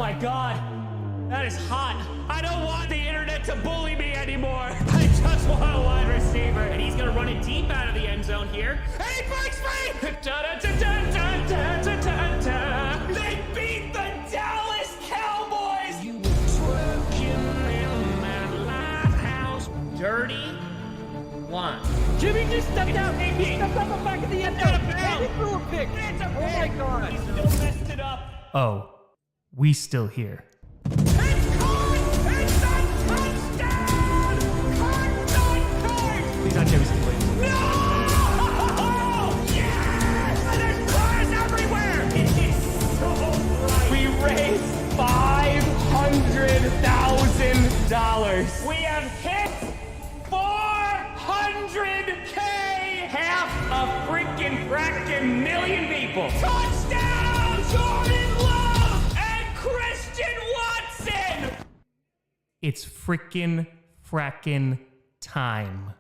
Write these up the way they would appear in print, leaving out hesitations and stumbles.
my God. That is hot. I don't want the internet to bully me anymore. I just want a wide receiver. And he's going to run it deep out of the end zone here. And he breaks free. They beat the Dallas Cowboys. You were twerking in my lighthouse. Dirty one. Jimmy just stepped out. He stepped out the back of the end zone. And he threw a pick. Oh my God. He still messed it up. Oh, we still here. It's caught! It's a touchdown! Caught! Please not Jefferson, please. No! Yes! There's cars everywhere! It is so bright. We raised $500,000. We have hit 400K! Half a freaking frackin' million people. Touchdown! Jordan Love and Christian Watson! It's frickin' frackin' time.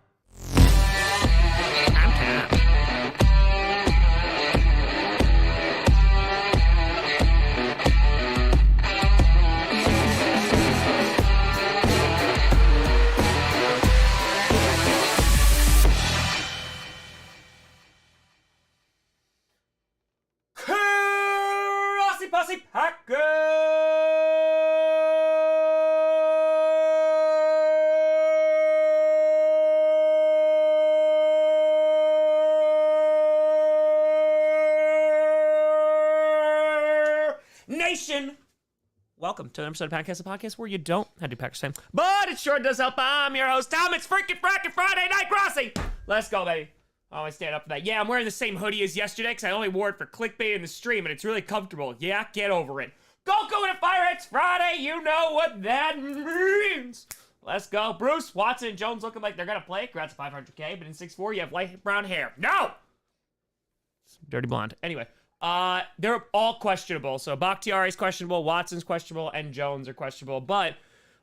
Grossi Posse Packers! Nation! Welcome to an episode of Podcast, the podcast where you don't have to do Packers time, but it sure does help. I'm your host, Tom. It's freaking frackin' Friday Night Grossi! Let's go, baby. I always stand up for that. Yeah, I'm wearing the same hoodie as yesterday because I only wore it for clickbait in the stream, and it's really comfortable. Yeah, get over it. Go to fire, it's Friday. You know what that means. Let's go. Bruce, Watson, and Jones looking like they're going to play. Congrats to 500K, but in 6'4", you have light brown hair. No! Dirty blonde. Anyway, they're all questionable. So Bakhtiari's questionable, Watson's questionable, and Jones are questionable. But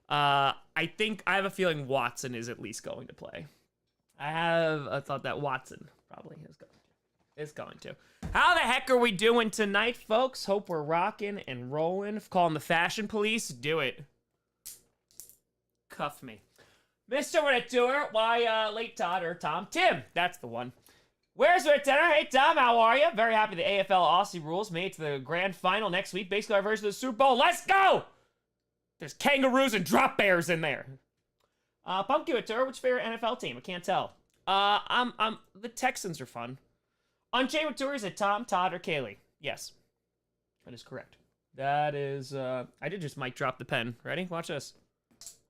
I have a feeling Watson is at least going to play. I have a thought that Watson probably is going to. How the heck are we doing tonight, folks? Hope we're rocking and rolling. Calling the fashion police. Do it. Cuff me. Mr. What it doer? Why, late Todd or Tom? Tim. That's the one. Where's What it dinner? Hey, Tom. How are you? Very happy the AFL Aussie rules made it to the grand final next week. Basically our version of the Super Bowl. Let's go! There's kangaroos and drop bears in there. Pumpkin Tour, which favorite NFL team? I can't tell. The Texans are fun. Unchained Tour, is it Tom, Todd, or Kaylee? Yes. That is correct. That is, I did just mic drop the pen. Ready? Watch this.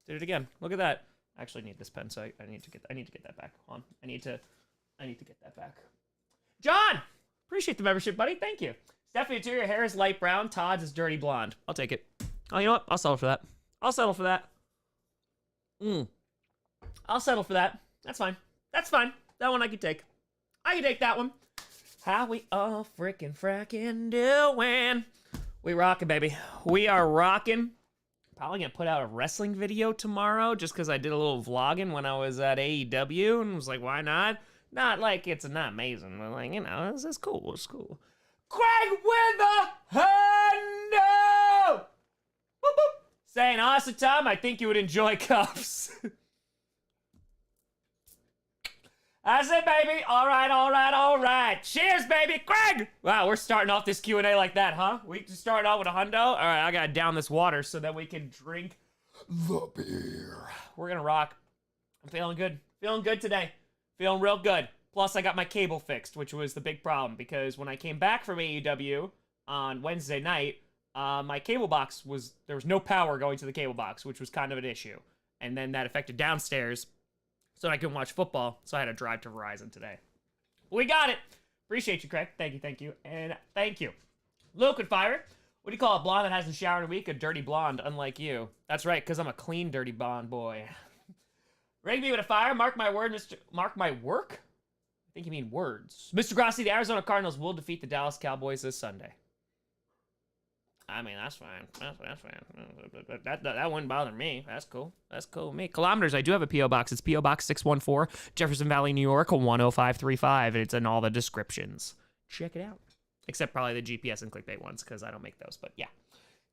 Did it again. Look at that. I actually need this pen, so I need to get that back. Hold on. I need to get that back. John! Appreciate the membership, buddy. Thank you. Stephanie, too, your hair is light brown. Todd's is dirty blonde. I'll take it. Oh, you know what? I'll settle for that. I'll settle for that. I'll settle for that. That's fine. That's fine. That one I can take. I can take that one. How we all frackin' doing? We rocking, baby. We are rocking. Probably gonna put out a wrestling video tomorrow just because I did a little vlogging when I was at AEW and was like, why not? Not like it's not amazing, but like, you know, it's cool. It's cool. Craig with a hundo! Boop, boop. Saying, honestly, Tom, I think you would enjoy cuffs. That's it, baby. All right. Cheers, baby. Craig! Wow, we're starting off this Q&A like that, huh? We just started off with a hundo? All right, I gotta down this water so that we can drink the beer. We're gonna rock. I'm feeling good. Feeling good today. Feeling real good. Plus, I got my cable fixed, which was the big problem, because when I came back from AEW on Wednesday night, my cable box there was no power going to the cable box, which was kind of an issue. And then that affected downstairs, so I couldn't watch football, so I had to drive to Verizon today. We got it. Appreciate you, Craig. Thank you, and thank you. Luke and Fire, what do you call a blonde that hasn't showered in a week? A dirty blonde, unlike you. That's right, because I'm a clean, dirty blonde boy. Rigby with a fire. Mark my word, Mark my work? I think you mean words. Mr. Grossi, the Arizona Cardinals will defeat the Dallas Cowboys this Sunday. I mean, that's fine. That's fine. That wouldn't bother me. That's cool. That's cool with me. Kilometers, I do have a P.O. Box. It's P.O. Box 614, Jefferson Valley, New York, 10535. And it's in all the descriptions. Check it out. Except probably the GPS and clickbait ones, because I don't make those. But yeah.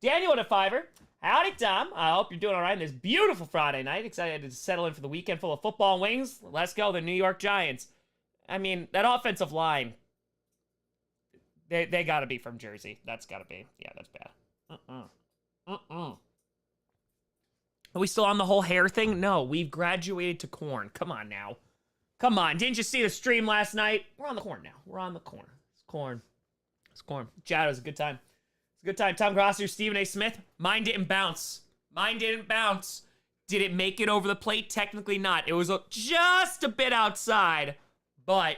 Daniel with a fiver. Howdy, Tom. I hope you're doing all right on this beautiful Friday night. Excited to settle in for the weekend full of football and wings. Let's go, the New York Giants. I mean, that offensive line, they got to be from Jersey. That's got to be. Yeah, that's bad. Are we still on the whole hair thing? No, we've graduated to corn. Come on now. Come on. Didn't you see the stream last night? We're on the corn now. We're on the corn. It's corn. It's corn. Chad, it was a good time. It's a good time. Tom Grossi, Stephen A. Smith. Mine didn't bounce. Mine didn't bounce. Did it make it over the plate? Technically not. It was just a bit outside. But,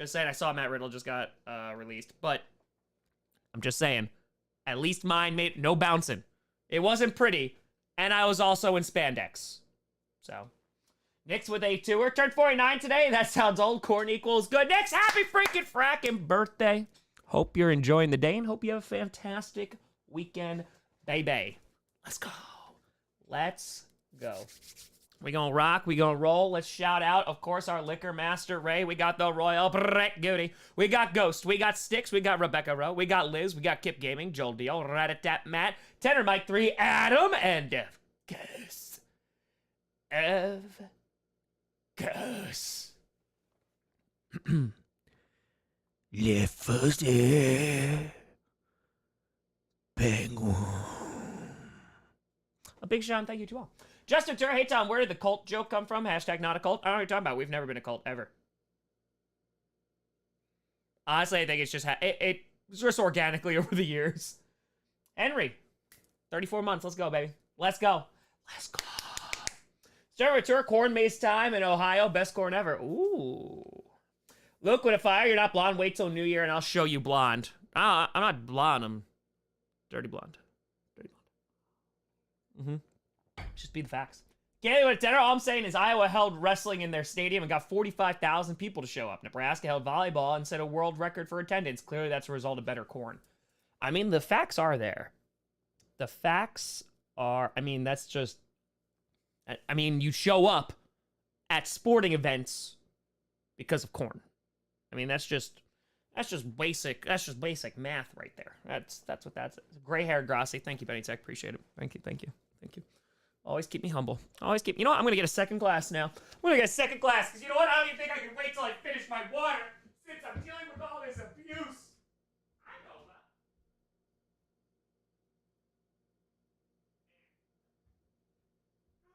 just saying, I saw Matt Riddle just got released. But, I'm just saying, at least mine made no bouncing. It wasn't pretty. And I was also in spandex. So, Nick's with a tour. Turned 49 today. That sounds old. Corn equals good. Nick's happy freaking fracking birthday. Hope you're enjoying the day and hope you have a fantastic weekend, baby. Let's go. Let's go. We gonna rock. We gonna roll. Let's shout out, of course, our liquor master, Ray. We got the Royal Brett Goody. We got Ghost. We got Sticks. We got Rebecca Rowe. We got Liz. We got Kip Gaming. Joel Deal. Ratatat Matt. Tenor Mike 3. Adam. And Dev. Gus. Gus. Le first penguin. A big shout and thank you to all. Justin Tur, hey Tom, where did the cult joke come from? Hashtag not a cult. I don't know what you're talking about. We've never been a cult, ever. Honestly, I think it's just, it's just organically over the years. Henry, 34 months. Let's go, baby. Let's go. Let's go. Server Tour, corn maze time in Ohio. Best corn ever. Ooh. Luke with a fire. You're not blonde. Wait till New Year and I'll show you blonde. I'm not blonde. I'm dirty blonde. Dirty blonde. Just be the facts. Gaily with a tenor. All I'm saying is Iowa held wrestling in their stadium and got 45,000 people to show up. Nebraska held volleyball and set a world record for attendance. Clearly that's a result of better corn. I mean, the facts are there. The facts are, I mean, that's just, I mean, you show up at sporting events because of corn. I mean, that's just basic math right there. That's what that's. Gray hair Grossi. Thank you, Benny Tech. Appreciate it. Thank you. Always keep me humble. You know what? I'm gonna get a second glass now. I'm gonna get a second glass because you know what? I don't even think I can wait till I finish my water since I'm dealing with all this abuse. I know that.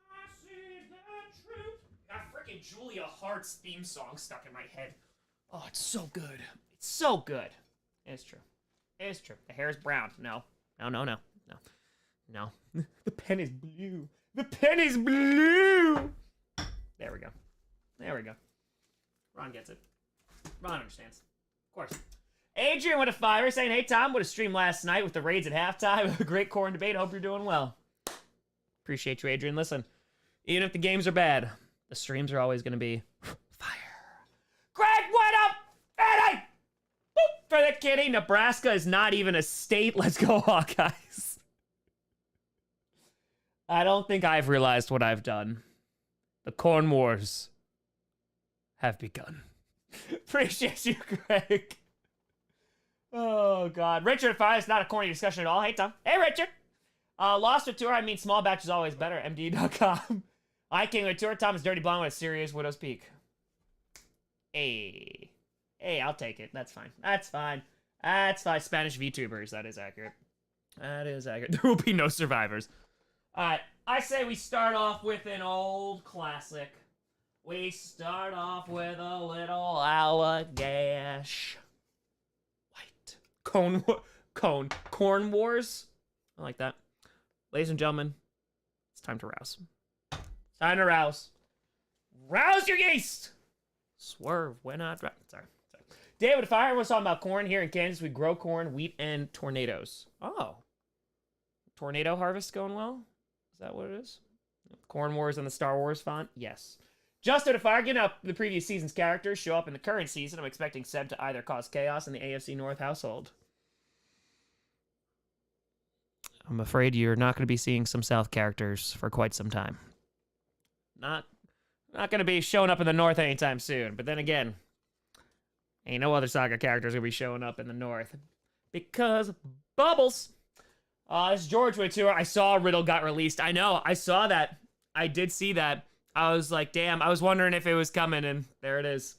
I see the truth. Got freaking Julia Hart's theme song stuck in my head. Oh, it's so good. It's so good. It's true. It's true. The hair is brown. No. The pen is blue. The pen is blue. There we go. Ron gets it. Ron understands. Of course. Adrian with a fiver saying, hey, Tom, what a stream last night with the raids at halftime. A great corn debate. Hope you're doing well. Appreciate you, Adrian. Listen, even if the games are bad, the streams are always going to be fire. Greg, what up? Eddie! Boop for the kitty. Nebraska is not even a state. Let's go, Hawkeyes. I don't think I've realized what I've done. The corn wars have begun. Appreciate you, Greg. Oh, God. Richard Fire, it's not a corny discussion at all. Hey, Tom. Hey, Richard. Lost to tour. I mean, small batch is always better. MD.com. I came to tour. Tom is dirty blonde with a serious Widow's Peak. Hey, I'll take it. That's fine. That's fine. Spanish VTubers. That is accurate. There will be no survivors. Alright, I say we start off with an old classic. We start off with a little Allagash. White. Corn Wars. I like that. Ladies and gentlemen, it's time to rouse. Rouse your yeast! Swerve when I drive. Sorry. David, if I ever was talking about corn here in Kansas, we grow corn, wheat, and tornadoes. Oh. Tornado harvest going well? Is that what it is? Corn Wars and the Star Wars font? Yes. Justin, if I get up the previous season's characters show up in the current season, I'm expecting Seb to either cause chaos in the AFC North household. I'm afraid you're not going to be seeing some South characters for quite some time. Not going to be showing up in the North anytime soon. But then again, ain't no other Saga characters going to be showing up in the North. Because Bubbles. This is George with a tour. I saw Riddle got released. I know. I saw that. I did see that. I was like, damn. I was wondering if it was coming, and there it is.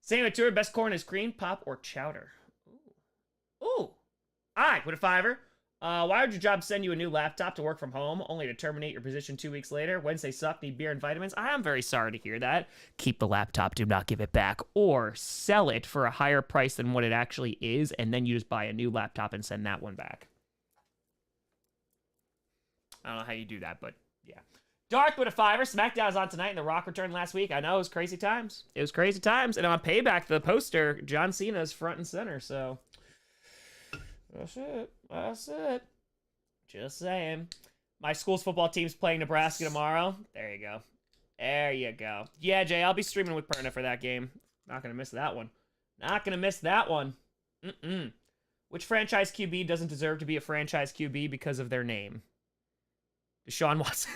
Same with tour. Best corn is green, pop, or chowder. Ooh. Ooh. Alright, with a $5. Why would your job send you a new laptop to work from home, only to terminate your position 2 weeks later? Wednesday suck, need beer and vitamins. I am very sorry to hear that. Keep the laptop, do not give it back, or sell it for a higher price than what it actually is, and then you just buy a new laptop and send that one back. I don't know how you do that, but yeah. Dark with a $5. SmackDown is on tonight, and The Rock returned last week. I know, it was crazy times. It was crazy times, and on Payback, the poster, John Cena's front and center, so... That's it. That's it. Just saying. My school's football team's playing Nebraska tomorrow. There you go. There you go. Yeah, Jay, I'll be streaming with Perna for that game. Not gonna miss that one. Not gonna miss that one. Which franchise QB doesn't deserve to be a franchise QB because of their name? Deshaun Watson.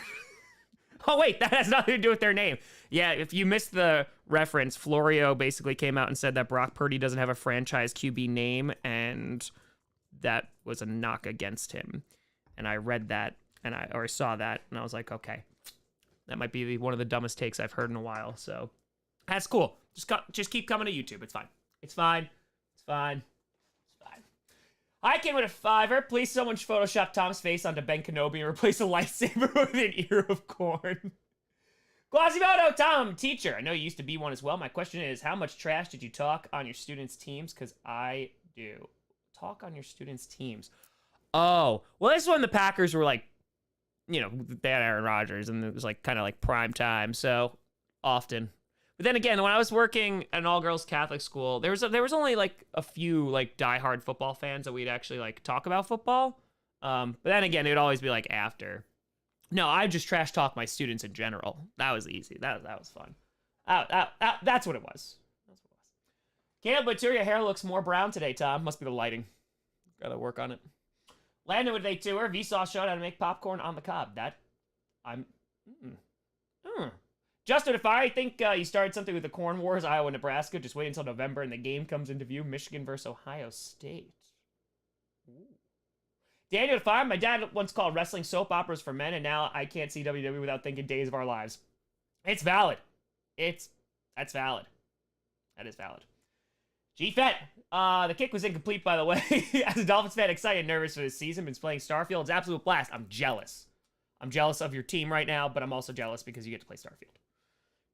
Oh, wait, that has nothing to do with their name. Yeah, if you missed the reference, Florio basically came out and said that Brock Purdy doesn't have a franchise QB name, and... that was a knock against him. And I read that, or saw that, and I was like, okay, that might be one of the dumbest takes I've heard in a while. So that's cool. Just keep coming to YouTube. It's fine. It's fine. It's fine. It's fine. I came with a $5. Please, someone Photoshop Tom's face onto Ben Kenobi and replace a lightsaber with an ear of corn. Quasimodo, Tom, teacher. I know you used to be one as well. My question is, how much trash did you talk on your students' teams? Because I do. Talk on your students' teams. Oh, well, this is when the Packers were like, you know, they had Aaron Rodgers, and it was like kind of like prime time. So often, but then again, when I was working at an all-girls Catholic school, there was only like a few like diehard football fans that we'd actually like talk about football. But then again, it'd always be like after. No, I just trash talk my students in general. That was easy. That was fun. That's what it was. Caleb, but your hair looks more brown today, Tom. Must be the lighting. Gotta work on it. Landon with a tour. Vsauce showed how to make popcorn on the cob. Justin, if I think you started something with the Corn Wars, Iowa, Nebraska, just wait until November and the game comes into view. Michigan versus Ohio State. Ooh. Daniel, if my dad once called wrestling soap operas for men, and now I can't see WWE without thinking Days of Our Lives. It's valid. That's valid. That is valid. G-Fett, the kick was incomplete, by the way. As a Dolphins fan, excited and nervous for this season. Been playing Starfield. It's absolute blast. I'm jealous. I'm jealous of your team right now, but I'm also jealous because you get to play Starfield.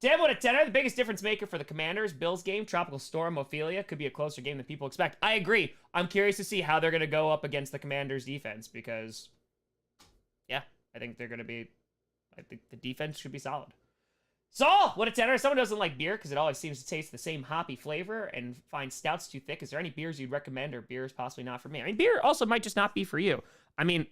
Damn, what a tenor. The biggest difference maker for the Commanders, Bills game, Tropical Storm, Ophelia, could be a closer game than people expect. I agree. I'm curious to see how they're going to go up against the Commanders' defense because, yeah, I think the defense should be solid. Saul, what a tenor. Someone doesn't like beer because it always seems to taste the same hoppy flavor and finds stouts too thick. Is there any beers you'd recommend or beers possibly not for me? I mean, beer also might just not be for you. I mean,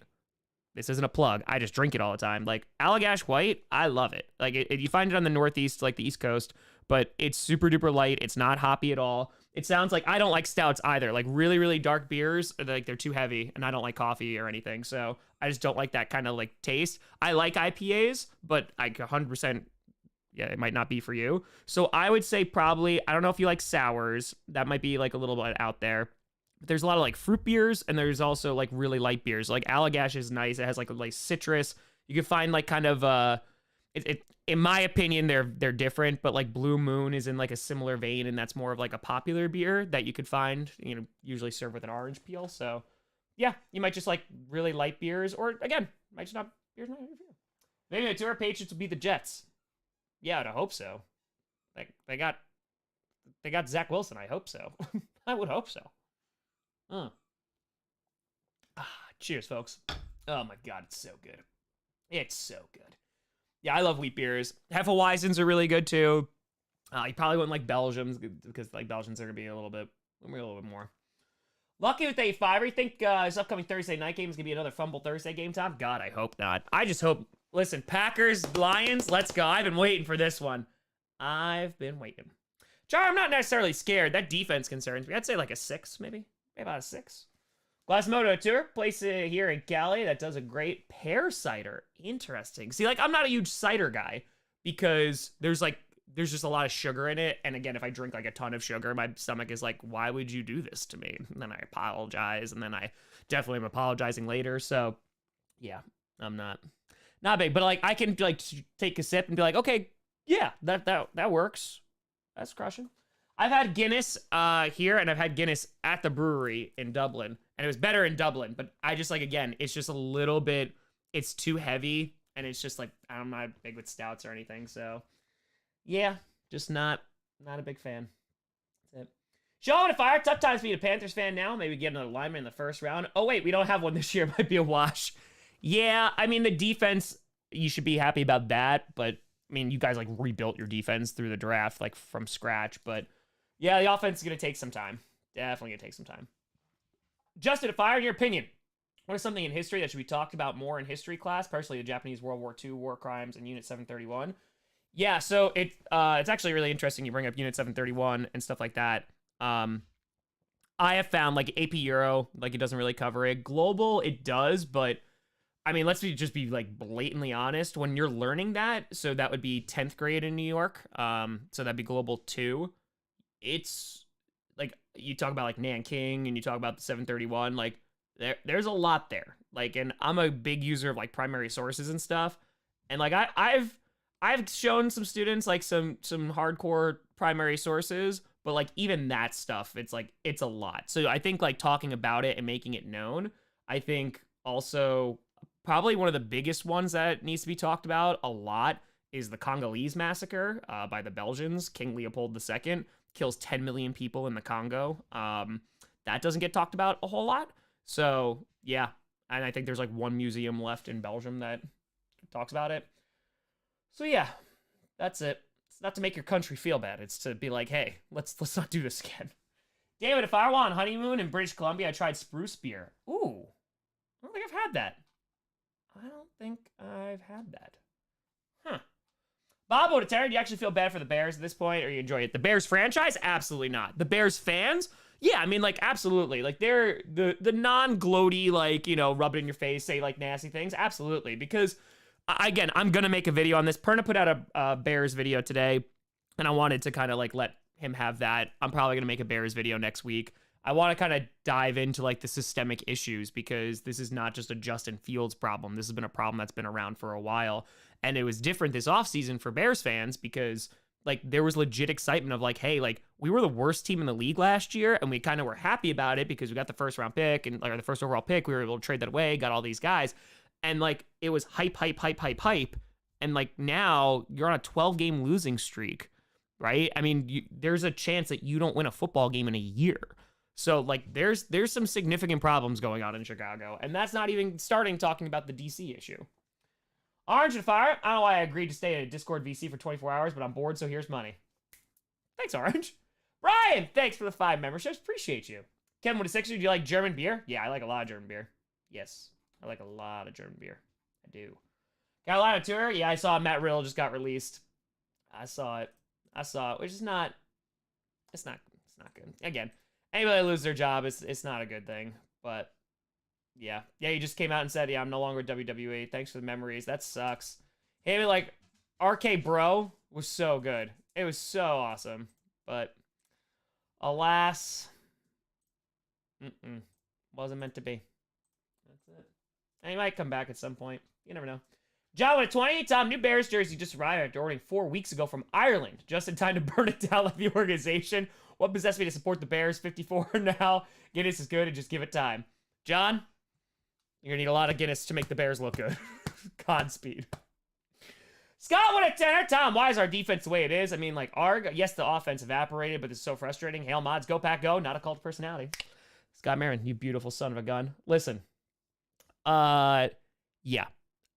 this isn't a plug. I just drink it all the time. Like, Allagash White, I love it. Like, you find it on the Northeast, like the East Coast, but it's super duper light. It's not hoppy at all. It sounds like I don't like stouts either. Like, really, really dark beers, like, they're too heavy, and I don't like coffee or anything. So I just don't like that kind of, like, taste. I like IPAs, but I 100%... yeah, it might not be for you. So I would say probably, I don't know if you like sours. That might be like a little bit out there. But there's a lot of like fruit beers, and there's also like really light beers. Like Allagash is nice. It has like citrus. You can find like kind of in my opinion, they're different, but like Blue Moon is in like a similar vein, and that's more of like a popular beer that you could find, you know, usually served with an orange peel. So yeah, you might just like really light beers, or again, might just not beers not for you. Maybe the tour Patriots would be the Jets. Yeah, I'd hope so. Like they got Zach Wilson. I hope so. I would hope so. Cheers, folks. Oh my god, it's so good. It's so good. Yeah, I love wheat beers. Hefeweizens are really good too. You probably wouldn't like Belgians because like Belgians are gonna be a little bit more. Lucky with a $5. You think this upcoming Thursday night game is gonna be another Fumble Thursday game, Tom? God, I hope not. I just hope. Listen, Packers, Lions, let's go. I've been waiting for this one. I've been waiting. Jar, I'm not necessarily scared. That defense concerns me. I'd say like a 6, maybe. Maybe about a 6. Glassmoto Tour, place here in Cali that does a great pear cider. Interesting. See, like, I'm not a huge cider guy because there's like there's just a lot of sugar in it. And again, if I drink like a ton of sugar, my stomach is like, why would you do this to me? And then I apologize, and then I definitely am apologizing later. So yeah, I'm not big, but like I can like take a sip and be like, okay, yeah, that works. That's crushing. I've had Guinness here, and I've had Guinness at the brewery in Dublin, and it was better in Dublin. But I just like, again, it's just a little bit, it's too heavy, and it's just like, I'm not big with stouts or anything. So yeah, just not a big fan. That's it. Sean, if I tough times being a Panthers fan now, maybe get another lineman in the first round. Oh wait, we don't have one this year. Might be a wash. Yeah, I mean the defense, you should be happy about that, but I mean you guys like rebuilt your defense through the draft like from scratch, but yeah, the offense is gonna take some time. Definitely gonna take some time. Justin, if I, in your opinion, what is something in history that should be talked about more in history class, personally the Japanese World War II war crimes and Unit 731? Yeah, so it's actually really interesting you bring up Unit 731 and stuff like that. I have found like AP Euro, like it doesn't really cover it. Global, it does, but I mean, just be like blatantly honest. When you're learning that, so that would be 10th grade in New York. So that'd be Global 2. It's like you talk about like Nanking and you talk about the 731. Like there's a lot there. Like, and I'm a big user of like primary sources and stuff. And like I've shown some students like some hardcore primary sources, but like even that stuff, it's like it's a lot. So I think like talking about it and making it known, I think also probably one of the biggest ones that needs to be talked about a lot is the Congolese massacre by the Belgians. King Leopold II kills 10 million people in the Congo. That doesn't get talked about a whole lot. So yeah, and I think there's like one museum left in Belgium that talks about it. So yeah, that's it. It's not to make your country feel bad. It's to be like, hey, let's not do this again. David, if I were on honeymoon in British Columbia, I tried spruce beer. Ooh, I don't think I've had that. Huh. Bob Odeterra, do you actually feel bad for the Bears at this point, or you enjoy it? The Bears franchise? Absolutely not. The Bears fans? Yeah, I mean, like, absolutely. Like, they're the non-gloaty, like, you know, rub it in your face, say, like, nasty things. Absolutely. Because, again, I'm going to make a video on this. Perna put out a Bears video today, and I wanted to kind of, like, let him have that. I'm probably going to make a Bears video next week. I want to kind of dive into like the systemic issues because this is not just a Justin Fields problem. This has been a problem that's been around for a while. And it was different this offseason for Bears fans because like there was legit excitement of like, hey, like we were the worst team in the league last year and we kind of were happy about it because we got the first round pick and like the first overall pick. We were able to trade that away, got all these guys. And like it was hype. And like now you're on a 12-game losing streak, right? I mean, there's a chance that you don't win a football game in a year. So, like, there's some significant problems going on in Chicago, and that's not even starting talking about the DC issue. Orange and Fire, I don't know why I agreed to stay at a Discord VC for 24 hours, but I'm bored, so here's money. Thanks, Orange. Brian, thanks for the 5 memberships. Appreciate you. Kevin with a 6, do you like German beer? Yeah, I like a lot of German beer. Yes, I like a lot of German beer. I do. Carolina Tour? Yeah, I saw Matt Riddle just got released. I saw it, which is not, it's not good. Again, anybody that loses their job, it's not a good thing. But yeah, he just came out and said, yeah, I'm no longer with WWE. Thanks for the memories. That sucks. Hey, like RK Bro was so good. It was so awesome. But alas, wasn't meant to be. That's it. And he might come back at some point. You never know. John with a 20. Tom, new Bears jersey just arrived after ordering 4 weeks ago from Ireland. Just in time to burn it down like the organization. What possessed me to support the Bears? 54 now. Guinness is good and just give it time. John, you're going to need a lot of Guinness to make the Bears look good. Godspeed. Scott with a 10. Tom, why is our defense the way it is? I mean, like, yes, the offense evaporated, but it's so frustrating. Hail mods, go pack, go. Not a cult of personality. Scott Marin, you beautiful son of a gun. Listen. Yeah.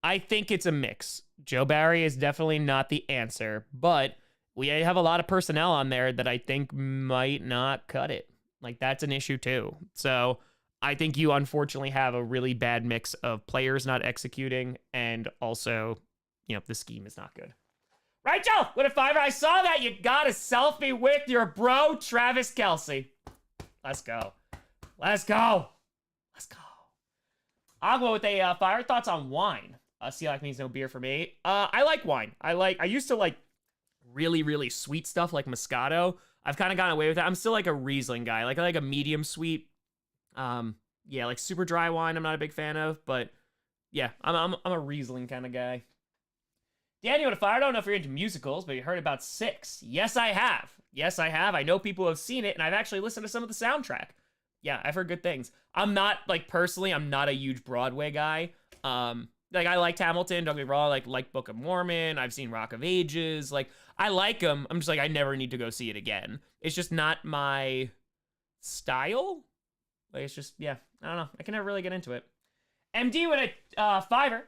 I think it's a mix. Joe Barry is definitely not the answer, but we have a lot of personnel on there that I think might not cut it. Like, that's an issue too. So I think you unfortunately have a really bad mix of players not executing and also, you know, the scheme is not good. Rachel, with a 5, I saw that you got a selfie with your bro, Travis Kelce. Let's go. Agua with a fire. Thoughts on wine? Sealak means no beer for me. I like wine. I used to like really, really sweet stuff like Moscato, I've kind of gotten away with that. I'm still like a Riesling guy. Like I like a medium sweet. Yeah, like super dry wine I'm not a big fan of, but yeah, I'm a Riesling kind of guy. Daniel, if I don't know if you're into musicals, but you heard about Six. Yes, I have. Yes, I have. I know people have seen it, and I've actually listened to some of the soundtrack. Yeah, I've heard good things. I'm not, like, personally, I'm not a huge Broadway guy. Like, I liked Hamilton, don't get me wrong, like Book of Mormon, I've seen Rock of Ages, like, I like them. I'm just like, I never need to go see it again. It's just not my style. Like, it's just, yeah, I don't know. I can never really get into it. MD with a fiver.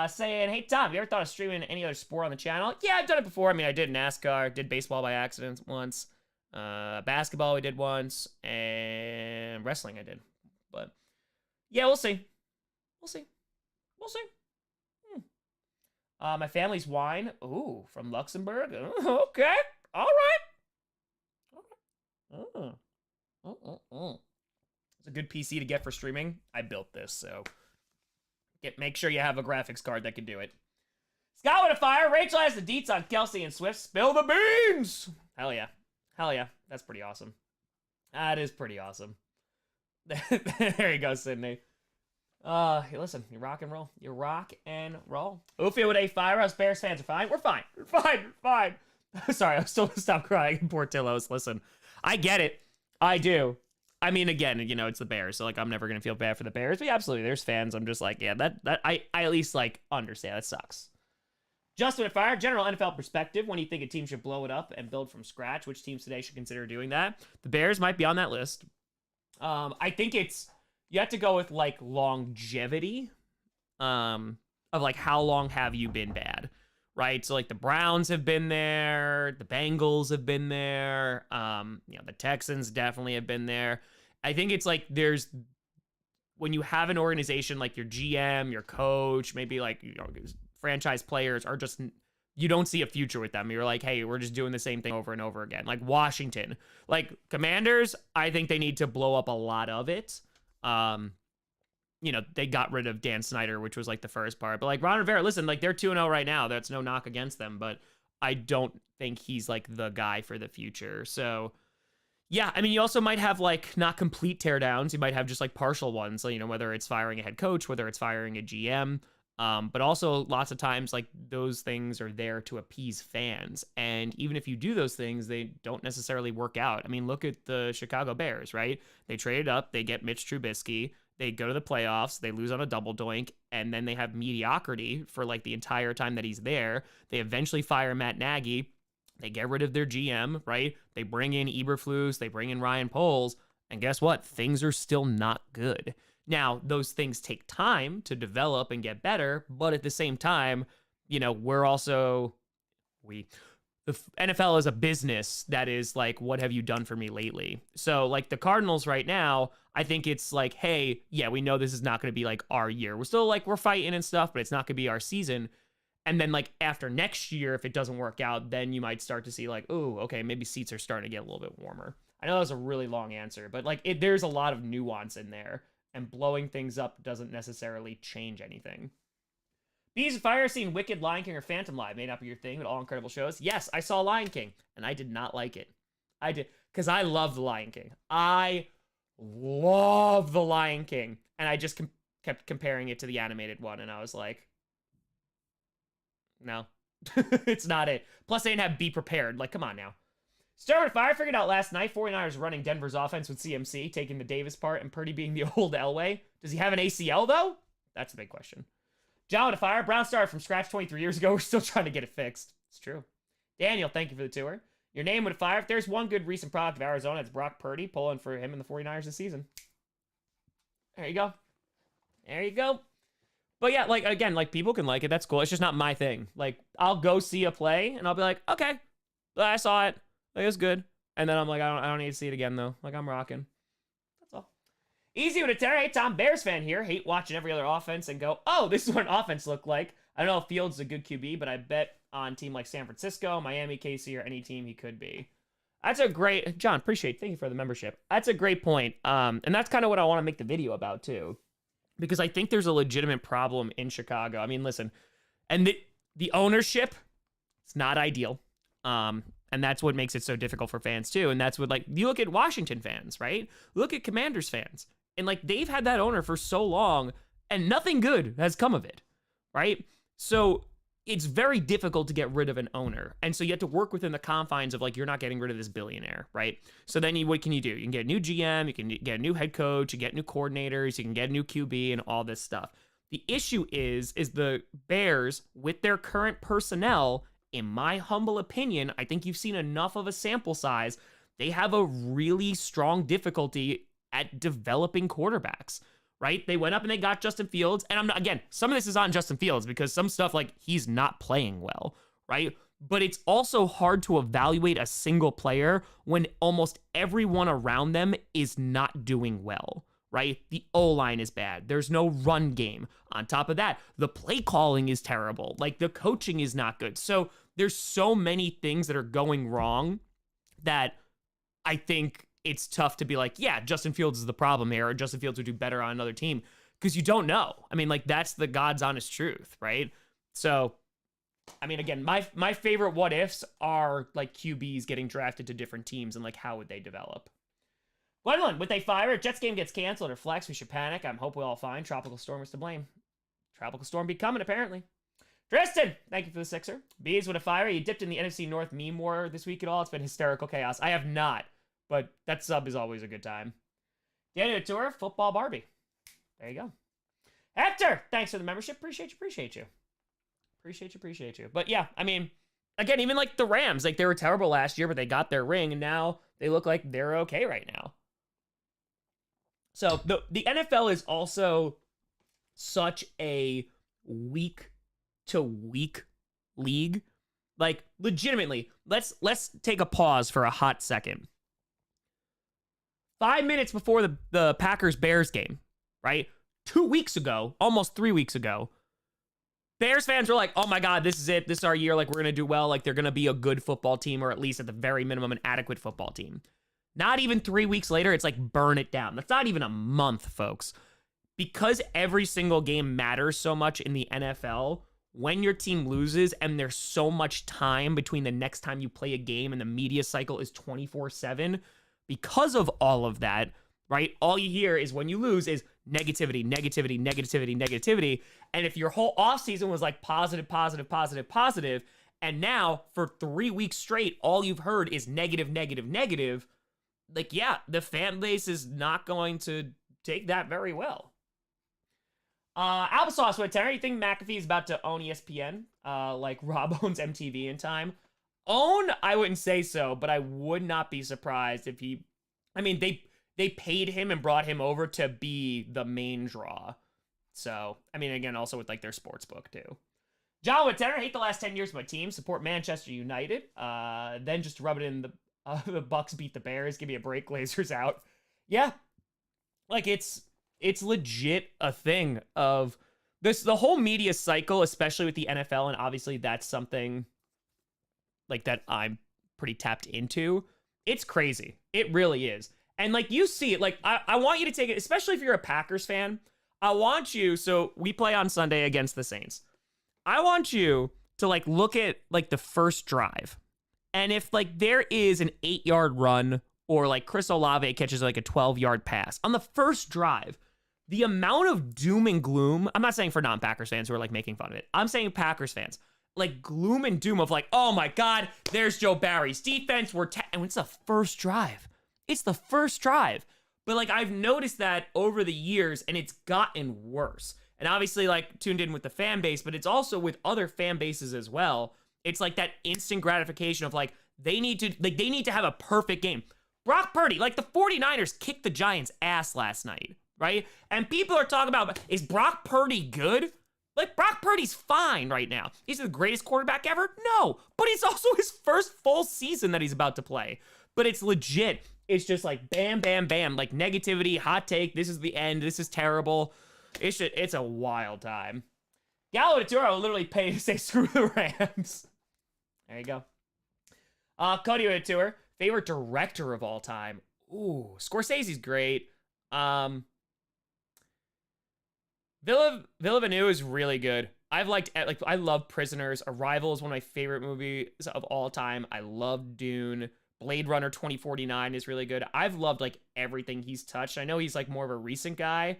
Saying, hey, Tom, you ever thought of streaming any other sport on the channel? Yeah, I've done it before. I mean, I did NASCAR, did baseball by accident once, basketball we did once, and wrestling I did. But, yeah, we'll see. We'll see. We'll see. My family's wine. Ooh, from Luxembourg. Oh, okay. All right. It's a good PC to get for streaming. I built this, so... Make sure you have a graphics card that can do it. Scott with a fire. Rachel has the deets on Kelsey and Swift. Spill the beans! Hell yeah. Hell yeah. That's pretty awesome. That is pretty awesome. There you go, Sydney. Listen, you rock and roll. You rock and roll. Oofy with a fire. Us Bears fans are fine. We're fine. We're fine. We're fine. Sorry, I'm still gonna stop crying. Portillo's. Listen, I get it. I do. I mean, again, you know, it's the Bears, so, like, I'm never going to feel bad for the Bears. But yeah, absolutely, there's fans. I'm just like, yeah, I at least, like, understand. That sucks. Justin at Fire, general NFL perspective, when do you think a team should blow it up and build from scratch? Which teams today should consider doing that? The Bears might be on that list. I think you have to go with, like, longevity of, like, how long have you been bad? Right, so like the Browns have been there, the Bengals have been there, the Texans definitely have been there. I think it's like when you have an organization like your GM, your coach, maybe like franchise players are just you don't see a future with them. You're like, hey, we're just doing the same thing over and over again. Like Washington, like Commanders, I think they need to blow up a lot of it. They got rid of Dan Snyder, which was like the first part. But like Ron Rivera, listen, like they're 2-0 right now. That's no knock against them, but I don't think he's like the guy for the future. So yeah, I mean, you also might have like not complete teardowns. You might have just like partial ones. So, whether it's firing a head coach, whether it's firing a GM. But also lots of times like those things are there to appease fans. And even if you do those things, they don't necessarily work out. I mean, look at the Chicago Bears, right? They traded up, they get Mitch Trubisky. They go to the playoffs, they lose on a double doink, and then they have mediocrity for like the entire time that he's there. They eventually fire Matt Nagy. They get rid of their GM, right? They bring in Eberflus, they bring in Ryan Poles, and guess what? Things are still not good. Now, those things take time to develop and get better, but at the same time, the NFL is a business that is like, what have you done for me lately? So like the Cardinals right now, I think it's like, hey, yeah, we know this is not going to be like our year. We're still like, we're fighting and stuff, but it's not going to be our season. And then like after next year, if it doesn't work out, then you might start to see like, oh, okay, maybe seats are starting to get a little bit warmer. I know that was a really long answer, but like there's a lot of nuance in there, and blowing things up doesn't necessarily change anything. Bees of Fire, seen Wicked, Lion King, or Phantom Live may not be your thing, but all incredible shows. Yes, I saw Lion King, and I did not like it. I did, because I love the Lion King. I love the Lion King, and I just kept comparing it to the animated one, and I was like, no, it's not it. Plus, they didn't have Be Prepared. Like, come on now. Star with Fire figured out last night 49ers running Denver's offense with CMC, taking the Davis part, and Purdy being the old Elway. Does he have an ACL, though? That's the big question. John with a Fire. Brown started from scratch 23 years ago. We're still trying to get it fixed. It's true. Daniel, thank you for the tour. Your name with a Fire. If there's one good recent product of Arizona, it's Brock Purdy, pulling for him and the 49ers this season. There you go. There you go. But yeah, like, again, like, people can like it. That's cool. It's just not my thing. Like, I'll go see a play, and I'll be like, okay, I saw it. Like, it was good. And then I'm like, I don't need to see it again, though. Like, I'm rocking. That's all. Easy with a Terry. Hey, Tom, Bears fan here. Hate watching every other offense and go, oh, this is what an offense looked like. I don't know if Fields is a good QB, but I bet on a team like San Francisco, Miami, KC, or any team he could be. That's a great... John, appreciate it. Thank you for the membership. That's a great point. And that's kind of what I want to make the video about, too. Because I think there's a legitimate problem in Chicago. I mean, listen, and the ownership, it's not ideal. And that's what makes it so difficult for fans too. And that's what, like, you look at Washington fans, right? Look at Commanders fans. And like, they've had that owner for so long and nothing good has come of it, right? So it's very difficult to get rid of an owner. And so you have to work within the confines of, like, you're not getting rid of this billionaire, right? So then what can you do? You can get a new GM, you can get a new head coach, you get new coordinators, you can get a new QB and all this stuff. The issue is the Bears, with their current personnel, in my humble opinion, I think you've seen enough of a sample size, they have a really strong difficulty at developing quarterbacks. Right? They went up and they got Justin Fields. And again, some of this is on Justin Fields because some stuff, like, he's not playing well, right? But it's also hard to evaluate a single player when almost everyone around them is not doing well, right? The O-line is bad. There's no run game. On top of that, the play calling is terrible. Like, the coaching is not good. So there's so many things that are going wrong that I think it's tough to be like, yeah, Justin Fields is the problem here, or Justin Fields would do better on another team, because you don't know. I mean, like, that's the God's honest truth, right? So, I mean, again, my favorite what ifs are, like, QBs getting drafted to different teams and, like, how would they develop? Gwendolyn, would they fire it? Jets game gets canceled or flex, we should panic. I hope we all fine. Tropical storm is to blame. Tropical storm be coming, apparently. Tristan, thank you for the sixer. Bees, would a fire? You dipped in the NFC North meme war this week at all? It's been hysterical chaos. I have not. But that sub is always a good time. Daniel Tour, Football Barbie. There you go. Hector, thanks for the membership. Appreciate you. Appreciate you. But yeah, I mean, again, even like the Rams, like, they were terrible last year, but they got their ring, and now they look like they're okay right now. So the NFL is also such a week-to-week league. Like, legitimately, let's take a pause for a hot second. 5 minutes before the Packers-Bears game, right? 2 weeks ago, almost 3 weeks ago, Bears fans were like, oh my God, this is it. This is our year. Like, we're going to do well. Like, they're going to be a good football team, or at least at the very minimum, an adequate football team. Not even 3 weeks later, it's like, burn it down. That's not even a month, folks. Because every single game matters so much in the NFL, when your team loses and there's so much time between the next time you play a game and the media cycle is 24/7, because of all of that, right? All you hear is, when you lose, is negativity. And if your whole offseason was like positive, and now for 3 weeks straight, all you've heard is negative, like, yeah, the fan base is not going to take that very well. Applesauce with Terry, you think McAfee is about to own ESPN? Like Rob owns MTV in time? Own, I wouldn't say so, but I would not be surprised if he, I mean, they paid him and brought him over to be the main draw. So, I mean, again, also with, like, their sports book too. John with Tenor, hate the last 10 years of my team, support Manchester United. Then just rub it in the Bucks beat the Bears, give me a break, Glazers out. Yeah, like, it's legit a thing of this, the whole media cycle, especially with the NFL, and obviously that's something like that I'm pretty tapped into. It's crazy. It really is. And, like, you see it, like, I want you to take it, especially if you're a Packers fan. I want you, so we play on Sunday against the Saints. I want you to, like, look at, like, the first drive. And if, like, there is an 8-yard run, or, like, Chris Olave catches, like, a 12-yard pass on the first drive, the amount of doom and gloom, I'm not saying for non-Packers fans who are, like, making fun of it. I'm saying Packers fans. Like, gloom and doom of, like, oh my God, there's Joe Barry's defense. And it's the first drive. It's the first drive. But, like, I've noticed that over the years, and it's gotten worse. And obviously, like, tuned in with the fan base, but it's also with other fan bases as well. It's like that instant gratification of, like, they need to have a perfect game. Brock Purdy, like, the 49ers kicked the Giants' ass last night, right? And people are talking about, is Brock Purdy good? Like, Brock Purdy's fine right now. He's the greatest quarterback ever? No. But it's also his first full season that he's about to play. But it's legit. It's just like bam, bam, bam. Like, negativity, hot take, this is the end, this is terrible. It's a wild time. Gallo Turo will literally pay to say screw the Rams. There you go. Cody Tour, favorite director of all time. Ooh, Scorsese's great. Villeneuve is really good. I've liked, like, I love Prisoners. Arrival is one of my favorite movies of all time. I love Dune. Blade Runner 2049 is really good. I've loved, like, everything he's touched. I know he's, like, more of a recent guy,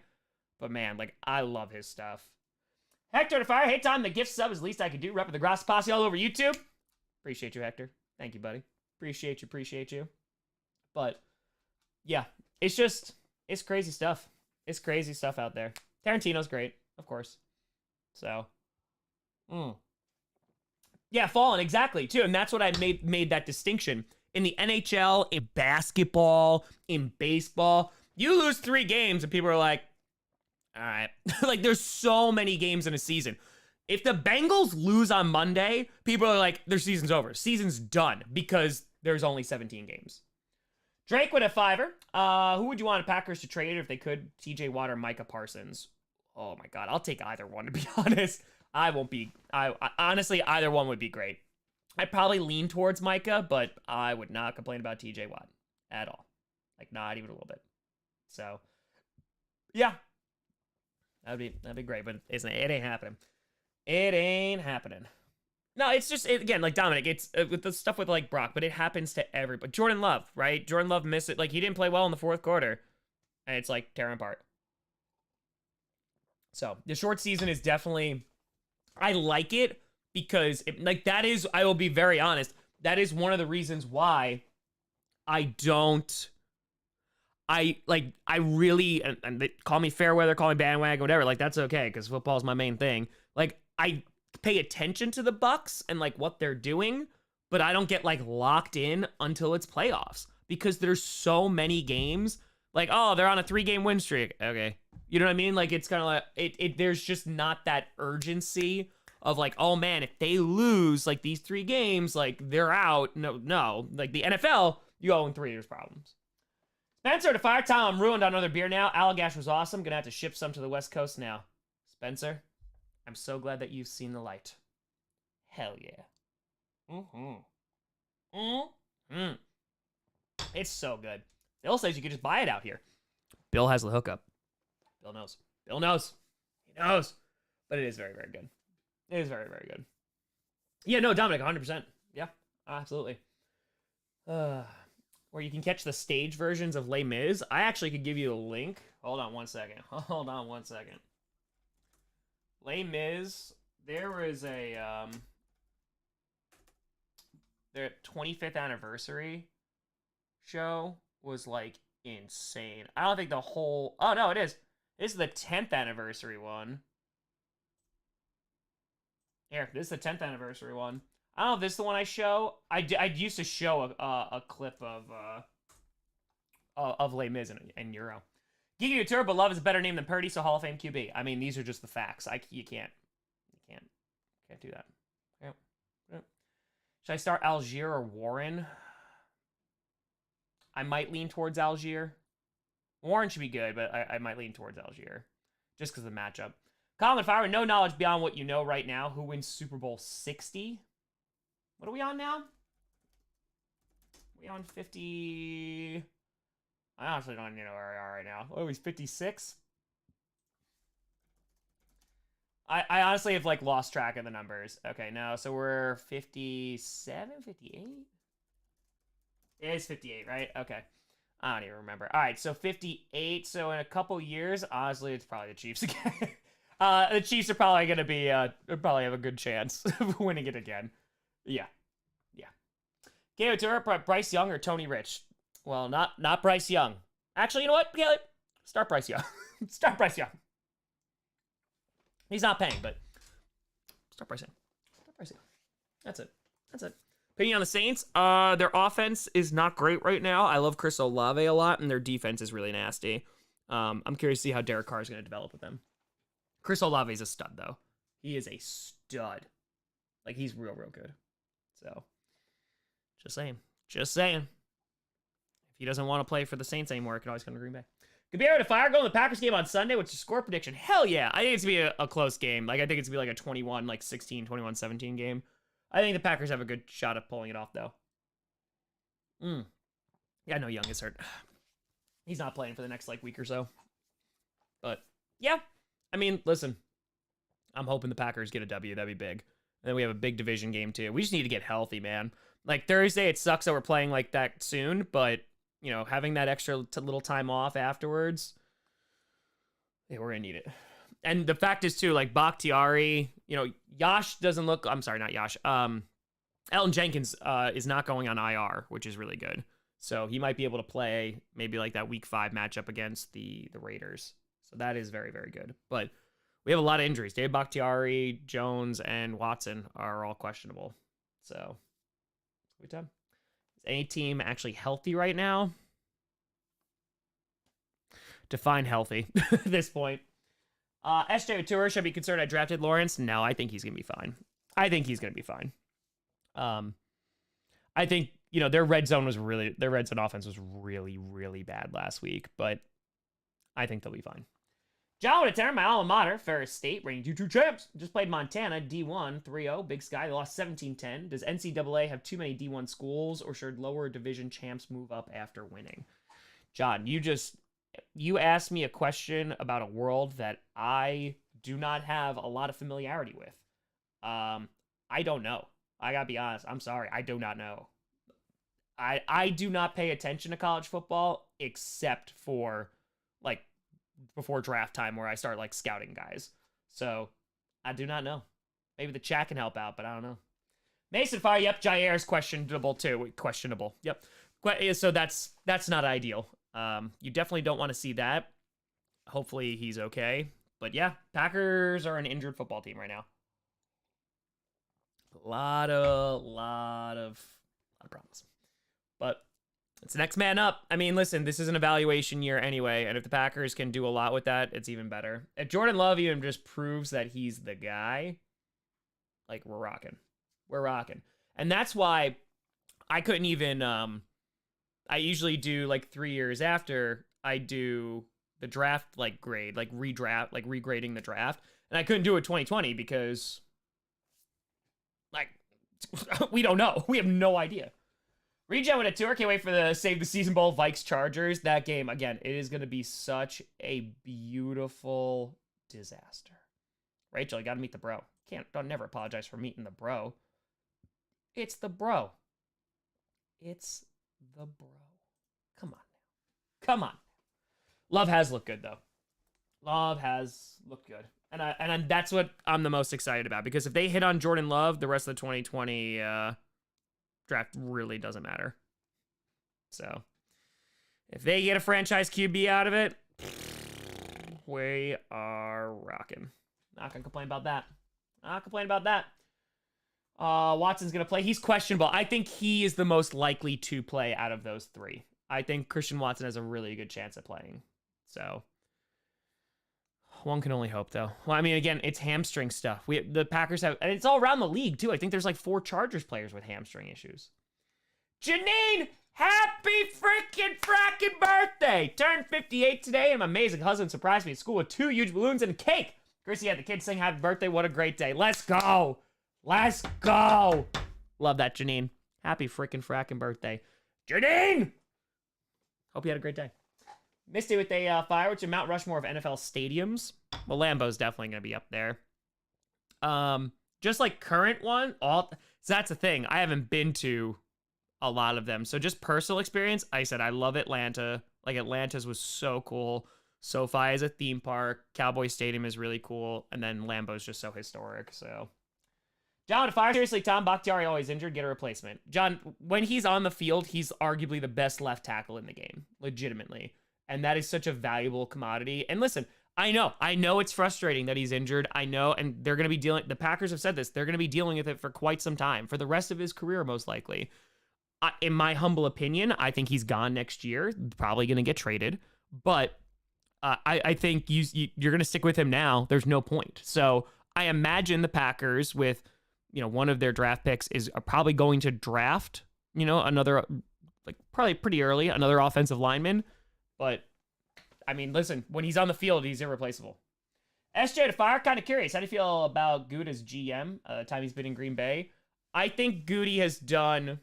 but man, like, I love his stuff. Hector to Fire, hey Tom, the gift sub is the least I could do. Repping the Grossi Posse all over YouTube. Appreciate you, Hector. Thank you, buddy. Appreciate you. But, yeah, it's just, it's crazy stuff. It's crazy stuff out there. Tarantino's great, of course. So, yeah, Fallen, exactly, too. And that's what I made that distinction. In the NHL, in basketball, in baseball, you lose 3 games and people are like, all right. Like, there's so many games in a season. If the Bengals lose on Monday, people are like, their season's over. Season's done because there's only 17 games. Drake with a $5. Who would you want Packers to trade if they could? TJ Watt or Micah Parsons? Oh my God, I'll take either one, to be honest. I honestly, either one would be great. I'd probably lean towards Micah, but I would not complain about TJ Watt at all. Like, not even a little bit. So, yeah. That'd be great, but it ain't happening. It ain't happening. No, it's just, again, like Dominic, it's with the stuff with, like, Brock, but it happens to everybody. Jordan Love, right? Jordan Love missed it. Like, he didn't play well in the fourth quarter, and it's, like, tearing apart. So, the short season is definitely, I like it because, that is, I will be very honest, that is one of the reasons why I really, and they call me fair weather, call me bandwagon, whatever, like, that's okay, because football is my main thing. Like, I pay attention to the Bucks and, like, what they're doing, but I don't get, like, locked in until it's playoffs, because there's so many games, like, oh, they're on a 3-game win streak, okay. You know what I mean? Like, it's kind of like, there's just not that urgency of, like, oh, man, if they lose, like, these 3 games, like, they're out. No. Like, the NFL, you 0-3, there's problems. Spencer to Fire, Tom, I'm ruined on another beer now. Allagash was awesome. Gonna have to ship some to the West Coast now. Spencer, I'm so glad that you've seen the light. Hell yeah. It's so good. Bill says you could just buy it out here. Bill has the hookup. Bill knows. He knows. But it is very, very good. It is very, very good. Yeah, no, Dominic, 100%. Yeah, absolutely. Where you can catch the stage versions of Les Mis. I actually could give you a link. Hold on one second. Les Mis, there was a, their 25th anniversary show was, like, insane. I don't think the whole, oh no, it is. This is the 10th anniversary one. Here, this is the 10th anniversary one. I don't know if this is the one I show. I used to show a clip of Les Mis in Euro. Geeky Tour, but Love is a better name than Purdy, so Hall of Fame QB. I mean, these are just the facts. You can't do that. Yep. Should I start Algier or Warren? I might lean towards Algier. Warren should be good, but I might lean towards Algier just because of the matchup. Colin, if I were no knowledge beyond what you know right now, who wins Super Bowl 60? What are we on now? We on 50? I honestly don't even know where we are right now. What are we, 56? I honestly have, like, lost track of the numbers. Okay, no, so we're 57, 58? It is 58, right? Okay. I don't even remember. All right, so 58. So in a couple years, honestly, it's probably the Chiefs again. The Chiefs are probably going to be, probably have a good chance of winning it again. Yeah. Gato Tour, Bryce Young or Tony Rich? Well, not Bryce Young. Actually, you know what, Caleb? Start Bryce Young. Start Bryce Young. He's not paying, but start Bryce Young. That's it. Opinion on the Saints, their offense is not great right now. I love Chris Olave a lot, and their defense is really nasty. I'm curious to see how Derek Carr is going to develop with them. Chris Olave is a stud, though. He is a stud. Like, he's real good. So, just saying. If he doesn't want to play for the Saints anymore, he can always come to Green Bay. Could be able to fire go in the Packers game on Sunday. What's your score prediction? Hell yeah. I think it's going to be a close game. Like, I think it's going to be like a 21, like 16, 21, 17 game. I think the Packers have a good shot at pulling it off, though. Yeah, no, Young is hurt. He's not playing for the next, like, week or so. But, yeah. I mean, listen. I'm hoping the Packers get a W. That'd be big. And then we have a big division game too. We just need to get healthy, man. Like Thursday, it sucks that we're playing like that soon, but you know, having that extra little time off afterwards, yeah, we're gonna need it. And the fact is too, like Bakhtiari, you know, Yash doesn't look. I'm sorry, not Yash. Elton Jenkins is not going on IR, which is really good. So he might be able to play maybe like that week 5 matchup against the Raiders. So that is very, very good. But we have a lot of injuries. David Bakhtiari, Jones, and Watson are all questionable. So good time. Is any team actually healthy right now? Define healthy at this point. SJ Tour, should I be concerned I drafted Lawrence? No, I think he's going to be fine. I think he's going to be fine. I think, you know, their red zone offense was really, really bad last week, but I think they'll be fine. John Whitaker, my alma mater, Ferris State, reigning 2-2 champs. Just played Montana, D1, 3-0, Big Sky. They lost 17-10. Does NCAA have too many D1 schools, or should lower division champs move up after winning? John, you asked me a question about a world that I do not have a lot of familiarity with. I don't know. I gotta be honest. I'm sorry. I do not know. I do not pay attention to college football except for like before draft time where I start like scouting guys. So I do not know. Maybe the chat can help out, but I don't know. Mason Fire, yep. Jair is questionable too. Questionable. Yep. So that's not ideal. You definitely don't want to see that. Hopefully he's okay. But yeah, Packers are an injured football team right now. A lot of problems. But it's the next man up. I mean, listen, this is an evaluation year anyway, and if the Packers can do a lot with that, it's even better. If Jordan Love even just proves that he's the guy, like, we're rocking. We're rocking. And that's why I couldn't even, I usually do, like, 3 years after I do the draft, like, grade, like, redraft, like, regrading the draft. And I couldn't do it 2020 because, like, we don't know. We have no idea. Regen with a tour. Can't wait for the Save the Season Bowl Vikes Chargers. That game, again, it is going to be such a beautiful disaster. Rachel, you got to meet the bro. Don't never apologize for meeting the bro. It's the bro. It's the bro. Come on now. Come on. Love has looked good, though. Love has looked good. And that's what I'm the most excited about. Because if they hit on Jordan Love, the rest of the 2020 draft really doesn't matter. So, if they get a franchise QB out of it, we are rocking. Not going to complain about that. Not complain about that. Watson's going to play. He's questionable. I think he is the most likely to play out of those 3. I think Christian Watson has a really good chance at playing. So, one can only hope, though. Well, I mean, again, it's hamstring stuff. The Packers have, and it's all around the league, too. I think there's like 4 Chargers players with hamstring issues. Janine, happy freaking fracking birthday! Turned 58 today, and my amazing husband surprised me at school with 2 huge balloons and a cake. Grossi had the kids sing happy birthday. What a great day. Let's go. Let's go. Love that, Janine. Happy freaking fracking birthday. Janine! Hope you had a great day. Misty with a fire, which is Mount Rushmore of NFL stadiums. Well, Lambeau's definitely going to be up there. Just like current one, so that's the thing. I haven't been to a lot of them. So just personal experience, I said I love Atlanta. Like Atlanta's was so cool. SoFi is a theme park. Cowboy Stadium is really cool. And then Lambeau's just so historic. So, John, fire. Seriously, Tom Bakhtiari always injured. Get a replacement. John, when he's on the field, he's arguably the best left tackle in the game. Legitimately. And that is such a valuable commodity. And listen, I know it's frustrating that he's injured. I know, and they're going to be the Packers have said this, they're going to be dealing with it for quite some time, for the rest of his career, most likely. In my humble opinion, I think he's gone next year, probably going to get traded. But I think you're going to stick with him now. There's no point. So I imagine the Packers with, one of their draft picks is probably going to draft, another, like probably pretty early, another offensive lineman. But, I mean, listen, when he's on the field, he's irreplaceable. SJ to fire, kind of curious. How do you feel about Good as GM, the time he's been in Green Bay? I think Goody has done,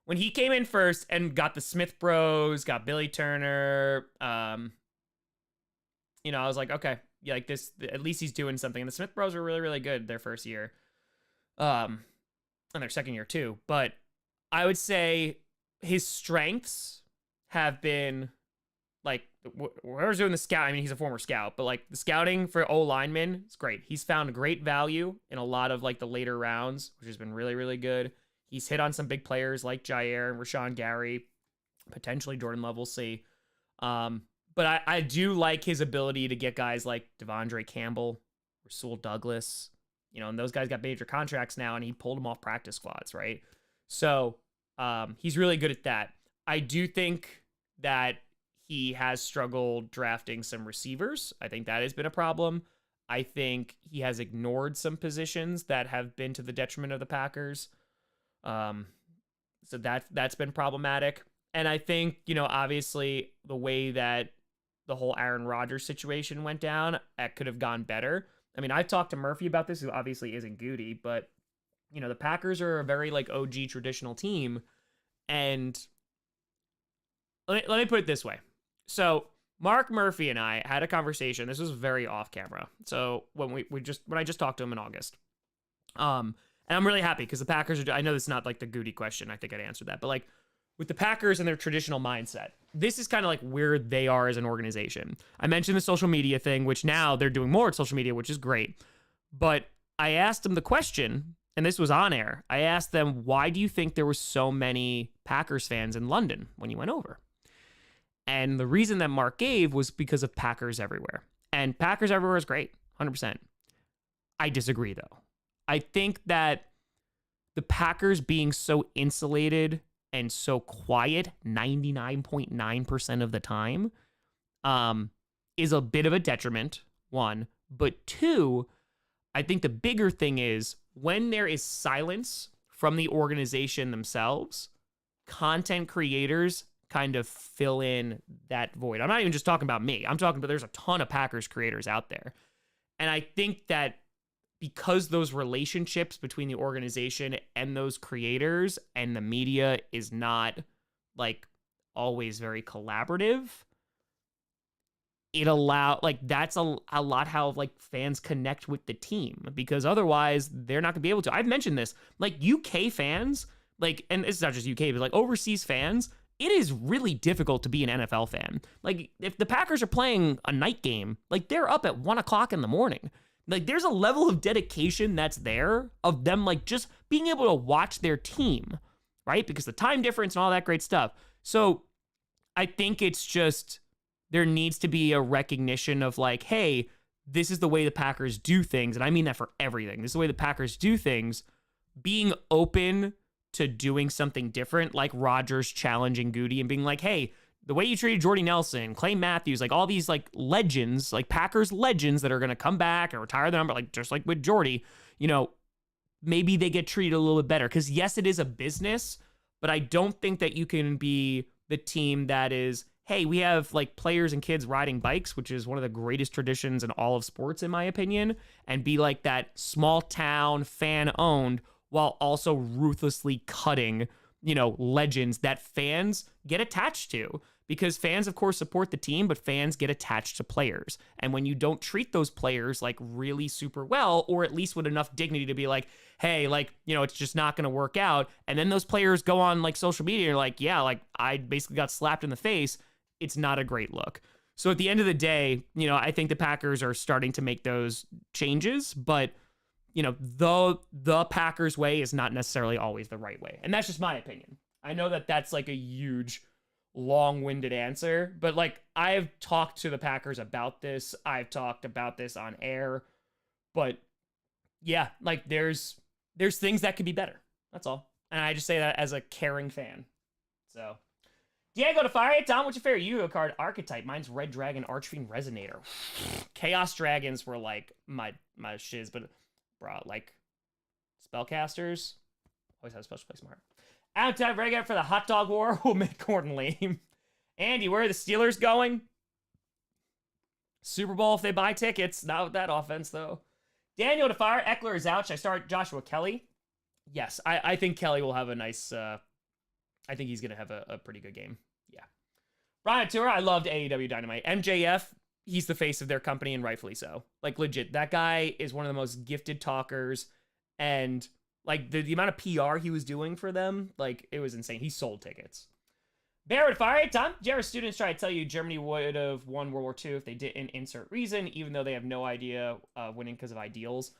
when he came in first and got the Smith Bros, got Billy Turner, I was like, okay, yeah, like this, at least he's doing something. And the Smith Bros were really, really good their first year, and their second year too. But I would say his strengths have been like whoever's doing the scout. I mean, he's a former scout, but like the scouting for O linemen is great. He's found great value in a lot of like the later rounds, which has been really, really good. He's hit on some big players like Jair and Rashawn Gary, potentially Jordan Love. We'll see. But I do like his ability to get guys like Devondre Campbell, Rasul Douglas, and those guys got major contracts now, and he pulled them off practice squads, right? So he's really good at that. I do think that he has struggled drafting some receivers. I think that has been a problem. I think he has ignored some positions that have been to the detriment of the Packers. So that's been problematic. And I think, obviously the way that the whole Aaron Rodgers situation went down, that could have gone better. I mean, I've talked to Murphy about this, who obviously isn't Goody, but, the Packers are a very, like, OG traditional team. And let me put it this way. So Mark Murphy and I had a conversation. This was very off camera. So when I just talked to him in August, and I'm really happy because the Packers I know this is not like the Goody question. I think I'd answer that, but like with the Packers and their traditional mindset, this is kind of like where they are as an organization. I mentioned the social media thing, which now they're doing more at social media, which is great. But I asked them the question, and this was on air. I asked them, why do you think there were so many Packers fans in London when you went over? And the reason that Mark gave was because of Packers Everywhere. And Packers Everywhere is great, 100%. I disagree, though. I think that the Packers being so insulated and so quiet 99.9% of the time is a bit of a detriment, one. But two, I think the bigger thing is when there is silence from the organization themselves, content creators kind of fill in that void. I'm not even just talking about me. I'm talking about there's a ton of Packers creators out there. And I think that because those relationships between the organization and those creators and the media is not like always very collaborative, that's a lot how like fans connect with the team, because otherwise they're not gonna be able to. I've mentioned this, like UK fans, like, and it's not just UK, but like overseas fans, it is really difficult to be an NFL fan. Like if the Packers are playing a night game, like they're up at 1:00 in the morning. Like there's a level of dedication that's there of them like just being able to watch their team, right? Because the time difference and all that great stuff. So I think it's just, there needs to be a recognition of like, hey, this is the way the Packers do things. And I mean that for everything. This is the way the Packers do things. Being open to doing something different, like Rodgers challenging Goody and being like, hey, the way you treated Jordy Nelson, Clay Matthews, like all these like legends, like Packers legends that are going to come back and retire their number, like just like with Jordy, maybe they get treated a little bit better. Because yes, it is a business, but I don't think that you can be the team that is, hey, we have like players and kids riding bikes, which is one of the greatest traditions in all of sports, in my opinion, and be like that small town fan owned while also ruthlessly cutting, legends that fans get attached to. Because fans, of course, support the team, but fans get attached to players. And when you don't treat those players like really super well, or at least with enough dignity to be like, hey, like, it's just not going to work out. And then those players go on like social media and are like, yeah, like I basically got slapped in the face. It's not a great look. So at the end of the day, I think the Packers are starting to make those changes, but the Packers way is not necessarily always the right way. And that's just my opinion. I know that that's like a huge long-winded answer, but like I've talked to the Packers about this. I've talked about this on air, but yeah, like there's things that could be better. That's all. And I just say that as a caring fan. So Diego to fire. Hey Tom, what's your favorite Yu-Gi-Oh card archetype? Mine's Red Dragon Archfiend Resonator. Chaos Dragons were like my shiz, but bro, like spellcasters always have a special place in my heart. Out time, ready for the hot dog war. We'll make Gordon lame. Andy, where are the Steelers going? Super Bowl if they buy tickets. Not with that offense, though. Daniel to fire. Eckler is out. Should I start Joshua Kelly? Yes, I think Kelly will have a nice... I think he's going to have a pretty good game. Yeah. Brian Tour, I loved AEW Dynamite. MJF, he's the face of their company, and rightfully so. Like, legit, that guy is one of the most gifted talkers, and like the amount of PR he was doing for them, like, it was insane. He sold tickets. Bear with fire. Hey, Tom. JR students try to tell you Germany would have won World War II if they didn't insert reason, even though they have no idea winning because of ideals.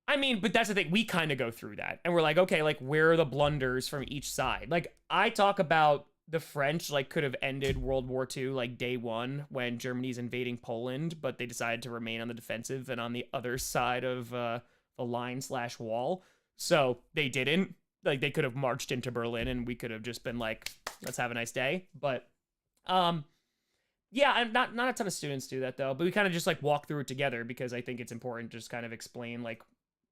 I mean, but that's the thing. We kind of go through that. And we're like, okay, like, where are the blunders from each side? Like, I talk about the French, like, could have ended World War II, like, day one when Germany's invading Poland, but they decided to remain on the defensive and on the other side of the line/wall. So they didn't. Like, they could have marched into Berlin and we could have just been like, let's have a nice day. But, yeah, not a ton of students do that, though. But we kind of just, like, walk through it together because I think it's important to just kind of explain, like,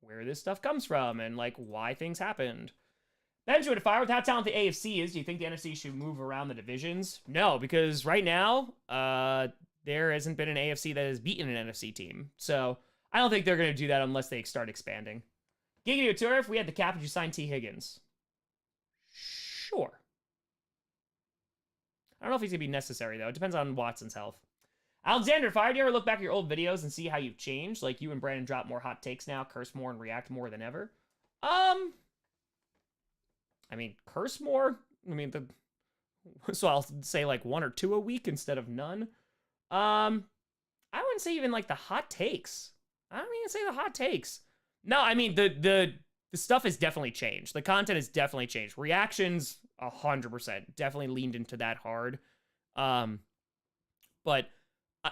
where this stuff comes from and, like, why things happened. Benjamin, fire with how talented the AFC is, do you think the NFC should move around the divisions? No, because right now, there hasn't been an AFC that has beaten an NFC team. So I don't think they're going to do that unless they start expanding. Giga Tour, if we had the cap, would you sign T. Higgins? Sure. I don't know if he's going to be necessary, though. It depends on Watson's health. Alexander, Fire, do you ever look back at your old videos and see how you've changed? Like, you and Brandon drop more hot takes now, curse more, and react more than ever? I mean, curse more? I mean, so I'll say, like, 1 or 2 a week instead of none. I wouldn't say even, like, the hot takes. I don't even say the hot takes. No, I mean, the stuff has definitely changed. The content has definitely changed. Reactions, 100%. Definitely leaned into that hard. But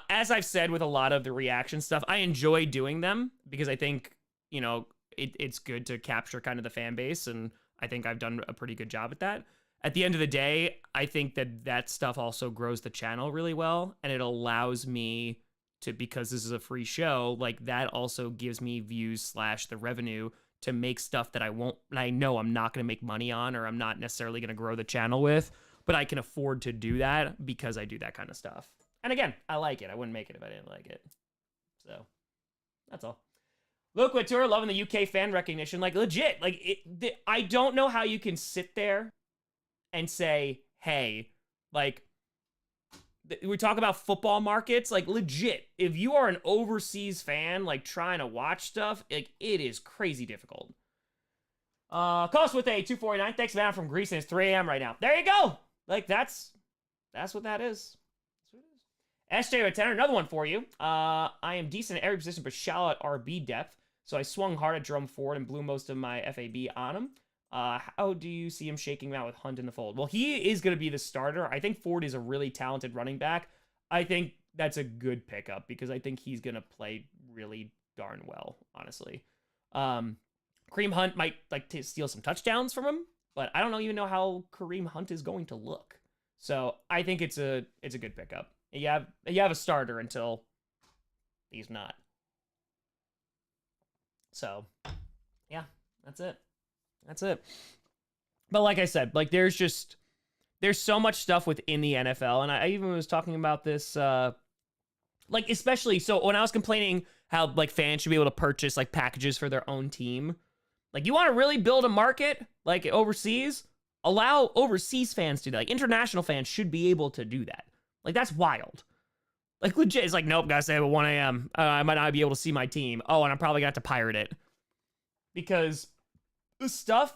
as I've said with a lot of the reaction stuff, I enjoy doing them because I think, you know, it's good to capture kind of the fan base, and I think I've done a pretty good job at that. At the end of the day, I think that stuff also grows the channel really well, and it allows me to, because this is a free show, like, that also gives me views / the revenue to make stuff that I know I'm not going to make money on, or I'm not necessarily going to grow the channel with, but I can afford to do that because I do that kind of stuff. And again, I like it. I wouldn't make it if I didn't like it. So, that's all. Luke Tour, loving the UK fan recognition. Like, legit. Like, I don't know how you can sit there and say, hey, like, we talk about football markets. Like, legit, if you are an overseas fan, like, trying to watch stuff, like, it is crazy difficult. Cost with a 249. Thanks, man, from Greece, and it's 3 a.m. right now. There you go. Like, that's what that is. SJ with 10, another one for you. I am decent at every position, but shallow at RB depth. So I swung hard at Jerome Ford and blew most of my FAB on him. How do you see him shaking him out with Hunt in the fold? Well, he is going to be the starter. I think Ford is a really talented running back. I think that's a good pickup because I think he's going to play really darn well, honestly. Kareem Hunt might like to steal some touchdowns from him, but I don't even know how Kareem Hunt is going to look. So I think it's a good pickup. You have a starter until he's not. So, yeah, that's it. That's it. But like I said, like, there's so much stuff within the NFL, and I even was talking about this, like, especially, so when I was complaining how, like, fans should be able to purchase, like, packages for their own team, like, you want to really build a market, like, overseas, allow overseas fans to do that. Like, international fans should be able to do that. Like, that's wild. Like, legit, it's like, nope, gotta stay at 1 a.m. I might not be able to see my team. Oh, and I'm probably gonna have to pirate it. Because the stuff,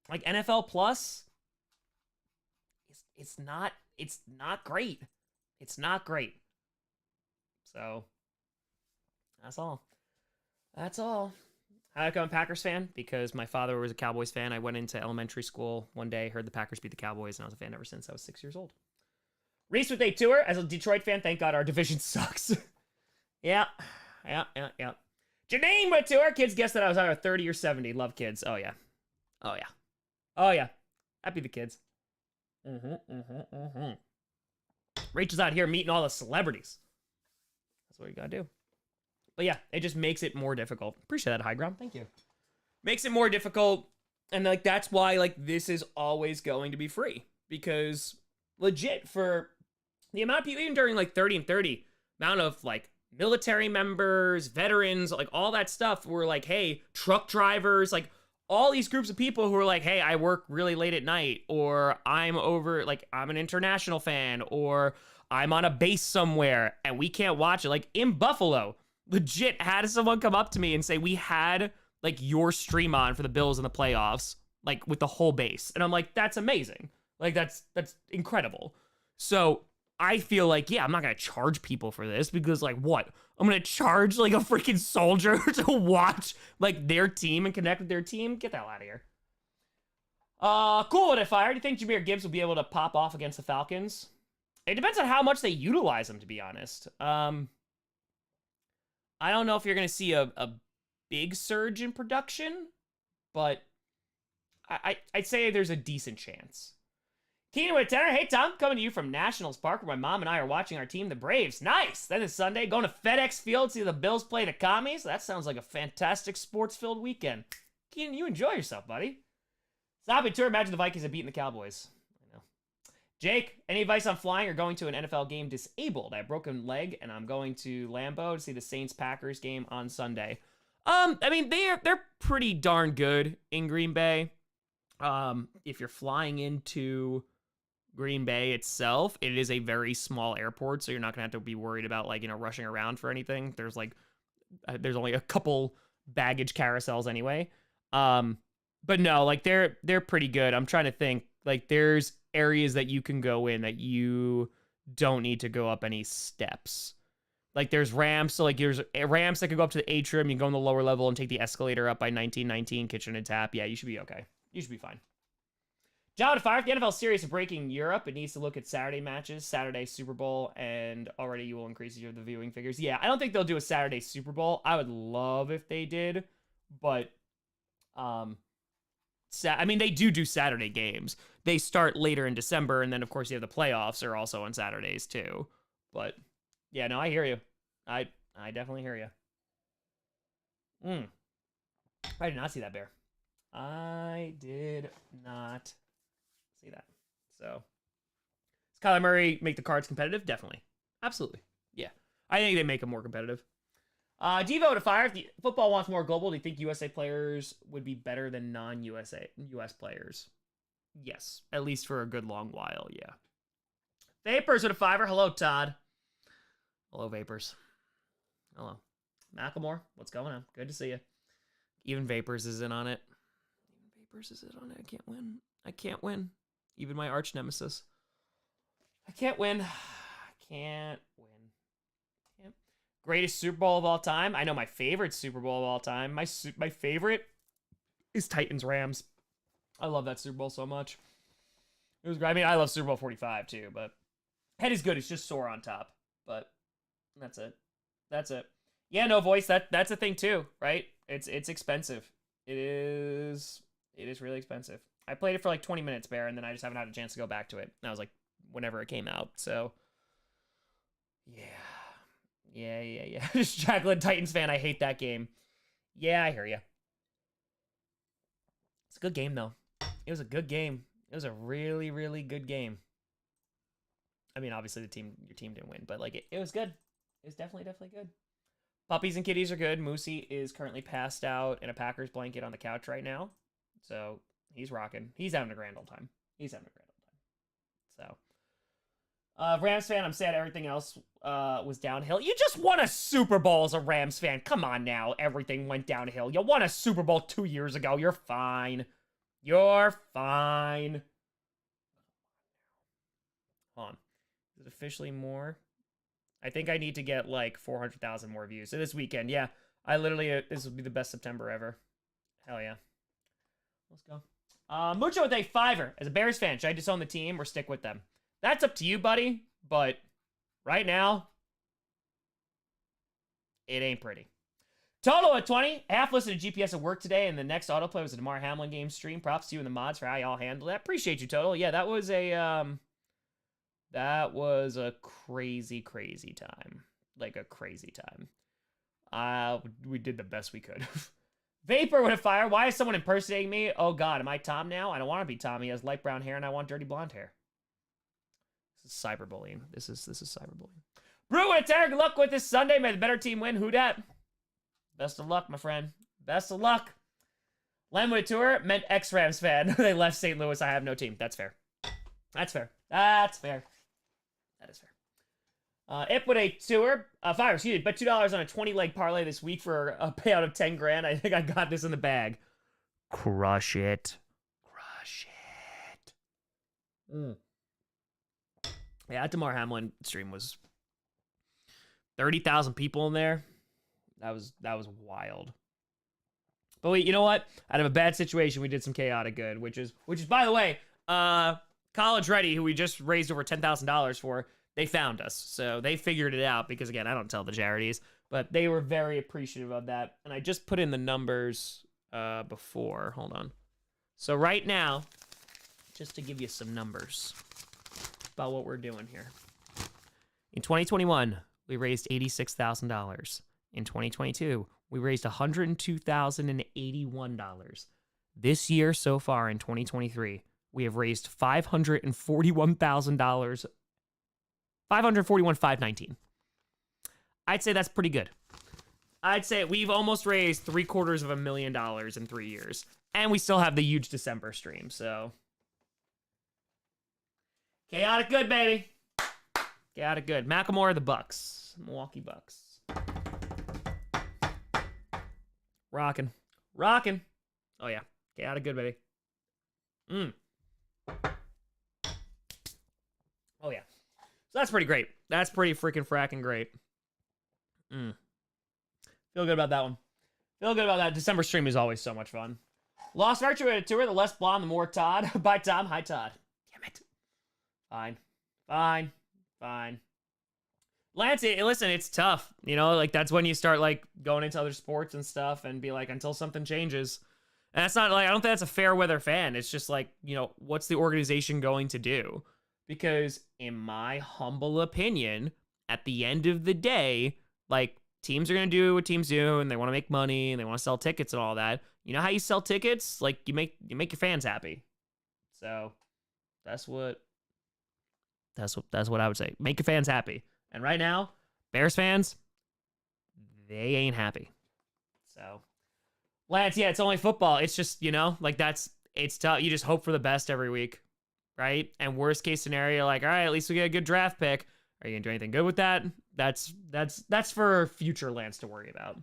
like NFL Plus, it's not great. It's not great. So, that's all. That's all. How did I become a Packers fan? Because my father was a Cowboys fan. I went into elementary school one day, heard the Packers beat the Cowboys, and I was a fan ever since I was 6 years old. Reese with a tour. As a Detroit fan, thank God our division sucks. Yeah. Janine with tour. Kids guessed that I was either 30 or 70. Love kids. Oh, yeah. Happy the kids. Rachel's out here meeting all the celebrities. That's what you gotta do. But yeah, it just makes it more difficult. Appreciate that, High Ground. Thank you. Makes it more difficult. And, like, that's why, like, this is always going to be free. Because, legit, for the amount of people, even during, like, 30 and 30, amount of, like, military members, veterans, like, all that stuff were like, hey, truck drivers, like, all these groups of people who are like, hey, I work really late at night, or I'm over, like, I'm an international fan, or I'm on a base somewhere and we can't watch it. Like in Buffalo, legit had someone come up to me and say, we had like your stream on for the Bills in the playoffs, like with the whole base. And I'm like, that's amazing. Like that's incredible. So I feel like, yeah, I'm not gonna charge people for this because like what? I'm gonna charge like a freaking soldier to watch like their team and connect with their team? Get the hell out of here. Cool with it, Fire. Do you think Jahmyr Gibbs will be able to pop off against the Falcons? It depends on how much they utilize him, to be honest. I don't know if you're gonna see a big surge in production, but I'd say there's a decent chance. Keenan with Tanner. Hey, Tom. Coming to you from Nationals Park, where my mom and I are watching our team, the Braves. Nice. Then it's Sunday. Going to FedEx Field, see the Bills play the Commies. That sounds like a fantastic sports-filled weekend. Keenan, you enjoy yourself, buddy. Zombie Tour. Imagine the Vikings have beaten the Cowboys. I know. Jake, any advice on flying or going to an NFL game disabled? I have a broken leg, and I'm going to Lambeau to see the Saints-Packers game on Sunday. I mean, they're pretty darn good in Green Bay. If you're flying into Green Bay itself, it is a very small airport, so you're not gonna have to be worried about like, you know, rushing around for anything. There's like, there's only a couple baggage carousels anyway. But no, like they're pretty good. I'm trying to think, like there's areas that you can go in that you don't need to go up any steps. Like there's ramps, so like there's ramps that could go up to the atrium. You can go on the lower level and take the escalator up by 1919 kitchen and tap. Yeah, you should be okay. You should be fine. John, if the NFL series is breaking Europe, it needs to look at Saturday matches, Saturday Super Bowl, and already you will increase the viewing figures. Yeah, I don't think they'll do a Saturday Super Bowl. I would love if they did, but I mean, they do Saturday games. They start later in December, and then of course you have the playoffs are also on Saturdays too. But yeah, no, I hear you. I definitely hear you. I did not see that bear. I did not see that. So, does Kyler Murray make the Cards competitive? Definitely. Absolutely. Yeah. I think they make them more competitive. Devo to Fire. If the football wants more global, do you think USA players would be better than non-US players? Yes. At least for a good long while, yeah. Vapors with a Fiver. Hello, Todd. Hello, Vapors. Hello. Macklemore, what's going on? Good to see you. Even Vapors is in on it. Is it on it? I can't win. I can't win. Even my arch nemesis. I can't win. I can't win. Greatest Super Bowl of all time. I know my favorite Super Bowl of all time. My favorite is Titans Rams. I love that Super Bowl so much. It was great. I mean, I love Super Bowl 45 too, but head is good. It's just sore on top. But that's it. That's it. Yeah, no voice. That's a thing too, right? It's expensive. It is really expensive. I played it for like 20 minutes, Bear, and then I just haven't had a chance to go back to it. And I was like, whenever it came out. So, yeah. Just Jacqueline Titans fan. I hate that game. Yeah, I hear you. It's a good game, though. It was a good game. It was a really, really good game. I mean, obviously your team didn't win, but like it was good. It was definitely good. Puppies and kitties are good. Moosey is currently passed out in a Packers blanket on the couch right now. So he's rocking. He's having a grand old time. So, Rams fan, I'm sad everything else was downhill. You just won a Super Bowl as a Rams fan. Come on now. Everything went downhill. You won a Super Bowl 2 years ago. You're fine. Hold on. Is it officially more? I think I need to get like 400,000 more views. So this weekend, yeah. This will be the best September ever. Hell yeah. Let's go. Mucho with a Fiver. As a Bears fan, should I disown the team or stick with them? That's up to you, buddy. But right now, it ain't pretty. Total at 20. Half listened to GPS at work today, and the next autoplay was a DeMar Hamlin game stream. Props to you and the mods for how y'all handled that. Appreciate you, Total. Yeah, that was a crazy, crazy time. Like a crazy time. We did the best we could. Vapor with a Fire. Why is someone impersonating me? Oh God, am I Tom now? I don't want to be Tom. He has light brown hair and I want dirty blonde hair. This is cyberbullying. This is cyberbullying. Brew with a Tanner. Good luck with this Sunday. May the better team win. Who dat? Best of luck, my friend. Best of luck. Lamwood Tour meant ex-Rams fan. They left St. Louis. I have no team. That's fair. That's fair. That's fair. That is fair. Ipwood Tour. Bet $2 on a 20-leg parlay this week for a payout of 10 grand. I think I got this in the bag. Crush it. Crush it. Yeah, that DeMar Hamlin stream was 30,000 people in there. That was wild. But wait, you know what? Out of a bad situation, we did some chaotic good, which is by the way, College Ready, who we just raised over $10,000 for, they found us. So they figured it out because again, I don't tell the charities, but they were very appreciative of that. And I just put in the numbers before. Hold on. So right now, just to give you some numbers about what we're doing here. In 2021, we raised $86,000. In 2022, we raised $102,081. This year so far in 2023, we have raised $541,000. $541,519. I'd say that's pretty good. I'd say we've almost raised $750,000 in 3 years, and we still have the huge December stream. So chaotic good, baby. Chaotic good. Macklemore, the Bucks, Milwaukee Bucks. Rockin'. Oh yeah, chaotic good, baby. Oh yeah. So that's pretty great. That's pretty freaking fracking great. Feel good about that one. Feel good about that. December stream is always so much fun. Lost Virtue Tour, the less blonde, the more Todd. Bye, Tom. Hi, Todd. Damn it. Fine. Lance, listen, it's tough. You know, like that's when you start like going into other sports and stuff and be like, until something changes. And that's not like, I don't think that's a fair weather fan. It's just like, you know, what's the organization going to do? Because in my humble opinion, at the end of the day, like teams are going to do what teams do and they want to make money and they want to sell tickets and all that. You know how you sell tickets? Like you make your fans happy. So that's what I would say. Make your fans happy. And right now, Bears fans, they ain't happy. So, Lance, yeah, it's only football. It's just, you know, like it's tough. You just hope for the best every week, right? And worst case scenario, like, all right, at least we get a good draft pick. Are you gonna do anything good with that? That's for future Lance to worry about.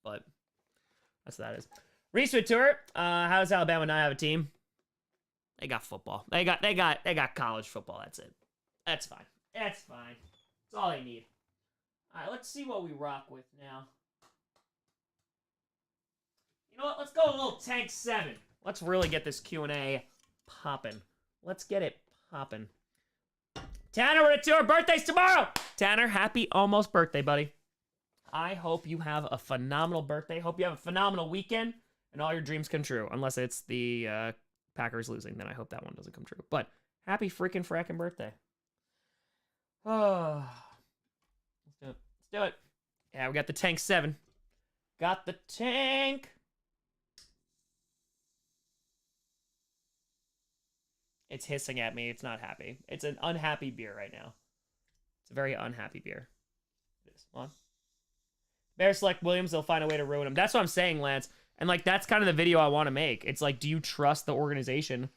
But that's what that is. Reese Tour, how does Alabama not have a team? They got football. They got college football. That's it. That's fine. That's all they need. All right, let's see what we rock with now. You know what? Let's go a little Tank 7. Let's really get this Q&A popping. Let's get it popping. Tanner, we're at tour. Birthday's tomorrow. Tanner, happy almost birthday, buddy. I hope you have a phenomenal birthday. Hope you have a phenomenal weekend and all your dreams come true. Unless it's the Packers losing, then I hope that one doesn't come true. But happy freaking fracking birthday. Oh, let's do it. Yeah, we got the Tank 7. Got the tank. It's hissing at me. It's not happy. It's an unhappy beer right now. It's a very unhappy beer. It is. Come on. Bears select Williams. They'll find a way to ruin him. That's what I'm saying, Lance. And like that's kind of the video I want to make. It's like, do you trust the organization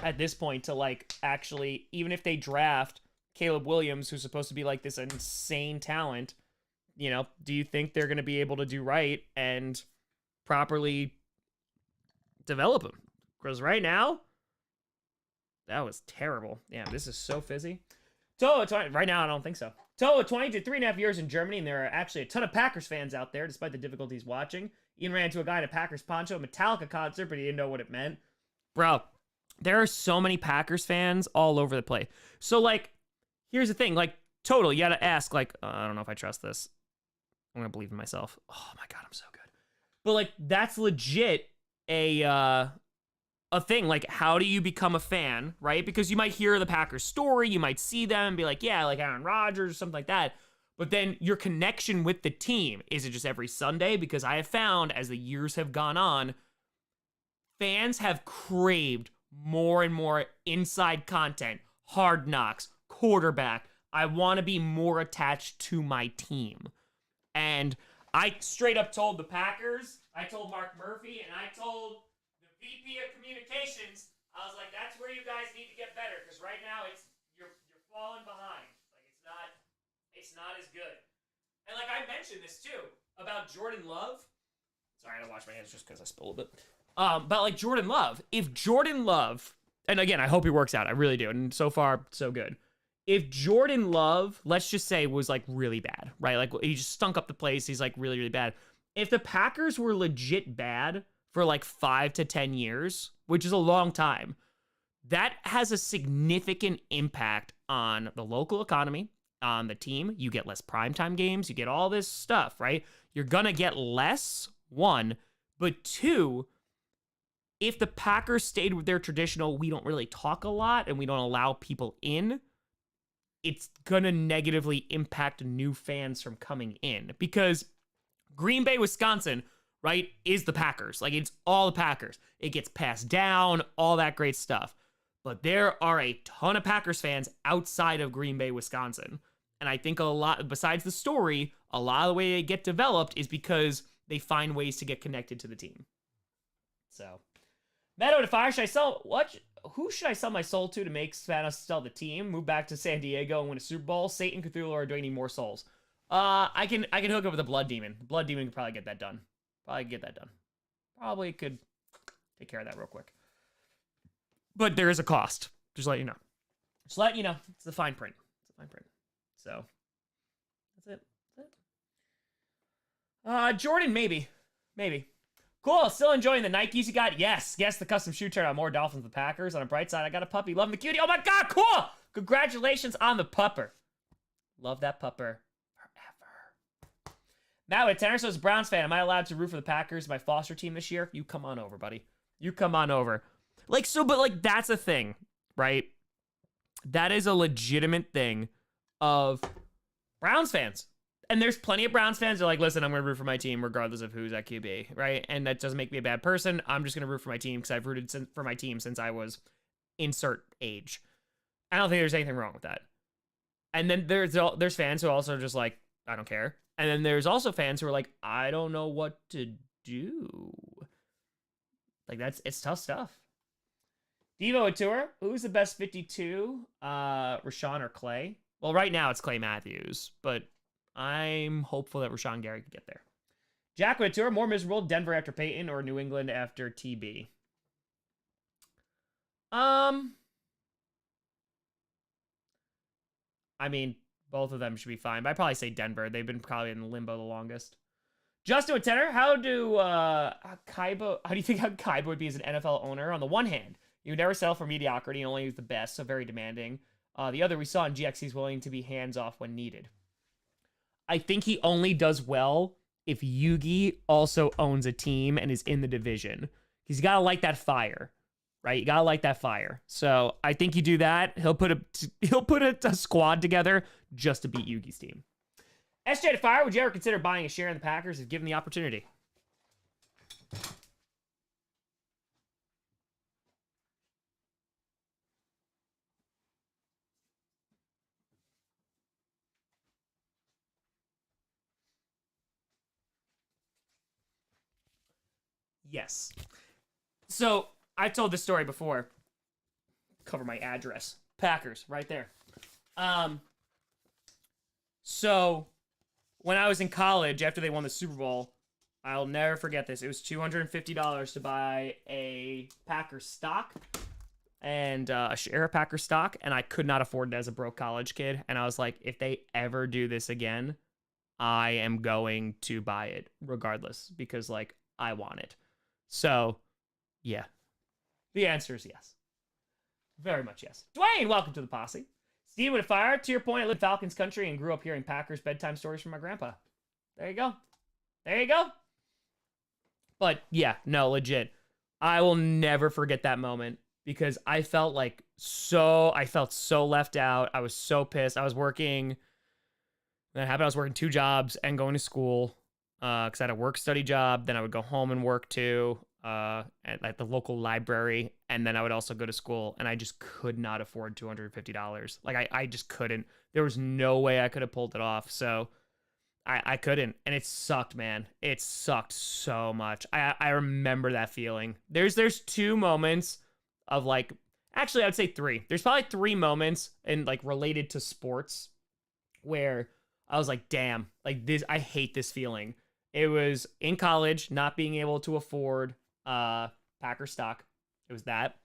at this point to like actually, even if they draft Caleb Williams, who's supposed to be like this insane talent, you know, do you think they're going to be able to do right and properly develop him? Because right now, that was terrible. Yeah, this is so fizzy. Right now, I don't think so. Toa 20 to 3.5 years in Germany, and there are actually a ton of Packers fans out there, despite the difficulties watching. Ian ran into a guy in a Packers poncho, Metallica concert, but he didn't know what it meant. Bro, there are so many Packers fans all over the place. So, like, here's the thing. Like, total, you gotta ask, like, I don't know if I trust this. I'm gonna believe in myself. Oh, my God, I'm so good. But, like, that's legit a thing. Like, how do you become a fan, right? Because you might hear the Packers story, you might see them and be like, yeah, like Aaron Rodgers or something like that. But then your connection with the team, is it just every Sunday? Because I have found, as the years have gone on, fans have craved more and more inside content, Hard Knocks, quarterback. I want to be more attached to my team. And I straight up told the Packers, I told Mark Murphy, and I told the VP of Communications, I was like, that's where you guys need to get better, because right now you're falling behind. Like it's not as good. And like I mentioned this too about Jordan Love. Sorry, I had to wash my hands just because I spilled a bit. But like Jordan Love, if Jordan Love, and again, I hope he works out. I really do. And so far, so good. If Jordan Love, let's just say, was like really bad, right? Like he just stunk up the place. He's like really, really bad. If the Packers were legit bad for like 5 to 10 years, which is a long time, that has a significant impact on the local economy, on the team. You get less primetime games. You get all this stuff, right? You're going to get less, one. But two, if the Packers stayed with their traditional, we don't really talk a lot and we don't allow people in, it's going to negatively impact new fans from coming in. Because Green Bay, Wisconsin, right, is the Packers. Like, it's all the Packers. It gets passed down, all that great stuff. But there are a ton of Packers fans outside of Green Bay, Wisconsin. And I think a lot, besides the story, a lot of the way they get developed is because they find ways to get connected to the team. So, Meadow to Fire, should I sell, who should I sell my soul to make Spanos sell the team, move back to San Diego and win a Super Bowl? Satan, Cthulhu, or do I need more souls? I can hook up with the Blood Demon. The Blood Demon could probably get that done. Probably could take care of that real quick. But there is a cost. Just let you know. It's the fine print. So, that's it. Jordan, maybe. Cool, still enjoying the Nikes you got? Yes, the custom shoe turn on more Dolphins with Packers. On a bright side, I got a puppy. Loving the cutie. Oh my God, cool! Congratulations on the pupper. Love that pupper forever. Matt with Tenor, so as a Browns fan, am I allowed to root for the Packers, my foster team this year? You come on over, buddy. You come on over. But that's a thing, right? That is a legitimate thing of Browns fans. And there's plenty of Browns fans that are like, listen, I'm going to root for my team regardless of who's at QB, right? And that doesn't make me a bad person. I'm just going to root for my team because I've rooted for my team since I was insert age. I don't think there's anything wrong with that. And then there's fans who are also just like, I don't care. And then there's also fans who are like, I don't know what to do. Like, it's tough stuff. Devo Tour, who's the best 52? Rashawn or Clay? Well, right now it's Clay Matthews, but I'm hopeful that Rashawn Gary can get there. Jack with a Tour, more miserable, Denver after Peyton or New England after TB? I mean, both of them should be fine, but I'd probably say Denver. They've been probably in limbo the longest. Justin with Tenor, how do you think Kaiba would be as an NFL owner? On the one hand, you would never settle for mediocrity and only use the best, so very demanding. The other, we saw in GX, he's willing to be hands-off when needed. I think he only does well if Yugi also owns a team and is in the division. Because you got to light that fire, right? You got to light that fire. So I think you do that. He'll put a squad together just to beat Yugi's team. SJ to Fire, would you ever consider buying a share in the Packers if given the opportunity? Yes. So I told this story before. Cover my address. Packers, right there. So when I was in college, after they won the Super Bowl, I'll never forget this. It was $250 to buy a Packers stock and a share of Packers stock, and I could not afford it as a broke college kid. And I was like, if they ever do this again, I am going to buy it regardless because, like, I want it. So, yeah. The answer is yes. Very much yes. Dwayne, welcome to the posse. Steve with a Fire, to your point, I lived in Falcons country and grew up hearing Packers bedtime stories from my grandpa. There you go. But yeah, no, legit. I will never forget that moment because I felt so left out. I was so pissed. I was working, that happened. I was working 2 jobs and going to school because I had a work-study job. Then I would go home and work too at the local library. And then I would also go to school, and I just could not afford $250. Like, I just couldn't. There was no way I could have pulled it off. So I couldn't, and it sucked, man. It sucked so much. I remember that feeling. There's two moments of like, actually, I would say three. There's probably three moments in like related to sports where I was like, damn, like this, I hate this feeling. It was in college, not being able to afford Packer stock. It was that.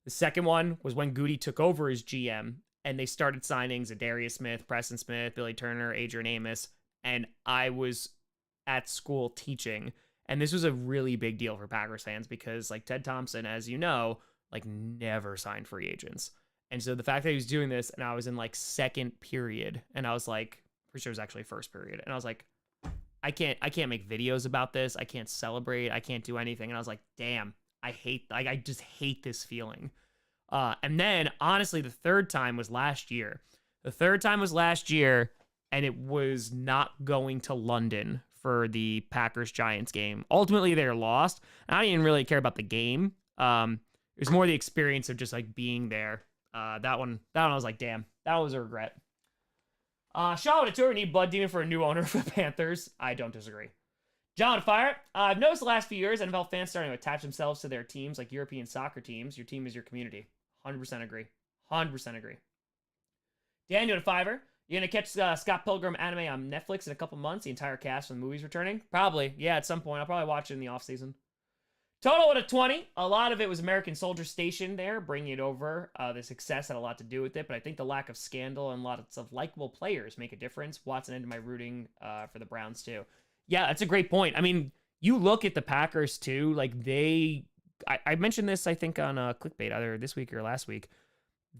The second one was when Goody took over as GM and they started signing Zadarius Smith, Preston Smith, Billy Turner, Adrian Amos, and I was at school teaching. And this was a really big deal for Packers fans because, like, Ted Thompson, as you know, like, never signed free agents. And so the fact that he was doing this and I was in, like, second period, and I was like, pretty sure it was actually first period, and I was like, I can't make videos about this. I can't celebrate. I can't do anything. And I was like, damn, I just hate this feeling. And then, honestly, the third time was last year. And it was not going to London for the Packers-Giants game. Ultimately, they were lost. And I didn't even really care about the game. It was more the experience of just, like, being there. That one I was like, damn, that was a regret. Shaw would tour need Blood Demon for a new owner for the Panthers. I don't disagree. John Fire. I've noticed the last few years NFL fans starting to attach themselves to their teams like European soccer teams. Your team is your community. 100% agree. 100% agree. Daniel Fiver. You're going to catch Scott Pilgrim anime on Netflix in a couple months? The entire cast from the movie's returning? Probably. Yeah, at some point. I'll probably watch it in the offseason. Total at a 20. A lot of it was American Soldier Station there, bringing it over. The success had a lot to do with it, but I think the lack of scandal and lots of likable players make a difference. Watson into my rooting for the Browns, too. Yeah, that's a great point. I mean, you look at the Packers, too. Like, I mentioned this, I think, on Clickbait, either this week or last week.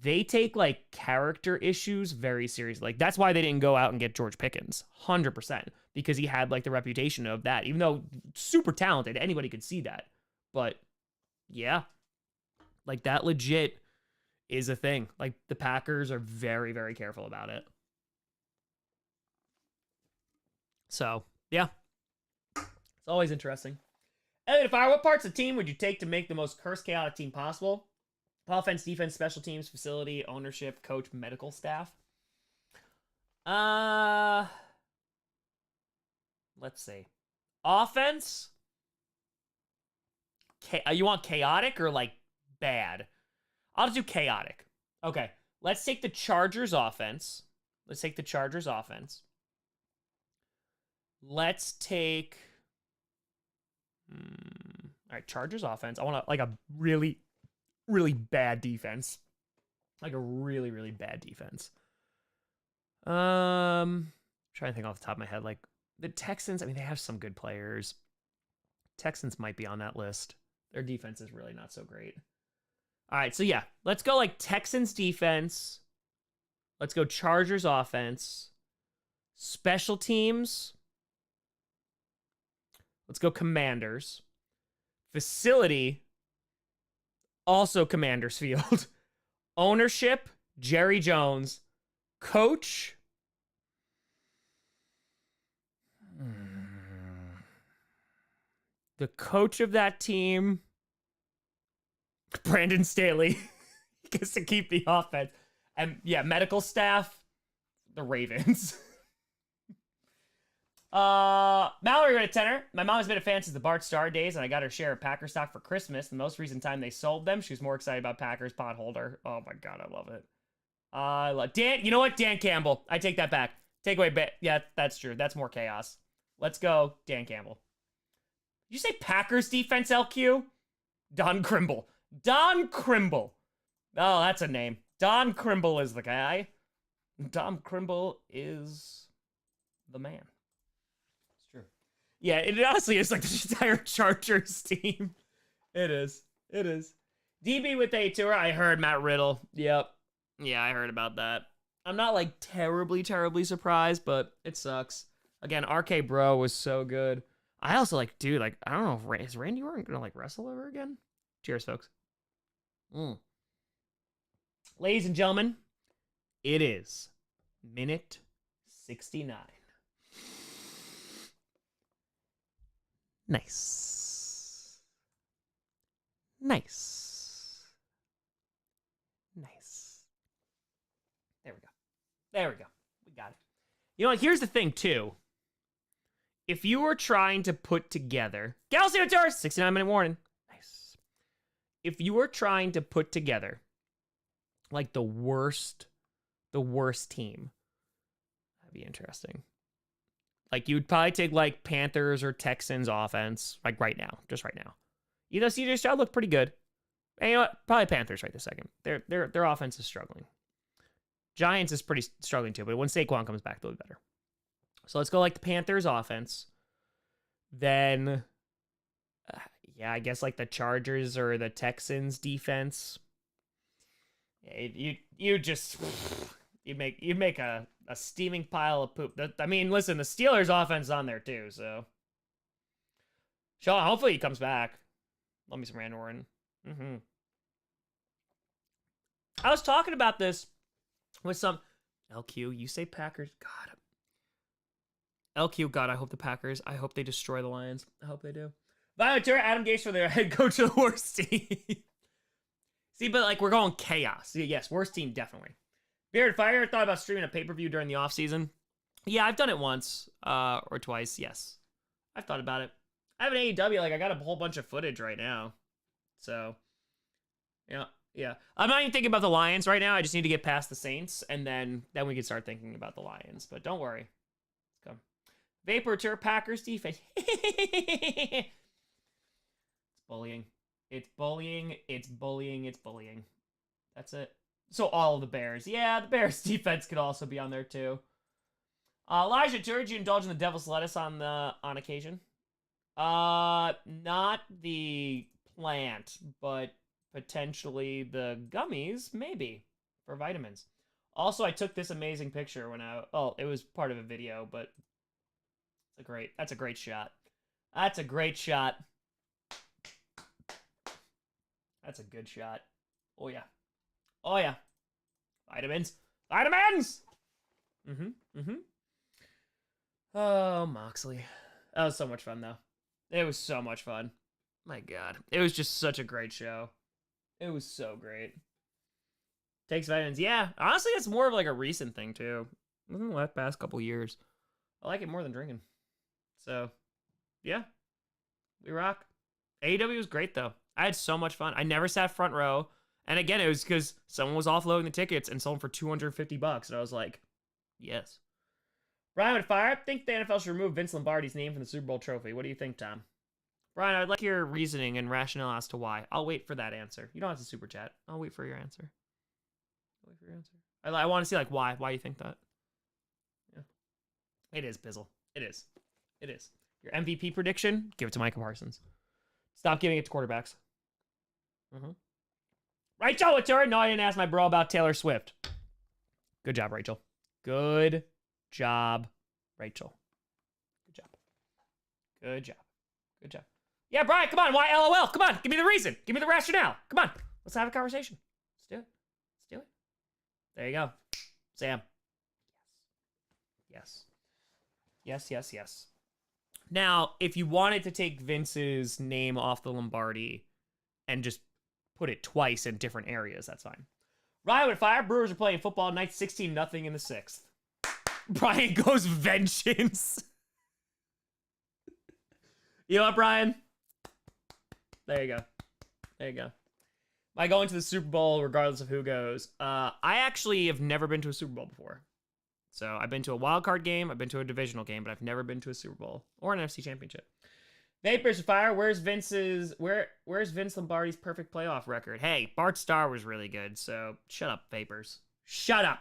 They take, like, character issues very seriously. Like, that's why they didn't go out and get George Pickens. 100%. Because he had, like, the reputation of that. Even though super talented, anybody could see that. But, yeah. Like, that legit is a thing. Like, the Packers are very, very careful about it. So, yeah. It's always interesting. Elliot Fire, what parts of the team would you take to make the most cursed, chaotic team possible? Offense, defense, special teams, facility, ownership, coach, medical staff. Let's see. Offense? You want chaotic or, like, bad? I'll just do chaotic. Okay. Let's take the Chargers offense. Let's take all right, Chargers offense. I want like a really, really bad defense. Like a really, really bad defense. Trying to think off the top of my head. Like the Texans, I mean, they have some good players. Texans might be on that list. Their defense is really not so great. All right, so yeah, let's go like Texans defense. Let's go Chargers offense. Special teams. Let's go Commanders. Facility. Also Commanders Field. Ownership. Jerry Jones. Coach. The coach of that team. Brandon Staley. Gets to keep the offense. And yeah, medical staff. The Ravens. Mallory got a tenor. My mom has been a fan since the Bart Starr days, and I got her share of Packer stock for Christmas. The most recent time they sold them, she was more excited about Packers potholder. Oh my god, I love it. I love Dan. You know what? Dan Campbell. I take that back. Take away. Yeah, that's true. That's more chaos. Let's go, Dan Campbell. Did you say Packers defense, LQ? Don Crimble. Don Crimble. Oh, that's a name. Don Crimble is the guy. Don Crimble is the man. Yeah, it honestly is like the entire Chargers team. It is. DB with a tour. I heard Matt Riddle. Yep. Yeah, I heard about that. I'm not like terribly surprised, but it sucks. Again, RK Bro was so good. I also like, dude, like, I don't know if is Randy Orton gonna like wrestle ever again? Cheers, folks. Ladies and gentlemen, it is minute 69. Nice. There we go. We got it. You know what? Here's the thing, too. if you were trying to put together Galaxy Tour 69-minute warning. Nice. If you were trying to put together like the worst team, that'd be interesting. Like you'd probably take like Panthers or Texans offense, like right now, just right now. You know, CJ Stroud looked pretty good. And you know what? Probably Panthers right this second. Their offense is struggling. Giants is pretty struggling too, but when Saquon comes back, they'll be better. So let's go like the Panthers offense. Then, yeah, I guess like the Chargers or the Texans defense. Yeah, you make a steaming pile of poop. I mean, listen, the Steelers offense is on there too, so. Sean, hopefully he comes back. Love me some Rand Warren. I was talking about this with some LQ. You say Packers. God. LQ, God, I hope the Packers. I hope they destroy the Lions. I hope they do. Violet Turret, Adam Gase for their head coach of the worst team. See, but like we're going chaos. Yes, worst team, definitely. Bearded Fire, thought about streaming a pay-per-view during the offseason. Yeah, I've done it once or twice, yes. I've thought about it. I have an AEW, like I got a whole bunch of footage right now. So, yeah. I'm not even thinking about the Lions right now. I just need to get past the Saints, and then we can start thinking about the Lions. But don't worry. Let's go. Vapor Tour, Packers defense. It's bullying. It's bullying. It's bullying. It's bullying. That's it. So all of the Bears. Yeah, the Bears defense could also be on there too. Elijah Turd, you indulge in the devil's lettuce on occasion? Not the plant, but potentially the gummies, maybe, for vitamins. Also, I took this amazing picture when it was part of a video, but that's a great shot. That's a great shot. That's a good shot. Oh yeah. Oh yeah. Vitamins. Vitamins! Oh, Moxley. That was so much fun, though. It was so much fun. My God. It was just such a great show. It was so great. Takes vitamins. Yeah, honestly, it's more of like a recent thing, too. Within the past couple years. I like it more than drinking. So, yeah. We rock. AEW was great, though. I had so much fun. I never sat front row. And again, it was because someone was offloading the tickets and sold them for $250. And I was like, yes. Brian with Fire, I think the NFL should remove Vince Lombardi's name from the Super Bowl trophy. What do you think, Tom? Brian, I'd like your reasoning and rationale as to why. I'll wait for that answer. You don't have to super chat. I'll wait for your answer. I want to see like why you think that. Yeah. It is, Bizzle. It is. Your MVP prediction, give it to Micah Parsons. Stop giving it to quarterbacks. Rachel, it's her. No, I didn't ask my bro about Taylor Swift. Good job, Rachel. Good job, Rachel. Good job. Yeah, Brian, come on. Why LOL? Come on. Give me the reason. Give me the rationale. Come on. Let's have a conversation. Let's do it. There you go. Sam. Yes. Now, if you wanted to take Vince's name off the Lombardi and just put it twice in different areas, that's fine. Ryan with Fire. Brewers are playing football night 16-0 in the 6th. Brian goes vengeance. You know what, Brian? There you go. I go into the Super Bowl regardless of who goes. I actually have never been to a Super Bowl before. So I've been to a wild card game, I've been to a divisional game, but I've never been to a Super Bowl or an NFC Championship. Vapors of Fire, where's Vince Lombardi's perfect playoff record? Hey, Bart Starr was really good, so shut up, Vapors. Shut up.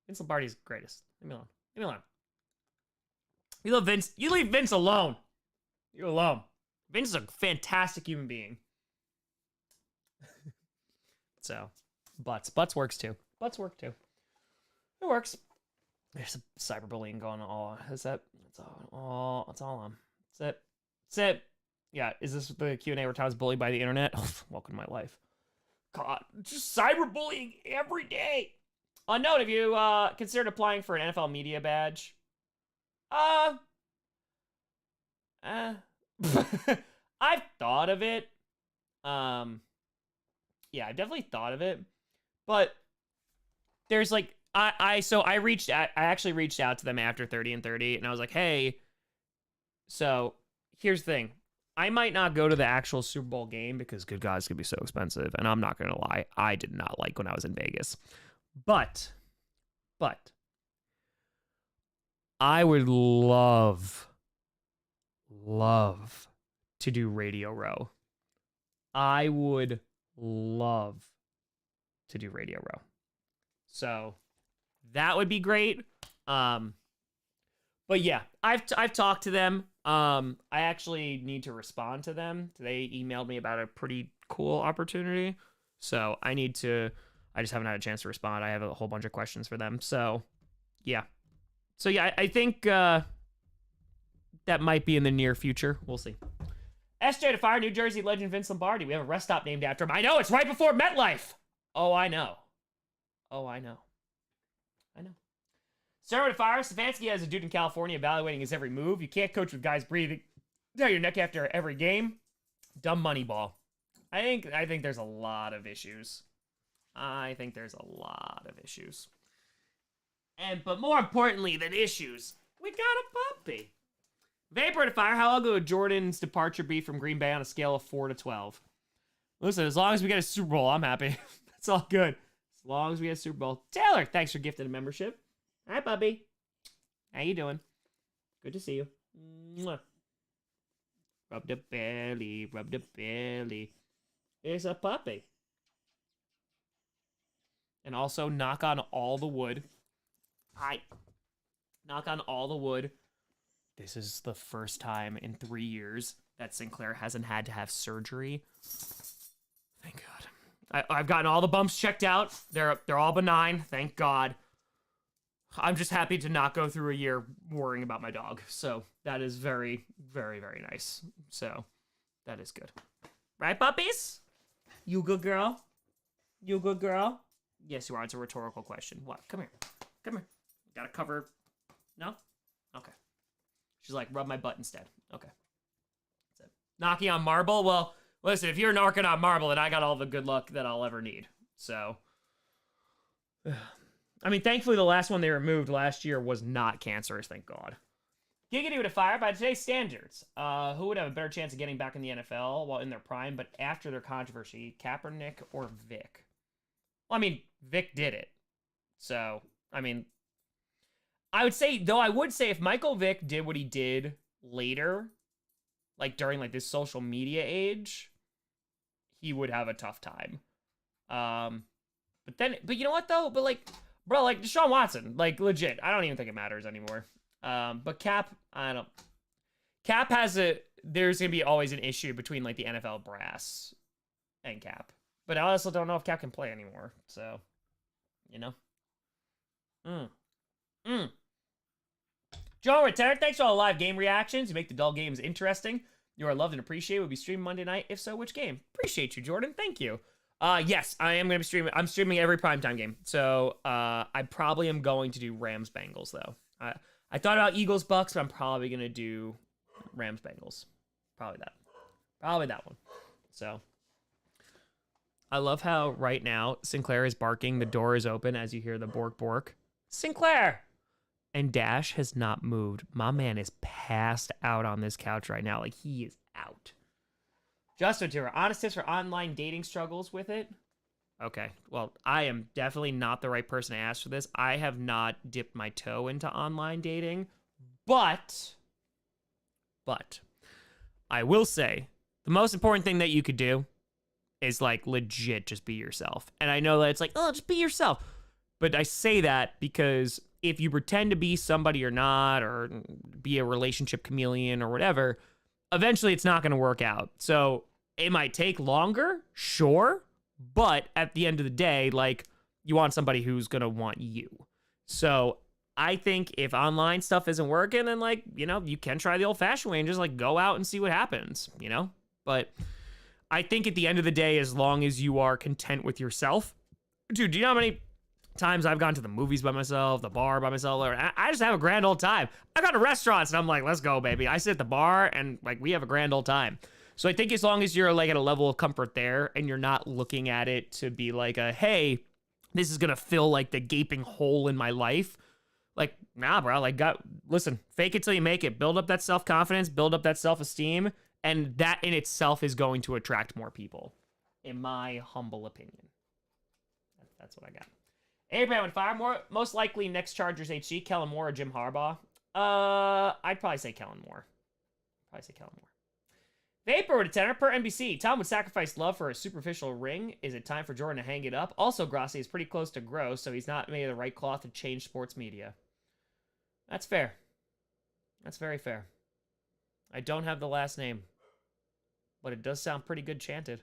Vince Lombardi's greatest. Leave me alone. You leave Vince alone. You're alone. Vince is a fantastic human being. So, Butts works too. It works. There's some cyberbullying going on. That's all on. That's it. Yeah, is this the Q&A where Tom's bullied by the internet? Oh, welcome to my life. God, just cyberbullying every day. Unknown, have you considered applying for an NFL media badge? I've thought of it. Yeah, I've definitely thought of it. But there's like, I actually reached out to them after 30 and 30, and I was like, hey, so here's the thing. I might not go to the actual Super Bowl game because, good God, it's going to be so expensive. And I'm not going to lie, I did not like when I was in Vegas. But, I would love to do Radio Row. I would love to do Radio Row. So, that would be great. But yeah, I've talked to them. I actually need to respond to them. They emailed me about a pretty cool opportunity. So I just haven't had a chance to respond. I have a whole bunch of questions for them. So yeah. I think that might be in the near future. We'll see. SJ to fire New Jersey legend Vince Lombardi. We have a rest stop named after him. I know, it's right before MetLife. Oh, I know. Sarah to fire. Stefanski has a dude in California evaluating his every move. You can't coach with guys breathing down your neck after every game. Dumb money ball. I think there's a lot of issues. But more importantly than issues, we got a puppy. Vapor to fire. How ugly would Jordan's departure be from Green Bay on a scale of 4 to 12? Listen, as long as we get a Super Bowl, I'm happy. That's all good. As long as we get a Super Bowl. Taylor, thanks for gifting a membership. Hi, puppy. How you doing? Good to see you. Mwah. Rub the belly. It's a puppy. And also, knock on all the wood. Knock on all the wood. This is the first time in 3 years that Sinclair hasn't had to have surgery. Thank God. I've gotten all the bumps checked out. They're all benign. Thank God. I'm just happy to not go through a year worrying about my dog. So that is very, very, very nice. So that is good. Right, puppies? You good girl? Yes, you are. It's a rhetorical question. What? Come here. Gotta cover. No? Okay. She's like, rub my butt instead. Okay. That's it. Knocking on marble? Well, listen, if you're knocking on marble, then I got all the good luck that I'll ever need. So. I mean, thankfully, the last one they removed last year was not cancerous, thank God. Giggity would have fired by today's standards. Who would have a better chance of getting back in the NFL while in their prime, but after their controversy, Kaepernick or Vic? Well, I mean, Vic did it. So, I mean, I would say if Michael Vick did what he did later, like during like this social media age, he would have a tough time. But you know what though? But like, bro, like Deshaun Watson, like legit, I don't even think it matters anymore. But Cap, there's gonna be always an issue between like the NFL brass and Cap. But I also don't know if Cap can play anymore, so, you know. Joe Retired, thanks for all the live game reactions. You make the dull games interesting. You are loved and appreciated. We'll be streaming Monday night. If so, which game? Appreciate you, Jordan. Thank you. Yes, I am going to be streaming. I'm streaming every primetime game. So, I probably am going to do Rams-Bengals, though. I thought about Eagles-Bucks, but I'm probably going to do Rams-Bengals. Probably that one. So, I love how right now Sinclair is barking. The door is open as you hear the bork bork. Sinclair! And Dash has not moved. My man is passed out on this couch right now. Like, he is out. Justin Tour, honest tips for online dating struggles with it? Okay, well, I am definitely not the right person to ask for this. I have not dipped my toe into online dating. But, I will say, the most important thing that you could do is, like, legit just be yourself. And I know that it's like, oh, just be yourself. But I say that because if you pretend to be somebody or not, or be a relationship chameleon or whatever, eventually it's not going to work out. So it might take longer, sure. But at the end of the day, like, you want somebody who's going to want you. So I think if online stuff isn't working, then, like, you know, you can try the old fashioned way and just, like, go out and see what happens, you know? But I think at the end of the day, as long as you are content with yourself, dude, do you know how many times I've gone to the movies by myself, the bar by myself, or I just have a grand old time. I've gone to restaurants and I'm like, let's go, baby. I sit at the bar and, like, we have a grand old time. So I think as long as you're, like, at a level of comfort there and you're not looking at it to be like a, hey, this is gonna fill like the gaping hole in my life. Like, nah, bro. Like, listen, fake it till you make it. Build up that self-confidence, build up that self-esteem, and that in itself is going to attract more people, in my humble opinion. That's what I got. Abraham and Fire, most likely next Chargers HG, Kellen Moore or Jim Harbaugh. I'd probably say Kellen Moore. Vapor with a tenor per NBC. Tom would sacrifice love for a superficial ring. Is it time for Jordan to hang it up? Also, Grossi is pretty close to gross, so he's not made of the right cloth to change sports media. That's fair. That's very fair. I don't have the last name, but it does sound pretty good chanted.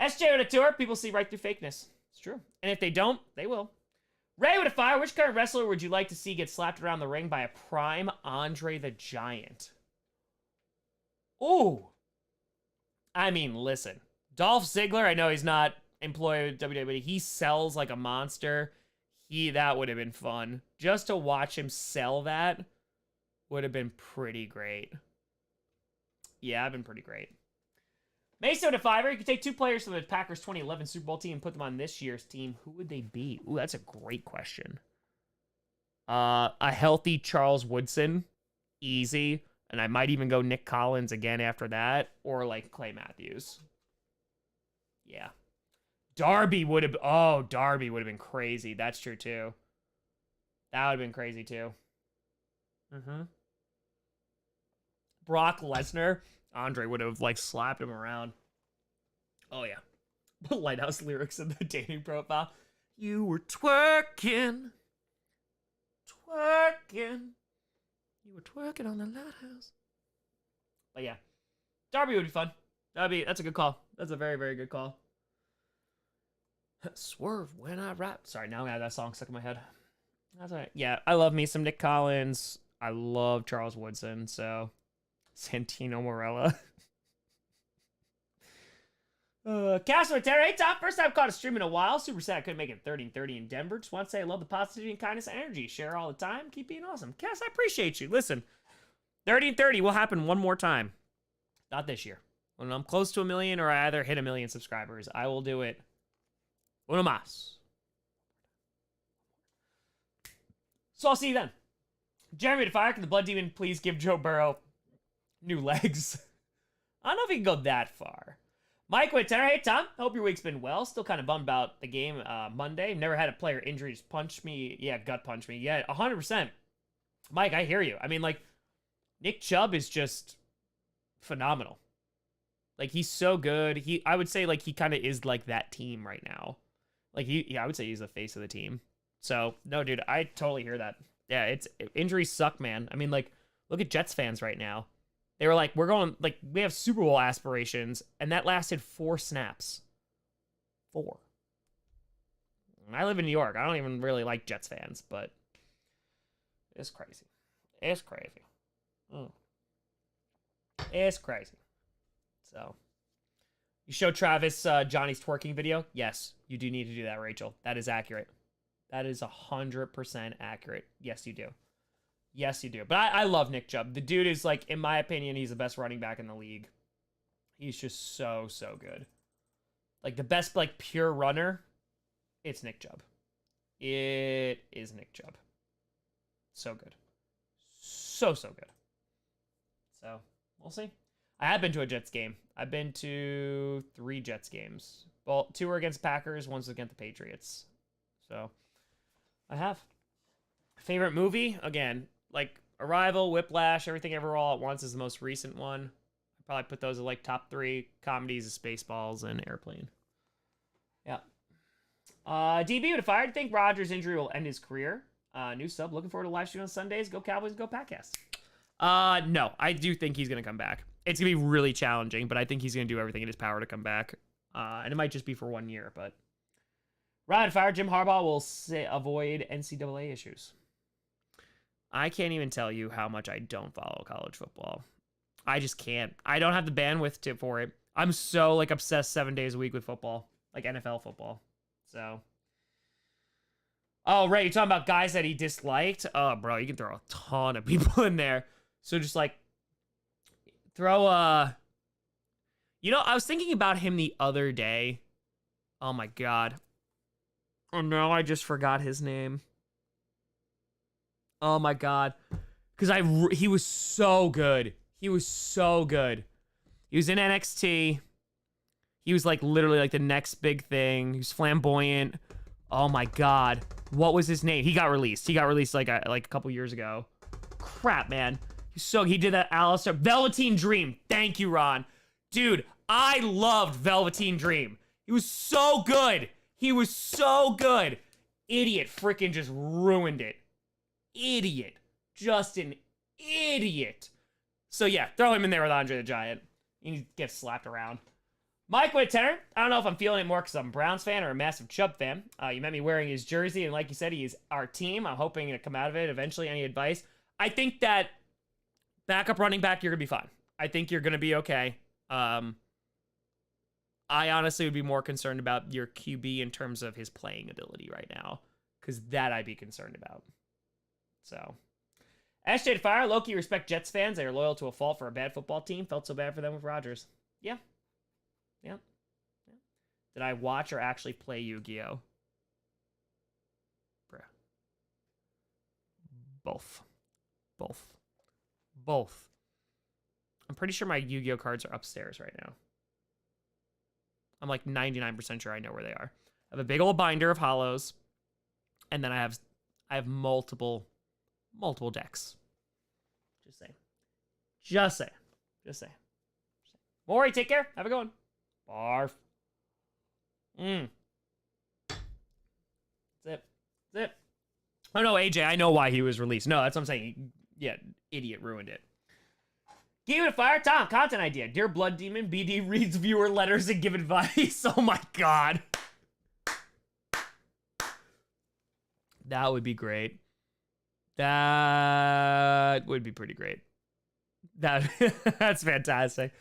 SJ with a tour. People see right through fakeness. It's true. And if they don't, they will. Ray with a fire. Which current wrestler would you like to see get slapped around the ring by a prime Andre the Giant? Ooh. I mean, listen. Dolph Ziggler, I know he's not employed with WWE, but he sells like a monster. That would have been fun. Just to watch him sell that would have been pretty great. Yeah, I've been pretty great. Mason to Fiverr. You could take 2 players from the Packers 2011 Super Bowl team and put them on this year's team. Who would they be? Ooh, that's a great question. A healthy Charles Woodson. Easy. And I might even go Nick Collins again after that. Or like Clay Matthews. Yeah. Darby would have been crazy. That's true too. That would have been crazy too. Brock Lesnar. Andre would have like slapped him around. Oh yeah. Lighthouse lyrics in the dating profile. You were twerking. You were twerking on the lighthouse. But yeah. Darby would be fun. That's a good call. That's a very, very good call. Swerve when I rap. Sorry, now I have that song stuck in my head. That's all right. Yeah, I love me some Nick Collins. I love Charles Woodson, so Santino Morella. Castro Terra, hey Tom, first time caught a stream in a while. Super sad I couldn't make it 30-30 in Denver. Just want to say I love the positivity and kindness and energy. Share all the time. Keep being awesome. Cass, I appreciate you. Listen, 30-30 will happen one more time. Not this year. When I'm close to 1 million or I either hit 1 million subscribers, I will do it. Uno más. So I'll see you then. Jeremy to Fire, can the Blood Demon please give Joe Burrow new legs? I don't know if he can go that far. Mike Whittaker, hey Tom, hope your week's been well. Still kind of bummed about the game Monday. Never had a player injury just punch me. Yeah, gut punch me. Yeah, 100%. Mike, I hear you. I mean, like, Nick Chubb is just phenomenal. Like, he's so good. I would say, like, he kind of is like that team right now. Like, I would say he's the face of the team. So, no, dude, I totally hear that. Yeah, injuries suck, man. I mean, like, look at Jets fans right now. They were like, we have Super Bowl aspirations, and that lasted 4 snaps. 4. I live in New York. I don't even really like Jets fans, but it's crazy. It's crazy. It's crazy. So, you show Travis Johnny's twerking video? Yes, you do need to do that, Rachel. That is accurate. That is 100% accurate. Yes, you do. Yes, you do. But I love Nick Chubb. The dude is, like, in my opinion, he's the best running back in the league. He's just so, so good. Like, the best, like, pure runner, it's Nick Chubb. It is Nick Chubb. So good. So, so good. So, we'll see. I have been to a Jets game. I've been to 3 Jets games. Well, 2 were against Packers, 1's against the Patriots. So, I have. Favorite movie? Again, like Arrival, Whiplash, Everything Ever All at Once is the most recent one. I'd probably put those as like top 3 comedies of Spaceballs and Airplane. Yeah. DB with a fire. I think Rodgers' injury will end his career. New sub. Looking forward to live stream on Sundays. Go Cowboys, go Packcast. No, I do think he's going to come back. It's going to be really challenging, but I think he's going to do everything in his power to come back. And it might just be for 1 year, but Ryan Fire, Jim Harbaugh will avoid NCAA issues. I can't even tell you how much I don't follow college football. I just can't. I don't have the bandwidth for it. I'm so like obsessed 7 days a week with football, like NFL football. So, oh, right, you're talking about guys that he disliked. Oh, bro, you can throw a ton of people in there. So just like throw you know, I was thinking about him the other day. Oh my God. Oh no, I just forgot his name. Oh my god. Because he was so good. He was so good. He was in NXT. He was like literally like the next big thing. He was flamboyant. Oh my god. What was his name? He got released. He got released like a couple years ago. Crap, man. He did that Alistair. Velveteen Dream. Thank you, Ron. Dude, I loved Velveteen Dream. He was so good. He was so good. Idiot freaking just ruined it. Idiot. Just an idiot. So yeah, throw him in there with Andre the Giant. He gets slapped around. Mike with a tenor. I don't know if I'm feeling it more because I'm a Browns fan or a massive Chubb fan. You met me wearing his jersey, and like you said, he is our team. I'm hoping to come out of it eventually. Any advice? I think that backup running back, you're going to be fine. I think you're going to be okay. I honestly would be more concerned about your QB in terms of his playing ability right now, because that I'd be concerned about. So, SJ to Fire, low-key respect Jets fans. They are loyal to a fault for a bad football team. Felt so bad for them with Rodgers. Yeah. Did I watch or actually play Yu-Gi-Oh? Bruh. Both. I'm pretty sure my Yu-Gi-Oh cards are upstairs right now. I'm like 99% sure I know where they are. I have a big old binder of hollows, and then I have multiple decks. Just saying. Maury, take care. Have a good one. Barf. That's it. Oh no, AJ, I know why he was released. No, that's what I'm saying. Yeah, idiot ruined it. Game of Fire, Tom, content idea. Dear Blood Demon, BD reads viewer letters and give advice. Oh my god. That would be great. That would be pretty great. That's fantastic.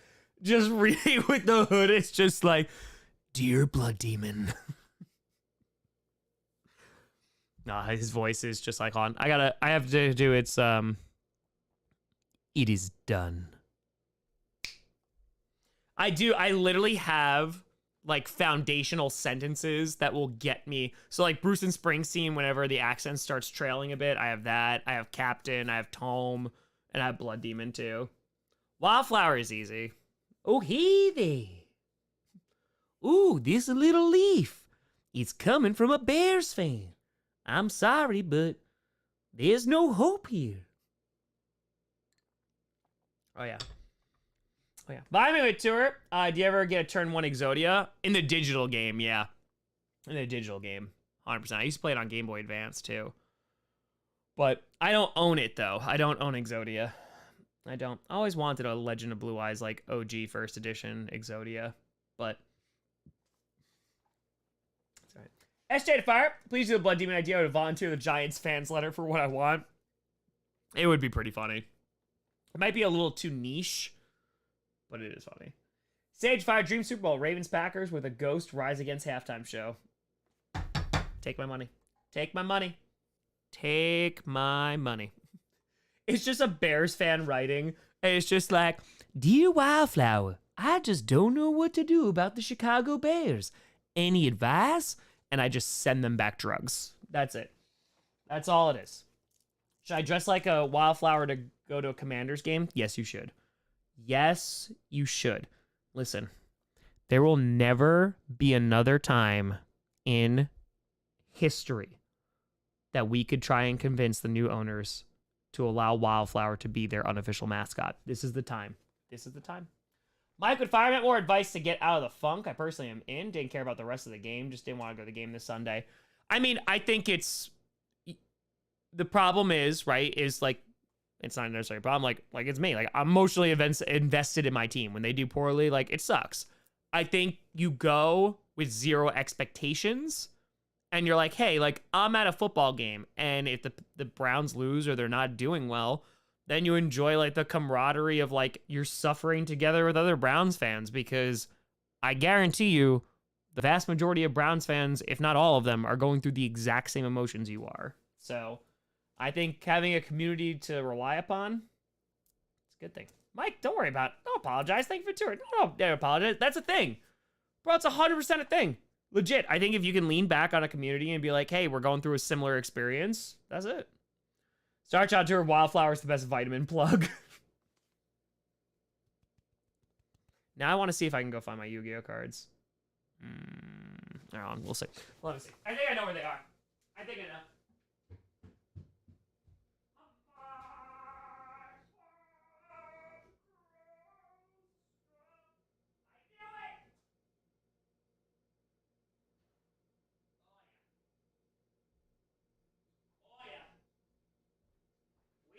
Just reading with the hood, it's just like, Dear Blood Demon. Nah, his voice is just like on. I have to do it's it is done. I literally have like foundational sentences that will get me. So like Bruce and Springsteen, whenever the accent starts trailing a bit, I have that. I have Captain, I have Tome, and I have Blood Demon too. Wildflower is easy. Oh, hey there. Ooh, this little leaf. It's coming from a Bears fan. I'm sorry, but there's no hope here. Oh, yeah. Vitamin with Tour. Do you ever get a turn 1 Exodia? In the digital game, yeah. In the digital game, 100%. I used to play it on Game Boy Advance, too. But I don't own it, though. I don't own Exodia. I don't. I always wanted a Legend of Blue Eyes, like OG first edition Exodia. But that's all right. SJ to Fire, please do the Blood Demon idea to volunteer the Giants fans letter for what I want. It would be pretty funny. It might be a little too niche, but it is funny. Sage Fire Dream Super Bowl, Ravens Packers with a ghost rise against halftime show. Take my money. Take my money. Take my money. It's just a Bears fan writing, and it's just like, Dear Wildflower, I just don't know what to do about the Chicago Bears. Any advice? And I just send them back drugs. That's it. That's all it is. Should I dress like a Wildflower to go to a Commanders game? Yes, you should. Yes, you should. Listen, there will never be another time in history that we could try and convince the new owners to allow Wildflower to be their unofficial mascot. This is the time. This is the time. Mike would fire more advice to get out of the funk. I personally am in. Didn't care about the rest of the game. Just didn't want to go to the game this Sunday. I mean, I think it's... The problem is, right, is like... It's not necessarily a problem. Like it's me. Like, I'm emotionally invested in my team. When they do poorly, like, it sucks. I think you go with zero expectations... And you're like, hey, like, I'm at a football game, and if the Browns lose or they're not doing well, then you enjoy, like, the camaraderie of, like, you're suffering together with other Browns fans, because I guarantee you the vast majority of Browns fans, if not all of them, are going through the exact same emotions you are. So I think having a community to rely upon, it's a good thing. Mike, don't worry about it. Don't apologize. Thank you for touring. No, don't apologize. That's a thing. Bro, it's 100% a thing. Legit, I think if you can lean back on a community and be like, hey, we're going through a similar experience, that's it. Star Child Tour Wildflower is the best vitamin plug. Now I want to see if I can go find my Yu-Gi-Oh cards. Hold on, we'll see. Let me see. I think I know where they are. I think I know.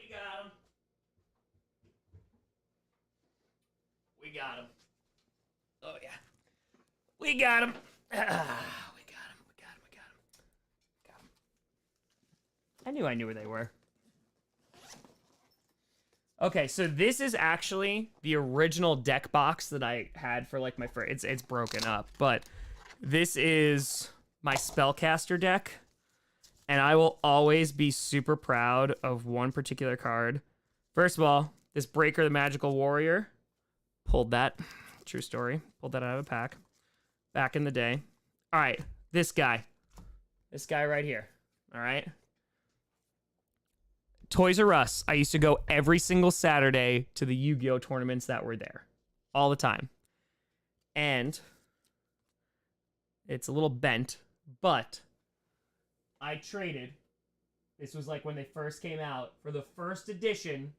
We got him. We got him. Oh, yeah. We got him. We got him. I knew where they were. Okay, so this is actually the original deck box that I had for like my first. It's broken up, but this is my spellcaster deck, and I will always be super proud of one particular card. First of all, this Breaker the Magical Warrior. Pulled that. True story. Pulled that out of a pack back in the day. All right, this guy. This guy right here. All right. Toys R Us. I used to go every single Saturday to the Yu-Gi-Oh tournaments that were there. All the time. And it's a little bent, but I traded. This was like when they first came out for the first edition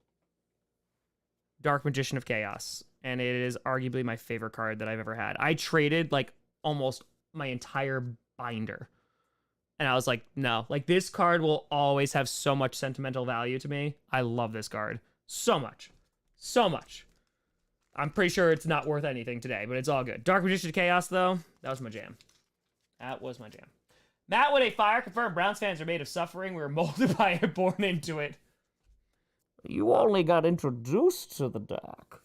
Dark Magician of Chaos. And it is arguably my favorite card that I've ever had. I traded like almost my entire binder. And I was like, no, like this card will always have so much sentimental value to me. I love this card so much. So much. I'm pretty sure it's not worth anything today, but it's all good. Dark Magician of Chaos, though, that was my jam. That was my jam. Matt with a fire confirmed Browns fans are made of suffering. We were molded by it, born into it. You only got introduced to the deck.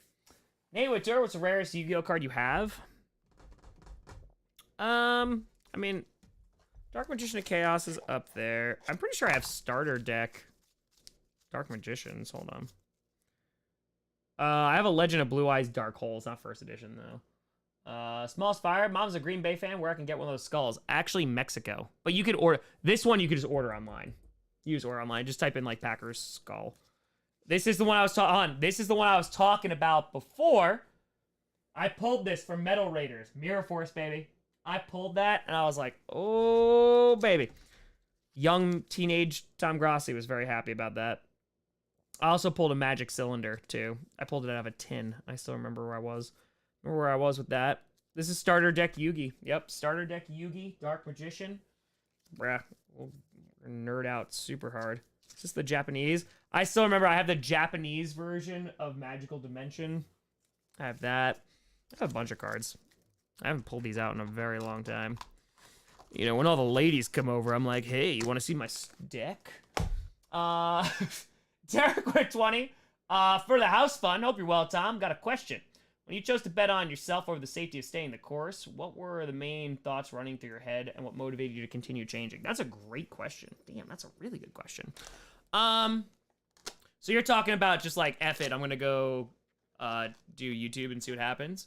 Nate Witter, what's the rarest Yu-Gi-Oh card you have? I mean, Dark Magician of Chaos is up there. I'm pretty sure I have starter deck Dark Magicians. Hold on. I have a Legend of Blue Eyes Dark Holes, not first edition though. Smallest Fire. Mom's a Green Bay fan. Where I can get one of those skulls? Actually, Mexico. But you could order this one. You could just order online. Use order online. Just type in like Packers skull. This is the one I was talking. This is the one I was talking about before. I pulled this from Metal Raiders. Mirror Force, baby. I pulled that and I was like, oh baby. Young teenage Tom Grossi was very happy about that. I also pulled a magic cylinder too. I pulled it out of a tin. I still remember where I was. Remember where I was with that. This is starter deck Yugi. Yep, starter deck Yugi, Dark Magician. Bruh, we'll nerd out super hard. Is this the Japanese? I still remember I have the Japanese version of Magical Dimension. I have that. I have a bunch of cards. I haven't pulled these out in a very long time. You know, when all the ladies come over, I'm like, hey, you want to see my deck? Derek with 20. For the house fund, hope you're well, Tom. Got a question. When you chose to bet on yourself over the safety of staying the course, what were the main thoughts running through your head and what motivated you to continue changing? That's a great question. Damn, that's a really good question. So you're talking about just like, F it, I'm going to go do YouTube and see what happens.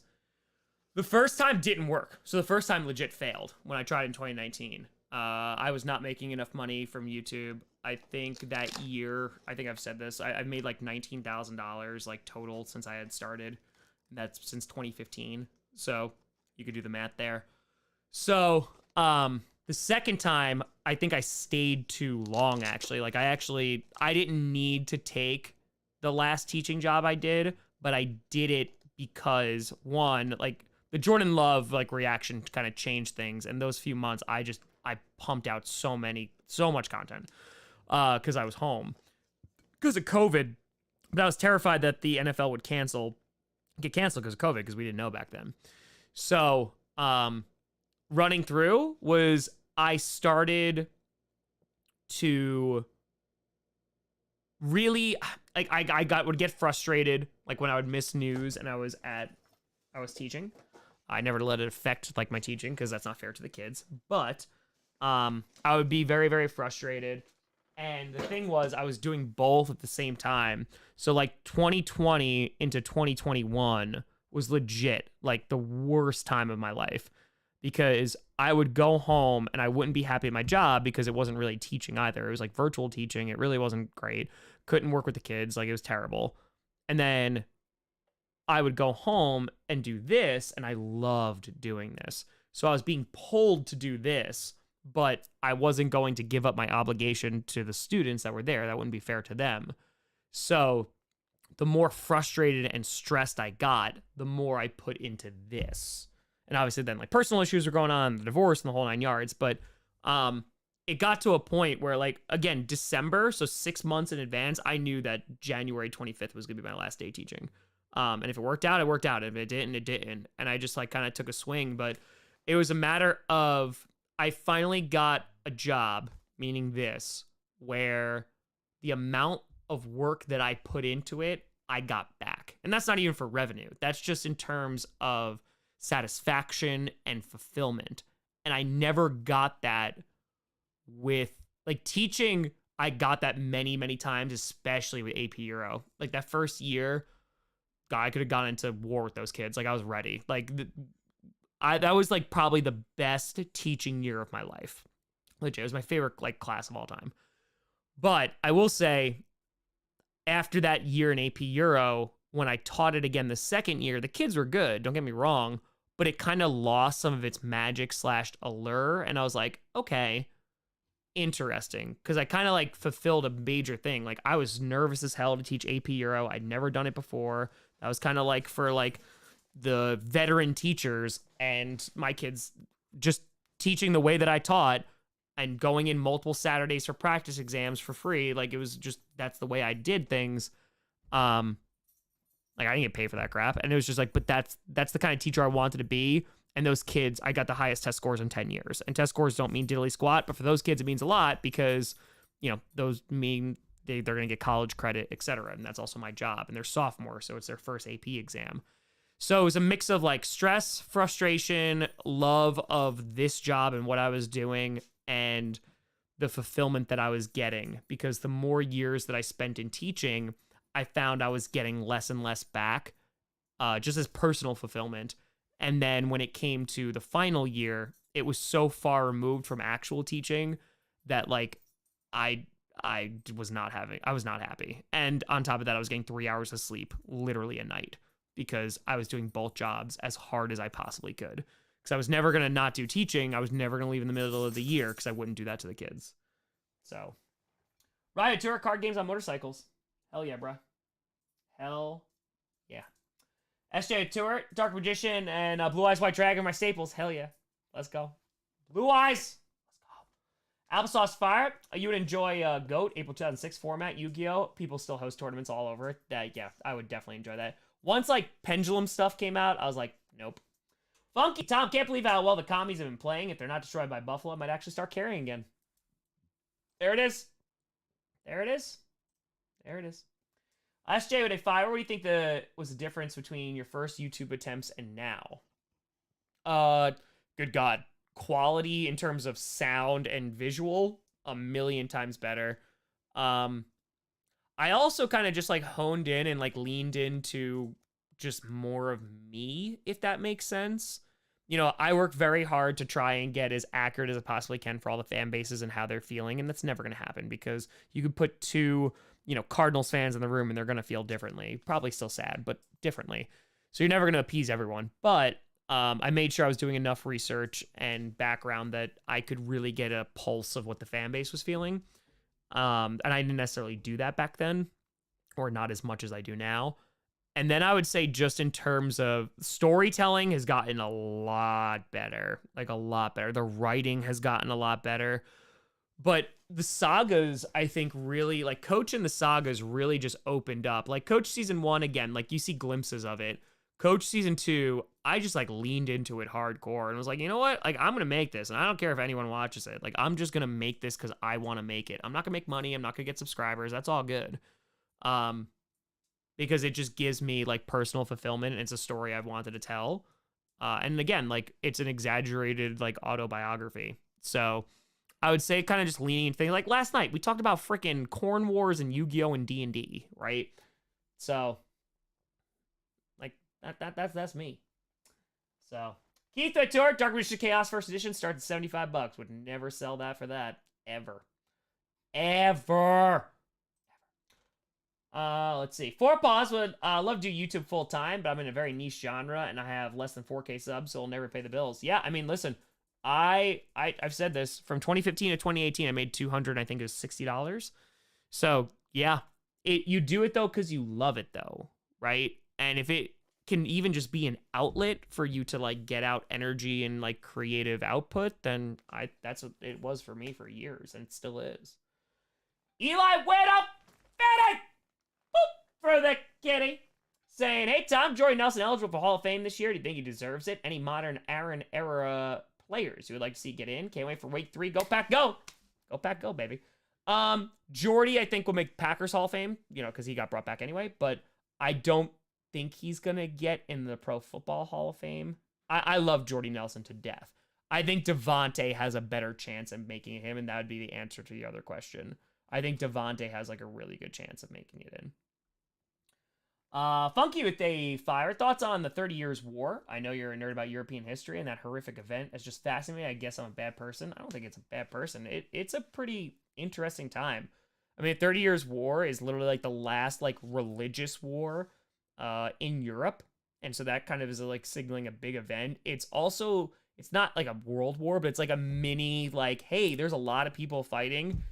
The first time didn't work. So the first time legit failed when I tried in 2019. I was not making enough money from YouTube. I think that year, I think I've said this, I've made like $19,000 like total since I had started. That's since 2015. So you could do the math there. So the second time, I think I stayed too long actually. Like I didn't need to take the last teaching job I did, but I did it because one, like the Jordan Love like reaction kind of changed things. And those few months, I pumped out so much content because I was home because of COVID. But I was terrified that the NFL would get canceled because of COVID because we didn't know back then. So running through was I started to really like I would get frustrated like when I would miss news and I was teaching. I never let it affect like my teaching because that's not fair to the kids. But I would be very, very frustrated. And the thing was, I was doing both at the same time. So like 2020 into 2021 was legit like the worst time of my life because I would go home and I wouldn't be happy at my job because it wasn't really teaching either. It was like virtual teaching. It really wasn't great. Couldn't work with the kids. Like, it was terrible. And then I would go home and do this, and I loved doing this. So I was being pulled to do this, but I wasn't going to give up my obligation to the students that were there. That wouldn't be fair to them. So the more frustrated and stressed I got, the more I put into this. And obviously then like personal issues were going on, the divorce and the whole 9 yards. But it got to a point where, like, again, December, so 6 months in advance, I knew that January 25th was going to be my last day teaching. And if it worked out, it worked out. If it didn't, it didn't. And I just like kind of took a swing. But it was a matter of, I finally got a job, meaning this, where the amount of work that I put into it, I got back. And that's not even for revenue. That's just in terms of satisfaction and fulfillment. And I never got that with, like, teaching. I got that many, many times, especially with AP Euro. Like, that first year, God, I could have gone into war with those kids. Like, I was ready. Like, that was like probably the best teaching year of my life. Legit, it was my favorite like class of all time. But I will say, after that year in AP Euro, when I taught it again the second year, the kids were good, don't get me wrong, but it kind of lost some of its magic / allure. And I was like, okay, interesting. Because I kind of like fulfilled a major thing. Like, I was nervous as hell to teach AP Euro. I'd never done it before. That was kind of like for like the veteran teachers, and my kids just teaching the way that I taught and going in multiple Saturdays for practice exams for free. Like, it was just, that's the way I did things. Like, I didn't get paid for that crap. And it was just like, but that's the kind of teacher I wanted to be. And those kids, I got the highest test scores in 10 years. And test scores don't mean diddly squat, but for those kids, it means a lot because, you know, those mean they're going to get college credit, etc. And that's also my job. And they're sophomores, so it's their first AP exam. So it was a mix of like stress, frustration, love of this job and what I was doing, and the fulfillment that I was getting. Because the more years that I spent in teaching, I found I was getting less and less back, just as personal fulfillment. And then when it came to the final year, it was so far removed from actual teaching that like I was not happy. And on top of that, I was getting 3 hours of sleep literally a night, because I was doing both jobs as hard as I possibly could. Because I was never going to not do teaching. I was never going to leave in the middle of the year because I wouldn't do that to the kids. So, Riot Tour, card games on motorcycles. Hell yeah, bruh. Hell yeah. SJ Tour, Dark Magician, and Blue Eyes White Dragon, my staples. Hell yeah. Let's go. Blue Eyes. Let's go. Applesauce Fire. You would enjoy GOAT, April 2006 format, Yu-Gi-Oh! People still host tournaments all over it. Yeah, I would definitely enjoy that. Once, like, Pendulum stuff came out, I was like, nope. Funky Tom, can't believe how well the commies have been playing. If they're not destroyed by Buffalo, it might actually start carrying again. There it is. There it is. There it is. SJ with a 5. What do you think was the difference between your first YouTube attempts and now? Good God. Quality in terms of sound and visual, a million times better. I also kind of just like honed in and like leaned into just more of me, if that makes sense. You know, I work very hard to try and get as accurate as I possibly can for all the fan bases and how they're feeling. And that's never going to happen because you could put two, you know, Cardinals fans in the room and they're going to feel differently. Probably still sad, but differently. So you're never going to appease everyone. But I made sure I was doing enough research and background that I could really get a pulse of what the fan base was feeling. And I didn't necessarily do that back then, or not as much as I do now. And then I would say just in terms of storytelling has gotten a lot better, like a lot better. The writing has gotten a lot better. But the sagas, I think really, like Coach and the sagas really just opened up. Like Coach season 1, again, like you see glimpses of it. Coach season 2, I just like leaned into it hardcore and was like, you know what? Like I'm going to make this and I don't care if anyone watches it. Like I'm just going to make this because I want to make it. I'm not going to make money. I'm not going to get subscribers. That's all good. Because it just gives me like personal fulfillment and it's a story I've wanted to tell. And again, like it's an exaggerated like autobiography. So I would say kind of just leaning into things like last night we talked about freaking Corn Wars and Yu-Gi-Oh! And D&D, right? So like that's me. So Keith Tour, Dark Magician Chaos First Edition starts at $75. Would never sell that for that. Ever. Ever. Let's see. Four Paws would love to do YouTube full time, but I'm in a very niche genre and I have less than 4K subs, so I'll never pay the bills. Yeah, I mean, listen, I've said this from 2015 to 2018. I made $200. I think it was $60. So yeah, you do it though because you love it though, right? And if it can even just be an outlet for you to like get out energy and like creative output, then that's what it was for me for years, and it still is. Eli, wait up, Betty! For the kitty, saying, hey Tom, Jordy Nelson eligible for Hall of Fame this year. Do you think he deserves it? Any modern Aaron era players you would like to see get in? Can't wait for week 3. Go Pack, go! Go Pack, go, baby. Jordy, I think, will make Packers Hall of Fame, you know, because he got brought back anyway, but I don't think he's gonna get in the Pro Football Hall of Fame. I love Jordy Nelson to death. I think Devontae has a better chance of making him, and that would be the answer to the other question. I think Devontae has like a really good chance of making it in. Funky with a fire. Thoughts on the 30 Years' War? I know you're a nerd about European history, and that horrific event has just fascinated me. I guess I'm a bad person. I don't think it's a bad person. It's a pretty interesting time. I mean, 30 Years' War is literally like the last like religious war in Europe, and so that kind of is like signaling a big event. It's also, it's not like a world war, but it's like a mini like, hey, there's a lot of people fighting.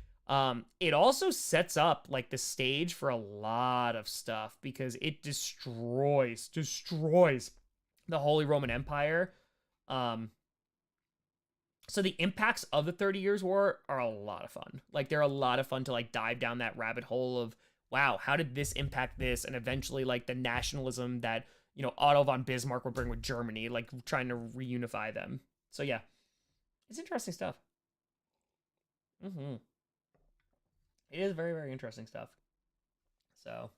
It also sets up like the stage for a lot of stuff because it destroys the Holy Roman Empire. So the impacts of the 30 Years' War are a lot of fun. Like they're a lot of fun to like dive down that rabbit hole of, wow, how did this impact this? And eventually like the nationalism that, you know, Otto von Bismarck would bring with Germany, like trying to reunify them. So yeah, it's interesting stuff. It is very, very interesting stuff. So,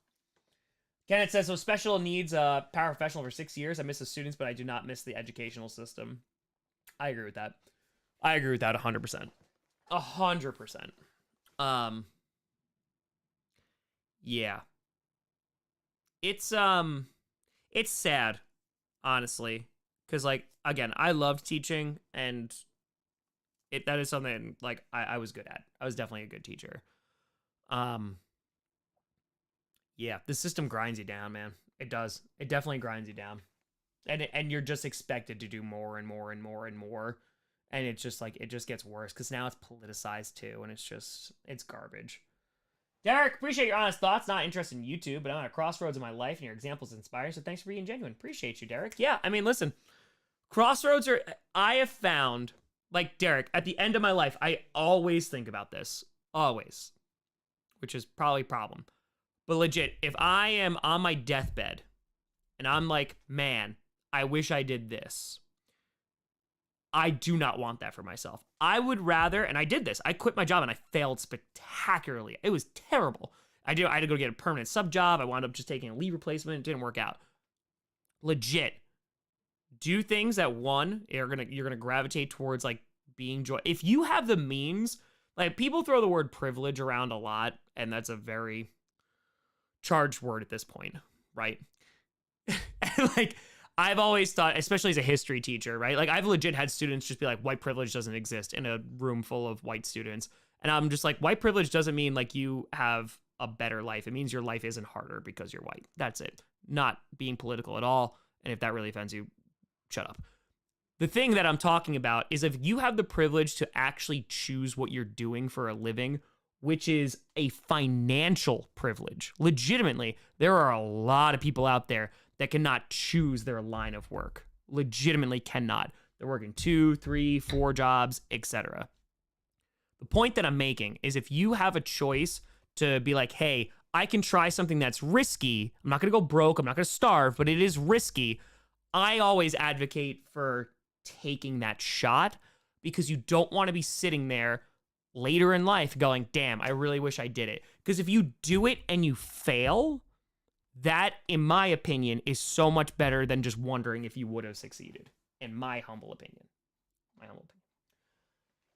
Kenneth says, so special needs paraprofessional for 6 years. I miss the students, but I do not miss the educational system. I agree with that. I agree with that 100%. 100%. Yeah. It's sad, honestly. Because, like, again, I loved teaching, and that is something, like, I was good at. I was definitely a good teacher. Yeah, the system grinds you down, man. It does. It definitely grinds you down. And you're just expected to do more and more and more and more. And it's just like, it just gets worse because now it's politicized too. And it's garbage. Derek, appreciate your honest thoughts. Not interested in YouTube, but I'm at a crossroads in my life and your examples inspire. So thanks for being genuine. Appreciate you, Derek. Yeah, I mean, listen, crossroads I have found, like Derek, at the end of my life, I always think about this. Always. Which is probably a problem. But legit, if I am on my deathbed and I'm like, man, I wish I did this, I do not want that for myself. I would rather, and I did this, I quit my job and I failed spectacularly. It was terrible. I had to go get a permanent sub job. I wound up just taking a leave replacement. It didn't work out. Legit. Do things that, one, you're gonna gravitate towards like being joy. If you have the means, like people throw the word privilege around a lot, and that's a very charged word at this point, right? And like, I've always thought, especially as a history teacher, right? Like I've legit had students just be like, white privilege doesn't exist in a room full of white students. And I'm just like, white privilege doesn't mean like you have a better life. It means your life isn't harder because you're white. That's it. Not being political at all. And if that really offends you, shut up. The thing that I'm talking about is if you have the privilege to actually choose what you're doing for a living, which is a financial privilege. Legitimately, there are a lot of people out there that cannot choose their line of work. Legitimately cannot. They're working 2, 3, 4 jobs, etc. The point that I'm making is if you have a choice to be like, hey, I can try something that's risky. I'm not going to go broke. I'm not going to starve, but it is risky. I always advocate for taking that shot because you don't want to be sitting there later in life going, damn, I really wish I did it. Because if you do it and you fail, that, in my opinion, is so much better than just wondering if you would have succeeded. In my humble opinion.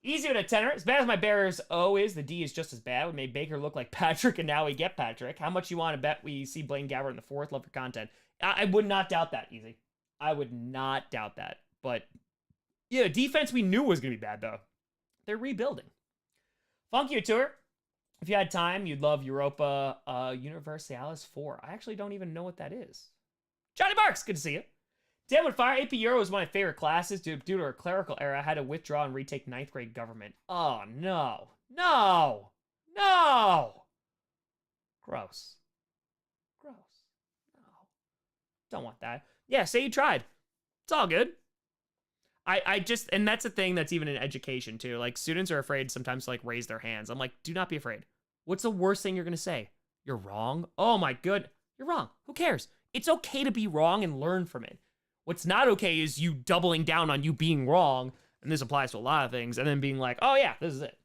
Easy with a tenor. As bad as my Bears O is, the D is just as bad. We made Baker look like Patrick, and now we get Patrick. How much you want to bet we see Blaine Gabbert in the 4th? Love your content. I would not doubt that, Easy. I would not doubt that. But Yeah, defense we knew was going to be bad, though. They're rebuilding. Funky Tour. If you had time, you'd love Europa Universalis 4. I actually don't even know what that is. Johnny Barks, good to see you. Damn with Fire, AP Euro was one of my favorite classes. Due to our clerical era, I had to withdraw and retake 9th grade government. Oh, no. No. No. Gross. Gross. No. Don't want that. Yeah, say you tried. It's all good. I just, and that's a thing that's even in education too. Like, students are afraid sometimes to like raise their hands. I'm like, do not be afraid. What's the worst thing you're gonna say? You're wrong? Oh my good. You're wrong. Who cares? It's okay to be wrong and learn from it. What's not okay is you doubling down on you being wrong, and this applies to a lot of things, and then being like, oh yeah, this is it.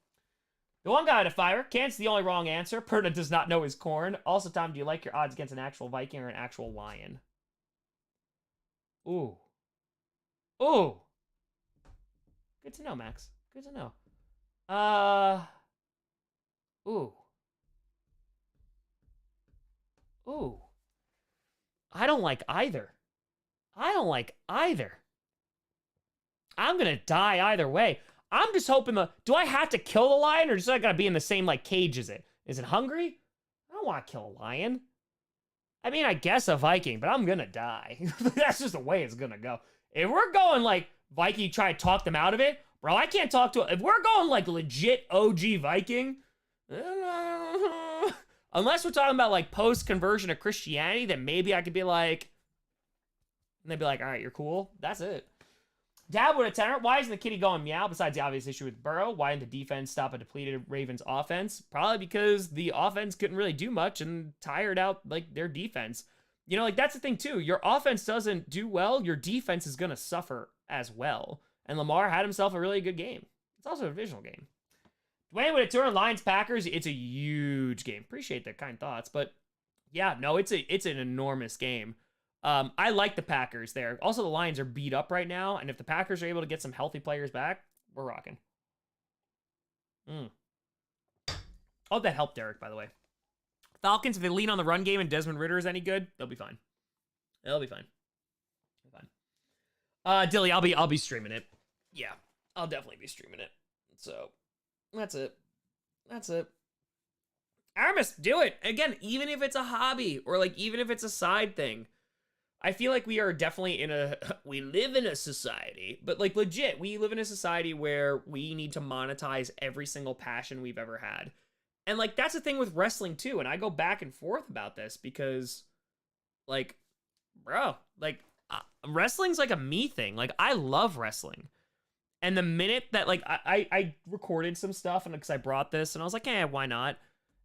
The one guy to fire. Kant's the only wrong answer. Perna does not know his corn. Also, Tom, do you like your odds against an actual Viking or an actual lion? Ooh. Ooh. Good to know, Max. Good to know. Ooh. Ooh. I don't like either. I don't like either. I'm gonna die either way. I'm just hoping do I have to kill the lion, or just I gotta be in the same like cage as it? Is it hungry? I don't want to kill a lion. I mean, I guess a Viking, but I'm gonna die. That's just the way it's gonna go. If we're going like Viking, try to talk them out of it, bro, I can't talk to it. If we're going like legit OG Viking, unless we're talking about like post-conversion of Christianity, then maybe I could be like, and they'd be like, all right, you're cool. That's it. Dad with a tenor. Why isn't the kitty going meow besides the obvious issue with Burrow? Why didn't the defense stop a depleted Ravens offense? Probably because the offense couldn't really do much and tired out like their defense. You know, like that's the thing too. Your offense doesn't do well, your defense is going to suffer as well. And Lamar had himself a really good game. It's also a divisional game. Dwayne with a tour on Lions Packers. It's a huge game. Appreciate the kind thoughts, but yeah, no, it's an enormous game. I like the Packers there. Also, the Lions are beat up right now, and if the Packers are able to get some healthy players back, we're rocking. Oh, that helped Derek, by the way. Falcons, if they lean on the run game and Desmond Ridder is any good, they'll be fine. They'll be fine. Dilly, I'll be streaming it. Yeah, I'll definitely be streaming it. So, that's it. That's it. Aramis, do it. Again, even if it's a hobby or like even if it's a side thing. I feel like we are definitely we live in a society, but like legit, we live in a society where we need to monetize every single passion we've ever had. And like, that's the thing with wrestling too. And I go back and forth about this because like, bro, like wrestling's like a me thing. Like I love wrestling. And the minute that like, I recorded some stuff and because I brought this and I was like, why not?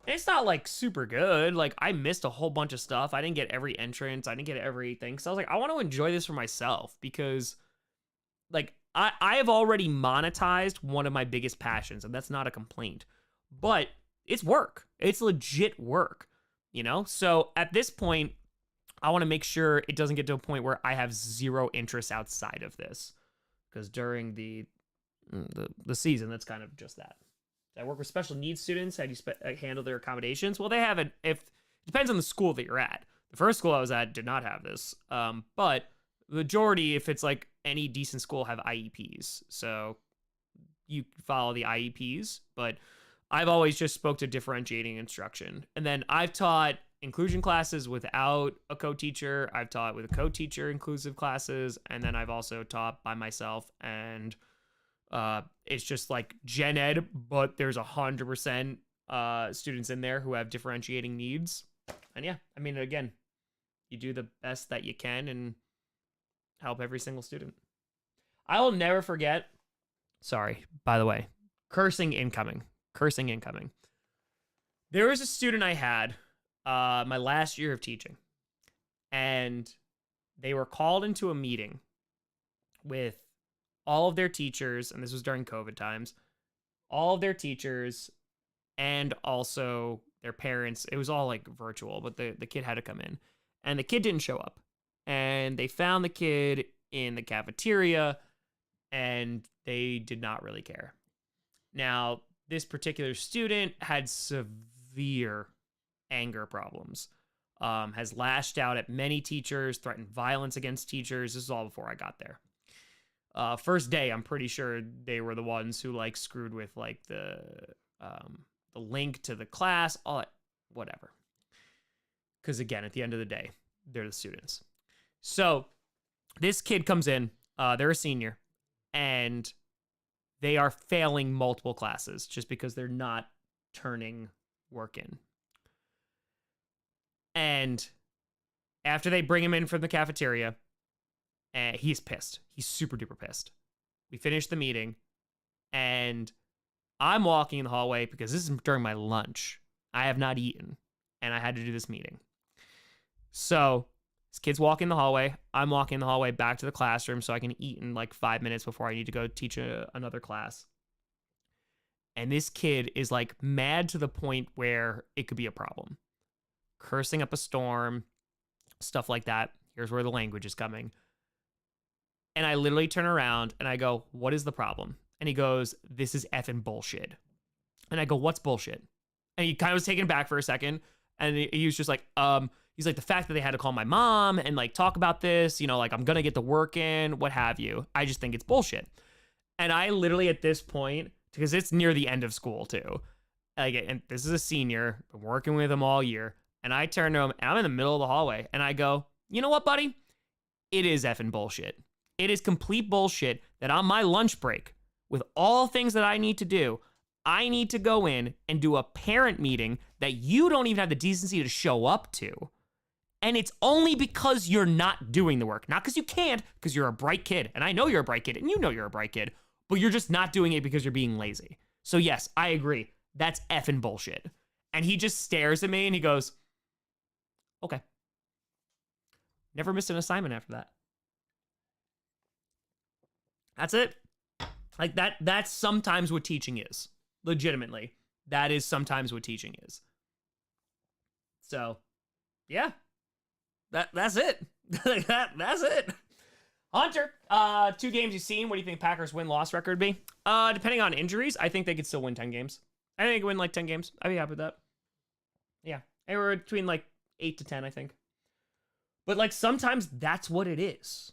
And it's not like super good. Like I missed a whole bunch of stuff. I didn't get every entrance. I didn't get everything. So I was like, I want to enjoy this for myself because like I have already monetized one of my biggest passions and that's not a complaint, but it's work. It's legit work, you know? So at this point, I want to make sure it doesn't get to a point where I have zero interest outside of this because during the season, that's kind of just that. I work with special needs students. How do you handle their accommodations? Well, they have it. It depends on the school that you're at. The first school I was at did not have this. But the majority, if it's like any decent school, have IEPs. So you follow the IEPs. But I've always just spoke to differentiating instruction. And then I've taught inclusion classes without a co-teacher. I've taught with a co-teacher inclusive classes. And then I've also taught by myself and it's just like gen ed, but there's 100% students in there who have differentiating needs. And yeah, I mean, again, you do the best that you can and help every single student. I will never forget. Sorry, by the way, cursing incoming. There was a student I had my last year of teaching, and they were called into a meeting with all of their teachers, and this was during COVID times, all of their teachers and also their parents. It was all like virtual, but the kid had to come in, and the kid didn't show up. And they found the kid in the cafeteria, and they did not really care. Now, this particular student had severe anger problems, has lashed out at many teachers, threatened violence against teachers. This is all before I got there. First day, I'm pretty sure they were the ones who like screwed with like the link to the class, all that, whatever. Because again, at the end of the day, they're the students. So this kid comes in, they're a senior, and they are failing multiple classes just because they're not turning work in. And after they bring him in from the cafeteria, he's pissed. He's super duper pissed. We finish the meeting, and I'm walking in the hallway because this is during my lunch. I have not eaten, and I had to do this meeting. So this kid's walking in the hallway. I'm walking in the hallway back to the classroom so I can eat in like 5 minutes before I need to go teach another class. And this kid is like mad to the point where it could be a problem. Cursing up a storm, stuff like that. Here's where the language is coming. And I literally turn around and I go, what is the problem? And he goes, this is effing bullshit. And I go, what's bullshit? And he kind of was taken back for a second. And he was just like, he's like, the fact that they had to call my mom and like talk about this, you know, like I'm going to get the work in, what have you. I just think it's bullshit. And I literally at this point, because it's near the end of school too, like, and this is a senior, been working with him all year. And I turn to him and I'm in the middle of the hallway and I go, you know what, buddy? It is effing bullshit. It is complete bullshit that on my lunch break, with all things that I need to do, I need to go in and do a parent meeting that you don't even have the decency to show up to. And it's only because you're not doing the work. Not because you can't, because you're a bright kid. And I know you're a bright kid, and you know you're a bright kid. But you're just not doing it because you're being lazy. So yes, I agree. That's effing bullshit. And he just stares at me and he goes, okay. Never missed an assignment after that. That's it. Like that's sometimes what teaching is. Legitimately. That is sometimes what teaching is. So, yeah. That's it. That's it. Hunter, 2 games you've seen. What do you think Packers win-loss record be? Depending on injuries, I think they could still win 10 games. I think they could win like 10 games. I'd be happy with that. Yeah. They were between like 8 to 10, I think. But like sometimes that's what it is.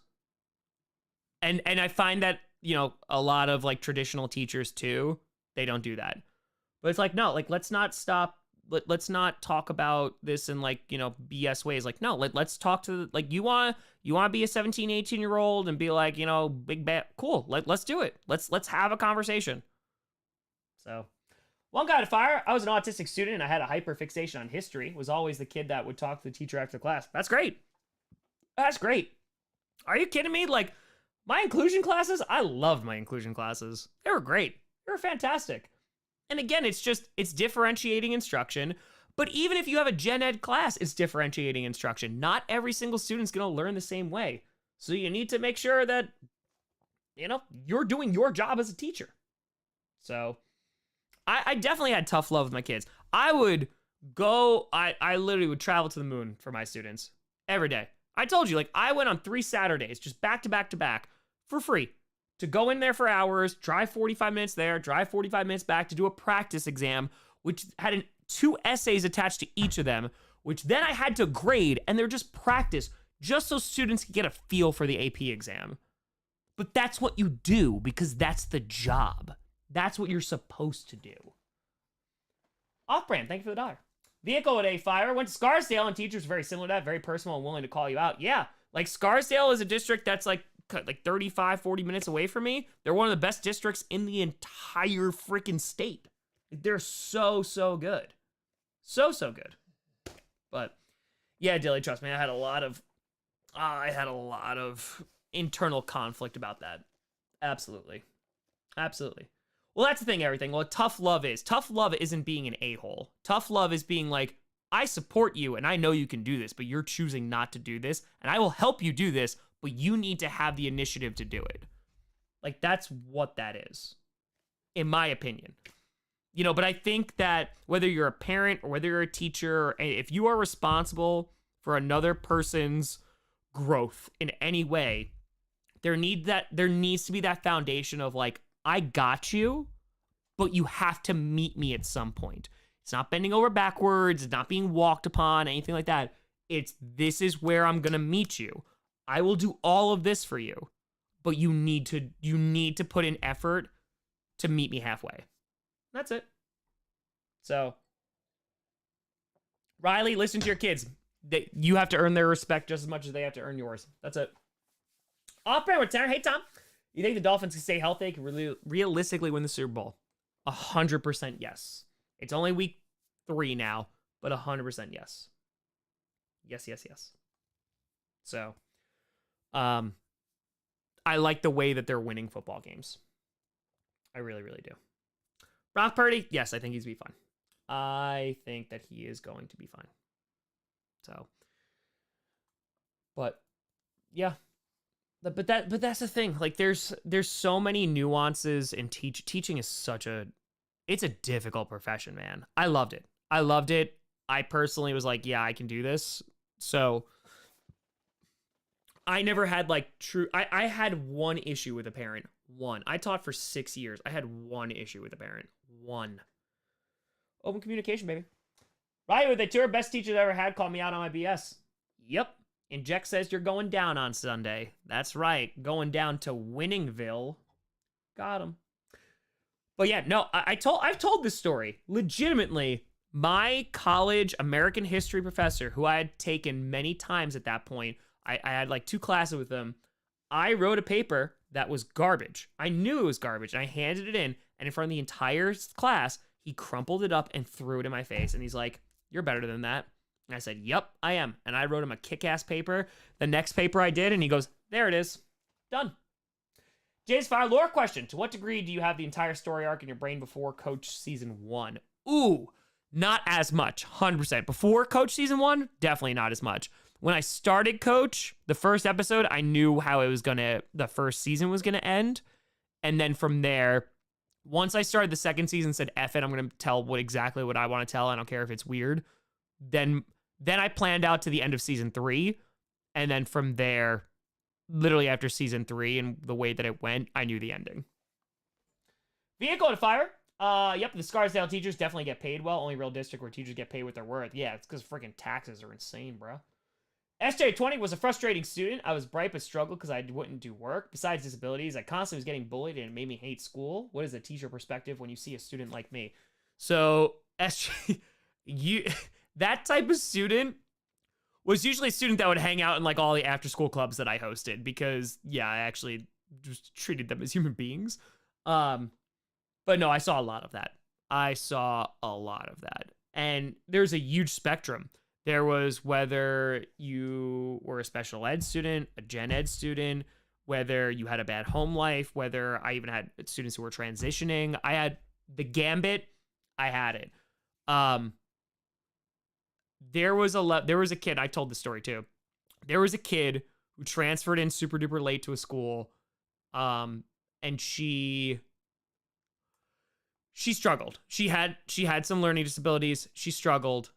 And I find that, you know, a lot of like traditional teachers too, they don't do that. But it's like, no, like let's not stop. Let's not talk about this in like, you know, BS ways. Like, no, let's talk to like, you want to be a 17, 18-year-old and be like, you know, big bad, cool. Let's do it. Let's have a conversation. So, one guy to fire. I was an autistic student and I had a hyperfixation on history. Was always the kid that would talk to the teacher after class. That's great. That's great. Are you kidding me? Like, my inclusion classes, I loved my inclusion classes. They were great. They were fantastic. And again, it's differentiating instruction. But even if you have a gen ed class, it's differentiating instruction. Not every single student's going to learn the same way. So you need to make sure that, you know, you're doing your job as a teacher. So I definitely had tough love with my kids. I literally would travel to the moon for my students every day. I told you, like, I went on 3 Saturdays, just back to back to back, for free, to go in there for hours, drive 45 minutes there, drive 45 minutes back to do a practice exam, which had 2 essays attached to each of them, which then I had to grade, and they're just practice, just so students can get a feel for the AP exam. But that's what you do, because that's the job. That's what you're supposed to do. Off-brand, thank you for the $1. Vehicle at A Fire went to Scarsdale, and teachers very similar to that, very personal and willing to call you out. Yeah, like Scarsdale is a district that's like 35, 40 minutes away from me. They're one of the best districts in the entire freaking state. They're so good. So good. But yeah, Dilly, trust me, I had a lot of internal conflict about that. Absolutely. Well, that's the thing, everything. Well, tough love isn't being an a-hole. Tough love is being like, I support you and I know you can do this, but you're choosing not to do this, and I will help you do this, but you need to have the initiative to do it. Like, that's what that is, in my opinion. You know, but I think that whether you're a parent or whether you're a teacher, if you are responsible for another person's growth in any way, there needs to be that foundation of like, I got you, but you have to meet me at some point. It's not bending over backwards. It's not being walked upon, anything like that. This is where I'm going to meet you. I will do all of this for you, but you need to put in effort to meet me halfway. That's it. So, Riley, listen to your kids. You have to earn their respect just as much as they have to earn yours. That's it. Off-brand with Tanner. Hey, Tom. You think the Dolphins can stay healthy? Can really realistically win the Super Bowl? 100% yes. It's only week 3 now, but 100% yes. Yes. So, I like the way that they're winning football games. I really, really do. Brock Purdy, yes, I think he's going to be fine. I think that he is going to be fine. So, but yeah, but that's the thing. Like, there's so many nuances in teaching is it's a difficult profession, man. I loved it. I personally was like, yeah, I can do this. So I never had like I had one issue with a parent. One. I taught for 6 years. I had one issue with a parent. One. Open communication, baby. Right with the tour, best teacher I ever had, called me out on my BS. Yep. And Jack says you're going down on Sunday. That's right. Going down to Winningville. Got him. But yeah, no, I've told this story. Legitimately, my college American history professor, who I had taken many times at that point, I had like 2 classes with him. I wrote a paper that was garbage. I knew it was garbage, and I handed it in, and in front of the entire class, he crumpled it up and threw it in my face. And he's like, "You're better than that." And I said, "Yep, I am." And I wrote him a kick-ass paper. The next paper I did, and he goes, "There it is. Done." Jay's Fire lore question. To what degree do you have the entire story arc in your brain before Coach Season 1? Ooh, not as much. 100%. Before Coach Season 1, definitely not as much. When I started Coach, the first episode, I knew how the first season was gonna end. And then from there, once I started the second season, said, F it, I'm gonna tell exactly what I want to tell. I don't care if it's weird. Then I planned out to the end of season 3. And then from there, literally after season 3 and the way that it went, I knew the ending. Vehicle to fire. Yep, the Scarsdale teachers definitely get paid well. Only real district where teachers get paid what they're worth. Yeah, it's because freaking taxes are insane, bro. SJ20 was a frustrating student. I was bright but struggled because I wouldn't do work. Besides disabilities, I constantly was getting bullied and it made me hate school. What is a teacher perspective when you see a student like me? So, SJ, that type of student was usually a student that would hang out in like all the after school clubs that I hosted because, yeah, I actually just treated them as human beings. But no, I saw a lot of that. And there's a huge spectrum. There was whether you were a special ed student, a gen ed student, whether you had a bad home life, whether I even had students who were transitioning. I had the gambit. I had it. There was a kid, I told the story too. There was a kid who transferred in super duper late to a school. And she struggled. She had some learning disabilities. She struggled.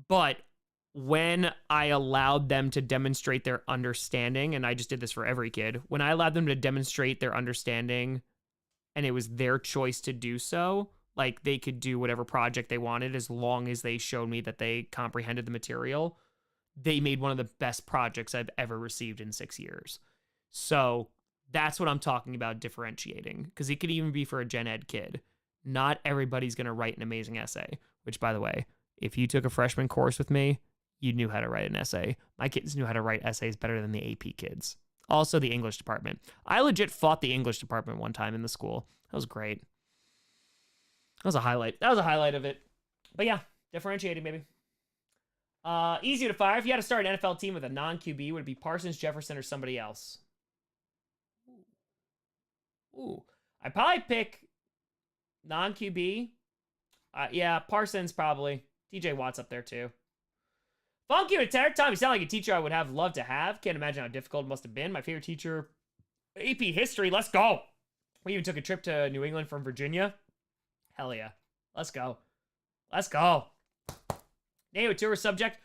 But when I allowed them to demonstrate their understanding, and I just did this for every kid, when I allowed them to demonstrate their understanding and it was their choice to do so, like they could do whatever project they wanted as long as they showed me that they comprehended the material, they made one of the best projects I've ever received in 6 years. So that's what I'm talking about differentiating, because it could even be for a gen ed kid. Not everybody's going to write an amazing essay, which, by the way, if you took a freshman course with me, you knew how to write an essay. My kids knew how to write essays better than the AP kids. Also, the English department. I legit fought the English department one time in the school. That was great. That was a highlight. Of it. But yeah, differentiating, maybe. Easy to fire. If you had to start an NFL team with a non-QB, would it be Parsons, Jefferson, or somebody else? Ooh. I'd probably pick non-QB. Yeah, Parsons probably. TJ Watt's up there too. Funky with Terror Tom, you sound like a teacher I would have loved to have. Can't imagine how difficult it must have been. My favorite teacher, AP History. Let's go. We even took a trip to New England from Virginia. Hell yeah. Let's go. Name a tour subject.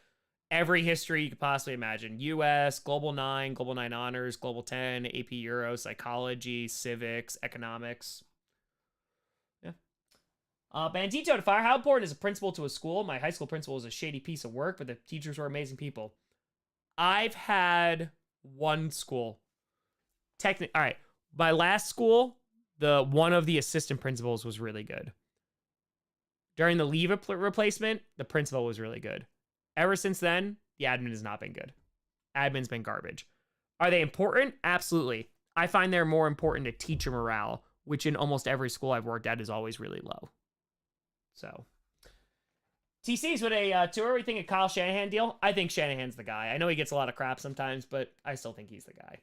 Every history you could possibly imagine. US, Global 9 Honors, Global 10, AP Euro, Psychology, Civics, Economics. Bandito to fire. How important is a principal to a school? My high school principal was a shady piece of work, but the teachers were amazing people. I've had one school All right. My last school, one of the assistant principals was really good. During the leave replacement, the principal was really good. Ever since then, the admin has not been good. Admin's been garbage. Are they important? Absolutely. I find they're more important to teacher morale, which in almost every school I've worked at is always really low. So, TC's with a tour. We think a Kyle Shanahan deal. I think Shanahan's the guy. I know he gets a lot of crap sometimes, but I still think he's the guy.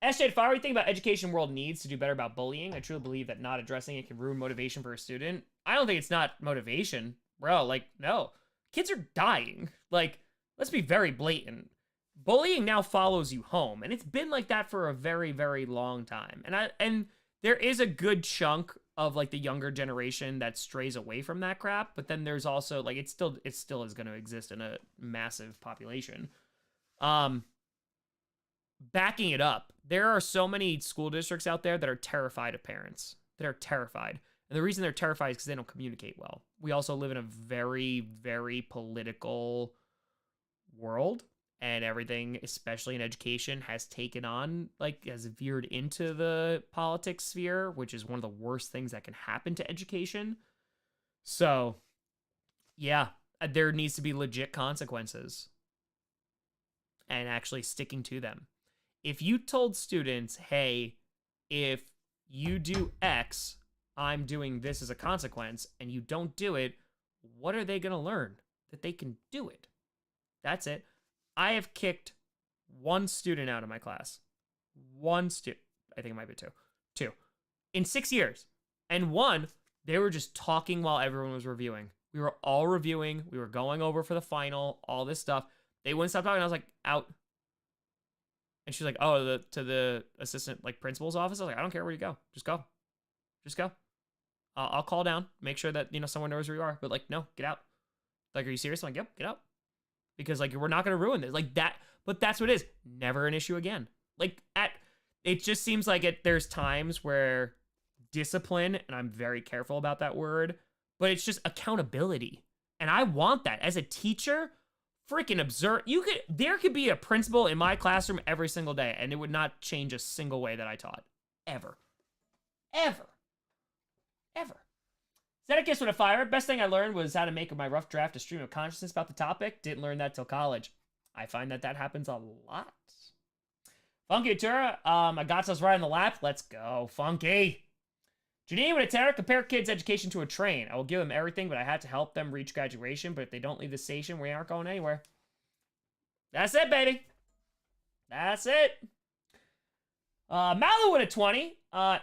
SJ Fire, we think about education world needs to do better about bullying. I truly believe that not addressing it can ruin motivation for a student. I don't think it's not motivation, bro. Like, no. Kids are dying. Like, let's be very blatant. Bullying now follows you home, and it's been like that for a very, very long time. And there is a good chunk of like the younger generation that strays away from that crap, but then there's also like it still is going to exist in a massive population. Backing it up, there are so many school districts out there that are terrified of parents. They're terrified. And the reason they're terrified is because they don't communicate well. We also live in a very, very political world, and everything, especially in education, has taken on, like, has veered into the politics sphere, which is one of the worst things that can happen to education. So, yeah, there needs to be legit consequences and actually sticking to them. If you told students, hey, if you do X, I'm doing this as a consequence, and you don't do it, what are they going to learn? That they can do it. That's it. I have kicked one student out of my class. One student. I think it might be two. Two. In 6 years. And one, they were just talking while everyone was reviewing. We were all reviewing. We were going over for the final, all this stuff. They wouldn't stop talking. I was like, out. And she's like, oh, to the assistant, like, principal's office. I was like, I don't care where you go. Just go. Just go. I'll call down. Make sure that, someone knows where you are. But, like, no, get out. Like, are you serious? I'm like, yep, get out. Because, like, we're not going to ruin this. Like, that. But that's what it is. Never an issue again. Like, it just seems like there's times where discipline, and I'm very careful about that word, but it's just accountability. And I want that. As a teacher, freaking observe. There could be a principal in my classroom every single day, and it would not change a single way that I taught. Ever. Ever. Ever. Zedekiss with a fire. Best thing I learned was how to make my rough draft a stream of consciousness about the topic. Didn't learn that till college. I find that happens a lot. Funky Atura. I got us right in the lap. Let's go. Funky. Janine with a terror. Compare kids' education to a train. I will give them everything, but I had to help them reach graduation. But if they don't leave the station, we aren't going anywhere. That's it, baby. That's it. Malu with a 20.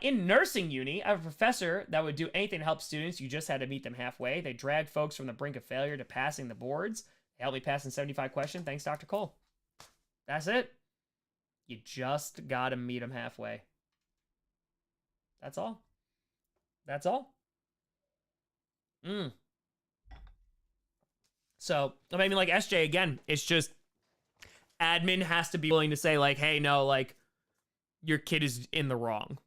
In nursing uni, I have a professor that would do anything to help students. You just had to meet them halfway. They dragged folks from the brink of failure to passing the boards. They helped me pass in 75 questions. Thanks, Dr. Cole. That's it. You just got to meet them halfway. That's all. That's all. So, I mean, like SJ, again, it's just admin has to be willing to say, like, hey, no, like, your kid is in the wrong.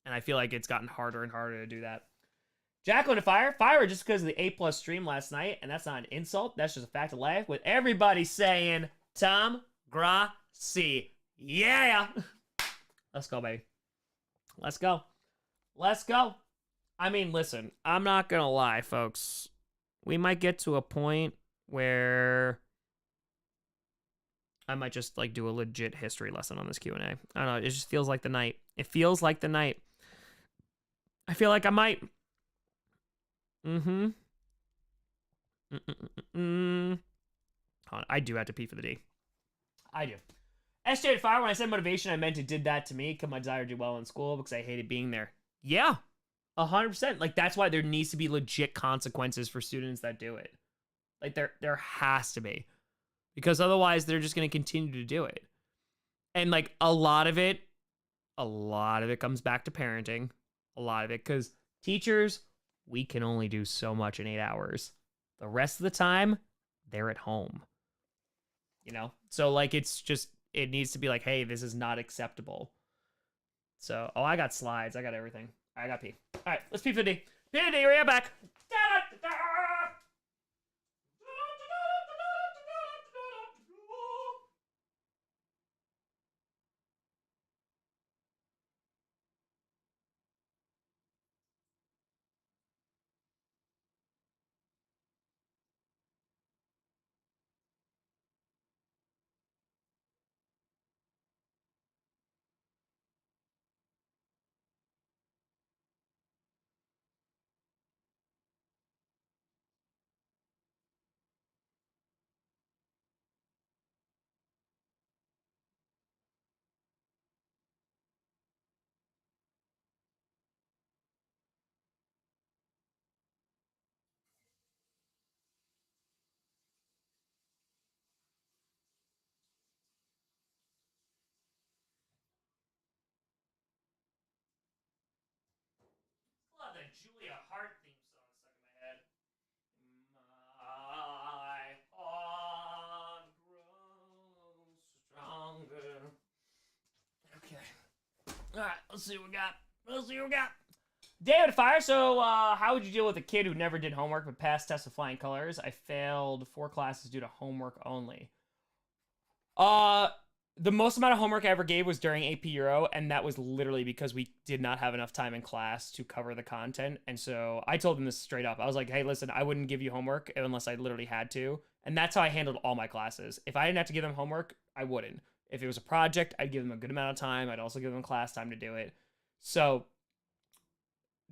And I feel like it's gotten harder and harder to do that. Jacqueline to fire just because of the A+ stream last night, and that's not an insult. That's just a fact of life. With everybody saying Tom Grossi. Yeah. Let's go, baby. Let's go. Let's go. I mean, listen, I'm not going to lie, folks. We might get to a point where I might just, like, do a legit history lesson on this Q&A. I don't know. It just feels like the night. It feels like the night. I feel like I might. Hold on. I do have to pee for the D. I do. SJ at Fire, when I said motivation, I meant it did that to me. Because my desire to do well in school because I hated being there. Yeah. 100%. Like, that's why there needs to be legit consequences for students that do it. Like, there has to be. Because otherwise, they're just going to continue to do it. And, like, a lot of it comes back to parenting. A lot of it. Because teachers, we can only do so much in 8 hours. The rest of the time, they're at home. So, like, it's just, it needs to be like, hey, this is not acceptable. So, I got slides. I got everything. I got pee. All right, let's pee for the D. Pee for the D. We're back. Julia Hart theme song stuck in my head. My heart grows stronger. Okay. All right, let's see what we got. David Fire. So, how would you deal with a kid who never did homework but passed tests with flying colors? I failed 4 classes due to homework only. The most amount of homework I ever gave was during AP Euro, and that was literally because we did not have enough time in class to cover the content. And so I told them this straight up. I was like, hey, listen, I wouldn't give you homework unless I literally had to. And that's how I handled all my classes. If I didn't have to give them homework, I wouldn't. If it was a project, I'd give them a good amount of time. I'd also give them class time to do it. So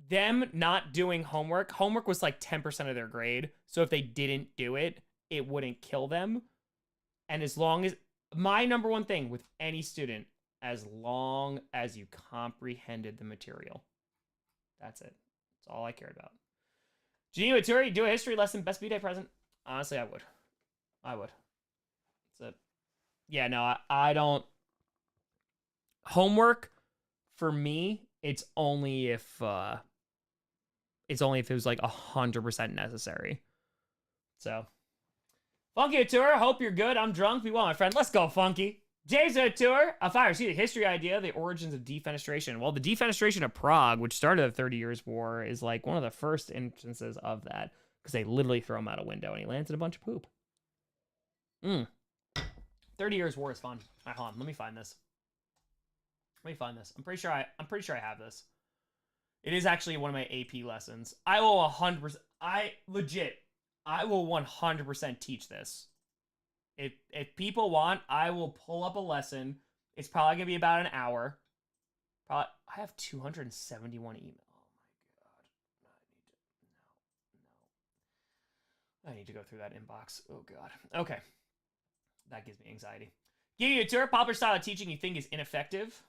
them not doing homework was like 10% of their grade. So if they didn't do it, it wouldn't kill them. And as long as, my number one thing with any student, as long as you comprehended the material. That's it. That's all I cared about. Janine Maturi, do a history lesson, best B-Day present. Honestly, I would. That's it. Yeah, no, I don't. Homework, for me, it's only if it was like 100% necessary. So, Funky Tour, hope you're good. I'm drunk. Be well, my friend. Let's go, Funky. Jay's Tour. If I see the history idea, the origins of defenestration. Well, the defenestration of Prague, which started the 30 Years' War, is like one of the first instances of that because they literally throw him out a window and he lands in a bunch of poop. 30 Years' War is fun. All right, hold on. Let me find this. I'm pretty sure I have this. It is actually one of my AP lessons. I will 100%. I will 100% teach this. If people want, I will pull up a lesson. It's probably gonna be about an hour. I have 271 emails. Oh my god. I need to go through that inbox. Oh god. Okay. That gives me anxiety. Give you a tour. Popular style of teaching you think is ineffective.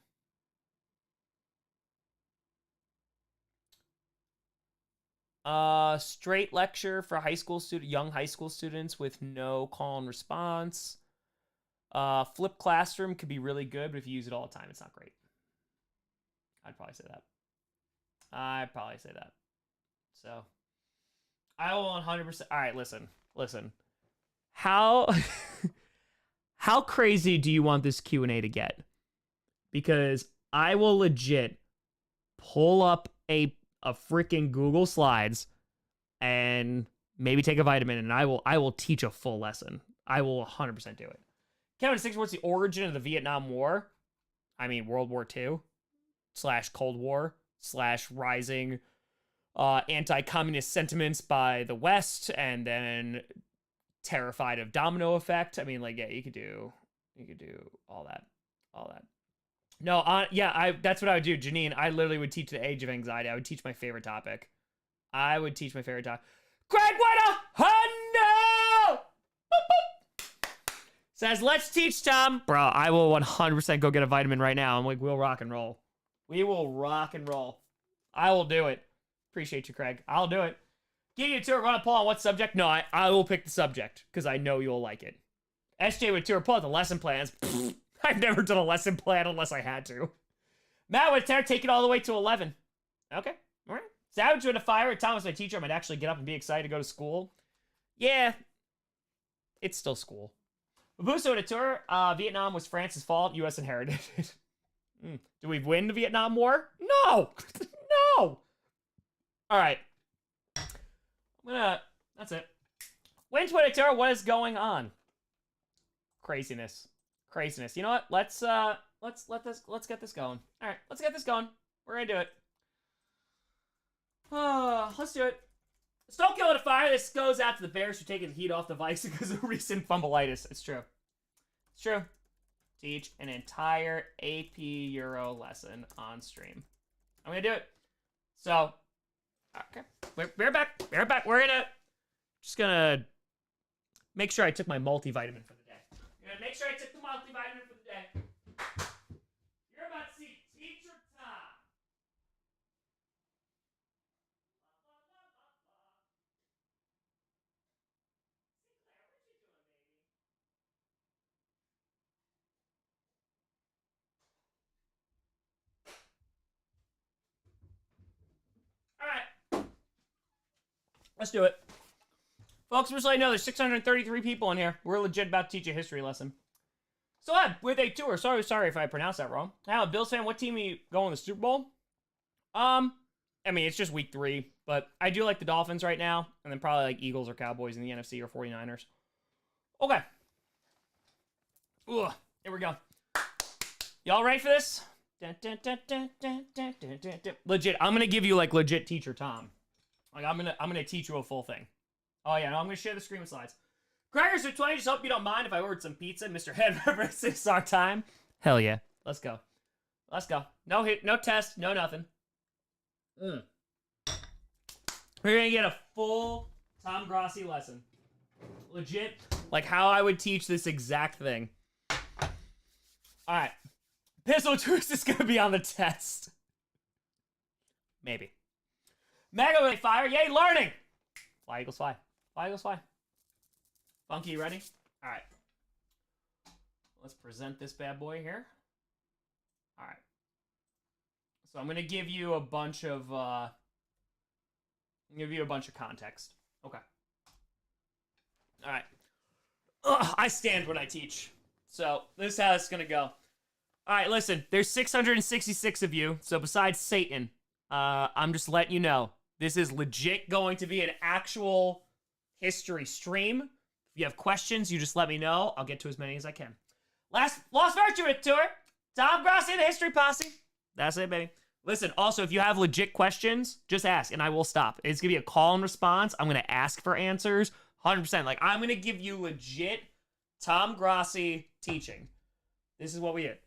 Straight lecture for young high school students with no call and response. Flip classroom could be really good, but if you use it all the time, it's not great. I'd probably say that. So, I will 100%. All right, listen. How crazy do you want this Q&A to get? Because I will legit pull up a freaking Google Slides and maybe take a vitamin, and I will teach a full lesson. I will 100% do it. Kevin Six, what's the origin of the Vietnam War? I mean, World War II / Cold War / rising anti-communist sentiments by the West, and then terrified of domino effect. I mean, like, yeah, you could do all that. No, that's what I would do, Janine. I literally would teach the age of anxiety. I would teach my favorite topic. Craig White, hundo! Says, let's teach Tom. Bro, I will 100% go get a vitamin right now. I'm like, we'll rock and roll. We will rock and roll. I will do it. Appreciate you, Craig. I'll do it. Give you a tour. Want to pull on what subject? No, I will pick the subject because I know you'll like it. SJ would tour. Pull out the lesson plans. I've never done a lesson plan unless I had to. Matt would take it all the way to 11. Okay. All right. Savage would fire. Thomas, my teacher, I might actually get up and be excited to go to school. Yeah. It's still school. Babuso would tour. Vietnam was France's fault. U.S. inherited it. Do we win the Vietnam War? No. No. All right. That's it. Win Twitter, what is going on? Craziness. You know what? Let's get this going. All right, let's get this going. We're gonna do it. Let's do it. Don't kill it a fire. This goes out to the Bears for taking the heat off the Vikes because of recent fumbleitis. It's true. Teach an entire AP Euro lesson on stream. I'm gonna do it. So, okay, we're back. We're just gonna make sure I took my multivitamin for the day. Make sure I took the multivitamin for the day. You're about to see Teacher Tom. Sinclair, what you doing, baby? All right. Let's do it. Folks, just so I know, there's 633 people in here. We're legit about to teach a history lesson. So with a tour. Sorry if I pronounced that wrong. Now, Bills fan, what team are you going to the Super Bowl? I mean, it's just week 3, but I do like the Dolphins right now, and then probably like Eagles or Cowboys in the NFC or 49ers. Okay. Ugh, here we go. Y'all ready for this? Legit, I'm gonna give you like legit teacher Tom. Like I'm gonna teach you a full thing. Oh yeah, no, I'm gonna share the screen with slides. Crackers for 20, just hope you don't mind if I ordered some pizza. Mr. Head references our time. Hell yeah. Let's go. Let's go. No hit, no test, no nothing. We're gonna get a full Tom Grossi lesson. Legit, like how I would teach this exact thing. Alright. Pistol Twist is gonna be on the test. Maybe. Mega with fire, yay, learning! Fly eagles fly. Fly eagles fly. Funky, you ready? Alright. Let's present this bad boy here. Alright. So I'm gonna give you a bunch of context. Okay. Alright. I stand when I teach. So this is how it's gonna go. Alright, listen, there's 666 of you, so besides Satan, I'm just letting you know, this is legit going to be an actual history stream. If you have questions, you just let me know. I'll get to as many as I can. Lost Virtue Tour, Tom Grossi and the History Posse. That's it, baby. Listen, also, if you have legit questions, just ask, and I will stop. It's gonna be a call and response. I'm gonna ask for answers, 100%. Like, I'm gonna give you legit Tom Grossi teaching. This is what we did.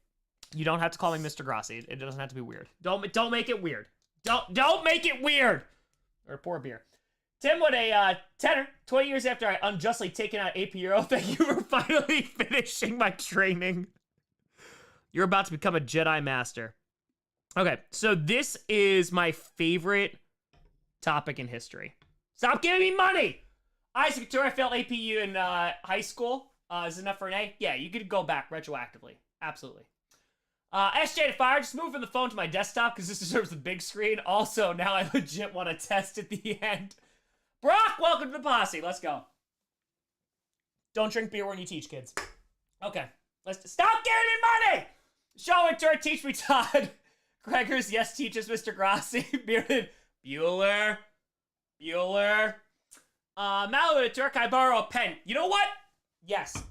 You don't have to call me Mr. Grossi. It doesn't have to be weird. Don't make it weird. Don't make it weird. Or pour beer. Tim with a tenner. 20 years after I unjustly taken out AP Euro, thank you for finally finishing my training. You're about to become a Jedi Master. Okay, so this is my favorite topic in history. Stop giving me money! Isaac Tour, I failed APU in high school. Is it enough for an A? Yeah, you could go back retroactively. Absolutely. SJ to fire, just move from the phone to my desktop because this deserves the big screen. Also, now I legit want to test at the end. Brock, welcome to the posse. Let's go. Don't drink beer when you teach, kids. Okay. Let's stop giving me money! Show and tour, teach me Todd. Gregors, yes, teaches Mr. Grossi. Bearded, Bueller. Malibu tour, can I borrow a pen? You know what? Yes.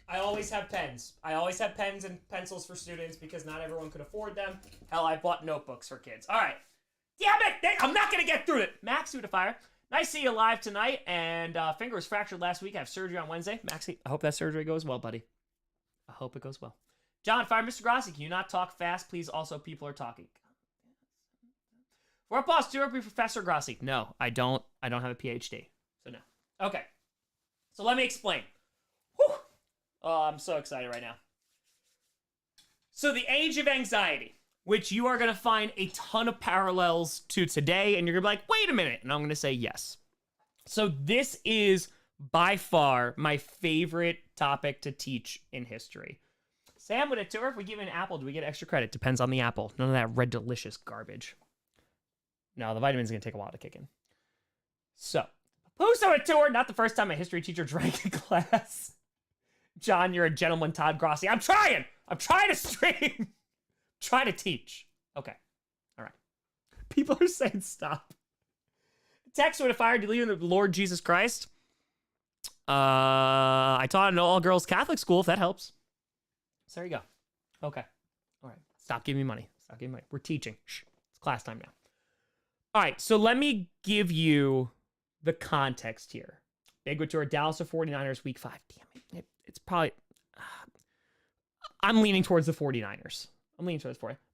I always have pens. I always have pens and pencils for students because not everyone could afford them. Hell, I bought notebooks for kids. All right. Damn it! I'm not going to get through it. Max, who to fire. Nice to see you live tonight. And finger was fractured last week. I have surgery on Wednesday. Maxie, I hope that surgery goes well, buddy. I hope it goes well. John, fire Mr. Grossi. Can you not talk fast, please? Also, people are talking. For a pause, to be Professor Grossi. No, I don't have a PhD. So no. Okay. So let me explain. Whew. Oh, I'm so excited right now. So the age of anxiety, which you are going to find a ton of parallels to today, and you're going to be like, wait a minute, and I'm going to say yes. So this is by far my favorite topic to teach in history. Sam, with a tour, if we give you an apple, do we get extra credit? Depends on the apple. None of that red delicious garbage. No, the vitamin's going to take a while to kick in. So, who's on a tour? Not the first time a history teacher drank in class. John, you're a gentleman, Todd Grossi. I'm trying to stream. Try to teach. Okay. All right. People are saying stop. Text would have fired. Do you believe in the Lord Jesus Christ? I taught in an all-girls Catholic school, if that helps. So there you go. Okay. All right. Stop giving me money. We're teaching. Shh. It's class time now. All right. So let me give you the context here. Big tour, Dallas to 49ers, week 5. Damn it. It's probably... I'm leaning towards the 49ers.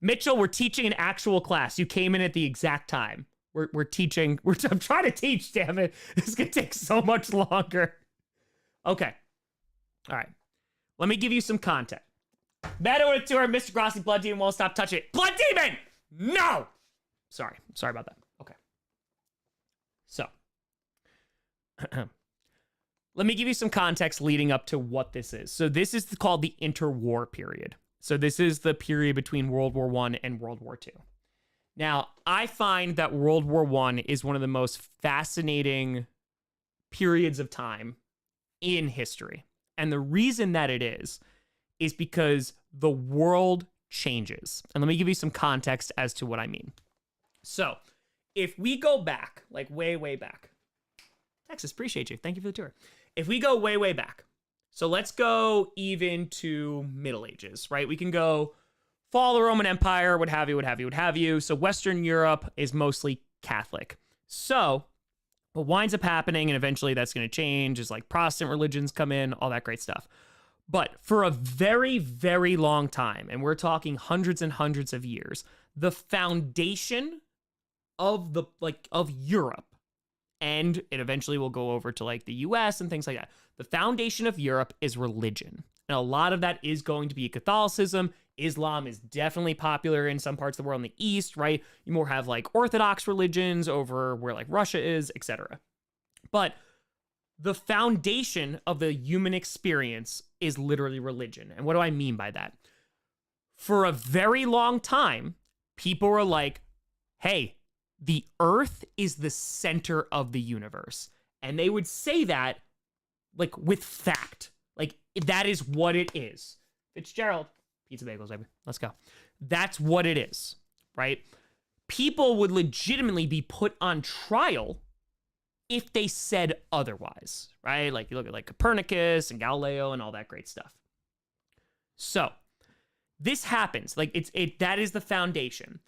Mitchell, we're teaching an actual class. You came in at the exact time. We're teaching. I'm trying to teach, damn it. This is going to take so much longer. Okay. All right. Let me give you some context. Meadow tour, Mr. Grossi, Blood Demon won't stop touching it. Blood Demon! No! Sorry about that. Okay. So. Let me give you some context leading up to what this is. So this is called the interwar period. So this is the period between World War I and World War II. Now, I find that World War I is one of the most fascinating periods of time in history. And the reason that it is because the world changes. And let me give you some context as to what I mean. So, if we go back, like way, way back, Texas, appreciate you. Thank you for the tour. If we go way, way back, so let's go even to Middle Ages, right? We can go fall of the Roman Empire, what have you, what have you, what have you. So Western Europe is mostly Catholic. So what winds up happening, and eventually that's going to change, is like Protestant religions come in, all that great stuff. But for a very, very long time, and we're talking hundreds and hundreds of years, the foundation of Europe, and it eventually will go over to like the US and things like that. The foundation of Europe is religion. And a lot of that is going to be Catholicism. Islam is definitely popular in some parts of the world in the East, right? You more have like Orthodox religions over where like Russia is, etc. But the foundation of the human experience is literally religion. And what do I mean by that? For a very long time, people were like, hey, the earth is the center of the universe. And they would say that like with fact. Like that is what it is. Fitzgerald, pizza bagels, baby. Let's go. That's what it is, right? People would legitimately be put on trial if they said otherwise, right? Like you look at like Copernicus and Galileo and all that great stuff. So this happens. Like that is the foundation.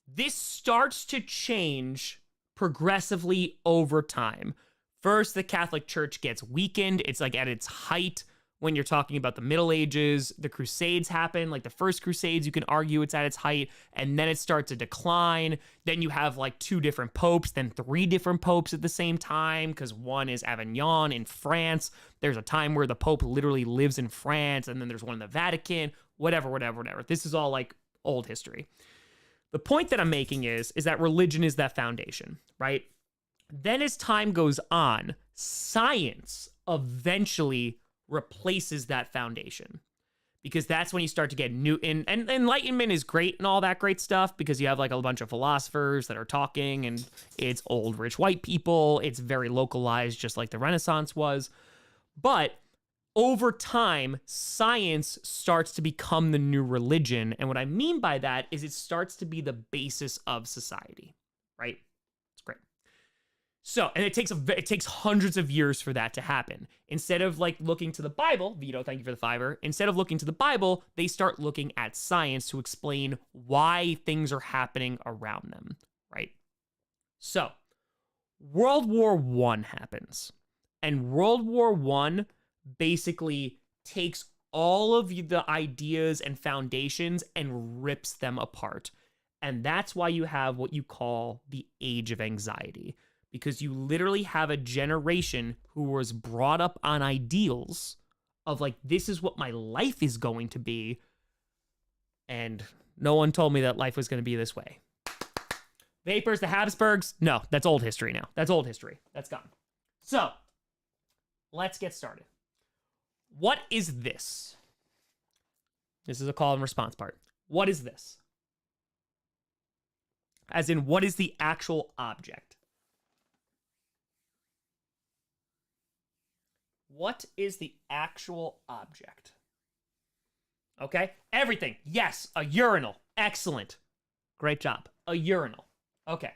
This starts to change progressively over time. First, the Catholic Church gets weakened. It's like at its height when you're talking about the Middle Ages. The Crusades happen. Like the first Crusades, you can argue it's at its height, and then it starts to decline. Then you have like 2 different popes, then 3 different popes at the same time, because one is Avignon in France. There's a time where the Pope literally lives in France, and then there's one in the Vatican, whatever. This is all like old history. The point that I'm making is that religion is that foundation, right? Then as time goes on, science eventually replaces that foundation, because that's when you start to get new and enlightenment is great and all that great stuff, because you have like a bunch of philosophers that are talking, and it's old rich white people. It's very localized, just like the Renaissance was. But over time, science starts to become the new religion. And what I mean by that is it starts to be the basis of society, right? It's great. So, and it takes hundreds of years for that to happen. Instead of like looking to the Bible, Vito, thank you for the $5. Instead of looking to the Bible, they start looking at science to explain why things are happening around them, right? So, World War I happens. And World War I basically takes all of the ideas and foundations and rips them apart. And that's why you have what you call the Age of Anxiety, because you literally have a generation who was brought up on ideals of like, this is what my life is going to be. And no one told me that life was going to be this way. Vapors, the Habsburgs. No, that's old history now. That's old history. That's gone. So let's get started. What is this? This is a call and response part. What is this? As in, what is the actual object? What is the actual object? Okay, everything. Yes, a urinal. Excellent. Great job. A urinal. Okay.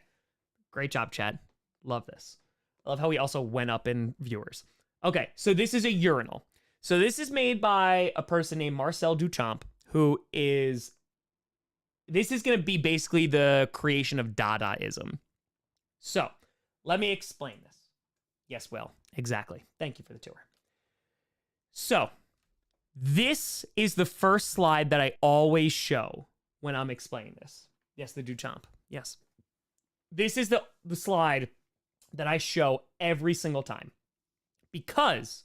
Great job, Chad. Love this. I love how we also went up in viewers. Okay, so this is a urinal. So this is made by a person named Marcel Duchamp, this is going to be basically the creation of Dadaism. So let me explain this. Yes, Will, exactly. Thank you for the tour. So this is the first slide that I always show when I'm explaining this. Yes, the Duchamp. Yes. This is the slide that I show every single time, because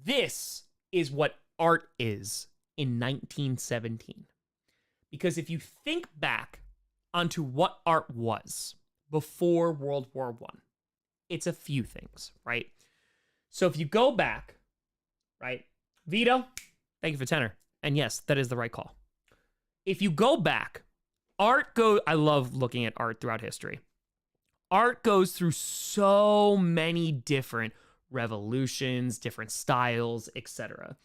this is what art is in 1917. Because if you think back onto what art was before World War I, it's a few things, right? So if you go back, right? Vito, thank you for tenor. And yes, that is the right call. If you go back, I love looking at art throughout history. Art goes through so many different revolutions, different styles, etc.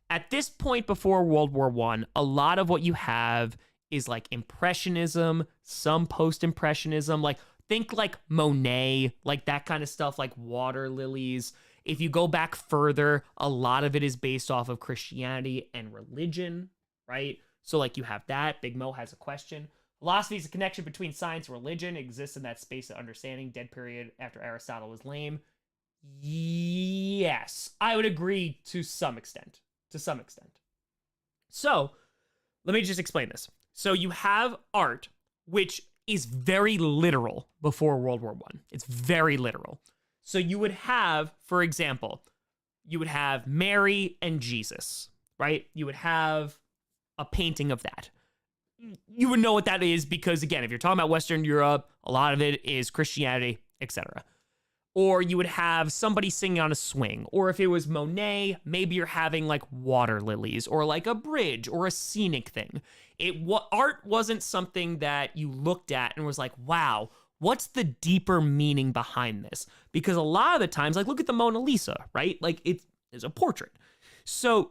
At this point before World War I, a lot of what you have is like Impressionism, some Post-Impressionism, like think like Monet, like that kind of stuff, like water lilies. If you go back further, a lot of it is based off of Christianity and religion, right? So like you have that. Big Mo has a question. Philosophy is a connection between science and religion. It exists in that space of understanding. Dead period after Aristotle was lame. Yes, I would agree to some extent. To some extent. So let me just explain this. So you have art, which is very literal before World War I. It's very literal. So you would have, for example, you would have Mary and Jesus, right? You would have a painting of that. You would know what that is because, again, if you're talking about Western Europe, a lot of it is Christianity, etc. Or you would have somebody singing on a swing. Or if it was Monet, maybe you're having like water lilies or like a bridge or a scenic thing. Art wasn't something that you looked at and was like, wow, what's the deeper meaning behind this? Because a lot of the times, like look at the Mona Lisa, right? Like it's a portrait. So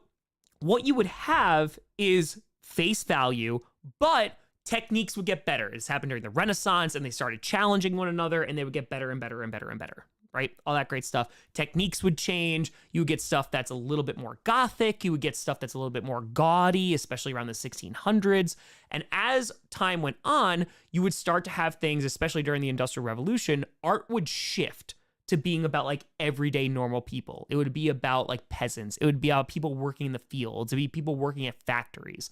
what you would have is face value, but techniques would get better. This happened during the Renaissance and they started challenging one another and they would get better and better and better and better, right? All that great stuff. Techniques would change. You would get stuff that's a little bit more gothic. You would get stuff that's a little bit more gaudy, especially around the 1600s. And as time went on, you would start to have things, especially during the Industrial Revolution, art would shift to being about like everyday normal people. It would be about like peasants. It would be about people working in the fields. It would be people working at factories.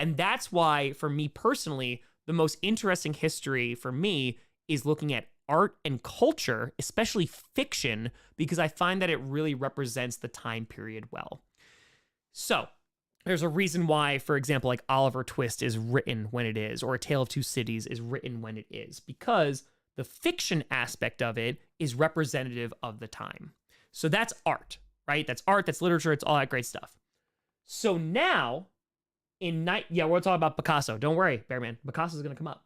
And that's why, for me personally, the most interesting history for me is looking at art and culture, especially fiction, because I find that it really represents the time period well. So there's a reason why, for example, like Oliver Twist is written when it is, or A Tale of Two Cities is written when it is, because the fiction aspect of it is representative of the time. So that's art, right? That's art, that's literature, it's all that great stuff. So now, we'll talk about Picasso. Don't worry, Bearman. Picasso's going to come up.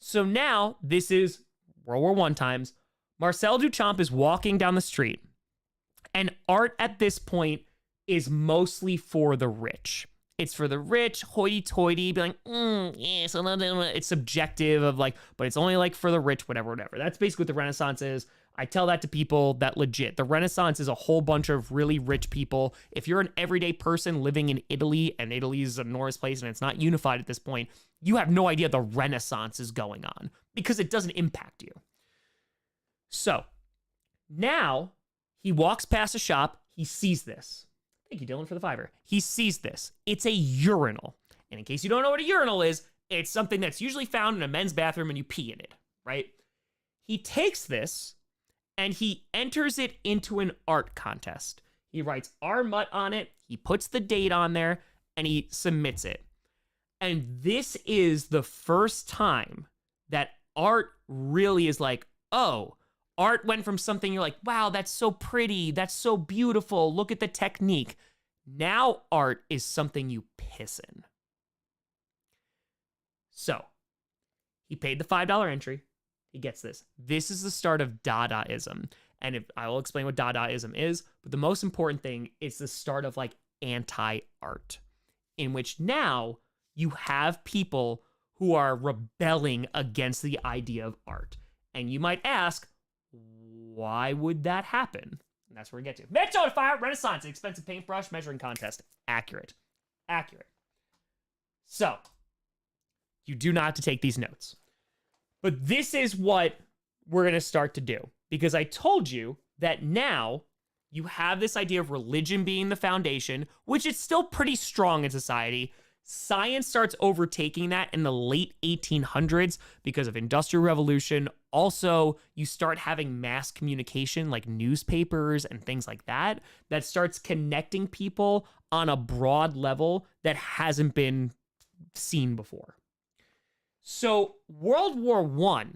So now, this is World War I times. Marcel Duchamp is walking down the street. And art at this point is mostly for the rich. It's for the rich, hoity-toity, be like, yes, it's subjective of like, but it's only like for the rich, whatever. That's basically what the Renaissance is. I tell that to people that legit. The Renaissance is a whole bunch of really rich people. If you're an everyday person living in Italy, and Italy is an enormous place and it's not unified at this point, you have no idea the Renaissance is going on because it doesn't impact you. So now he walks past a shop. He sees this. Thank you, Dylan, for the $5. He sees this. It's a urinal. And in case you don't know what a urinal is, it's something that's usually found in a men's bathroom and you pee in it, right? He takes this and he enters it into an art contest. He writes R. Mutt on it, he puts the date on there, and he submits it. And this is the first time that art really is like, oh, art went from something you're like, wow, that's so pretty, that's so beautiful, look at the technique. Now art is something you piss in. So, he paid the $5 entry. He gets this. This is the start of Dadaism. And I will explain what Dadaism is, but the most important thing is the start of like anti-art, in which now you have people who are rebelling against the idea of art. And you might ask, why would that happen? And that's where we get to. Metro to Fire, Renaissance, expensive paintbrush measuring contest. Accurate. So, you do not have to take these notes. But this is what we're going to start to do. Because I told you that now you have this idea of religion being the foundation, which is still pretty strong in society. Science starts overtaking that in the late 1800s because of Industrial Revolution. Also, you start having mass communication like newspapers and things like that, that starts connecting people on a broad level that hasn't been seen before. So World War I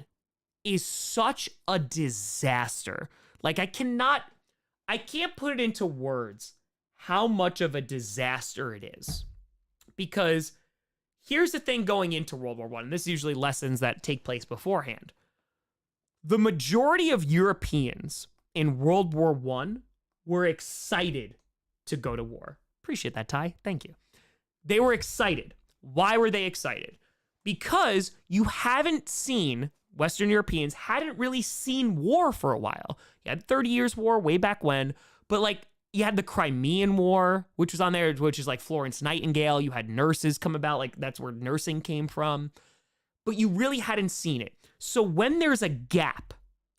is such a disaster. Like I can't put it into words how much of a disaster it is. Because here's the thing going into World War I. This is usually lessons that take place beforehand. The majority of Europeans in World War I were excited to go to war. Appreciate that, Ty. Thank you. They were excited. Why were they excited? Because you haven't seen, Western Europeans hadn't really seen war for a while. You had 30 Years' War way back when, but like you had the Crimean War, which was on there, which is like Florence Nightingale. You had nurses come about, like that's where nursing came from. But you really hadn't seen it. So when there's a gap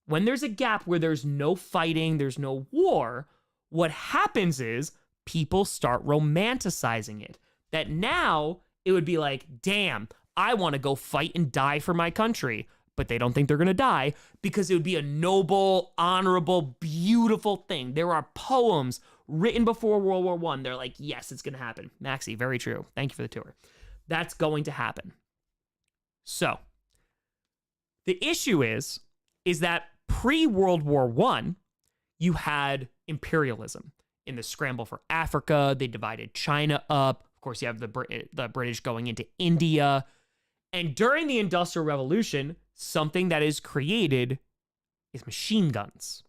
where there's no fighting, there's no war, what happens is people start romanticizing it. That now it would be like, damn, I want to go fight and die for my country. But they don't think they're going to die because it would be a noble, honorable, beautiful thing. There are poems written before World War I. They're like, yes, it's going to happen. Maxie, very true. Thank you for the tour. That's going to happen. So the issue is that pre-World War I, you had imperialism. In the scramble for Africa, they divided China up. Of course, you have the British going into India. And during the Industrial Revolution, something that is created is machine guns.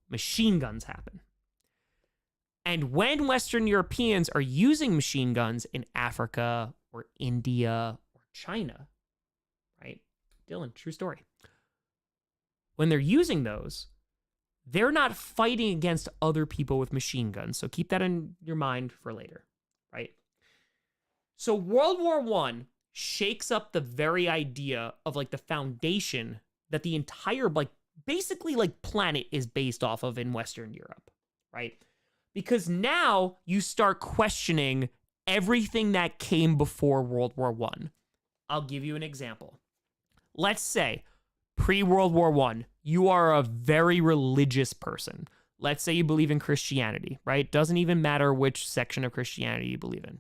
Machine guns happen. And when Western Europeans are using machine guns in Africa or India or China, right? Dylan, true story. When they're using those, they're not fighting against other people with machine guns. So keep that in your mind for later, right? So World War I shakes up the very idea of like the foundation that the entire like basically like planet is based off of in Western Europe, right? Because now you start questioning everything that came before World War I. I'll give you an example. Let's say pre-World War I, you are a very religious person. Let's say you believe in Christianity, right? Doesn't even matter which section of Christianity you believe in.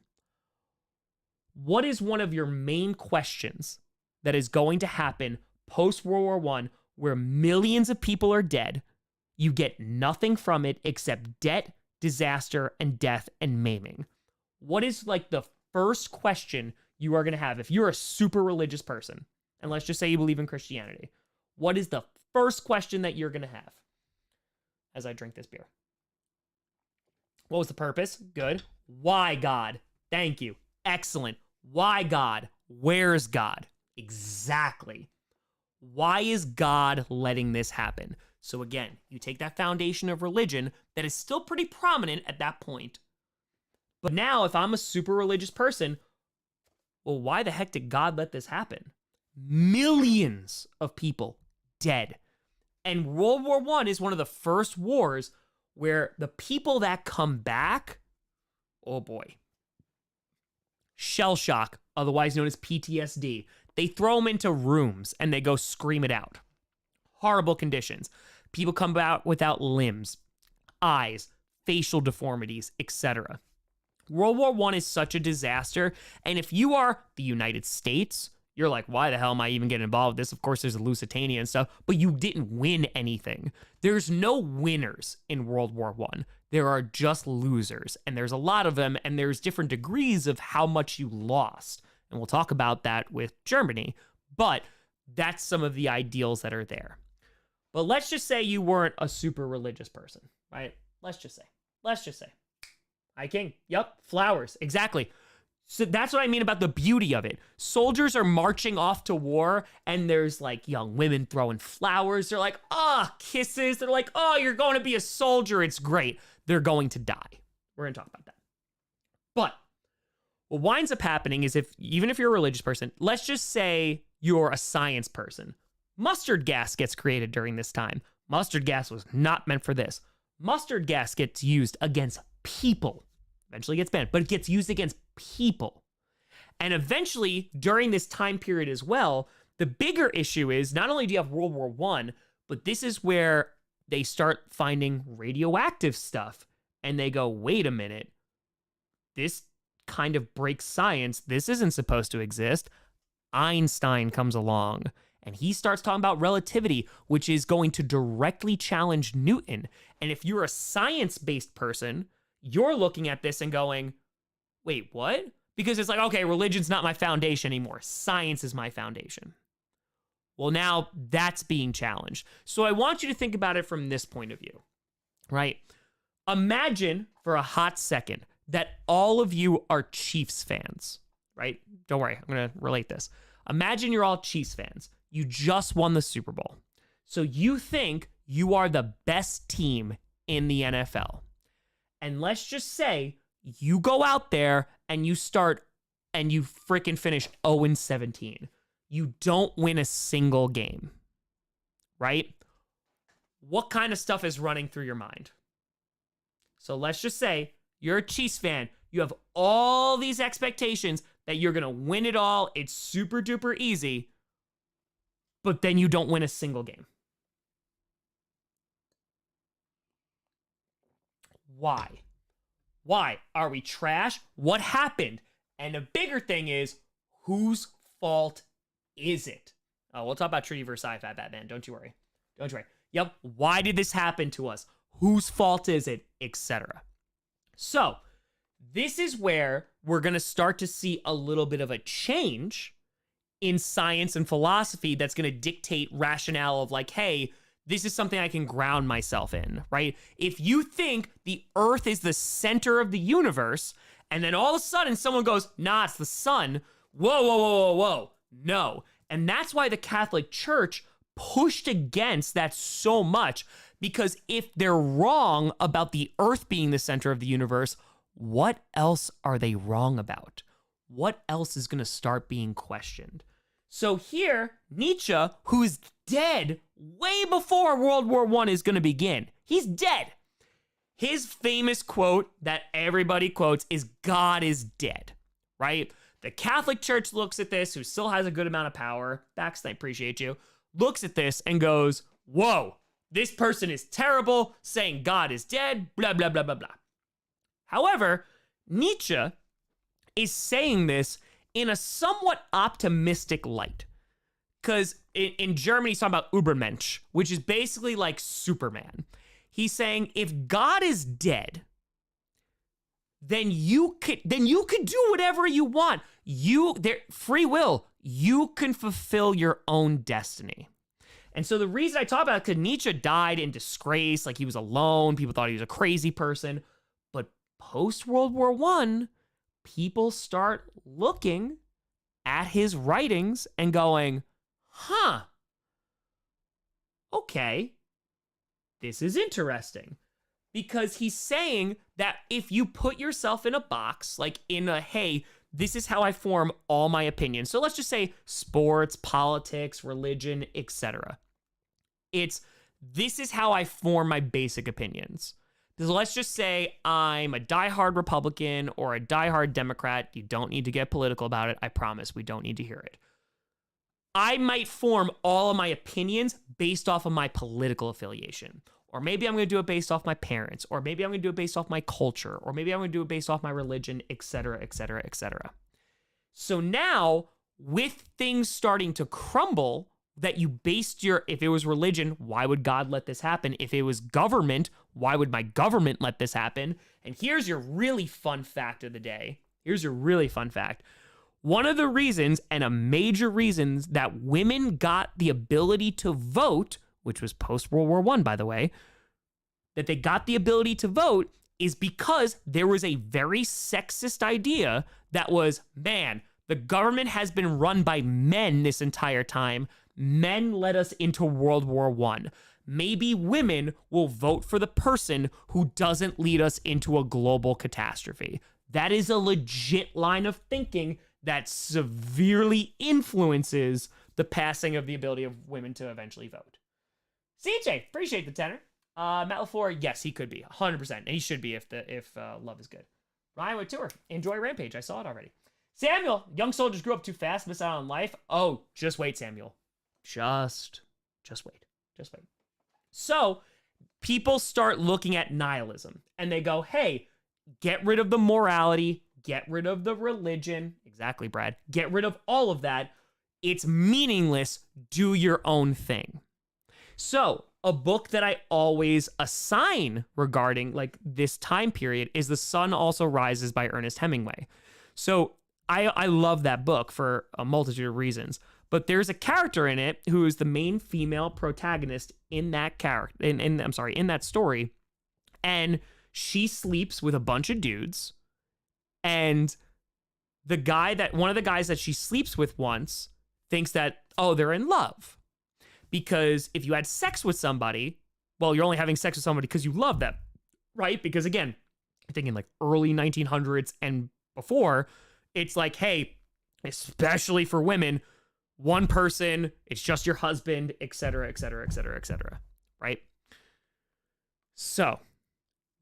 What is one of your main questions that is going to happen post-World War I where millions of people are dead, you get nothing from it except debt, disaster, and death and maiming? What is like the first question you are going to have if you're a super religious person? And let's just say you believe in Christianity. What is the first question that you're going to have as I drink this beer? What was the purpose? Good. Why, God? Thank you. Excellent. Why, God? Where's God? Exactly. Why is God letting this happen? So again, you take that foundation of religion that is still pretty prominent at that point. But now if I'm a super religious person, well, why the heck did God let this happen? Millions of people dead. And World War I is one of the first wars where the people that come back, oh boy, shell shock, otherwise known as PTSD. They throw them into rooms and they go scream it out. Horrible conditions. People come out without limbs, eyes, facial deformities, etc. World War I is such a disaster. And if you are the United States, you're like, why the hell am I even getting involved with this? Of course, there's Lusitania and stuff, but you didn't win anything. There's no winners in World War I. There are just losers, and there's a lot of them, and there's different degrees of how much you lost. And we'll talk about that with Germany, but that's some of the ideals that are there. But let's just say you weren't a super religious person, right? Let's just say. Hi, King. Yep, flowers. Exactly. So that's what I mean about the beauty of it. Soldiers are marching off to war, and there's like young women throwing flowers. They're like, kisses. They're like, you're going to be a soldier. It's great. They're going to die. We're going to talk about that. But what winds up happening is even if you're a religious person, let's just say you're a science person. Mustard gas gets created during this time. Mustard gas was not meant for this. Mustard gas gets used against people. Eventually gets banned, but it gets used against people. And eventually, during this time period as well, the bigger issue is not only do you have World War I, but this is where they start finding radioactive stuff. And they go, wait a minute, this kind of breaks science. This isn't supposed to exist. Einstein comes along and he starts talking about relativity, which is going to directly challenge Newton. And if you're a science-based person, you're looking at this and going, wait, what? Because it's like, okay, religion's not my foundation anymore. Science is my foundation. Well, now that's being challenged. So I want you to think about it from this point of view, right? Imagine for a hot second that all of you are Chiefs fans, right? Don't worry, I'm going to relate this. Imagine you're all Chiefs fans. You just won the Super Bowl. So you think you are the best team in the NFL. And let's just say you go out there and you start and you freaking finish 0-17. You don't win a single game, right? What kind of stuff is running through your mind? So let's just say you're a Chiefs fan. You have all these expectations that you're going to win it all. It's super duper easy. But then you don't win a single game. Why? Why? Are we trash? What happened? And the bigger thing is, whose fault is it? Oh, we'll talk about Trinity versus Sci-Fi Batman. Don't you worry. Don't you worry. Yep. Why did this happen to us? Whose fault is it? Etc. So, this is where we're going to start to see a little bit of a change in science and philosophy that's going to dictate rationale of like, hey, this is something I can ground myself in, right? If you think the Earth is the center of the universe, and then all of a sudden someone goes, nah, it's the sun. Whoa, whoa, whoa, whoa, whoa. No. And that's why the Catholic Church pushed against that so much, because if they're wrong about the Earth being the center of the universe, what else are they wrong about? What else is going to start being questioned? So here, Nietzsche, who's dead way before World War I is going to begin, he's dead. His famous quote that everybody quotes is, God is dead, right? The Catholic Church looks at this, who still has a good amount of power, Baxton, I appreciate you, looks at this and goes, whoa, this person is terrible, saying God is dead, blah, blah, blah, blah, blah. However, Nietzsche is saying this in a somewhat optimistic light. Because in Germany, he's talking about Übermensch, which is basically like Superman. He's saying if God is dead, then you could do whatever you want. Free will, you can fulfill your own destiny. And so the reason I talk about it, because Nietzsche died in disgrace, like he was alone, people thought he was a crazy person. But post-World War I, people start looking at his writings and going, huh, okay, this is interesting. Because he's saying that if you put yourself in a box, like in a, hey, this is how I form all my opinions. So let's just say sports, politics, religion, etc. This is how I form my basic opinions. So let's just say I'm a diehard Republican or a diehard Democrat. You don't need to get political about it. I promise we don't need to hear it. I might form all of my opinions based off of my political affiliation. Or maybe I'm going to do it based off my parents. Or maybe I'm going to do it based off my culture. Or maybe I'm going to do it based off my religion, etc., etc., etc. So now, with things starting to crumble, that you based if it was religion, why would God let this happen? If it was government, why would my government let this happen? And here's your really fun fact of the day. Here's your really fun fact. One of the reasons, and a major reasons, that women got the ability to vote, which was post-World War I, by the way, that they got the ability to vote is because there was a very sexist idea that was, man, the government has been run by men this entire time. Men led us into World War I. Maybe women will vote for the person who doesn't lead us into a global catastrophe. That is a legit line of thinking that severely influences the passing of the ability of women to eventually vote. CJ, appreciate the tenor. Matt LaFleur, yes, he could be 100%, and he should be if love is good. Ryan with tour, enjoy Rampage. I saw it already. Samuel, young soldiers grew up too fast, miss out on life. Oh, just wait, Samuel. Just wait. Just wait. So people start looking at nihilism, and they go, hey, get rid of the morality, get rid of the religion. Exactly, Brad. Get rid of all of that. It's meaningless. Do your own thing. So a book that I always assign regarding like this time period is The Sun Also Rises by Ernest Hemingway. So I love that book for a multitude of reasons. But there's a character in it who is the main female protagonist in that character, in that story, and she sleeps with a bunch of dudes, and one of the guys that she sleeps with once thinks that, oh, they're in love. Because if you had sex with somebody, well, you're only having sex with somebody because you love them, right? Because again, I'm thinking like early 1900s and before, it's like, hey, especially for women, one person, it's just your husband, et cetera, et cetera, et cetera, et cetera, right? So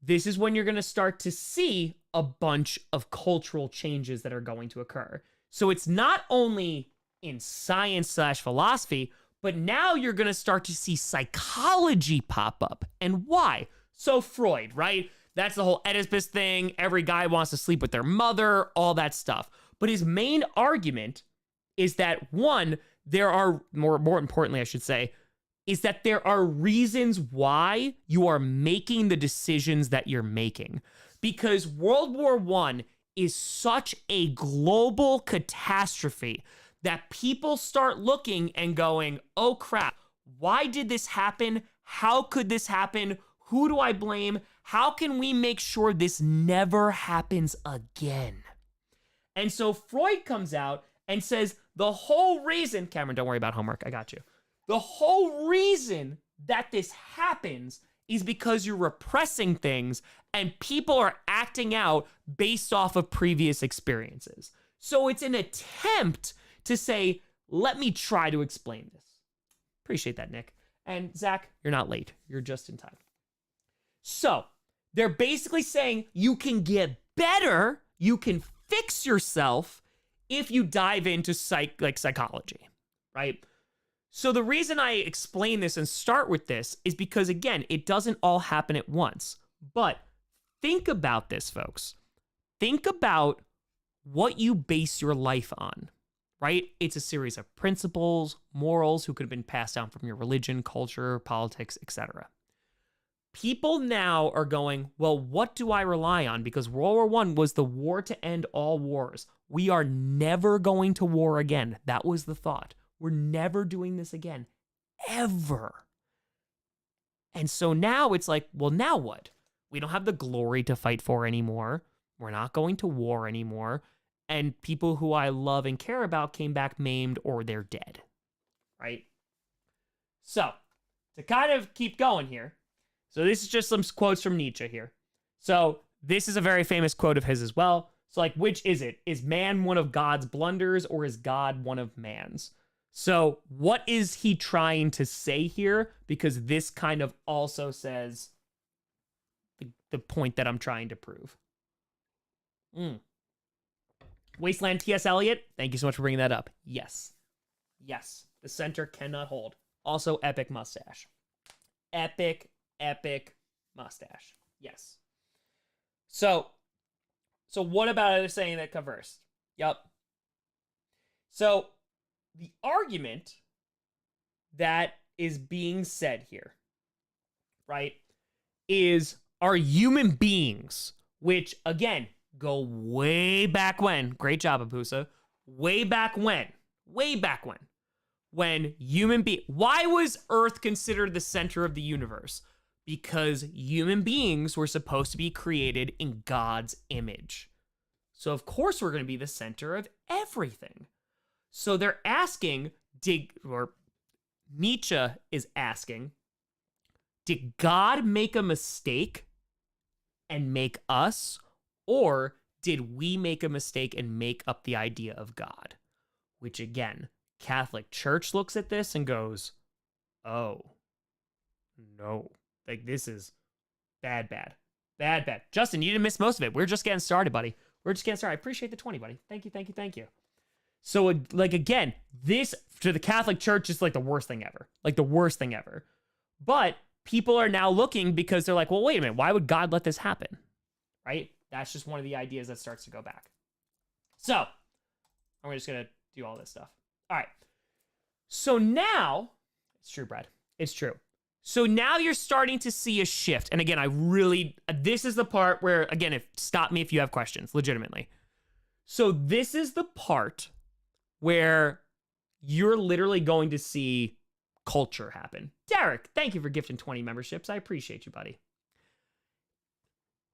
this is when you're going to start to see a bunch of cultural changes that are going to occur. So it's not only in science/philosophy, but now you're going to start to see psychology pop up. And why? So Freud, right? That's the whole Oedipus thing. Every guy wants to sleep with their mother, all that stuff. But his main argument is that, one, there are, more importantly, I should say, is that there are reasons why you are making the decisions that you're making. Because World War I is such a global catastrophe that people start looking and going, oh crap, why did this happen? How could this happen? Who do I blame? How can we make sure this never happens again? And so Freud comes out and says the whole reason, Cameron, don't worry about homework, I got you. The whole reason that this happens is because you're repressing things and people are acting out based off of previous experiences. So it's an attempt to say, let me try to explain this. Appreciate that, Nick. And Zach, you're not late. You're just in time. So they're basically saying you can get better, you can fix yourself if you dive into psychology, right? So the reason I explain this and start with this is because, again, it doesn't all happen at once. But think about this, folks. Think about what you base your life on, right? It's a series of principles, morals, who could have been passed down from your religion, culture, politics, etc. People now are going, well, what do I rely on? Because World War I was the war to end all wars. We are never going to war again. That was the thought. We're never doing this again, ever. And so now it's like, well, now what? We don't have the glory to fight for anymore. We're not going to war anymore. And people who I love and care about came back maimed or they're dead, right? So to kind of keep going here, so this is just some quotes from Nietzsche here. So this is a very famous quote of his as well. So like, which is it? Is man one of God's blunders or is God one of man's? So what is he trying to say here? Because this kind of also says the point that I'm trying to prove. Wasteland T.S. Eliot, thank you so much for bringing that up. Yes. Yes. The center cannot hold. Also, epic mustache. Epic mustache. Yes. So what about it saying that converse? Yep. So the argument that is being said here, right, is our human beings, which again, go way back when. Great job, Apusa. Way back when human beings, why was Earth considered the center of the universe? Because human beings were supposed to be created in God's image. So of course we're going to be the center of everything. So they're asking, Nietzsche is asking, did God make a mistake and make us? Or did we make a mistake and make up the idea of God? Which again, Catholic Church looks at this and goes, oh, no. Like, this is bad. Justin, you didn't miss most of it. We're just getting started, buddy. We're just getting started. I appreciate the 20, buddy. Thank you. So, like, again, this, to the Catholic Church, is like the worst thing ever. But people are now looking because they're like, well, wait a minute. Why would God let this happen? Right? That's just one of the ideas that starts to go back. So, we're just going to do all this stuff. All right. So now, it's true, Brad. It's true. So now you're starting to see a shift. And again, this is the part where, again, stop me if you have questions, legitimately. So this is the part where you're literally going to see culture happen. Derek, thank you for gifting 20 memberships. I appreciate you, buddy.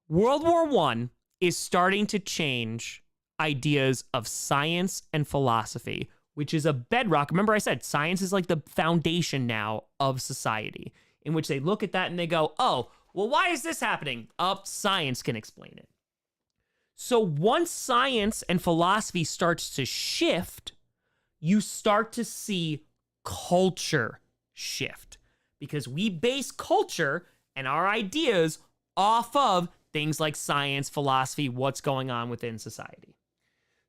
World War I is starting to change ideas of science and philosophy, which is a bedrock. Remember I said science is like the foundation now of society, in which they look at that and they go, oh, well, why is this happening? Science can explain it. So once science and philosophy starts to shift, you start to see culture shift, because we base culture and our ideas off of things like science, philosophy, what's going on within society.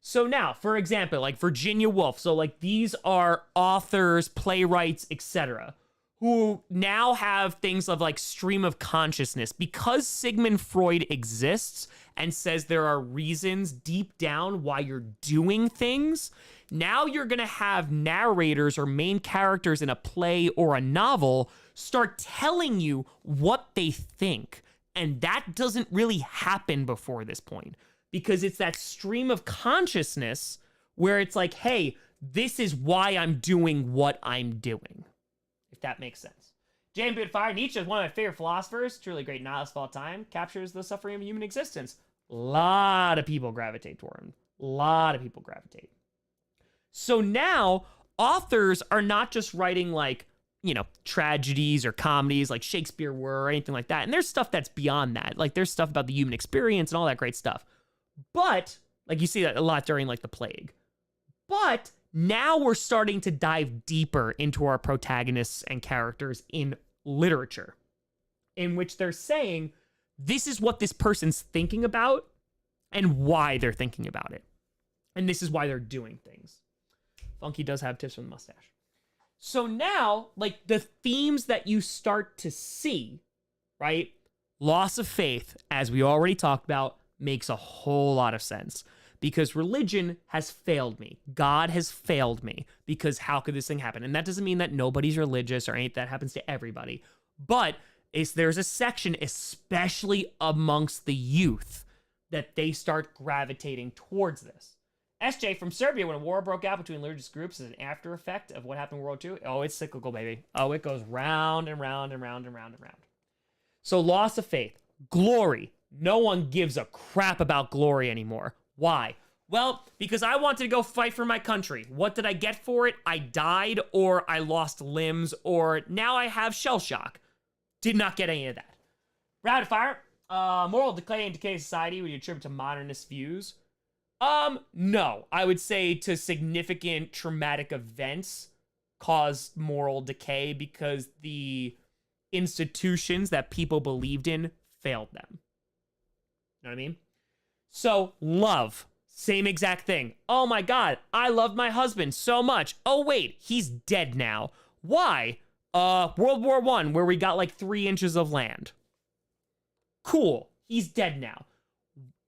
So now, for example, like Virginia Woolf. So like these are authors, playwrights, etc., who now have things of like stream of consciousness. Because Sigmund Freud exists and says there are reasons deep down why you're doing things, now you're going to have narrators or main characters in a play or a novel start telling you what they think. And that doesn't really happen before this point, because it's that stream of consciousness where it's like, hey, this is why I'm doing what I'm doing. If that makes sense. James Bitfire, Nietzsche is one of my favorite philosophers, truly great nihilist of all time, captures the suffering of human existence. A lot of people gravitate toward him. A lot of people gravitate. So now authors are not just writing like, you know, tragedies or comedies like Shakespeare were or anything like that. And there's stuff that's beyond that. Like there's stuff about the human experience and all that great stuff. But like you see that a lot during like the plague. But now we're starting to dive deeper into our protagonists and characters in literature, in which they're saying, this is what this person's thinking about and why they're thinking about it. And this is why they're doing things. Funky does have tips from the mustache. So now, like the themes that you start to see, right? Loss of faith, as we already talked about, makes a whole lot of sense. Because religion has failed me. God has failed me. Because how could this thing happen? And that doesn't mean that nobody's religious or ain't that happens to everybody. But there's a section, especially amongst the youth, that they start gravitating towards this. SJ from Serbia, when a war broke out between religious groups, is an after effect of what happened in World War II. Oh, it's cyclical, baby. Oh, it goes round and round and round and round and round. So loss of faith. Glory. No one gives a crap about glory anymore. Why? Well, because I wanted to go fight for my country. What did I get for it? I died, or I lost limbs, or now I have shell shock. Did not get any of that. Rapid fire. Moral decay and decay society would you attribute to modernist views? No. I would say to significant traumatic events caused moral decay because the institutions that people believed in failed them. You know what I mean? So, love. Same exact thing. Oh my God, I loved my husband so much. Oh wait, he's dead now. Why? World War I, where we got like 3 inches of land. Cool, he's dead now.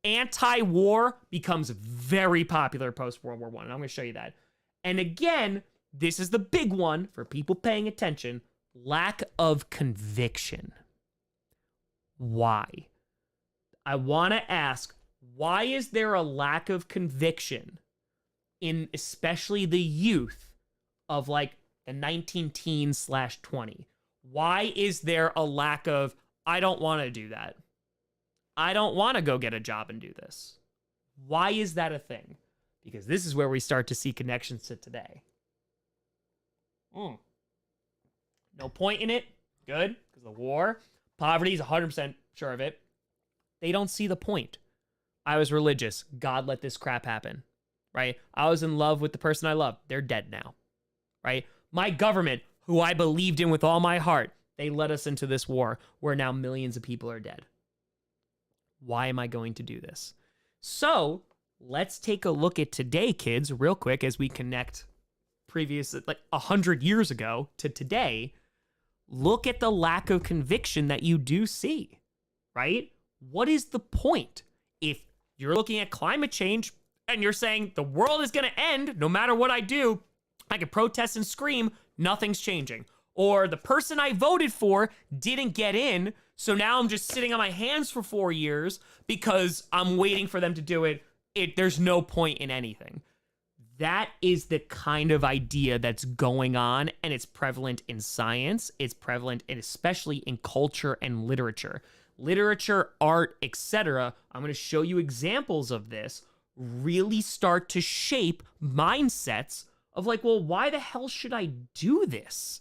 Anti-war becomes very popular post-World War I, and I'm gonna show you that. And again, this is the big one for people paying attention. Lack of conviction. Why? I wanna ask, why is there a lack of conviction in especially the youth of like the 19-teen/20? Why is there a lack of, I don't want to do that. I don't want to go get a job and do this. Why is that a thing? Because this is where we start to see connections to today. No point in it. Good. Because the war. Poverty is 100% sure of it. They don't see the point. I was religious. God let this crap happen, right? I was in love with the person I loved. They're dead now, right? My government, who I believed in with all my heart, they led us into this war where now millions of people are dead. Why am I going to do this? So let's take a look at today, kids, real quick, as we connect previous, like 100 years ago to today. Look at the lack of conviction that you do see, right? What is the point? If you're looking at climate change and you're saying the world is going to end no matter what I do, I can protest and scream, nothing's changing. Or the person I voted for didn't get in, so now I'm just sitting on my hands for 4 years because I'm waiting for them to do it. there's no point in anything. That is the kind of idea that's going on, and it's prevalent in science. It's prevalent, and especially in culture and literature. Literature, art, etc. I'm going to show you examples of this really start to shape mindsets of like, well, why the hell should I do this?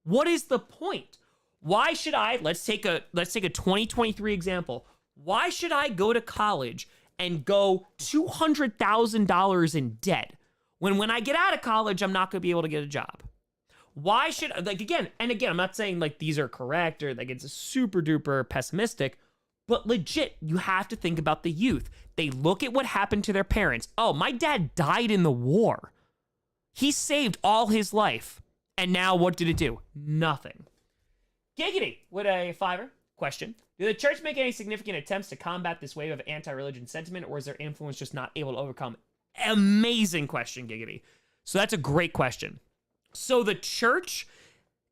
What is the point? Why should I, let's take a 2023 example. Why should I go to college and go $200,000 in debt when I get out of college, I'm not going to be able to get a job? Why should, like, again, I'm not saying like these are correct or like it's super duper pessimistic, but legit, you have to think about the youth. They look at what happened to their parents. Oh, my dad died in the war. He saved all his life. And now what did it do? Nothing. Giggity with a $5 question. Did the church make any significant attempts to combat this wave of anti-religion sentiment, or is their influence just not able to overcome? Amazing question, Giggity. So that's a great question. So the church,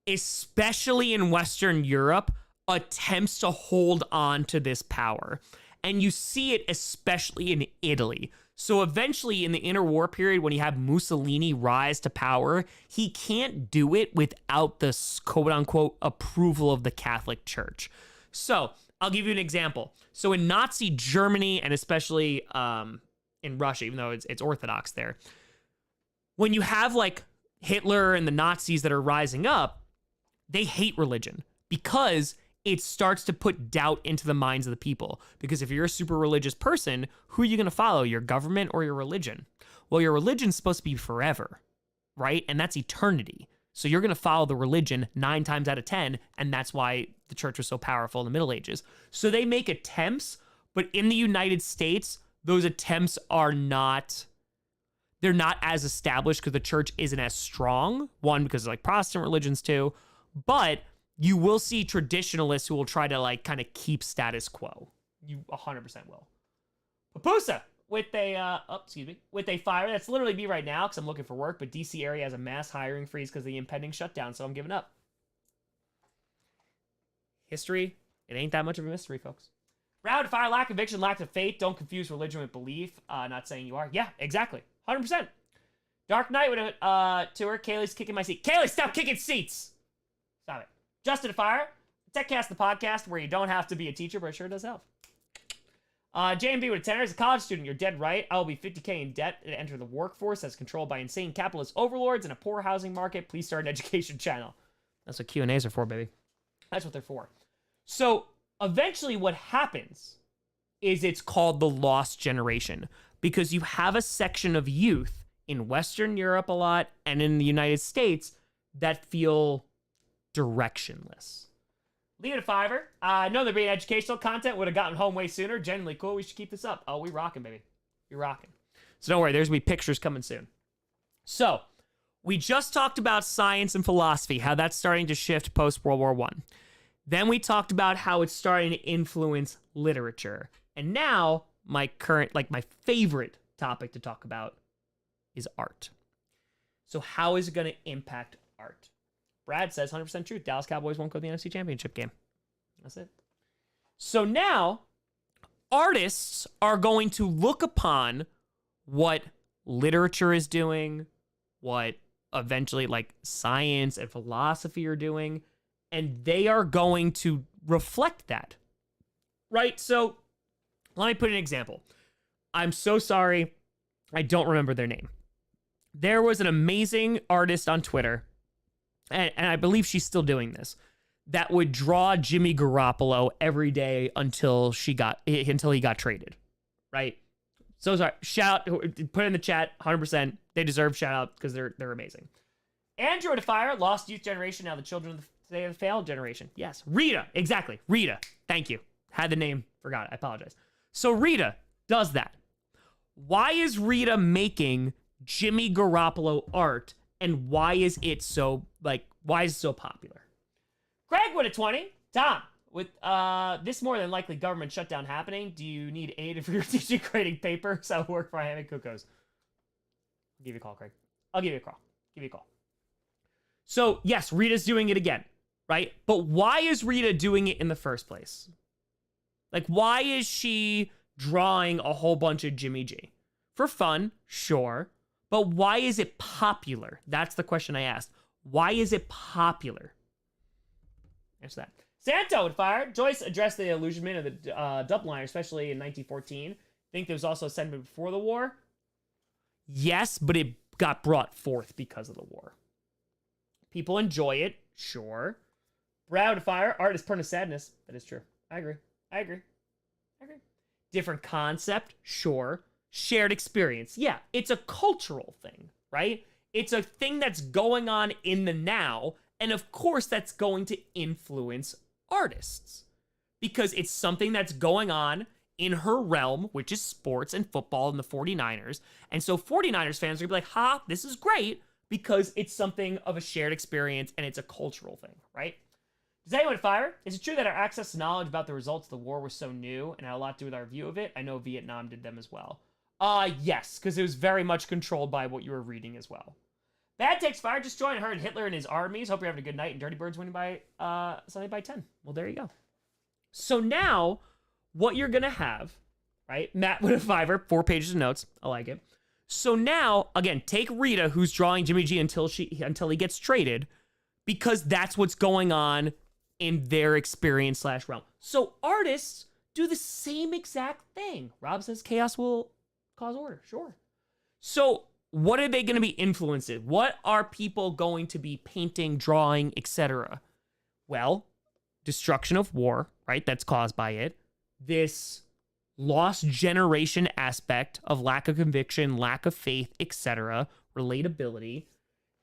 especially in Western Europe, attempts to hold on to this power. And you see it especially in Italy. So eventually in the interwar period, when you have Mussolini rise to power, he can't do it without the quote unquote approval of the Catholic Church. So I'll give you an example. So in Nazi Germany, and especially in Russia, even though it's Orthodox there, when you have like Hitler and the Nazis that are rising up, they hate religion because it starts to put doubt into the minds of the people. Because if you're a super religious person, who are you going to follow, your government or your religion? Well, your religion's supposed to be forever, right? And that's eternity. So you're going to follow the religion 9 times out of 10, and that's why the church was so powerful in the Middle Ages. So they make attempts, but in the United States, those attempts are not, they're not as established because the church isn't as strong. One, because like Protestant religions too, but you will see traditionalists who will try to like kind of keep status quo. You 100% will. Papusa with a, with a fire. That's literally me right now because I'm looking for work, but DC area has a mass hiring freeze because of the impending shutdown, so I'm giving up. History, it ain't that much of a mystery, folks. Rapid fire, lack of conviction, lack of faith. Don't confuse religion with belief. Not saying you are. Yeah, exactly. 100%. Dark Knight with a tour. Kaylee's kicking my seat. Kaylee, stop kicking seats. Stop it. Justin Fire. TechCast, the podcast where you don't have to be a teacher, but it sure does help. JMB with a 10. As a college student, you're dead right. I will be 50K in debt to enter the workforce that's controlled by insane capitalist overlords and a poor housing market. Please start an education channel. That's what Q&As are for, baby. That's what they're for. So eventually what happens is it's called the lost generation because you have a section of youth in Western Europe a lot and in the United States that feel directionless. Leave it a $5. I know there being educational content would have gotten home way sooner. Genuinely cool. We should keep this up. Oh, we rocking, baby. We rocking. So don't worry. There's going to be pictures coming soon. So we just talked about science and philosophy, how that's starting to shift post-World War I. Then we talked about how it's starting to influence literature. And now my current, like my favorite topic to talk about is art. So how is it going to impact art? Brad says 100% truth. Dallas Cowboys won't go to the NFC Championship game. That's it. So now artists are going to look upon what literature is doing, what eventually like science and philosophy are doing, and they are going to reflect that, right? So let me put an example. I'm so sorry. I don't remember their name. There was an amazing artist on Twitter, and I believe she's still doing this, that would draw Jimmy Garoppolo every day until he got traded, right? So sorry. Shout, put in the chat, 100%. They deserve shout out because they're amazing. Android Fire, lost youth generation, now the children of the failed generation. Yes, Rita, exactly. Rita, thank you. Had the name, forgot it. I apologize. So Rita does that. Why is Rita making Jimmy Garoppolo art, and why is it so popular? Greg with a 20. Tom, with this more than likely government shutdown happening, do you need aid for your teaching grading paper? So work for Hammock Cuckoos. I'll give you a call, Craig. I'll give you a call. So yes, Rita's doing it again, right? But why is Rita doing it in the first place? Like, why is she drawing a whole bunch of Jimmy G? for fun, sure. But why is it popular? That's the question I asked. Why is it popular? Answer that. Santo would fire. Joyce addressed the illusionment of the doubleliner, especially in 1914. Think there was also a sentiment before the war? Yes, but it got brought forth because of the war. People enjoy it, sure. Brad would fire. Art is prone to sadness. That is true. I agree. Different concept, sure. Shared experience. Yeah, it's a cultural thing, right? It's a thing that's going on in the now, and of course that's going to influence artists because it's something that's going on in her realm, which is sports and football and the 49ers. And so 49ers fans are gonna be like, ha, this is great because it's something of a shared experience and it's a cultural thing, right? Does anyone fire? Is it true that our access to knowledge about the results of the war was so new and had a lot to do with our view of it? I know Vietnam did them as well. Yes, because it was very much controlled by what you were reading as well. Bad Takes Fire just joined. Heard Hitler and his armies. Hope you're having a good night. And Dirty Birds winning by Sunday by 10. Well, there you go. So now, what you're gonna have, right? Matt with a fiver, 4 pages of notes. I like it. So now, again, take Rita, who's drawing Jimmy G until he gets traded, because that's what's going on in their experience / realm. So artists do the same exact thing. Rob says chaos will cause order. Sure. So what are they going to be influenced? What are people going to be painting, drawing, etc.? Well, destruction of war, right? That's caused by it. This lost generation aspect of lack of conviction, lack of faith, etc., relatability.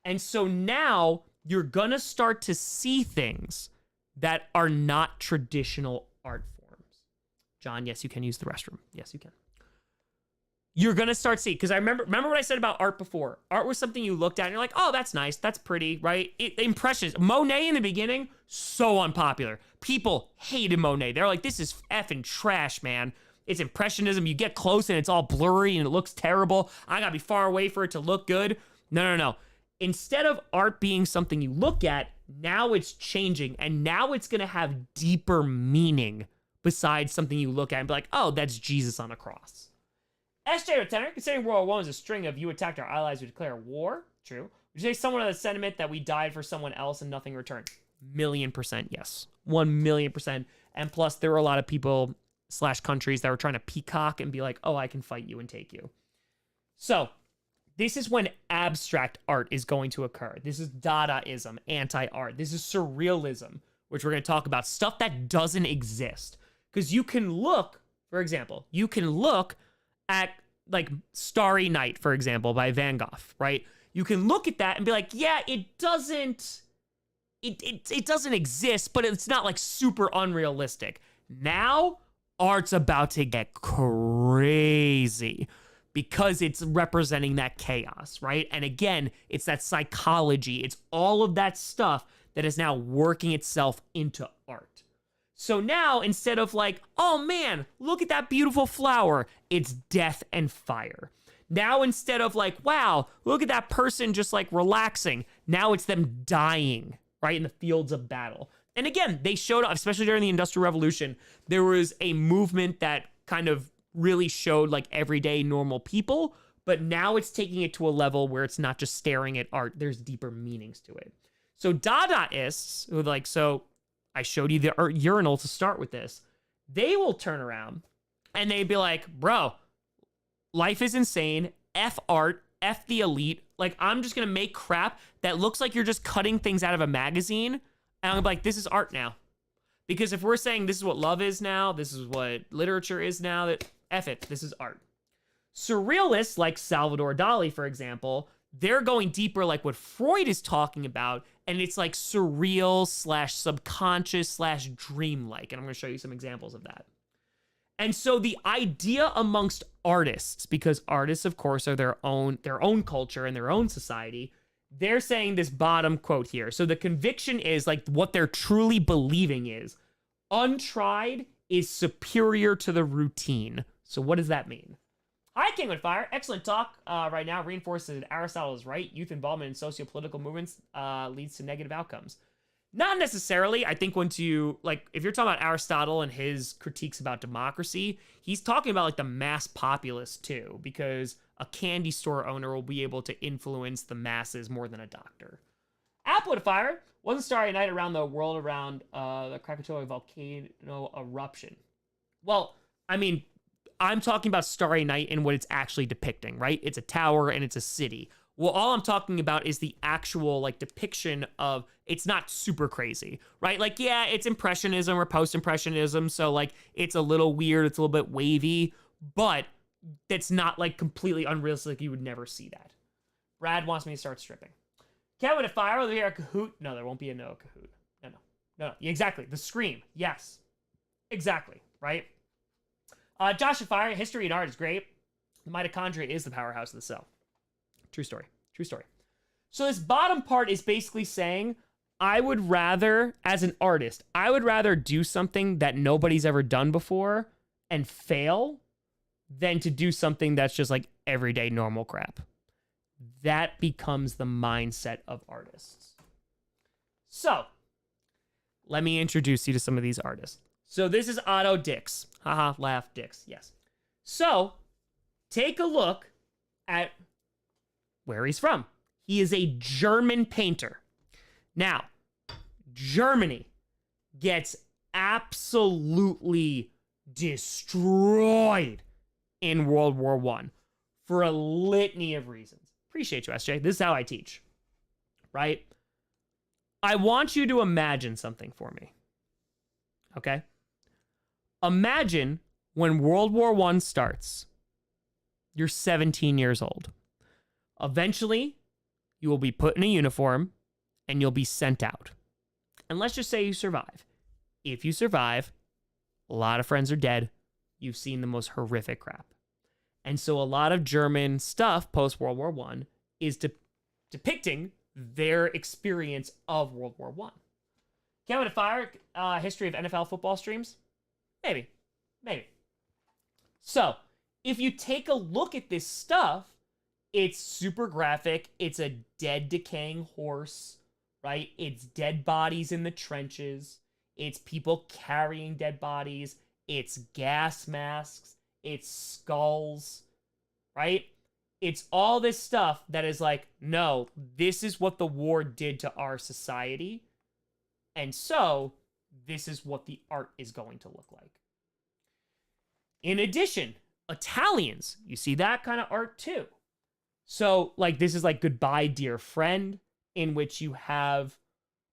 And so now you're going to start to see things that are not traditional art forms. John, yes, you can use the restroom. Yes, you can. You're going to start seeing, because I remember what I said about art before. Art was something you looked at and you're like, oh, that's nice. That's pretty, right? Impressions. Monet in the beginning, so unpopular. People hated Monet. They're like, this is effing trash, man. It's impressionism. You get close and it's all blurry and it looks terrible. I got to be far away for it to look good. No. Instead of art being something you look at, now it's changing. And now it's going to have deeper meaning besides something you look at and be like, oh, that's Jesus on a cross. SJ Lieutenant, considering World War I was a string of you attacked our allies who declare war, true. Would you say someone of the sentiment that we died for someone else and nothing returned? 1,000,000% yes. 1,000,000%. And plus, there were a lot of people / countries that were trying to peacock and be like, oh, I can fight you and take you. So, this is when abstract art is going to occur. This is Dadaism, anti-art. This is surrealism, which we're going to talk about. Stuff that doesn't exist. Because you can look, for example, at like Starry Night, for example, by Van Gogh, right? You can look at that and be like, yeah, it doesn't exist, but it's not like super unrealistic. Now, art's about to get crazy because it's representing that chaos, right? And again, it's that psychology. It's all of that stuff that is now working itself into art. So now, instead of like, oh man, look at that beautiful flower, it's death and fire. Now, instead of like, wow, look at that person just like relaxing, now it's them dying, right, in the fields of battle. And again, they showed up, especially during the Industrial Revolution, there was a movement that kind of really showed like everyday normal people, but now it's taking it to a level where it's not just staring at art, there's deeper meanings to it. So Dadaists, who like, so I showed you the urinal to start with this. They will turn around and they'd be like, bro, life is insane. F art, F the elite. Like, I'm just going to make crap that looks like you're just cutting things out of a magazine. And I'm like, this is art now. Because if we're saying this is what love is now, this is what literature is now, that F it, this is art. Surrealists like Salvador Dali, for example, they're going deeper like what Freud is talking about, and it's like surreal / subconscious / dreamlike. And I'm going to show you some examples of that. And so the idea amongst artists, because artists, of course, are their own culture and their own society, they're saying this bottom quote here. So the conviction is like what they're truly believing is untried is superior to the routine. So what does that mean? Hi, King with Fire. Excellent talk right now. Reinforces that Aristotle is right. Youth involvement in socio-political movements leads to negative outcomes. Not necessarily. I think once you, like, if you're talking about Aristotle and his critiques about democracy, he's talking about, like, the mass populace, too. Because, a candy store owner will be able to influence the masses more than a doctor. Amplifier was a starry night around the world around the Krakatoa volcano eruption. Well, I mean, I'm talking about Starry Night and what it's actually depicting, right? It's a tower and it's a city. Well, all I'm talking about is the actual like depiction of it's not super crazy, right? Like, yeah, it's impressionism or post-impressionism, so like it's a little weird, it's a little bit wavy, but that's not like completely unrealistic. You would never see that. Brad wants me to start stripping. Kevin, if I were here a Kahoot, no, there won't be a no Kahoot. No. Exactly. The scream. Yes. Exactly. Right? Josh and Fire, history and art is great. The mitochondria is the powerhouse of the cell. True story. So this bottom part is basically saying, I would rather, as an artist, I would rather do something that nobody's ever done before and fail than to do something that's just like everyday normal crap. That becomes the mindset of artists. So, let me introduce you to some of these artists. So this is Otto Dix. Haha, laugh, Dix, yes. So, take a look at where he's from. He is a German painter. Now, Germany gets absolutely destroyed in World War I for a litany of reasons. Appreciate you, SJ. This is how I teach, right? I want you to imagine something for me, okay? Imagine when World War I starts, you're 17 years old. Eventually, you will be put in a uniform and you'll be sent out. And let's just say you survive. If you survive, a lot of friends are dead. You've seen the most horrific crap. And so a lot of German stuff post-World War I is depicting their experience of World War I. Kevin Fire, history of NFL football streams? Maybe. So, if you take a look at this stuff, it's super graphic. It's a dead, decaying horse, right? It's dead bodies in the trenches. It's people carrying dead bodies. It's gas masks. It's skulls, right? It's all this stuff that is like, no, this is what the war did to our society. And so, this is what the art is going to look like. In addition, Italians, you see that kind of art too. So, like, this is like Goodbye, Dear Friend, in which you have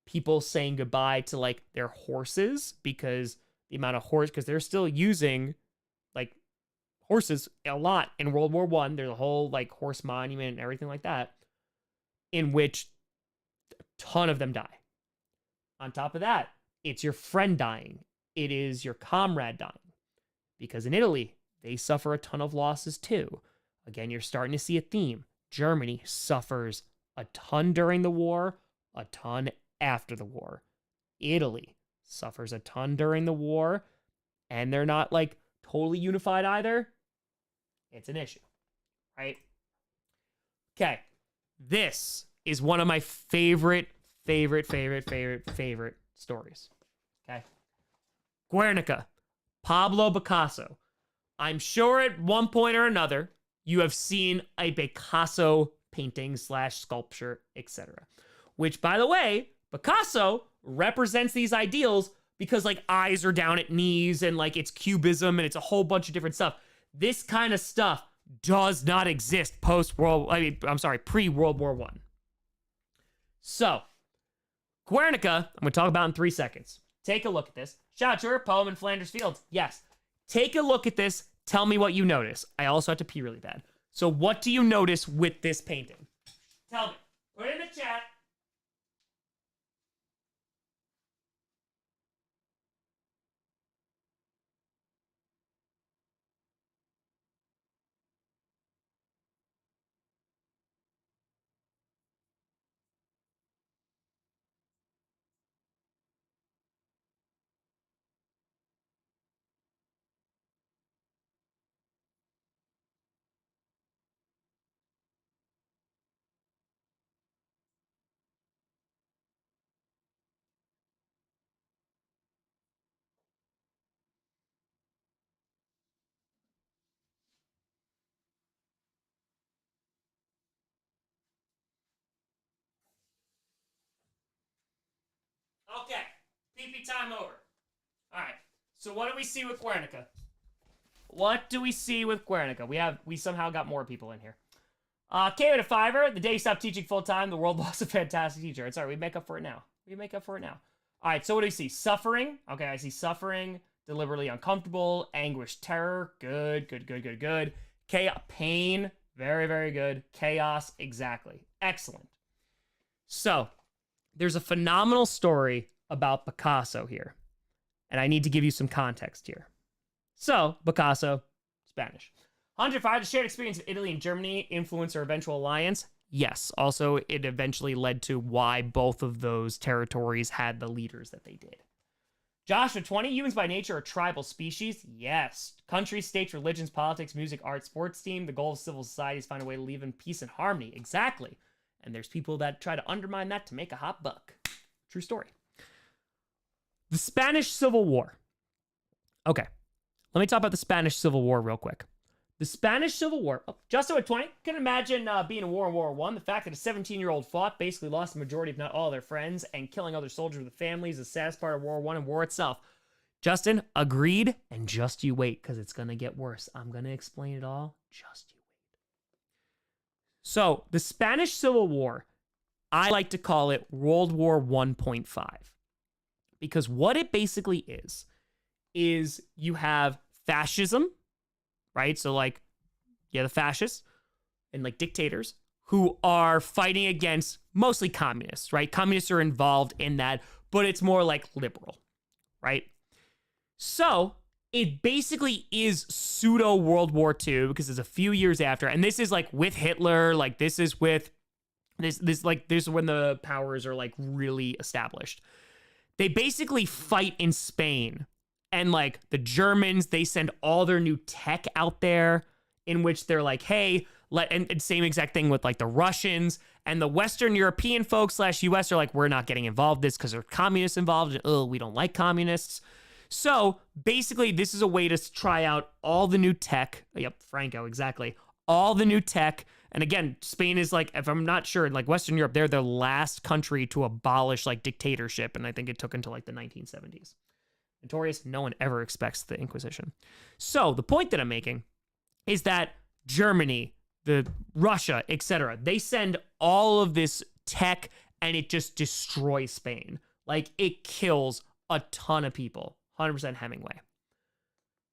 people saying goodbye to, like, their horses because the amount of horse, because they're still using, like, horses a lot in World War I. There's a whole, like, horse monument and everything like that, in which a ton of them die. On top of that, it's your friend dying. It is your comrade dying. Because in Italy, they suffer a ton of losses too. Again, you're starting to see a theme. Germany suffers a ton during the war, a ton after the war. Italy suffers a ton during the war, and they're not like totally unified either. It's an issue, right? Okay, this is one of my favorite stories. Okay, Guernica, Pablo Picasso. I'm sure at one point or another, you have seen a Picasso painting / sculpture, etc. Which, by the way, Picasso represents these ideals because, like, eyes are down at knees and, like, it's cubism and it's a whole bunch of different stuff. This kind of stuff does not exist pre-World War I. So, Guernica, I'm going to talk about in 3 seconds. Take a look at this. Shout out to her, poem in Flanders Fields. Yes. Take a look at this. Tell me what you notice. I also have to pee really bad. So what do you notice with this painting? Tell me. Put it in the chat. Okay. PP time over. All right. So what do we see with Guernica? What do we see with Guernica? We somehow got more people in here. Came at a fiver. The day he stopped teaching full time, the world lost a fantastic teacher. It's all right. We make up for it now. All right. So what do we see? Suffering. Okay. I see suffering. Deliberately uncomfortable. Anguish. Terror. Good. Chaos. Pain. Very, very good. Chaos. Exactly. Excellent. So there's a phenomenal story about Picasso here. And I need to give you some context here. So, Picasso, Spanish. 105, the shared experience of Italy and Germany influence our eventual alliance? Yes. Also, it eventually led to why both of those territories had the leaders that they did. Joshua 20, humans by nature are tribal species? Yes. Countries, states, religions, politics, music, art, sports team. The goal of civil society is to find a way to live in peace and harmony. Exactly. And there's people that try to undermine that to make a hot buck. True story. The Spanish Civil War. Okay. Let me talk about the Spanish Civil War real quick. The Spanish Civil War, just so at 20, can imagine being a war in World War I. The fact that a 17-year-old fought, basically lost the majority, if not all, of their friends, and killing other soldiers with families is the saddest part of World War I and war itself. Justin, agreed, and just you wait, because it's going to get worse. I'm going to explain it all. Just you wait. So, the Spanish Civil War, I like to call it World War 1.5. Because what it basically is you have fascism, right? So the fascists and dictators who are fighting against mostly communists, right? Communists are involved in that, but it's more like liberal, right? So it basically is pseudo World War II because it's a few years after, and this is with Hitler, this is with this is when the powers are really established. They basically fight in Spain. And the Germans, they send all their new tech out there in which they're hey, and same exact thing with the Russians and the Western European folks / US are we're not getting involved in this because there are communists involved. And, we don't like communists. So basically, this is a way to try out all the new tech. Yep, Franco, exactly. All the new tech. And again, Spain is if I'm not sure, Western Europe, they're the last country to abolish dictatorship. And I think it took until the 1970s. Notorious, no one ever expects the Inquisition. So the point that I'm making is that Germany, Russia, etc., they send all of this tech and it just destroys Spain. It kills a ton of people. 100% Hemingway.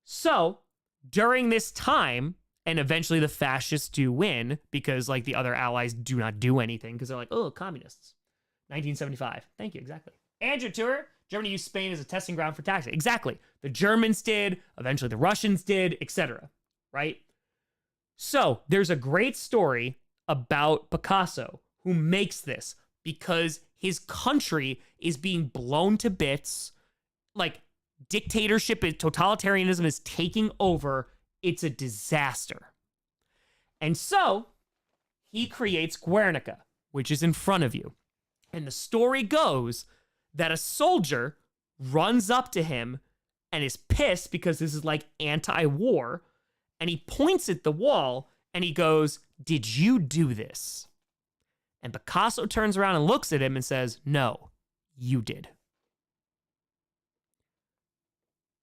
So during this time, and eventually the fascists do win because the other allies do not do anything because they're oh, communists. 1975. Thank you, exactly. Andrew Tour. Germany used Spain as a testing ground for tactics. Exactly. The Germans did, eventually the Russians did, etc. Right? So there's a great story about Picasso who makes this because his country is being blown to bits. Dictatorship and totalitarianism is taking over. It's a disaster. And so he creates Guernica, which is in front of you. And the story goes that a soldier runs up to him and is pissed because this is anti-war, and he points at the wall and he goes, "Did you do this?" And Picasso turns around and looks at him and says, "No, you did."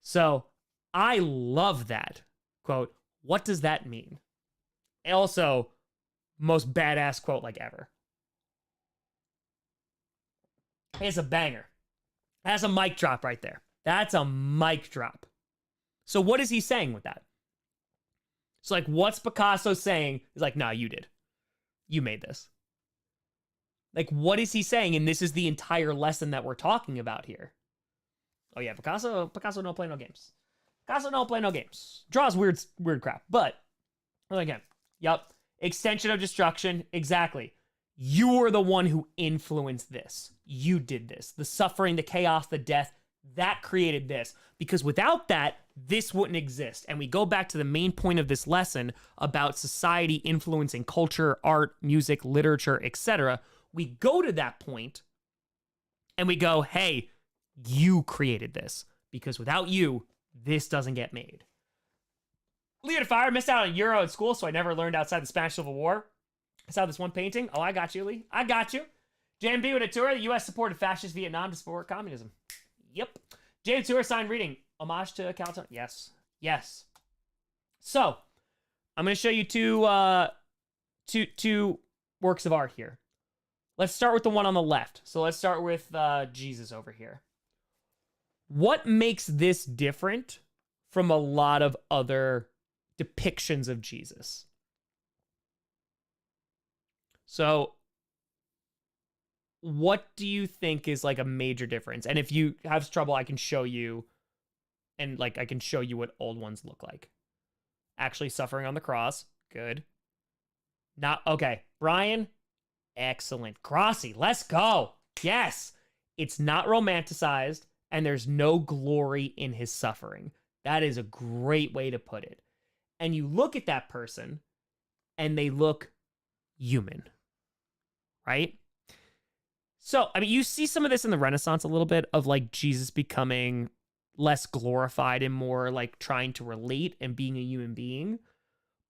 So I love that. Quote, what does that mean? Also, most badass quote ever. It's a banger. That's a mic drop right there. That's a mic drop. So what is he saying with that? So what's Picasso saying? He's nah, you did. You made this. What is he saying? And this is the entire lesson that we're talking about here. Oh yeah, Picasso don't play no games. Picasso don't play no games. Draws weird crap. But again, yep. Extension of destruction. Exactly. You were the one who influenced this. You did this. The suffering, the chaos, the death, that created this. Because without that, this wouldn't exist. And we go back to the main point of this lesson about society influencing culture, art, music, literature, etc. We go to that point and we go, hey, you created this. Because without you, this doesn't get made. Leo Fire missed out on Euro at school, so I never learned outside the Spanish Civil War. I saw this one painting. Oh, I got you, Lee. I got you. JMB with a tour. The U.S. supported fascist Vietnam to support communism. Yep. James Tour signed reading. Homage to California. Yes. Yes. So, I'm going to show you two works of art here. Let's start with the one on the left. So let's start with Jesus over here. What makes this different from a lot of other depictions of Jesus? So, what do you think is like a major difference? And if you have trouble, I can show you, and like I can show you what old ones look like. Actually suffering on the cross. Good. Not okay. Brian, excellent. Grossi, let's go. Yes. It's not romanticized, and there's no glory in his suffering. That is a great way to put it. And you look at that person, and they look human, right? So, I mean, you see some of this in the Renaissance a little bit of like Jesus becoming less glorified and more like trying to relate and being a human being.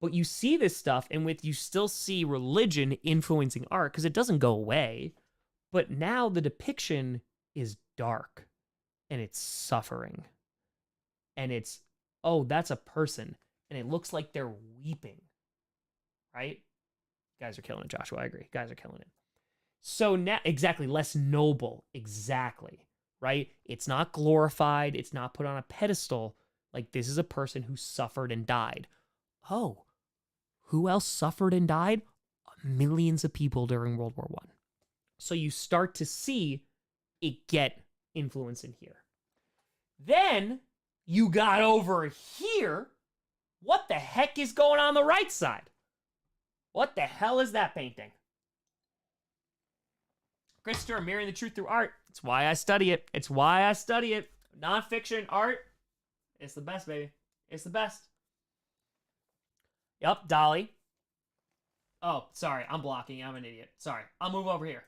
But you see this stuff, and with you still see religion influencing art because it doesn't go away. But now the depiction is dark and it's suffering. And it's, oh, that's a person. And it looks like they're weeping. Right? You guys are killing it, Joshua. I agree. You guys are killing it. So now, exactly, less noble. Exactly. Right? It's not glorified. It's not put on a pedestal. Like, this is a person who suffered and died. Oh, who else suffered and died? Millions of people during World War I. So you start to see it get influence in here. Then you got over here. What the heck is going on the right side? What the hell is that painting? Christopher, mirroring the truth through art. It's why I study it. It's why I study it. Nonfiction art. It's the best, baby. It's the best. Yup, Dolly. Oh, sorry. I'm blocking. I'm an idiot. Sorry. I'll move over here.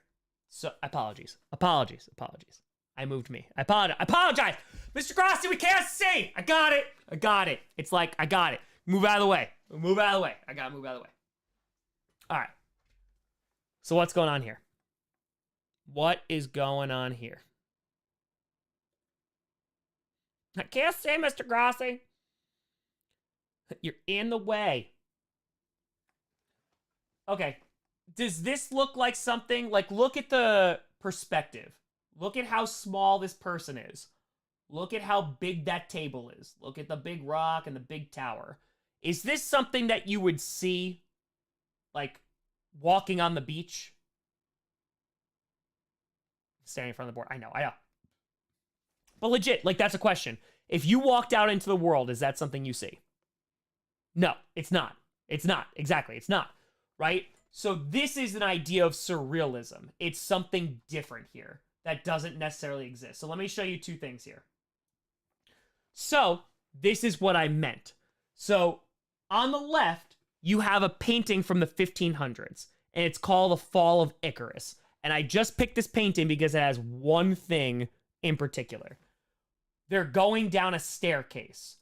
So, apologies. Apologies. Apologies. I moved me. I apologize. Mr. Grossi, we can't see. I got it. I got it. It's like, I got it. Move out of the way. Move out of the way. I gotta move out of the way. All right. So what's going on here? What is going on here? I can't see, Mr. Grossi. You're in the way. Okay. Does this look like something? Like, look at the perspective. Look at how small this person is. Look at how big that table is. Look at the big rock and the big tower. Is this something that you would see, like, walking on the beach? Standing in front of the board. I know. But legit, like, that's a question. If you walked out into the world, is that something you see? No, it's not. It's not. Exactly. It's not. Right? So this is an idea of surrealism. It's something different here that doesn't necessarily exist. So let me show you two things here. So this is what I meant. So on the left, you have a painting from the 1500s, and it's called The Fall of Icarus. And I just picked this painting because it has one thing in particular. They're going down a staircase.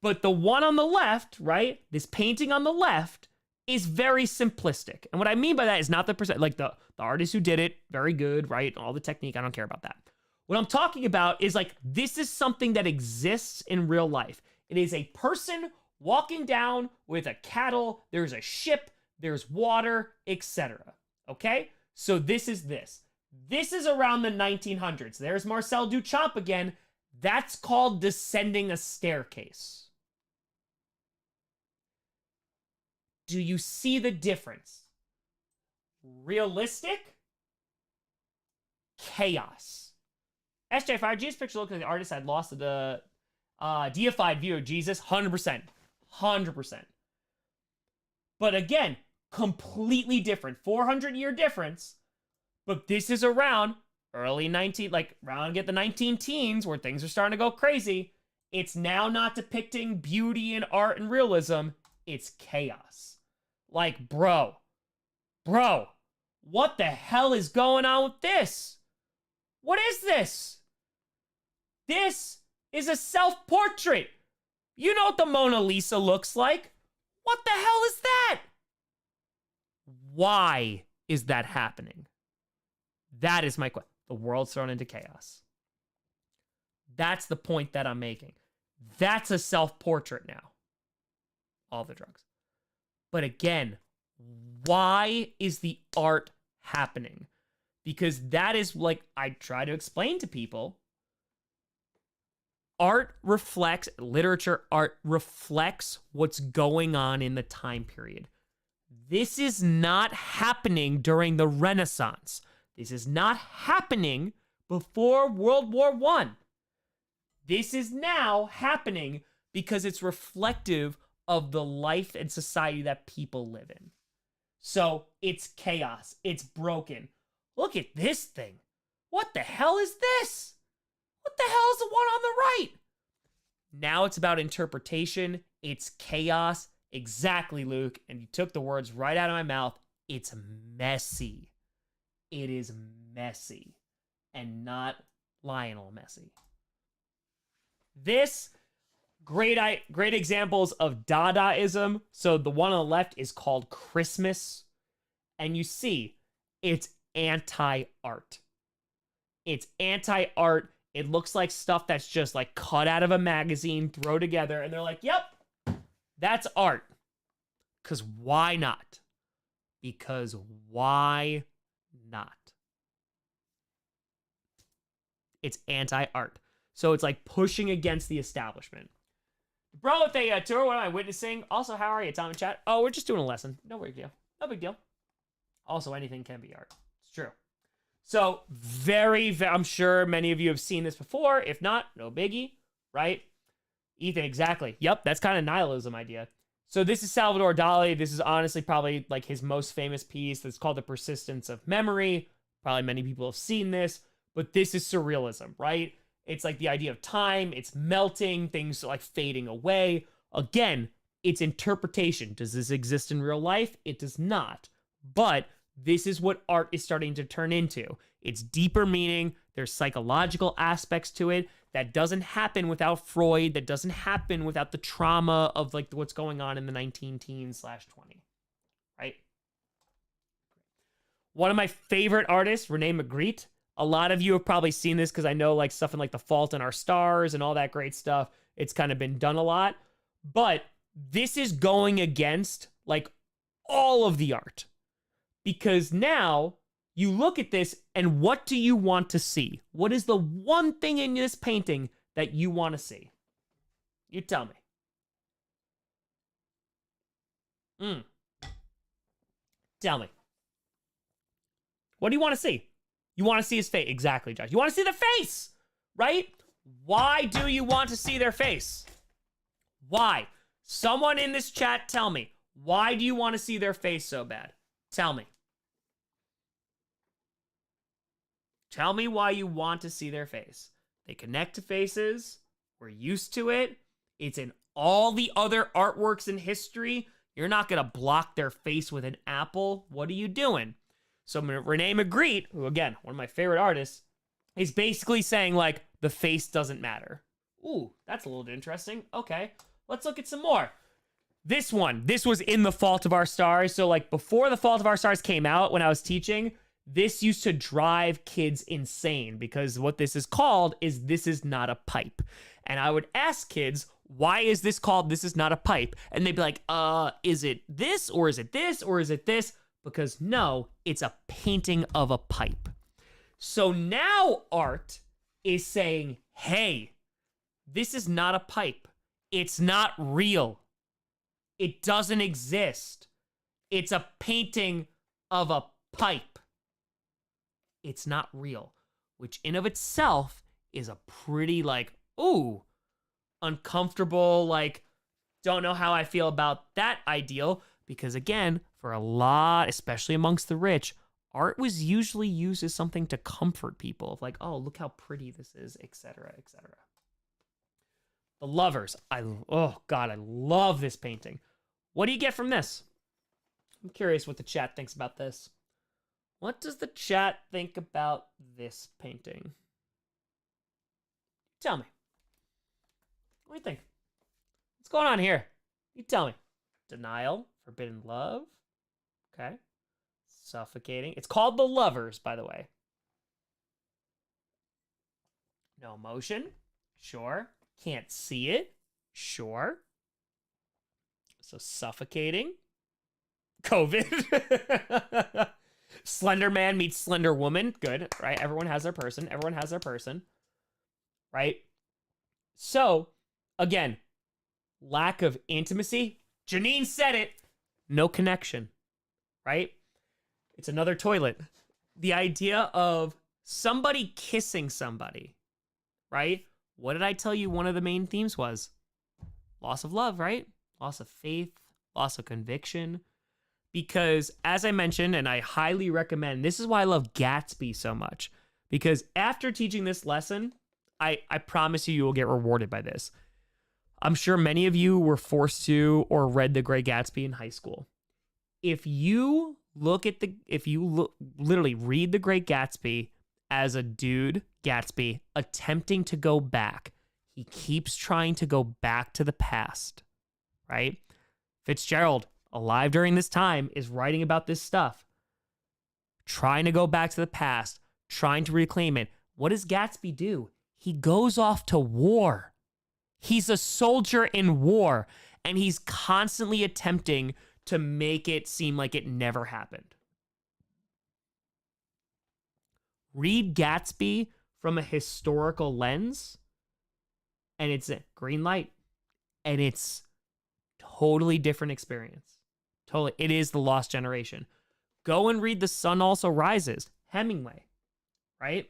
But the one on the left, right, this painting on the left is very simplistic. And what I mean by that is not the percent, like the artist who did it, very good, right? All the technique, I don't care about that. What I'm talking about is like, this is something that exists in real life. It is a person walking down with a cattle, there's a ship, there's water, etc. Okay? So this is this. This is around the 1900s. There's Marcel Duchamp again. That's called descending a staircase. Do you see the difference? Realistic? Chaos. SJ5, Jesus' picture looked like the artist had lost the deified view of Jesus. 100%. 100%. But again, completely different. 400-year difference. But this is around early 19, like around get the 19 teens where things are starting to go crazy. It's now not depicting beauty and art and realism. It's chaos. Like, bro, what the hell is going on with this? What is this? This is a self-portrait. You know what the Mona Lisa looks like. What the hell is that? Why is that happening? That is my question. The world's thrown into chaos. That's the point that I'm making. That's a self-portrait now. All the drugs. But again, why is the art happening? Because that is like I try to explain to people. Literature art reflects what's going on in the time period. This is not happening during the Renaissance. This is not happening before World War I. This is now happening because it's reflective of the life and society that people live in. So it's chaos. It's broken. Look at this thing. What the hell is this? What the hell is the one on the right? Now it's about interpretation. It's chaos. Exactly, Luke. And you took the words right out of my mouth. It's messy. It is messy. And not Lionel Messi. This, great examples of Dadaism. So the one on the left is called Christmas. And you see, it's anti-art. It's anti-art. It looks like stuff that's just like cut out of a magazine, throw together, and they're like, yep, that's art. Because why not? Because why not? It's anti-art. So it's like pushing against the establishment. Bro, with a tour, what am I witnessing? Also, how are you, Tom in chat? Oh, we're just doing a lesson. No big deal. No big deal. Also, anything can be art. It's true. So, I'm sure many of you have seen this before. If not, no biggie, right? Ethan, exactly. Yep, that's kind of nihilism idea. So this is Salvador Dali. This is honestly probably like his most famous piece. That's called The Persistence of Memory. Probably many people have seen this, but this is surrealism, right? It's like the idea of time. It's melting, things like fading away. Again, it's interpretation. Does this exist in real life? It does not. But this is what art is starting to turn into. It's deeper meaning. There's psychological aspects to it that doesn't happen without Freud, that doesn't happen without the trauma of like what's going on in the 19 teens/20, right? One of my favorite artists, Rene Magritte. A lot of you have probably seen this because I know like stuff in like The Fault in Our Stars and all that great stuff. It's kind of been done a lot. But this is going against like all of the art. Because now you look at this and what do you want to see? What is the one thing in this painting that you want to see? You tell me. Tell me. What do you want to see? You want to see his face. Exactly, Josh. You want to see the face, right? Why do you want to see their face? Why? Someone in this chat tell me. Why do you want to see their face so bad? Tell me. Tell me why you want to see their face. They connect to faces. We're used to it. It's in all the other artworks in history. You're not going to block their face with an apple. What are you doing? So Rene Magritte, who again, one of my favorite artists, is basically saying like, the face doesn't matter. Ooh, that's a little interesting. Okay, let's look at some more. This was in The Fault of Our Stars. So like before The Fault of Our Stars came out, when I was teaching, this used to drive kids insane because what this is called is This Is Not a Pipe. And I would ask kids, why is this called This Is Not a Pipe? And they'd be like, is it this or is it this or is it this? Because no, it's a painting of a pipe. So now art is saying, hey, this is not a pipe. It's not real. It doesn't exist. It's a painting of a pipe. It's not real, which in of itself is a pretty like, ooh, uncomfortable, like, don't know how I feel about that ideal. Because again, for a lot, especially amongst the rich, art was usually used as something to comfort people. Like, oh, look how pretty this is, etc., etc. The Lovers. Oh God, I love this painting. What do you get from this? I'm curious what the chat thinks about this. What does the chat think about this painting? Tell me. What do you think? What's going on here? You tell me. Denial, forbidden love. Okay. Suffocating. It's called The Lovers, by the way. No emotion? Sure. Can't see it? Sure. So suffocating? COVID. Slender Man meets Slender Woman. Good, right? Everyone has their person. Everyone has their person. Right? So, again, lack of intimacy. Janine said it. No connection. Right? It's another toilet. The idea of somebody kissing somebody. Right? What did I tell you one of the main themes was? Loss of love, right? Loss of faith, loss of conviction. Because as I mentioned, and I highly recommend, this is why I love Gatsby so much. Because after teaching this lesson, I promise you will get rewarded by this. I'm sure many of you were forced to or read The Great Gatsby in high school. If you literally read The Great Gatsby as a dude, Gatsby, attempting to go back, he keeps trying to go back to the past, right? Fitzgerald, alive during this time, is writing about this stuff. Trying to go back to the past, trying to reclaim it. What does Gatsby do? He goes off to war. He's a soldier in war, and he's constantly attempting to make it seem like it never happened. Read Gatsby from a historical lens, and it's a green light, and it's totally different experience. Totally. It is the lost generation. Go and read The Sun Also Rises, Hemingway, right?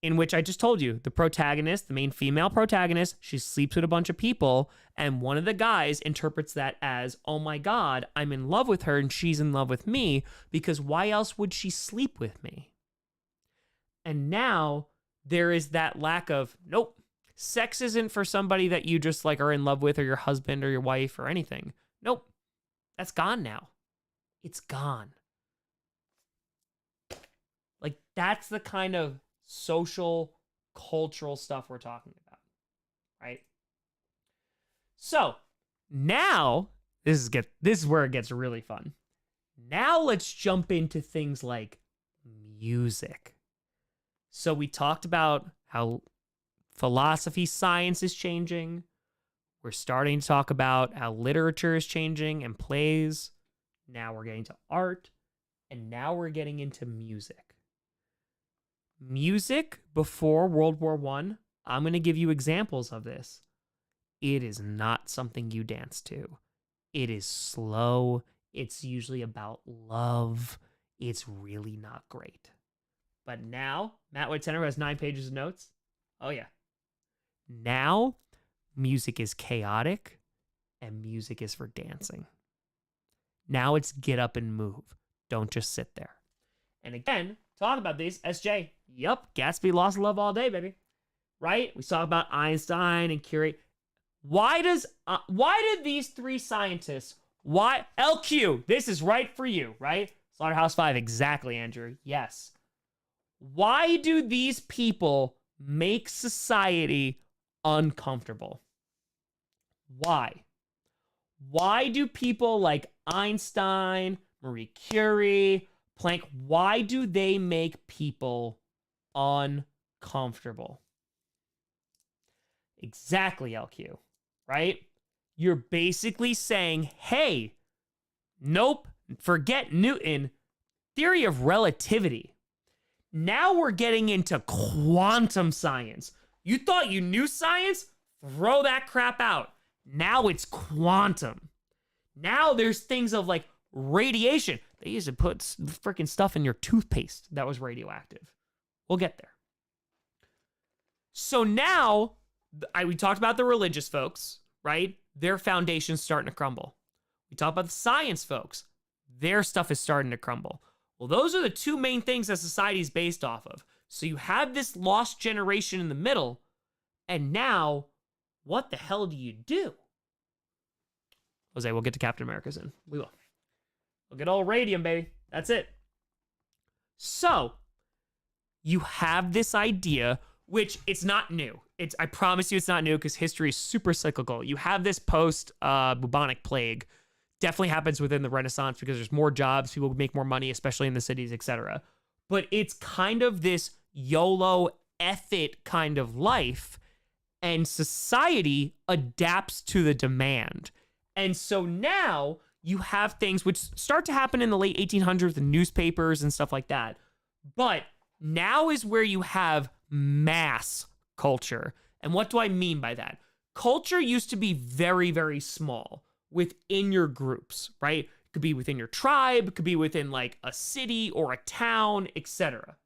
In which I just told you, the protagonist, the main female protagonist, she sleeps with a bunch of people, and one of the guys interprets that as, oh my God, I'm in love with her and she's in love with me, because why else would she sleep with me? And now there is that lack of, nope, sex isn't for somebody that you just like are in love with or your husband or your wife or anything. Nope. That's gone now. It's gone. Like, that's the kind of social, cultural stuff we're talking about, right? So, now, this is where it gets really fun. Now let's jump into things like music. So we talked about how philosophy, science is changing. We're starting to talk about how literature is changing and plays. Now we're getting to art. And now we're getting into music. Music before World War I, I'm going to give you examples of this. It is not something you dance to. It is slow. It's usually about love. It's really not great. But now, Matt White Tenor has 9 pages of notes. Oh, yeah. Now, music is chaotic, and music is for dancing. Now it's get up and move. Don't just sit there. And again, talk about these. SJ, yup, Gatsby lost love all day, baby. Right? We talk about Einstein and Curie. Why did these 3 scientists, LQ, this is right for you, right? Slaughterhouse-Five, exactly, Andrew. Yes. Why do these people make society uncomfortable? Why? Why do people like Einstein, Marie Curie, Planck, why do they make people uncomfortable? Exactly, LQ, right? You're basically saying, hey, nope, forget Newton, theory of relativity. Now we're getting into quantum science. You thought you knew science? Throw that crap out. Now it's quantum. Now there's things of like radiation. They used to put freaking stuff in your toothpaste that was radioactive. We'll get there. So now, we talked about the religious folks, right? Their foundation's starting to crumble. We talked about the science folks. Their stuff is starting to crumble. Well, those are the 2 main things that society is based off of. So you have this lost generation in the middle, and now, what the hell do you do? Jose, we'll get to Captain America soon. We will. We'll get old radium, baby. That's it. So, you have this idea, which it's not new. I promise you it's not new because history is super cyclical. You have this post-bubonic plague. Definitely happens within the Renaissance because there's more jobs, people make more money, especially in the cities, etc. But it's kind of this YOLO, F it kind of life, and society adapts to the demand. And so now you have things which start to happen in the late 1800s, the newspapers and stuff like that. But now is where you have mass culture. And what do I mean by that? Culture used to be very, very small within your groups, right? It could be within your tribe, it could be within like a city or a town, etc.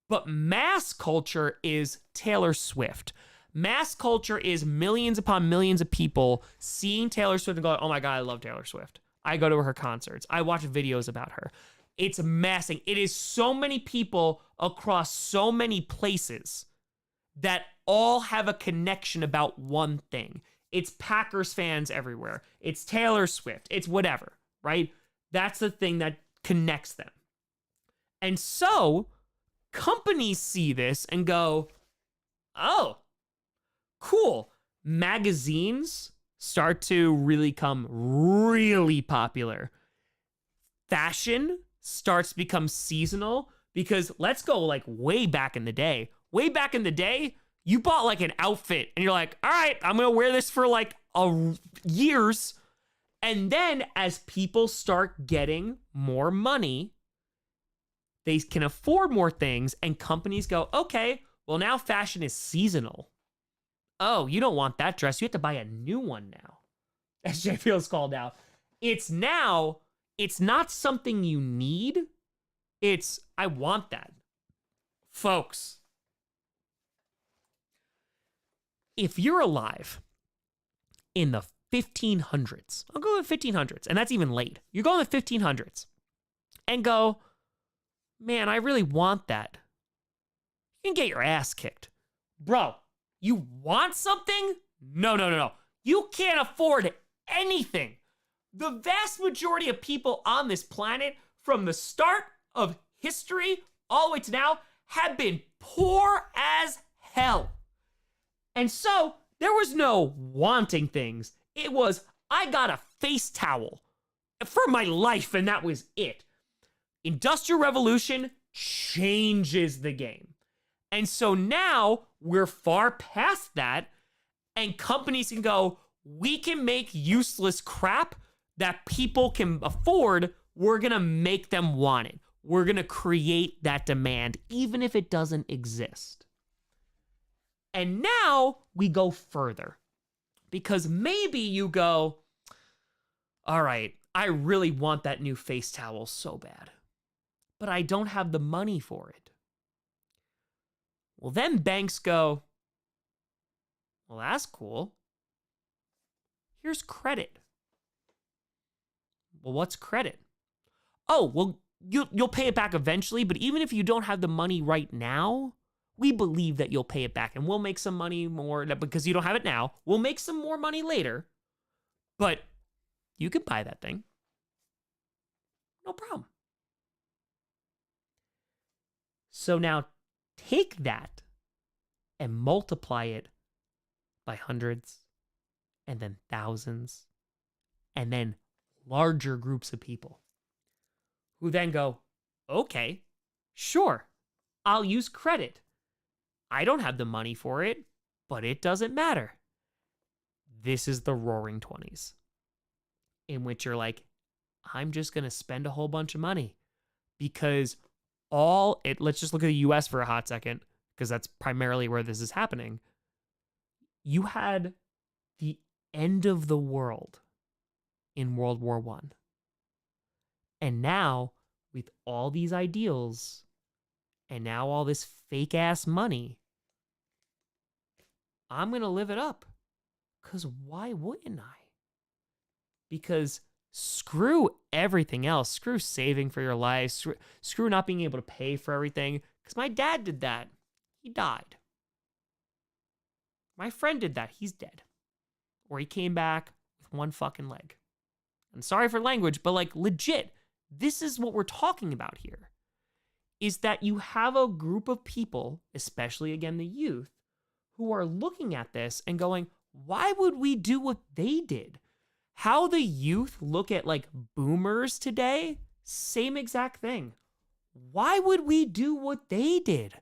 But mass culture is Taylor Swift. Mass culture is millions upon millions of people seeing Taylor Swift and going, oh my God, I love Taylor Swift. I go to her concerts. I watch videos about her. It's massing. It is so many people across so many places that all have a connection about one thing. It's Packers fans everywhere. It's Taylor Swift. It's whatever, right? That's the thing that connects them. And so companies see this and go, oh, cool. Magazines start to really come really popular. Fashion starts to become seasonal because let's go like way back in the day. Way back in the day, you bought like an outfit and you're like, all right, I'm going to wear this for like years. And then as people start getting more money, they can afford more things and companies go, okay, well now fashion is seasonal. Oh, you don't want that dress. You have to buy a new one now. As Jay Fields called out. It's not something you need. It's, I want that. Folks, if you're alive in the 1500s, I'll go with 1500s, and that's even late. You go in the 1500s and go, man, I really want that. You can get your ass kicked. Bro, you want something? No. You can't afford anything. The vast majority of people on this planet, from the start of history all the way to now, have been poor as hell. And so there was no wanting things. It was, I got a face towel for my life, and that was it. Industrial Revolution changes the game. And so now we're far past that, and companies can go, we can make useless crap that people can afford. We're going to make them want it. We're going to create that demand, even if it doesn't exist. And now we go further, because maybe you go, all right, I really want that new face towel so bad, but I don't have the money for it. Well, then banks go, well, that's cool. Here's credit. Well, what's credit? Oh, well, you'll pay it back eventually, but even if you don't have the money right now, we believe that you'll pay it back, and we'll make some money more because you don't have it now. We'll make some more money later, but you can buy that thing. No problem. So now take that and multiply it by hundreds and then thousands and then larger groups of people who then go, okay, sure, I'll use credit. I don't have the money for it, but it doesn't matter. This is the Roaring 20s, in which you're like, I'm just going to spend a whole bunch of money because let's just look at the US for a hot second, because that's primarily where this is happening. You had the end of the world in World War I. And now, with all these ideals and now all this fake ass money, I'm going to live it up. Because why wouldn't I? Because screw everything else. Screw saving for your life. Screw not being able to pay for everything. Because my dad did that. He died. My friend did that. He's dead. Or he came back with one fucking leg. I'm sorry for language, but like legit, this is what we're talking about here. Is that you have a group of people, especially again the youth, who are looking at this and going, why would we do what they did? How the youth look at like boomers today, same exact thing. Why would we do what they did?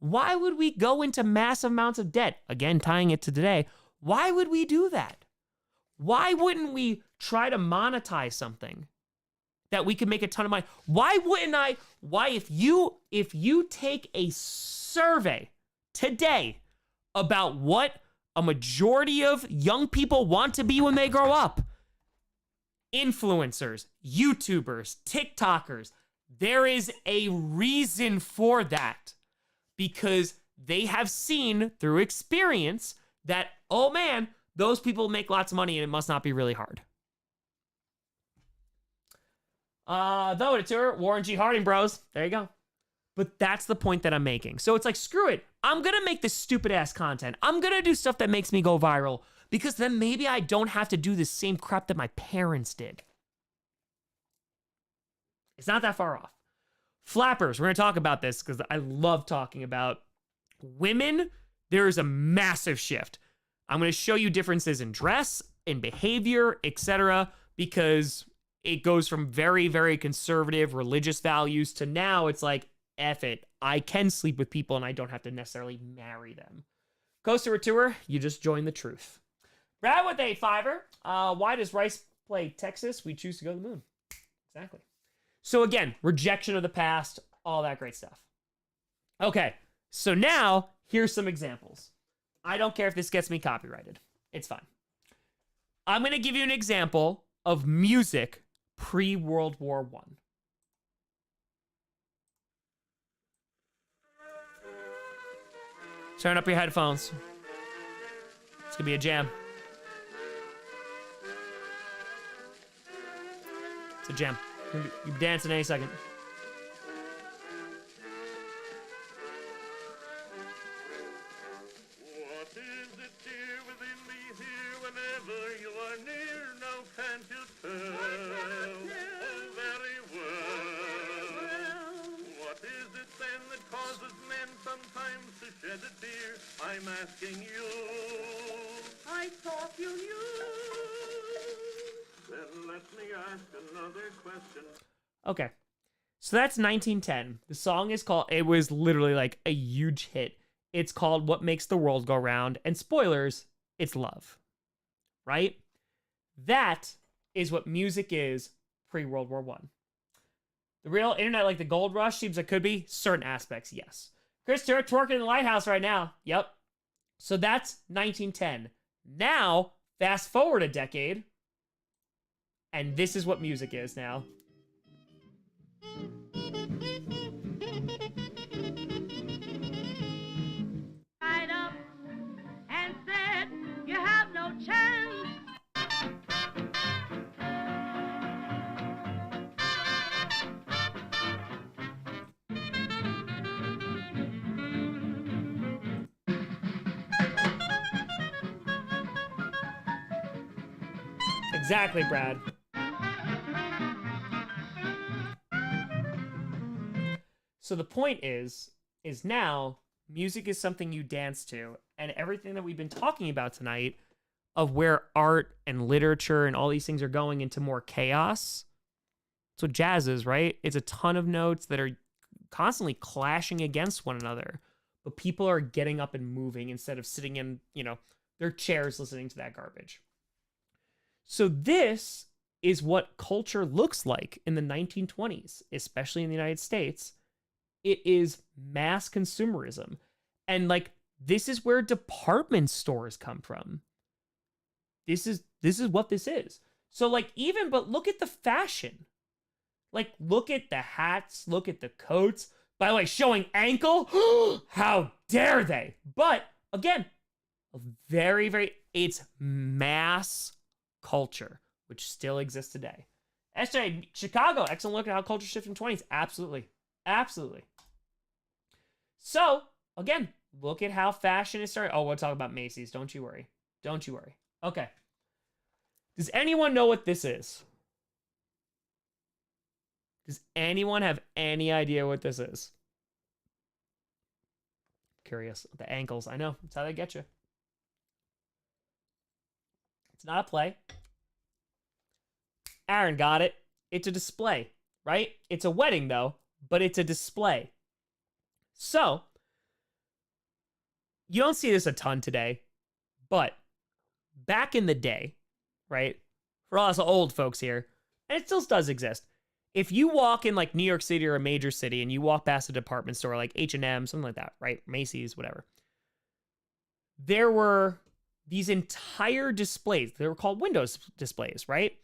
Why would we go into massive amounts of debt? Again, tying it to today. Why would we do that? Why wouldn't we try to monetize something that we could make a ton of money? Why wouldn't I? Why, if you take a survey today about what a majority of young people want to be when they grow up, influencers, YouTubers, TikTokers, there is a reason for that, because they have seen through experience that, oh man, those people make lots of money and it must not be really hard. Though to tour, Warren G. Harding bros. There you go. But that's the point that I'm making. So it's like, screw it. I'm going to make this stupid ass content. I'm going to do stuff that makes me go viral, because then maybe I don't have to do the same crap that my parents did. It's not that far off. Flappers, we're going to talk about this because I love talking about women. There is a massive shift. I'm going to show you differences in dress, in behavior, etc., because it goes from very, very conservative religious values to now it's like, F it, I can sleep with people and I don't have to necessarily marry them. Coaster Tour, you just joined the truth. Brad with a fiver. Why does Rice play Texas? We choose to go to the moon. Exactly. So again, rejection of the past, all that great stuff. Okay, so now here's some examples. I don't care if this gets me copyrighted. It's fine. I'm going to give you an example of music pre-World War I. Turn up your headphones. It's gonna be a jam. It's a jam. You dance in any second. What is it dear within me here whenever you are near? Now can't you tell? Oh, very well. What is it then that causes men sometimes to shed a tear? I'm asking you. I thought you knew. Then let me ask another question. Okay. So that's 1910. The song is called, it was literally like a huge hit. It's called What Makes the World Go Round. And spoilers, it's love. Right? That is what music is pre-World War I. The real internet, like the gold rush, seems like could be certain aspects, yes. Chris Stewart twerking in the lighthouse right now. Yep. So that's 1910. Now, fast forward a decade, and this is what music is now. Right up and said you have no chance. Exactly, Brad. So the point is now music is something you dance to, and everything that we've been talking about tonight of where art and literature and all these things are going into more chaos. That's what jazz is, right? It's a ton of notes that are constantly clashing against one another, but people are getting up and moving instead of sitting in, their chairs listening to that garbage. So this is what culture looks like in the 1920s, especially in the United States. It is mass consumerism. And this is where department stores come from. This is what this is. So but look at the fashion. Look at the hats, look at the coats. By the way, showing ankle, how dare they? But again, very, very, it's mass culture, which still exists today. SJ, Chicago, excellent look at how culture shifted in 20s. Absolutely. Absolutely. So, again, look at how fashion is starting. Oh, we'll talk about Macy's. Don't you worry. Don't you worry. Okay. Does anyone know what this is? Does anyone have any idea what this is? Curious. The ankles. I know. That's how they get you. It's not a play. Aaron got it. It's a display, right? It's a wedding, though, but it's a display. So, you don't see this a ton today, but back in the day, right? For all us old folks here, and it still does exist. If you walk in like New York City or a major city and you walk past a department store like H&M, something like that, right? Macy's, whatever. There were these entire displays. They were called windows displays, right?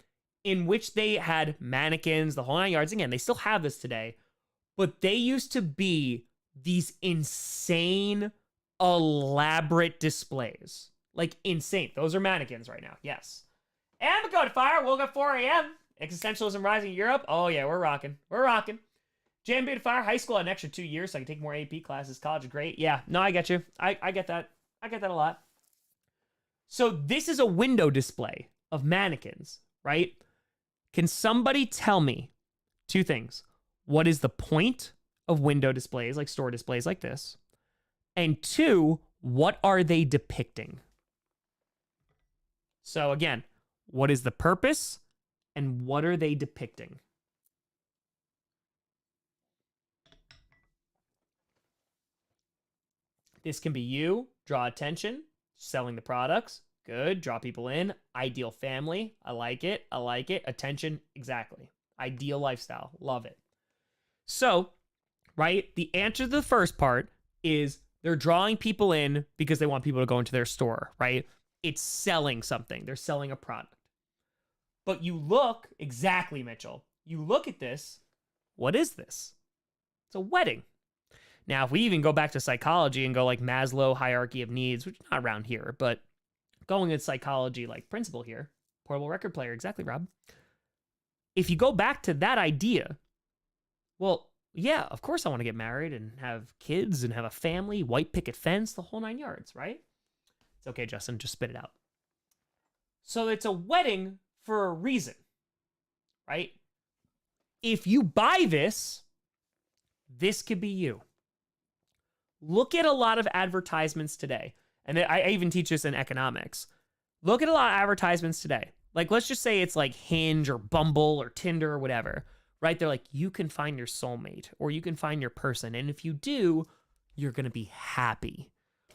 In which they had mannequins, the whole 9 yards. Again, they still have this today, but they used to be these insane, elaborate displays. Like insane. Those are mannequins right now. Yes. And we're going to fire. Woke up 4 a.m. Existentialism rising in Europe. Oh yeah, we're rocking. We're rocking. JMB to fire. High school had an extra 2 years so I can take more AP classes. College is great. Yeah, no, I get you. I get that. I get that a lot. So this is a window display of mannequins, right? Can somebody tell me two things? What is the point of window displays, like store displays like this? And two, what are they depicting? So again, what is the purpose and what are they depicting? This can be you, draw attention, selling the products, good, draw people in, ideal family, I like it, attention, exactly. Ideal lifestyle, love it. So, right, the answer to the first part is they're drawing people in because they want people to go into their store, right? It's selling something, they're selling a product. But you look, exactly, Mitchell, you look at this, what is this? It's a wedding. Now, if we even go back to psychology and go like Maslow hierarchy of needs, which is not around here, but going in psychology like principle here, portable record player, exactly, Rob. If you go back to that idea, well, yeah, of course I want to get married and have kids and have a family, white picket fence, the whole 9 yards, right? It's okay, Justin, just spit it out. So it's a wedding for a reason, right? If you buy this, this could be you. Look at a lot of advertisements today. And I even teach this in economics. Look at a lot of advertisements today. Like, let's just say it's like Hinge or Bumble or Tinder or whatever, right? They're like, you can find your soulmate or you can find your person. And if you do, you're going to be happy,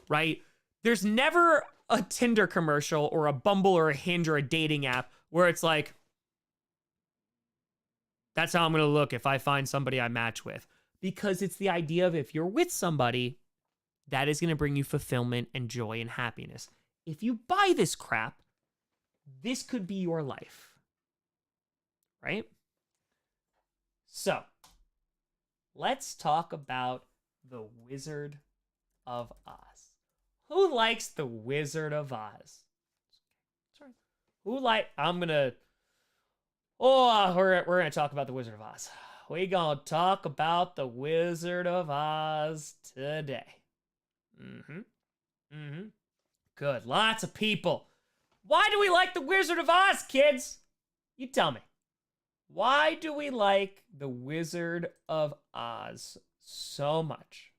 right? There's never a Tinder commercial or a Bumble or a Hinge or a dating app where it's like, that's how I'm going to look if I find somebody I match with. Because it's the idea of if you're with somebody, that is going to bring you fulfillment and joy and happiness. If you buy this crap, this could be your life. Right? So, let's talk about The Wizard of Oz. Who likes The Wizard of Oz? Sorry. We're going to talk about The Wizard of Oz. We're going to talk about The Wizard of Oz today. Good. Lots of people. Why do we like The Wizard of Oz, kids? You tell me. Why do we like The Wizard of Oz so much?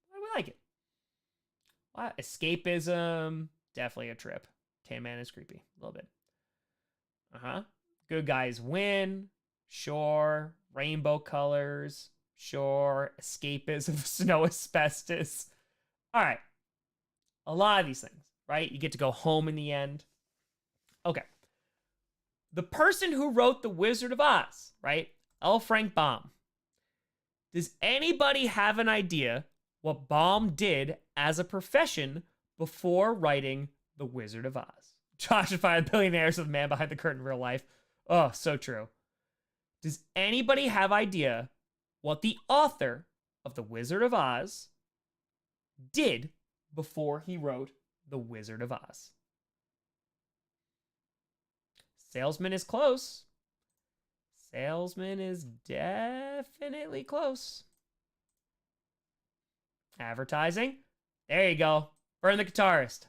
Why do we like it? Why? Escapism. Definitely a trip. Tan Man is creepy. A little bit. Good guys win. Sure. Rainbow colors. Sure. Escapism. Snow asbestos. All right. A lot of these things, right? You get to go home in the end. Okay. The person who wrote The Wizard of Oz, right? L. Frank Baum. Does anybody have an idea what Baum did as a profession before writing The Wizard of Oz? Josh and Five Billionaires with the Man Behind the Curtain in real life. Oh, so true. Does anybody have idea what the author of The Wizard of Oz did before he wrote The Wizard of Oz? Salesman is close. Salesman is definitely close. Advertising. There you go. Burn the guitarist.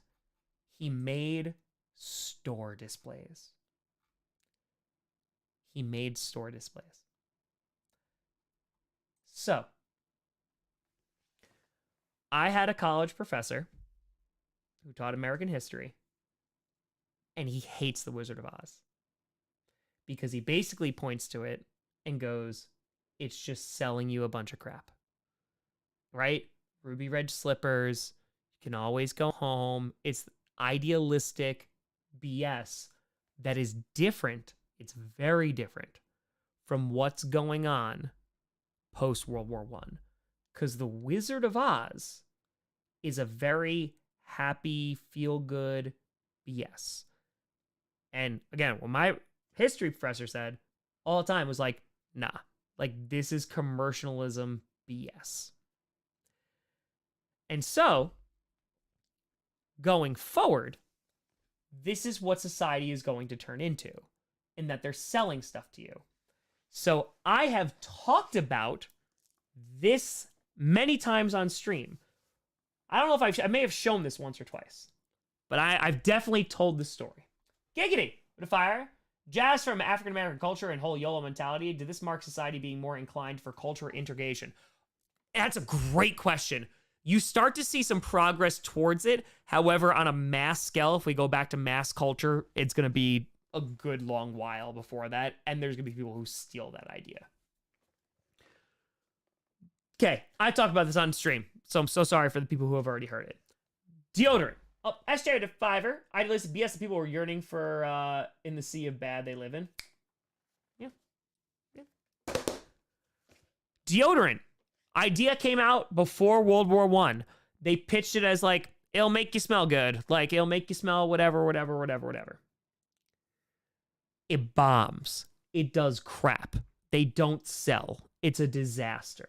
He made store displays. He made store displays. So, I had a college professor who taught American history, and he hates The Wizard of Oz because he basically points to it and goes, it's just selling you a bunch of crap, right? ruby red slippers. You can always go home. It's idealistic BS that is different. It's very different from what's going on post World War I. Because the Wizard of Oz is a very happy, feel-good BS. And again, what my history professor said all the time was like, nah, like this is commercialism BS. And so, going forward, this is what society is going to turn into, in that they're selling stuff to you. So I have talked about this many times on stream. I don't know if I may have shown this once or twice, but I've definitely told this story. Giggity! With a fire. Jazz from African American culture and whole YOLO mentality. Did this mark society being more inclined for culture integration? That's a great question. You start to see some progress towards it. However, on a mass scale, if we go back to mass culture, it's going to be a good long while before that. And there's going to be people who steal that idea. Okay, I talked about this on stream, so I'm so sorry for the people who have already heard it. Deodorant. Oh, SJ to Fiverr. Idealistic BS that people were yearning for in the sea of bad they live in. Yeah. Deodorant. Idea came out before World War I. They pitched it as like, it'll make you smell good. Like, it'll make you smell whatever. It bombs. It does crap. They don't sell. It's a disaster.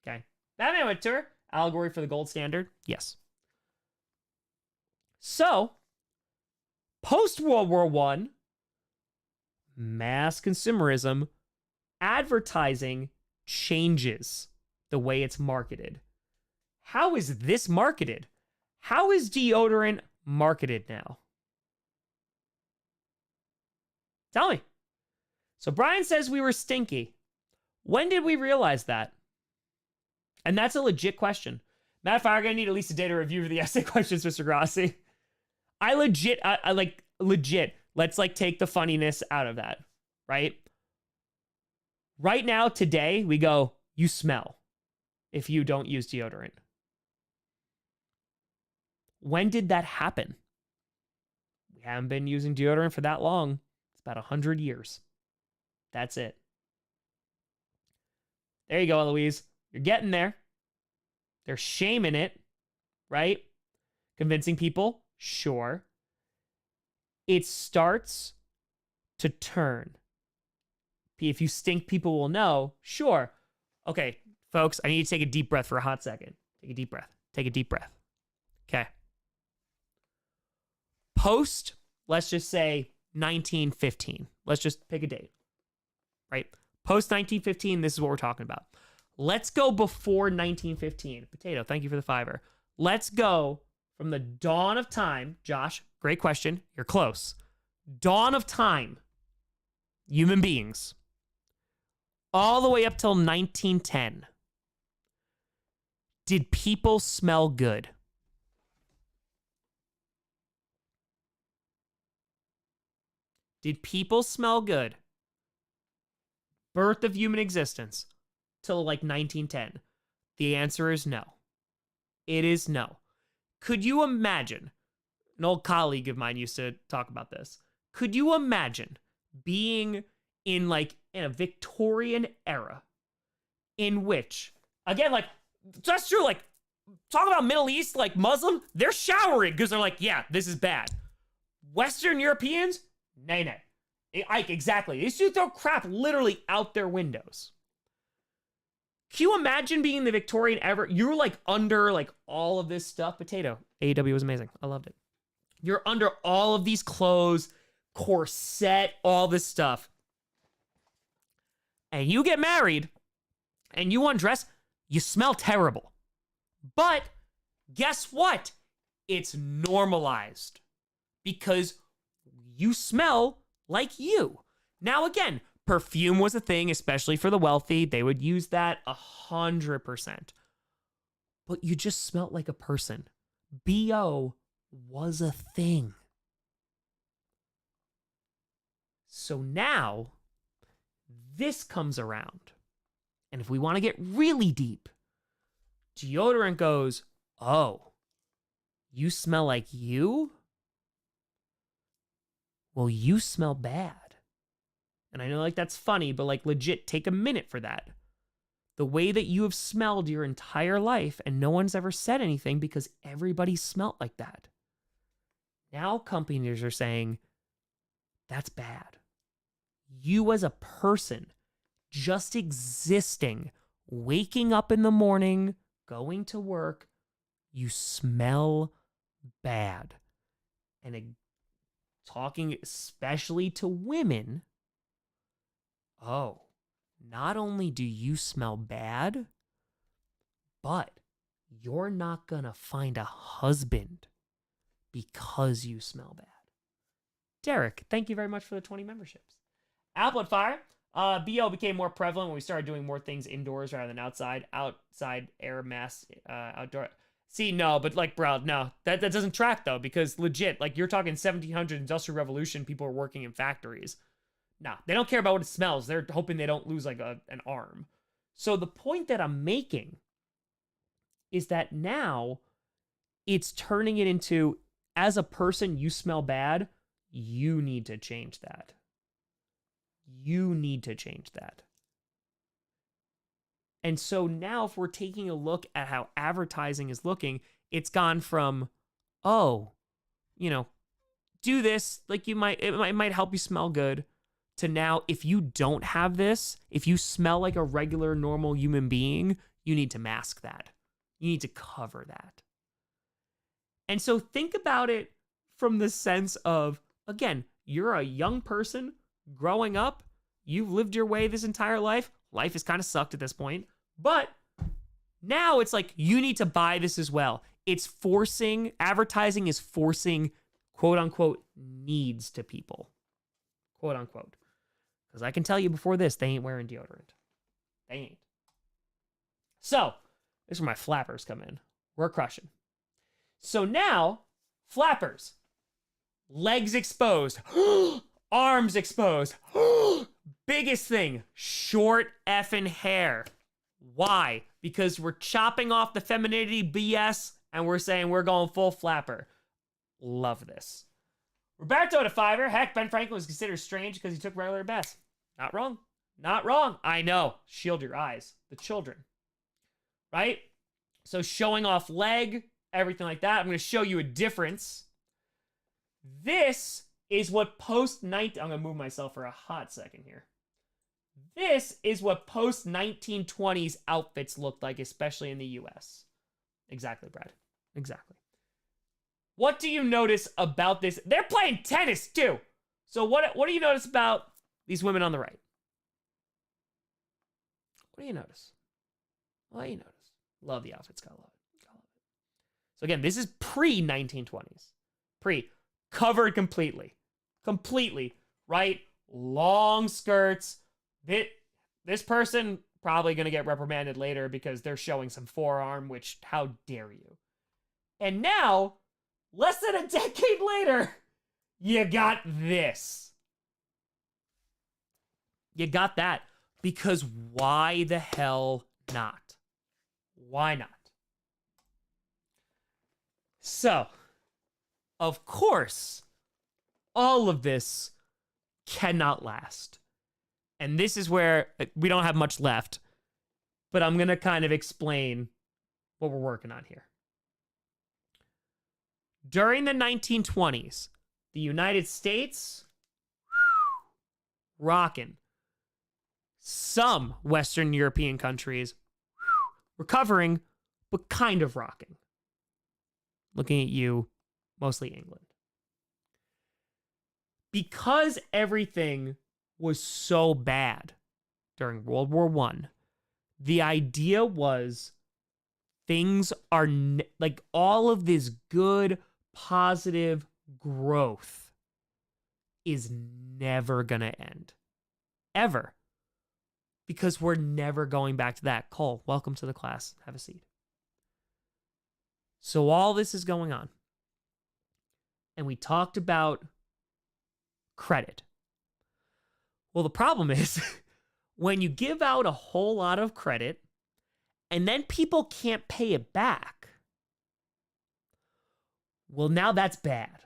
Okay. Batman went tour. Allegory for the gold standard. Yes. So, post-World War I, mass consumerism, advertising changes the way it's marketed. How is this marketed? How is deodorant marketed now? Tell me. So Brian says we were stinky. When did we realize that? And that's a legit question. Matt Fire, gonna need at least a day to review the essay questions, Mr. Grossi. I legit. Let's like take the funniness out of that, right? Right now, today, we go, you smell if you don't use deodorant. When did that happen? We haven't been using deodorant for that long. It's about 100 years. That's it. There you go, Eloise. You're getting there. They're shaming it, right? Convincing people, sure. It starts to turn. If you stink, people will know, sure. Okay, folks, I need to take a deep breath for a hot second. Take a deep breath. Take a deep breath. Okay. Post, let's just say 1915. Let's just pick a date, right? Post 1915, this is what we're talking about. Let's go before 1915. Potato, thank you for the fiver. Let's go from the dawn of time. Josh, great question. You're close. Dawn of time. Human beings. All the way up till 1910. Did people smell good? Did people smell good? Birth of human existence till like 1910. The answer is no. It is no. Could you imagine? An old colleague of mine used to talk about this. Could you imagine being in a Victorian era in which, again, like, that's true, like, talk about Middle East, like Muslim, they're showering because they're like, yeah, this is bad. Western Europeans, nay. Exactly. They used to throw crap literally out their windows. Can you imagine being in the Victorian era? You're like under like all of this stuff. Potato. AEW was amazing. I loved it. You're under all of these clothes, corset, all this stuff. And you get married and you undress, you smell terrible. But guess what? It's normalized because you smell like you. Now, again, perfume was a thing, especially for the wealthy. They would use that 100%. But you just smelled like a person. BO was a thing. So now, this comes around. And if we want to get really deep, Deodorant goes, oh, you smell like you? Well, you smell bad. And I know like that's funny, but like legit, take a minute for that. The way that you have smelled your entire life and no one's ever said anything because everybody smelt like that. Now companies are saying, that's bad. You as a person, just existing, waking up in the morning, going to work, you smell bad. And talking especially to women, oh, not only do you smell bad, but you're not gonna find a husband because you smell bad. Derek, thank you very much for the 20 memberships. Applet Fire, BO became more prevalent when we started doing more things indoors rather than outside. Outside air mass, outdoor. See, no, but like, bro, no, that doesn't track though, because legit, like you're talking 1700 Industrial Revolution, people are working in factories. Nah, they don't care about what it smells. They're hoping they don't lose like an arm. So the point that I'm making is that now it's turning it into, as a person, you smell bad. You need to change that. You need to change that. And so now if we're taking a look at how advertising is looking, it's gone from, oh, you know, do this, like it might help you smell good, to now, if you don't have this, if you smell like a regular, normal human being, you need to mask that. You need to cover that. And so think about it from the sense of, again, you're a young person growing up. You've lived your way this entire life. Life has kind of sucked at this point. But now it's like, you need to buy this as well. It's forcing, advertising is forcing, quote unquote, needs to people. Quote unquote. Because I can tell you before this, they ain't wearing deodorant. They ain't. So, this is where my flappers come in. We're crushing. So now, flappers. Legs exposed. Arms exposed. Biggest thing, short effing hair. Why? Because we're chopping off the femininity BS and we're saying we're going full flapper. Love this. Roberto to Fiverr. Heck, Ben Franklin was considered strange because he took regular baths. Not wrong. Not wrong. I know. Shield your eyes. The children. Right? So showing off leg, everything like that. I'm going to show you a difference. This is what post-19... I'm going to move myself for a hot second here. This is what post-1920s outfits looked like, especially in the US. Exactly, Brad. Exactly. What do you notice about this? They're playing tennis, too. So what do you notice about these women on the right? What do you notice? What do you notice? Love the outfits. Gotta love it. Gotta love it. So again, this is pre-1920s. Covered completely. Completely, right? Long skirts. This person probably going to get reprimanded later because they're showing some forearm, which, how dare you? And now, less than a decade later, you got this. You got that. Because why the hell not? Why not? So, of course, all of this cannot last. And this is where we don't have much left, but I'm going to kind of explain what we're working on here. During the 1920s, the United States, rocking. Some Western European countries, recovering, but kind of rocking. Looking at you, mostly England. Because everything was so bad during World War I, the idea was things are like all of this good, positive growth is never gonna end. Ever. Because we're never going back to that. Cole, welcome to the class. Have a seat. So all this is going on. And we talked about credit. Well, the problem is when you give out a whole lot of credit and then people can't pay it back. Well, now that's bad.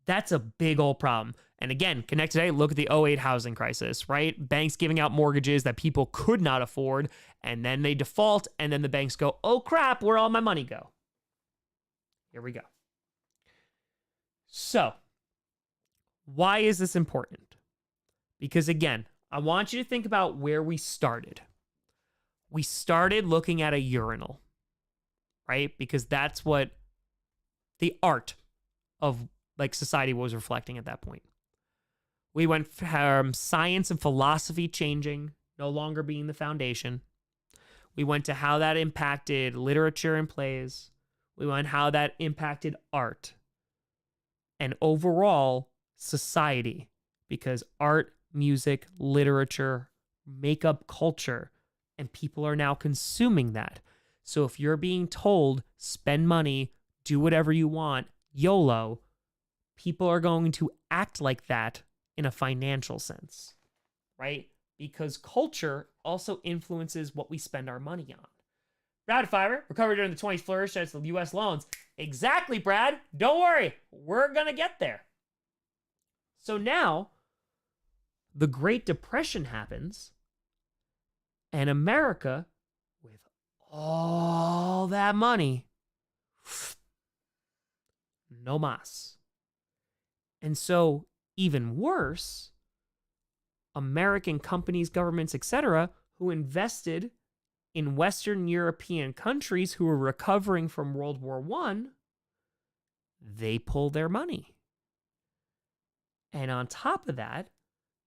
That's a big old problem. And again, connect today, look at the '08 housing crisis, right? Banks giving out mortgages that people could not afford, and then they default, and then the banks go, oh crap, where'd all my money go? Here we go. So, why is this important? Because again, I want you to think about where we started. We started looking at a urinal, right? Because that's what the art of like society was reflecting at that point. We went from science and philosophy changing, no longer being the foundation. We went to how that impacted literature and plays. We went how that impacted art and overall society, because art, music, literature make up culture, and people are now consuming that. So if you're being told, spend money, do whatever you want, YOLO, people are going to act like that in a financial sense, right? Because culture also influences what we spend our money on. Brad Fiverr, recovered during the 20s flourish as the U.S. loans. Exactly, Brad. Don't worry. We're going to get there. So now, the Great Depression happens, and America, with all that money, no mas. And so, even worse, American companies, governments, etc., who invested in Western European countries who were recovering from World War I, they pull their money. And on top of that,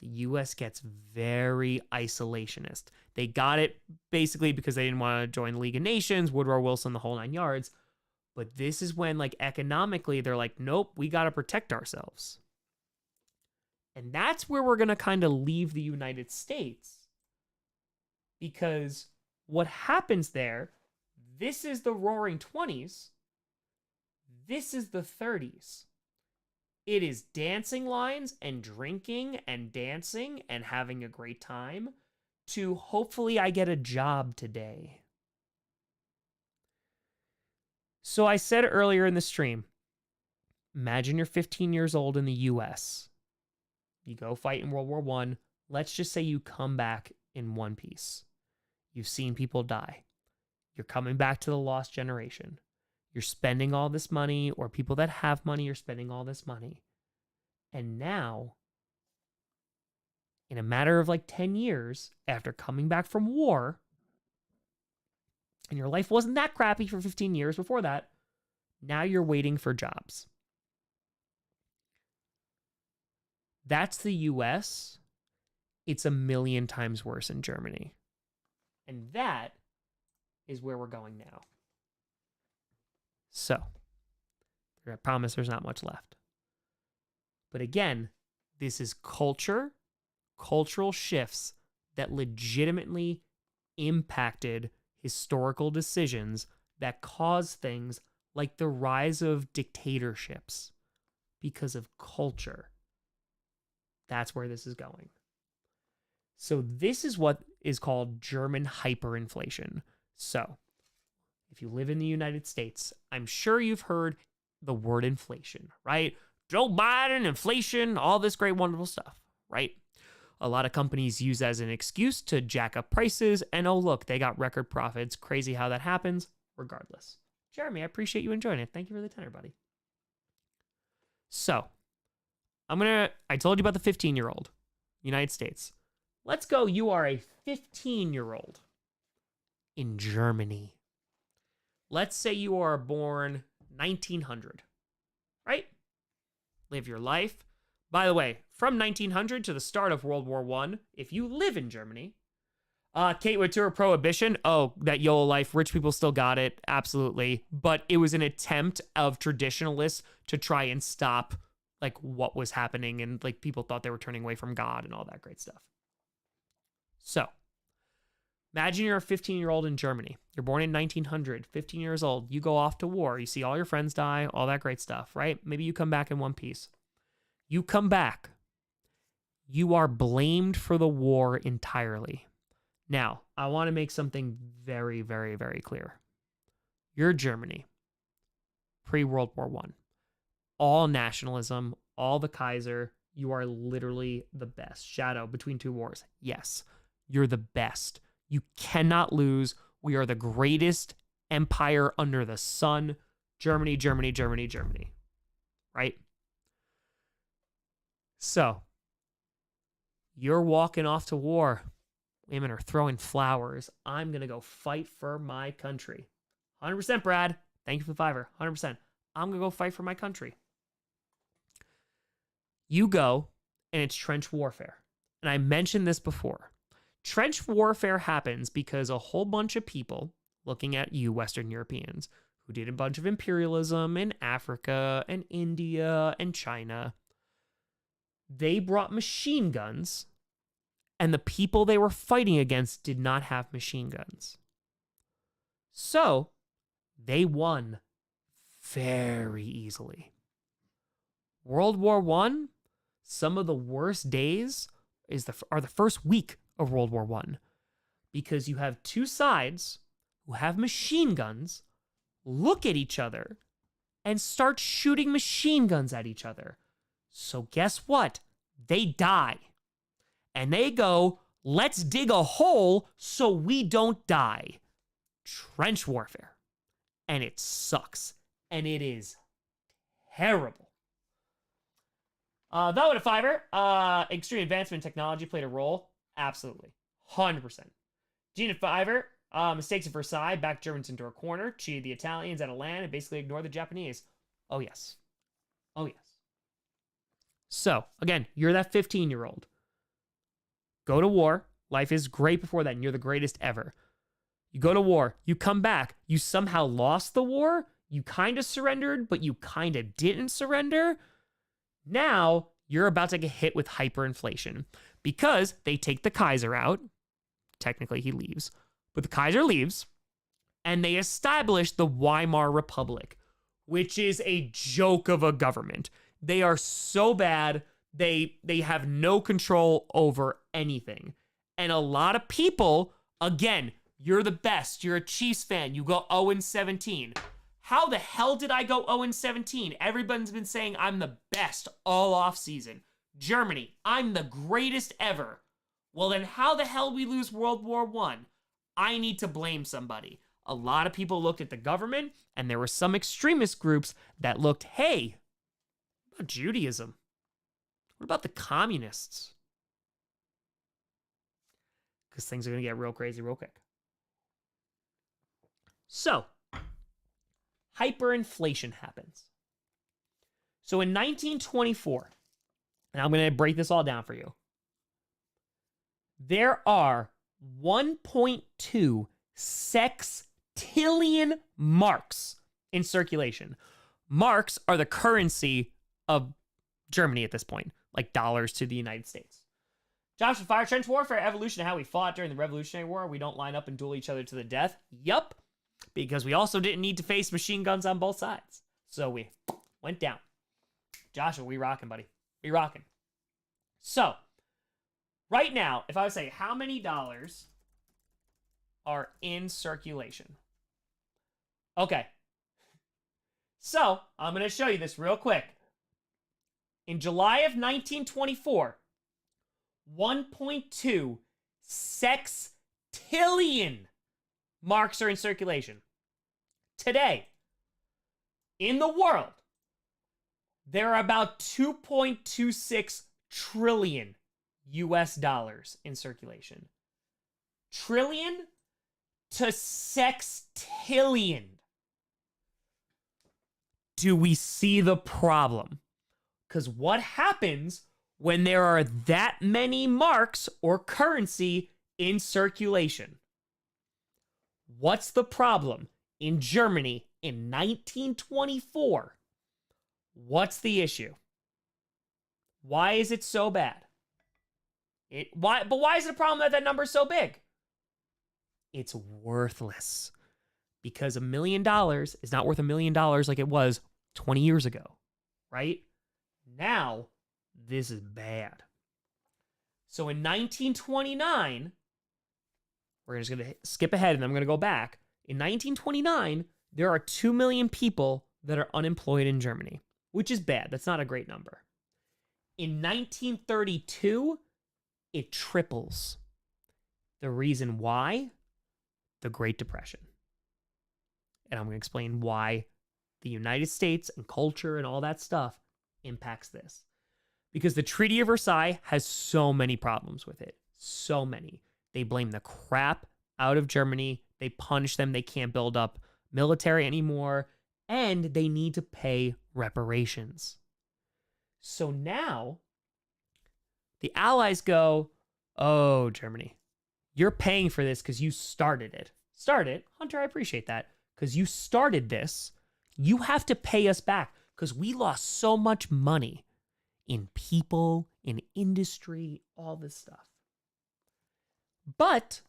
the U.S. gets very isolationist. They got it basically because they didn't want to join the League of Nations, Woodrow Wilson, the whole 9 yards. But this is when, like, economically, they're like, nope, we got to protect ourselves. And that's where we're going to kind of leave the United States. Because what happens there, this is the Roaring 20s. This is the 30s. It is dancing lines and drinking and dancing and having a great time to hopefully I get a job today. So I said earlier in the stream, imagine you're 15 years old in the US. You go fight in World War I. Let's just say you come back in one piece. You've seen people die. You're coming back to the lost generation. You're spending all this money, or people that have money are spending all this money. And now, in a matter of like 10 years, after coming back from war, and your life wasn't that crappy for 15 years before that, now you're waiting for jobs. That's the US. It's a million times worse in Germany. And that is where we're going now. So, I promise there's not much left. But again, this is culture, cultural shifts that legitimately impacted historical decisions that caused things like the rise of dictatorships because of culture. That's where this is going. So this is what is called German hyperinflation. So if you live in the United States, I'm sure you've heard the word inflation, right? Joe Biden, inflation, all this great, wonderful stuff, right? A lot of companies use as an excuse to jack up prices, and oh, look, they got record profits. Crazy how that happens, regardless. Jeremy, I appreciate you enjoying it. Thank you for the tenor, buddy. So, I told you about the 15-year-old, United States. Let's go, you are a 15-year-old in Germany. Let's say you are born 1900, right? Live your life. By the way, from 1900 to the start of World War I, if you live in Germany, Kate Witter prohibition, oh, that YOLO life, rich people still got it, absolutely. But it was an attempt of traditionalists to try and stop like what was happening, and like people thought they were turning away from God and all that great stuff. So, imagine you're a 15-year-old in Germany. You're born in 1900, 15 years old. You go off to war. You see all your friends die, all that great stuff, right? Maybe you come back in one piece. You come back. You are blamed for the war entirely. Now, I want to make something very, very, very clear. You're Germany, pre-World War I. All nationalism, all the Kaiser, you are literally the best. Shadow, between two wars. Yes, you're the best. You cannot lose. We are the greatest empire under the sun. Germany, Germany, Germany, Germany. Right? So, you're walking off to war. Women are throwing flowers. I'm going to go fight for my country. 100%, Brad. Thank you for the $5. 100%. I'm going to go fight for my country. You go, and it's trench warfare. And I mentioned this before. Trench warfare happens because a whole bunch of people, looking at you, Western Europeans, who did a bunch of imperialism in Africa and India and China, they brought machine guns, and the people they were fighting against did not have machine guns. So, they won very easily. World War I, some of the worst days are the first week of World War I, because you have two sides who have machine guns look at each other and start shooting machine guns at each other. So guess what? They die. And they go, let's dig a hole so we don't die. Trench warfare. And it sucks. And it is terrible. That would a $5. Extreme advancement in technology played a role. Absolutely. 100%. Gene $5. Mistakes at Versailles backed Germans into a corner, cheated the Italians out of land, and basically ignored the Japanese. Oh, yes. Oh, yes. So, again, you're that 15-year-old. Go to war. Life is great before that, and you're the greatest ever. You go to war. You come back. You somehow lost the war. You kind of surrendered, but you kind of didn't surrender. Now, you're about to get hit with hyperinflation because they take the Kaiser out. Technically, he leaves. But the Kaiser leaves, and they establish the Weimar Republic, which is a joke of a government. They are so bad, they have no control over anything. And a lot of people, again, you're the best. You're a Chiefs fan. You go 0-17. How the hell did I go 0-17? Everybody's been saying I'm the best all offseason. Germany, I'm the greatest ever. Well, then how the hell we lose World War I? I need to blame somebody. A lot of people looked at the government, and there were some extremist groups that looked, hey, what about Judaism? What about the communists? Because things are going to get real crazy real quick. So, hyperinflation happens. So in 1924, and I'm going to break this all down for you, there are 1.2 sextillion marks in circulation. Marks are the currency of Germany at this point, like dollars to the United States. Josh with Fire, trench warfare, evolution, and how we fought during the Revolutionary War. We don't line up and duel each other to the death. Yup. Because we also didn't need to face machine guns on both sides. So we went down. Joshua, we rocking, buddy. We rocking. So, right now, if I would say how many dollars are in circulation? Okay. So, I'm going to show you this real quick. In July of 1924, 1.2 sextillion marks are in circulation. Today, in the world, there are about 2.26 trillion US dollars in circulation. Trillion to sextillion. Do we see the problem? Because what happens when there are that many marks or currency in circulation? What's the problem in Germany in 1924? What's the issue? Why is it so bad? Why is it a problem that that number is so big? It's worthless. Because $1 million is not worth $1 million like it was 20 years ago, right? Now, this is bad. So in 1929, we're just going to skip ahead and I'm going to go back. In 1929, there are 2 million people that are unemployed in Germany, which is bad. That's not a great number. In 1932, it triples. The reason why? The Great Depression. And I'm going to explain why the United States and culture and all that stuff impacts this. Because the Treaty of Versailles has so many problems with it. So many. They blame the crap out of Germany. They punish them. They can't build up military anymore. And they need to pay reparations. So now, the Allies go, oh, Germany, you're paying for this because you started it. Started? Hunter, I appreciate that. Because you started this. You have to pay us back because we lost so much money in people, in industry, all this stuff. But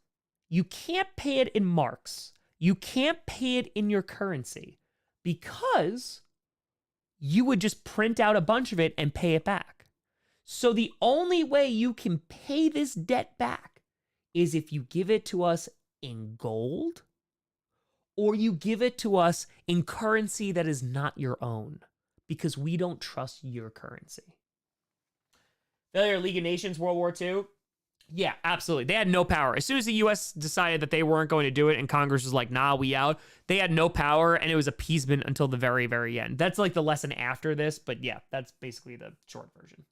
you can't pay it in marks. You can't pay it in your currency because you would just print out a bunch of it and pay it back. So the only way you can pay this debt back is if you give it to us in gold or you give it to us in currency that is not your own because we don't trust your currency. Failure of League of Nations, World War II. Yeah, absolutely. They had no power. As soon as the U.S. decided that they weren't going to do it and Congress was like, nah, we out, they had no power and it was appeasement until the very, very end. That's like the lesson after this, but yeah, that's basically the short version.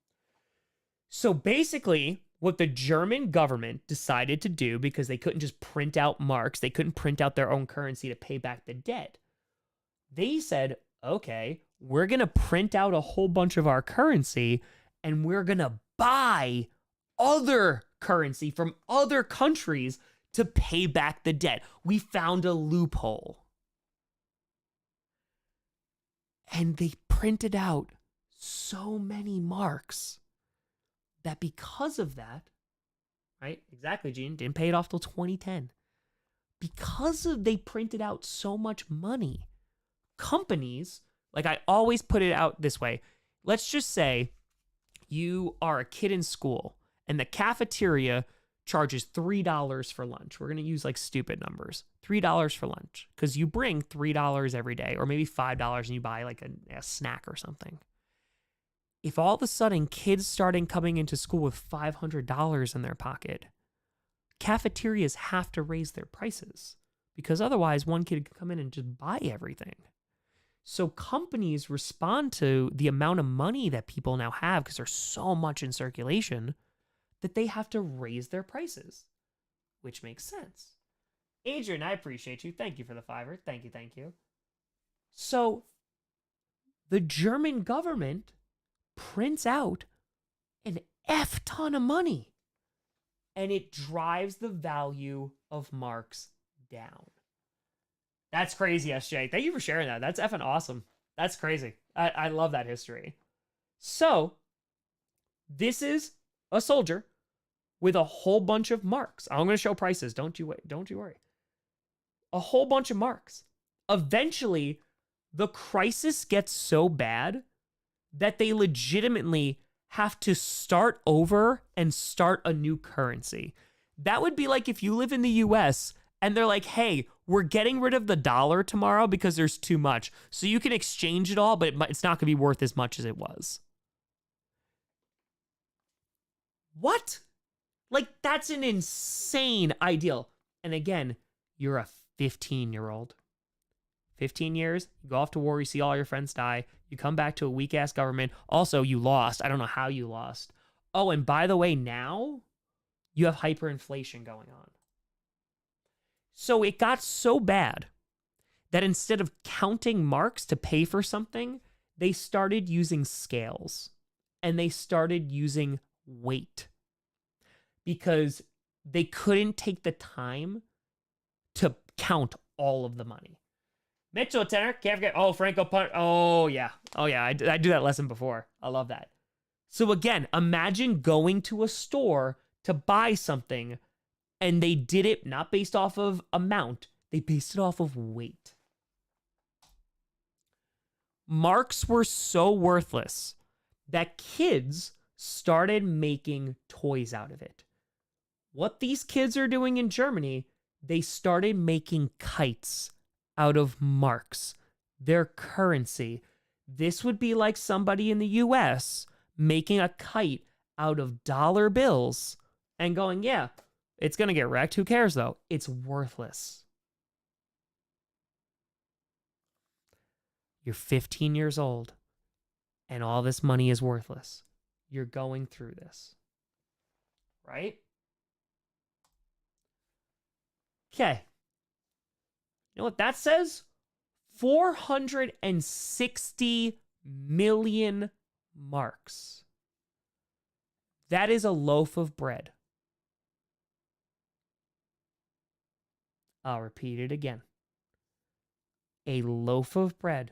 So basically, what the German government decided to do, because they couldn't just print out marks, they couldn't print out their own currency to pay back the debt, they said, okay, we're going to print out a whole bunch of our currency and we're going to buy other currency from other countries to pay back the debt. We found a loophole. And they printed out so many marks that because of that, right? Exactly, Gene. Didn't pay it off till 2010. Because of they printed out so much money, companies, like I always put it out this way. Let's just say you are a kid in school and the cafeteria charges $3 for lunch. We're going to use like stupid numbers. $3 for lunch because you bring $3 every day or maybe $5 and you buy like a snack or something. If all of a sudden kids started coming into school with $500 in their pocket, cafeterias have to raise their prices because otherwise one kid could come in and just buy everything. So companies respond to the amount of money that people now have because there's so much in circulation that they have to raise their prices, which makes sense. Adrian, I appreciate you. Thank you for the $5. Thank you, thank you. So the German government prints out an F ton of money and it drives the value of marks down. That's crazy, SJ. Thank you for sharing that. That's effing awesome. That's crazy. I love that history. So, this is a soldier with a whole bunch of marks. I'm going to show prices. Don't you worry. A whole bunch of marks. Eventually, the crisis gets so bad that they legitimately have to start over and start a new currency. That would be like if you live in the US and they're like, hey, we're getting rid of the dollar tomorrow because there's too much. So you can exchange it all, but it's not going to be worth as much as it was. What? Like, that's an insane ideal. And again, you're a 15-year-old. 15 years, you go off to war, you see all your friends die, you come back to a weak-ass government. Also, you lost. I don't know how you lost. Oh, and by the way, now you have hyperinflation going on. So it got so bad that instead of counting marks to pay for something, they started using scales and they started using weight because they couldn't take the time to count all of the money. Mitchell Tenor, can't forget. Oh, Franco Punt. Oh, yeah. I do that lesson before. I love that. So again, imagine going to a store to buy something and they did it not based off of amount. They based it off of weight. Marks were so worthless that kids started making toys out of it. What these kids are doing in Germany they started making kites out of marks, their currency. This would be like somebody in the US making a kite out of dollar bills and going, yeah, it's going to get wrecked. Who cares, though? It's worthless. You're 15 years old, and all this money is worthless. You're going through this. Right? Okay. You know what that says? 460 million marks. That is a loaf of bread. I'll repeat it again. A loaf of bread.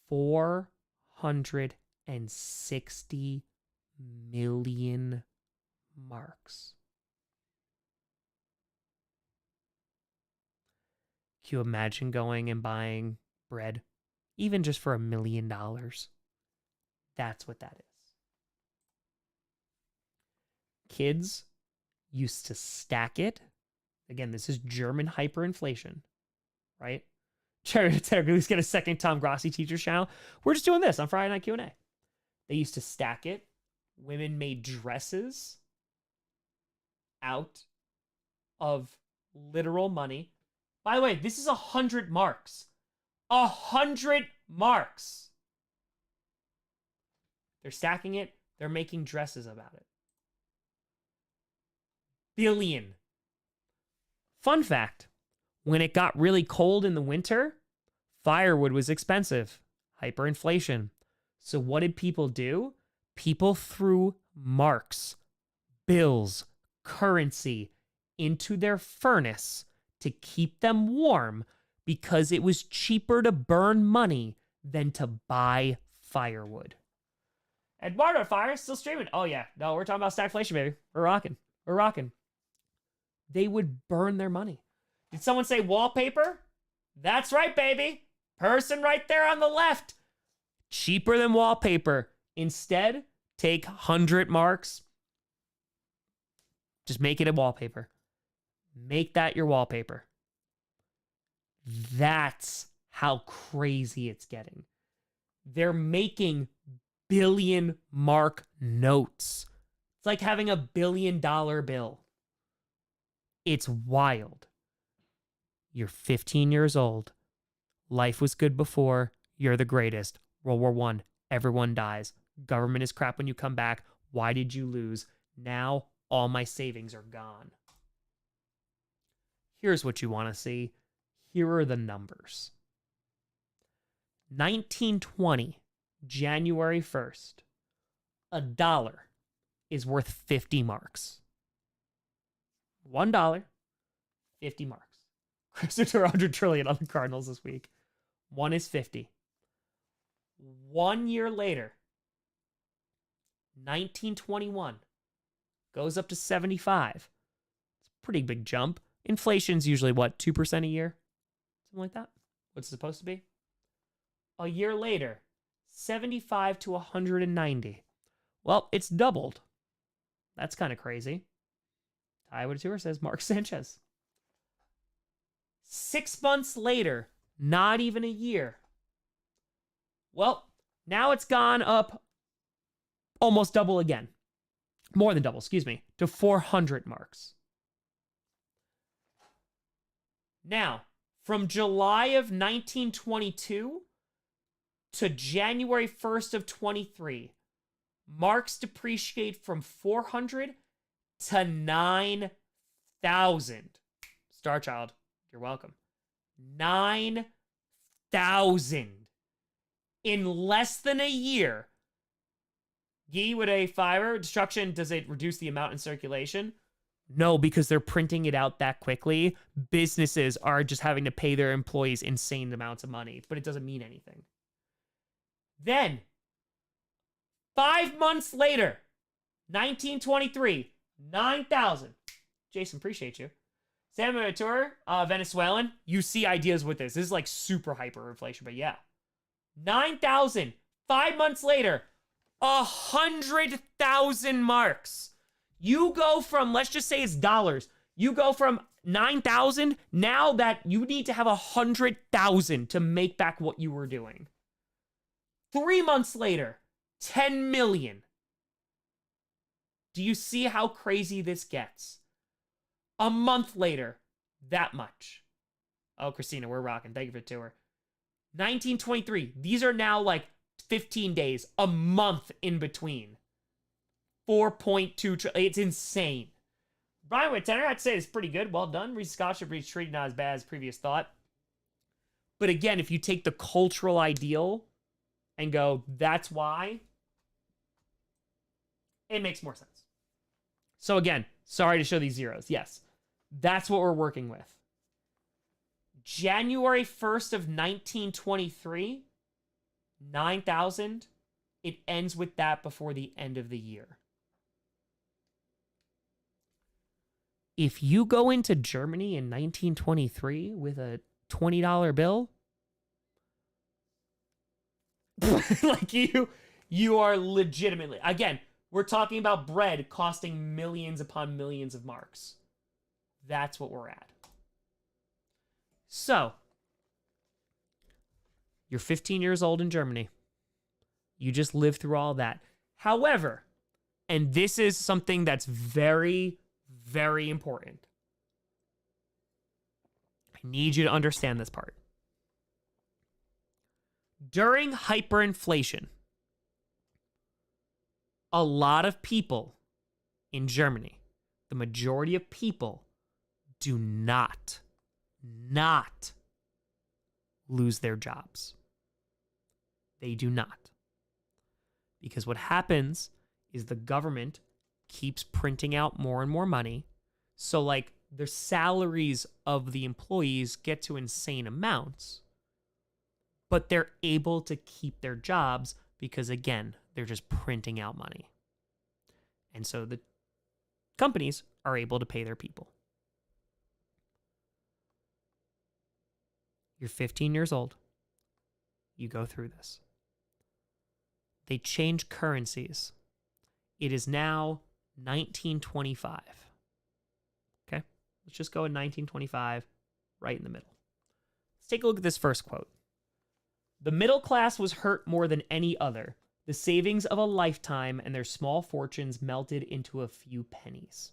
460 million marks. Can you imagine going and buying bread, even just for $1 million? That's what that is. Kids used to stack it. Again, this is German hyperinflation, right? Let's get a second Tom Grossi teacher channel. We're just doing this on Friday Night Q&A. They used to stack it. Women made dresses out of literal money. By the way, this is 100 marks. 100 marks. They're stacking it. They're making dresses about it. Billion. Fun fact. When it got really cold in the winter, firewood was expensive. Hyperinflation. So what did people do? People threw marks, bills, currency into their furnace to keep them warm because it was cheaper to burn money than to buy firewood. Eduardo Fire still streaming. Oh yeah, no, we're talking about stagflation, baby. We're rocking. We're rocking. They would burn their money. Did someone say wallpaper? That's right, baby. Person right there on the left. Cheaper than wallpaper. Instead, take 100 marks. Just make it a wallpaper. Make that your wallpaper. That's how crazy it's getting. They're making billion mark notes. It's like having $1 billion bill. It's wild. You're 15 years old. Life was good before. You're the greatest. World War I. Everyone dies. Government is crap when you come back. Why did you lose? Now all my savings are gone. Here's what you want to see. Here are the numbers. 1920, January 1st, $1 is worth 50 marks. $1, 50 marks. Chris are 100 trillion on the Cardinals this week. 1 is 50. 1 year later, 1921, goes up to 75. It's a pretty big jump. Inflation's usually what, 2% a year? Something like that. What's it supposed to be? A year later, 75 to 190. Well, it's doubled. That's kind of crazy. Iowa Tour says Mark Sanchez. 6 months later, not even a year. Well, now it's gone up almost double again. More than double, excuse me, to 400 marks. Now, from July of 1922 to January 1st of 23, marks depreciate from 400 to 9,000. Starchild, you're welcome. 9,000 in less than a year. Yee, with a fiber destruction, does it reduce the amount in circulation? No, because they're printing it out that quickly. Businesses are just having to pay their employees insane amounts of money, but it doesn't mean anything. Then, 5 months later, 1923, 9,000. Jason, appreciate you. Sam Tour, Venezuelan, you see ideas with this. This is like super hyperinflation, but yeah. 9,000. 5 months later, 100,000 marks. You go from, let's just say it's dollars. You go from 9,000 now that you need to have 100,000 to make back what you were doing. 3 months later, 10 million. Do you see how crazy this gets? A month later, that much. Oh, Christina, we're rocking. Thank you for the tour. 1923. These are now like 15 days, a month in between. 4.2 it's insane. Brian Whittenner, I'd say it's pretty good. Well done. Reese Scott should be treated not as bad as previous thought. But again, if you take the cultural ideal and go, that's why, it makes more sense. So again, sorry to show these zeros. Yes, that's what we're working with. January 1st of 1923, 9,000. It ends with that before the end of the year. If you go into Germany in 1923 with a $20 bill, like you are legitimately, again, we're talking about bread costing millions upon millions of marks. That's what we're at. So, you're 15 years old in Germany. You just lived through all that. However, and this is something that's very, very important. I need you to understand this part. During hyperinflation, a lot of people in Germany, the majority of people, do not lose their jobs. They do not. Because what happens is the government keeps printing out more and more money. So like the salaries of the employees get to insane amounts, but they're able to keep their jobs because again, they're just printing out money. And so the companies are able to pay their people. You're 15 years old. You go through this. They change currencies. It is now 1925. Okay? Let's just go in 1925, right in the middle. Let's take a look at this first quote. The middle class was hurt more than any other. The savings of a lifetime and their small fortunes melted into a few pennies.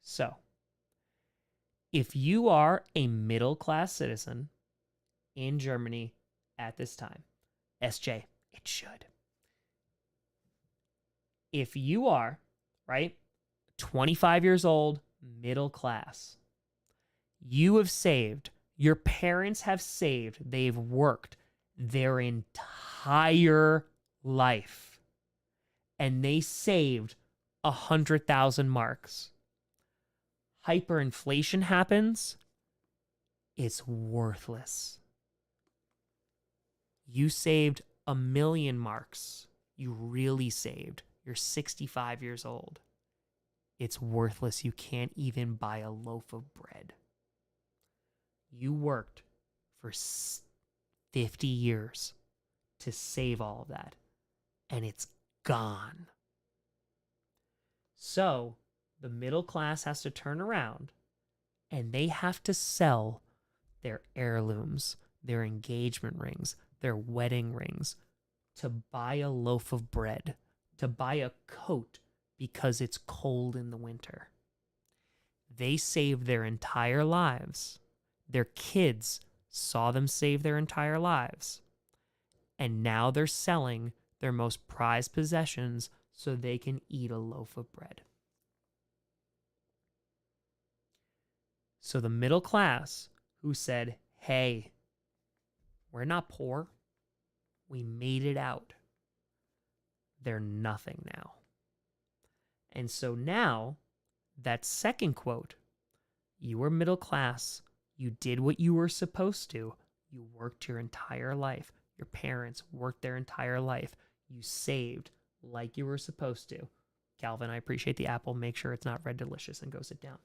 So, if you are a middle-class citizen in Germany at this time, SJ, it should. If you are, right, 25 years old, middle class, you have saved, your parents have saved, they've worked their entire life, and they saved 100,000 marks. Hyperinflation happens, it's worthless. You saved 1,000,000 marks. You really saved. You're 65 years old. It's worthless. You can't even buy a loaf of bread. You worked for 50 years to save all of that, and it's gone. So the middle class has to turn around and they have to sell their heirlooms, their engagement rings, their wedding rings to buy a loaf of bread, to buy a coat because it's cold in the winter. They saved their entire lives. Their kids saw them save their entire lives. And now they're selling their most prized possessions so they can eat a loaf of bread. So the middle class who said, hey, we're not poor, we made it out, they're nothing now. And so now, that second quote, you were middle class, you did what you were supposed to, you worked your entire life, your parents worked their entire life, you saved like you were supposed to. Calvin, I appreciate the apple, make sure it's not red delicious and go sit down.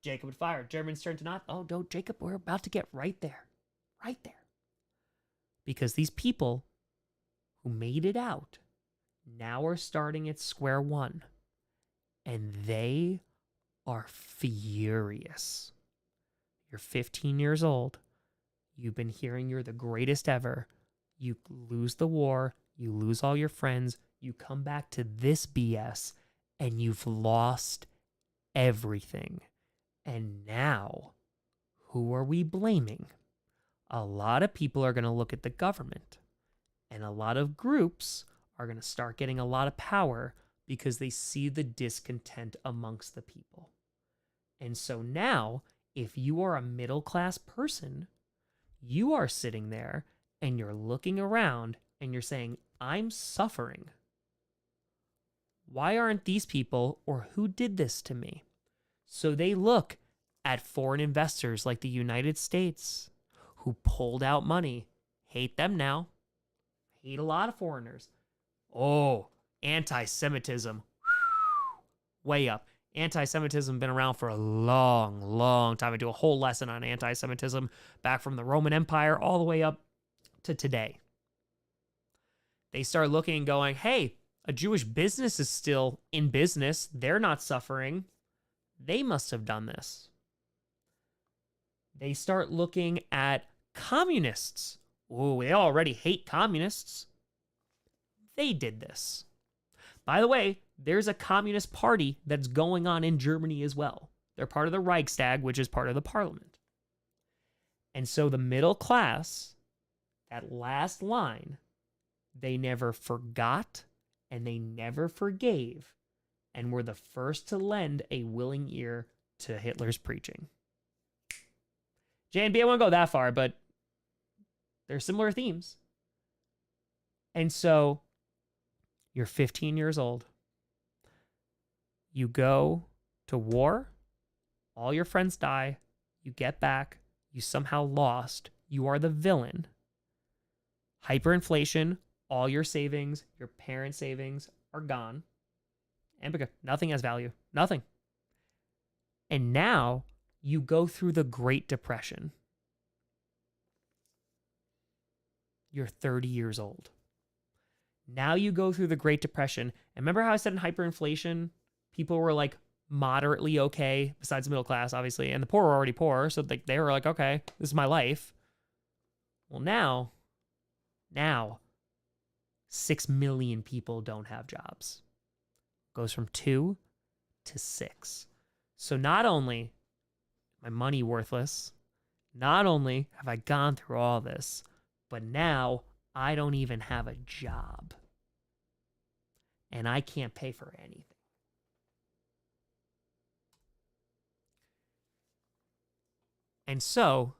Jacob would fire. Germans turn to not. Oh, no, Jacob, we're about to get right there. Right there. Because these people who made it out now are starting at square one. and they are furious. You're 15 years old. You've been hearing you're the greatest ever. You lose the war. You lose all your friends. You come back to this BS, and you've lost everything. And now, who are we blaming? A lot of people are going to look at the government, and a lot of groups are going to start getting a lot of power because they see the discontent amongst the people. And so now, if you are a middle-class person, you are sitting there and you're looking around and you're saying, I'm suffering. Why aren't these people, or who did this to me? So they look at foreign investors like the United States who pulled out money. Hate them now. Hate a lot of foreigners. Oh, anti-Semitism. Way up. Anti-Semitism been around for a long, long time. I do a whole lesson on anti-Semitism back from the Roman Empire all the way up to today. They start looking and going, hey, a Jewish business is still in business. They're not suffering. They must have done this. They start looking at communists. Oh, they already hate communists. They did this. By the way, there's a communist party that's going on in Germany as well. They're part of the Reichstag, which is part of the parliament. And so the middle class, that last line, they never forgot and they never forgave, and were the first to lend a willing ear to Hitler's preaching. J&B, I won't go that far, but there's similar themes. And so you're 15 years old. You go to war. All your friends die. You get back. You somehow lost. You are the villain. Hyperinflation. All your savings, your parents' savings are gone. And because nothing has value. Nothing. And now you go through the Great Depression. You're 30 years old. Now you go through the Great Depression. And remember how I said in hyperinflation, people were like moderately okay, besides the middle class, obviously, and the poor were already poor. So they were like, okay, this is my life. Well, now, 6 million people don't have jobs. Goes from 2 to 6. So not only my money worthless, not only have I gone through all this, but now I don't even have a job. And I can't pay for anything. And so,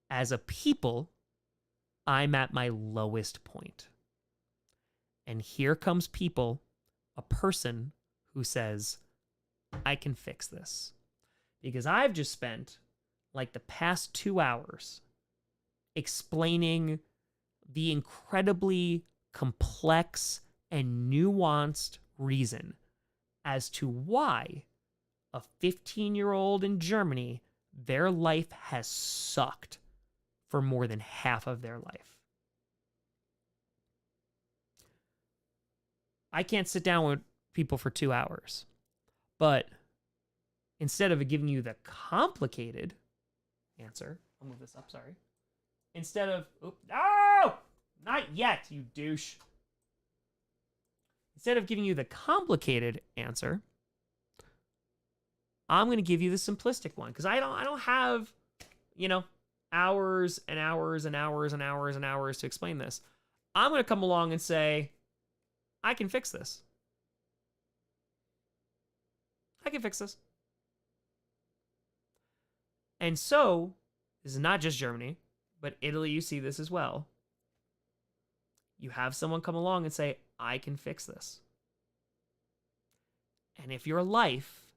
as a people, I'm at my lowest point. And here comes a person who says, I can fix this. Because I've just spent like the past 2 hours explaining the incredibly complex and nuanced reason as to why a 15-year-old in Germany, their life has sucked for more than half of their life. I can't sit down with people for 2 hours, but instead of giving you the complicated answer, I'll move this up, sorry. Instead of, no, not yet, you douche. Instead of giving you the complicated answer, I'm going to give you the simplistic one, because I don't have, hours and hours and hours and hours and hours to explain this. I'm going to come along and say, I can fix this. I can fix this. And so, this is not just Germany, but Italy, you see this as well. You have someone come along and say, I can fix this. And if your life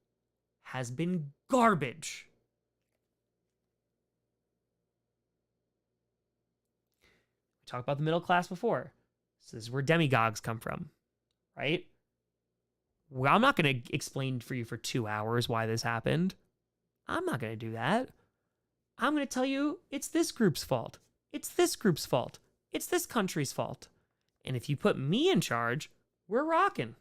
has been garbage, we talked about the middle class before. So this is where demagogues come from, right? Well, I'm not going to explain for you for 2 hours why this happened. I'm not going to do that. I'm going to tell you it's this group's fault. It's this group's fault. It's this country's fault. And if you put me in charge, we're rocking.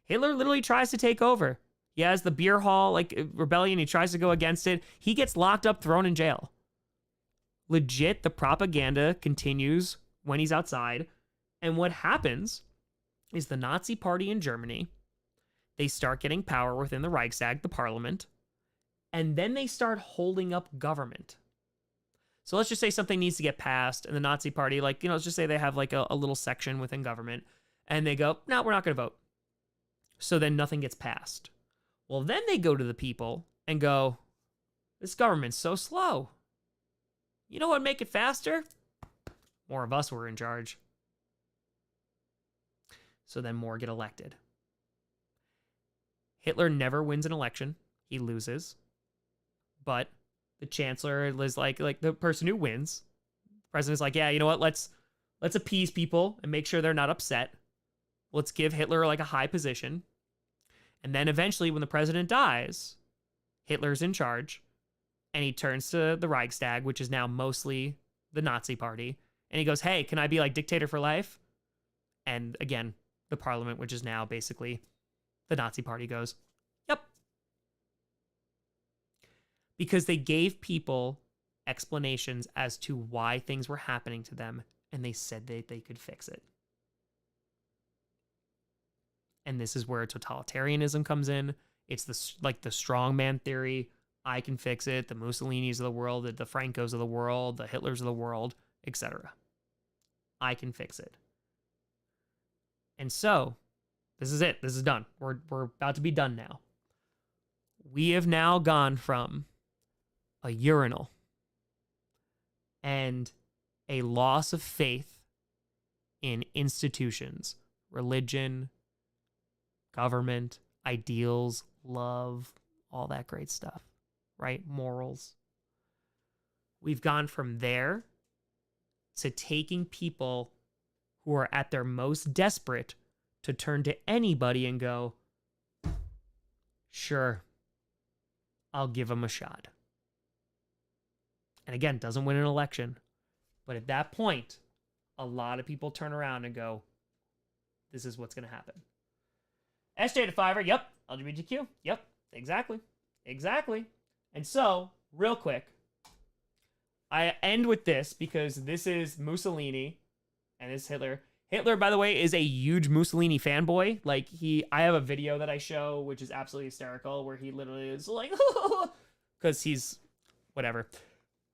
Hitler literally tries to take over. He has the beer hall like rebellion. He tries to go against it. He gets locked up, thrown in jail. Legit, the propaganda continues when he's outside. And what happens is the Nazi Party in Germany, they start getting power within the Reichstag, the parliament, and then they start holding up government. So let's just say something needs to get passed, and the Nazi Party, like, let's just say they have like a little section within government, and they go, no, we're not going to vote. So then nothing gets passed. Well, then they go to the people and go, this government's so slow. You know what would make it faster? More of us were in charge. So then more get elected. Hitler never wins an election. He loses. But the chancellor is like the person who wins. The president's like, yeah, you know what? Let's appease people and make sure they're not upset. Let's give Hitler like a high position. And then eventually when the president dies, Hitler's in charge and he turns to the Reichstag, which is now mostly the Nazi Party. And he goes, hey, can I be like dictator for life? And again, the parliament, which is now basically the Nazi Party, goes, yep. Because they gave people explanations as to why things were happening to them, and they said that they could fix it. And this is where totalitarianism comes in. It's the strongman theory. I can fix it. The Mussolinis of the world, the Francos of the world, the Hitlers of the world, etc. I can fix it. And so, this is it. This is done. We're about to be done now. We have now gone from a urinal and a loss of faith in institutions, religion, government, ideals, love, all that great stuff, right? Morals. We've gone from there to taking people who are at their most desperate to turn to anybody and go, sure, I'll give them a shot. And again, doesn't win an election. But at that point, a lot of people turn around and go, this is what's going to happen. SJ to Fiverr, yep. LGBTQ, yep. Exactly. And so, real quick, I end with this because this is Mussolini and this is Hitler. Hitler, by the way, is a huge Mussolini fanboy. Like, I have a video that I show, which is absolutely hysterical, where he literally is like, because he's whatever.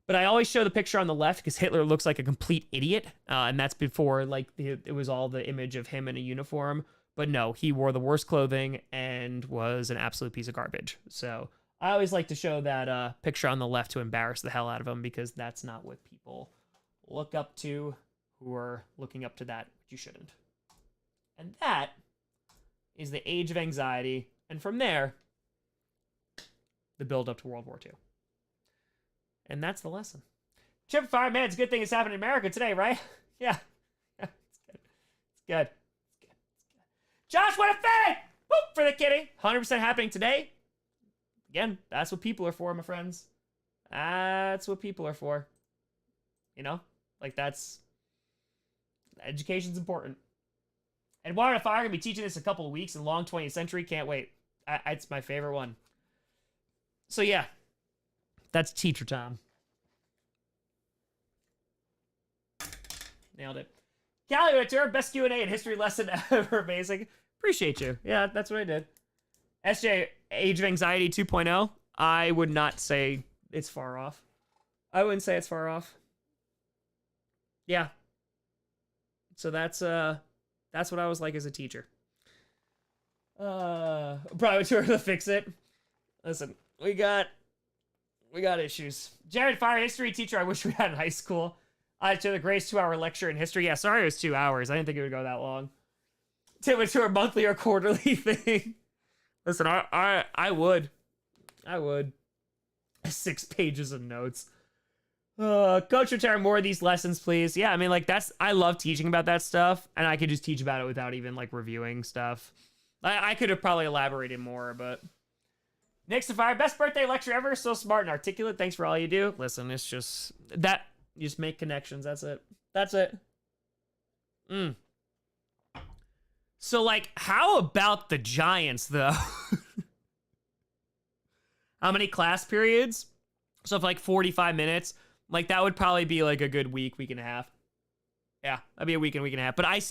But I always show the picture on the left because Hitler looks like a complete idiot. And that's before, like, it was all the image of him in a uniform. But no, he wore the worst clothing and was an absolute piece of garbage. So I always like to show that picture on the left to embarrass the hell out of him, because that's not what people look up to who are looking up to that, which you shouldn't. And that is the age of anxiety. And from there, the build up to World War II. And that's the lesson. Chip Fire, man, it's a good thing it's happening in America today, right? Yeah. It's good. It's good. Josh, what a thing! Whoop, for the kitty. 100% happening today. Again, that's what people are for, my friends. That's what people are for. You know? Like, education's important. And Water to Fire, I'm going to be teaching this in a couple of weeks in Long 20th Century. Can't wait. It's my favorite one. So, yeah. That's teacher time. Nailed it. Callie Ritter, best Q&A and history lesson ever. Amazing. Appreciate you. Yeah, that's what I did. SJ, Age of Anxiety 2.0. I would not say it's far off. I wouldn't say it's far off. Yeah. So that's what I was like as a teacher. Probably tour to fix it. Listen, we got issues. Jared, fire history teacher I wish we had in high school. I took the Grace 2-hour lecture in history. Yeah, sorry it was 2 hours. I didn't think it would go that long. Tim, to a monthly or quarterly thing. Listen, I would. 6 pages of notes. Coach, retire more of these lessons, please. Yeah, I mean, like, I love teaching about that stuff, and I could just teach about it without even, like, reviewing stuff. I could have probably elaborated more, but... Nick's to Fire, best birthday lecture ever. So smart and articulate. Thanks for all you do. Listen, it's just... You just make connections. That's it. So, like, how about the Giants, though? How many class periods? So, if like 45 minutes, like, that would probably be like a good week and a half. Yeah, that'd be a week and a half. But I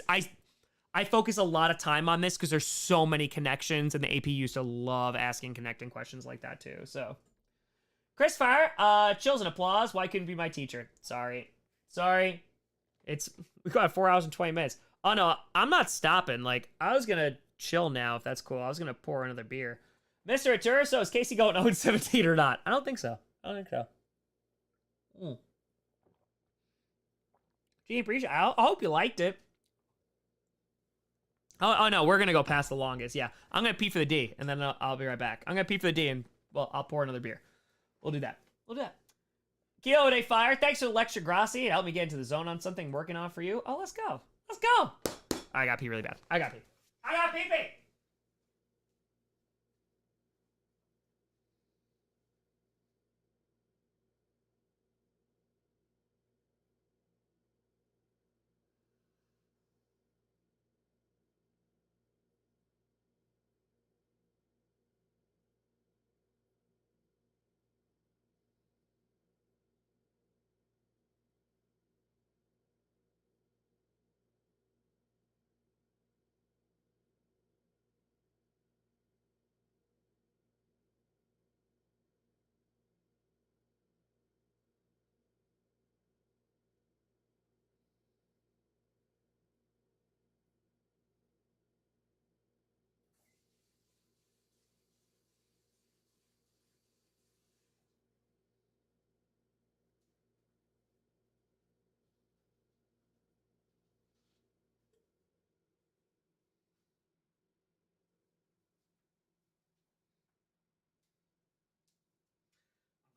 focus a lot of time on this because there's so many connections, and the AP used to love asking connecting questions like that, too. So, Chris Fire, chills and applause. Why couldn't be my teacher? Sorry. We got 4 hours and 20 minutes. Oh, no, I'm not stopping. Like, I was going to chill now, if that's cool. I was going to pour another beer. Mr. Atura, so is Casey going 0-17 or not? I don't think so. Gee, appreciate. I hope you liked it. Oh, no, we're going to go past the longest. Yeah, I'm going to pee for the D, and then I'll be right back. I'm going to pee for the D, and, well, I'll pour another beer. We'll do that. Kilo Day Fire, thanks for the lecture, Grossi. It helped me get into the zone on something I'm working on for you. Oh, let's go. I got pee really bad. I got pee.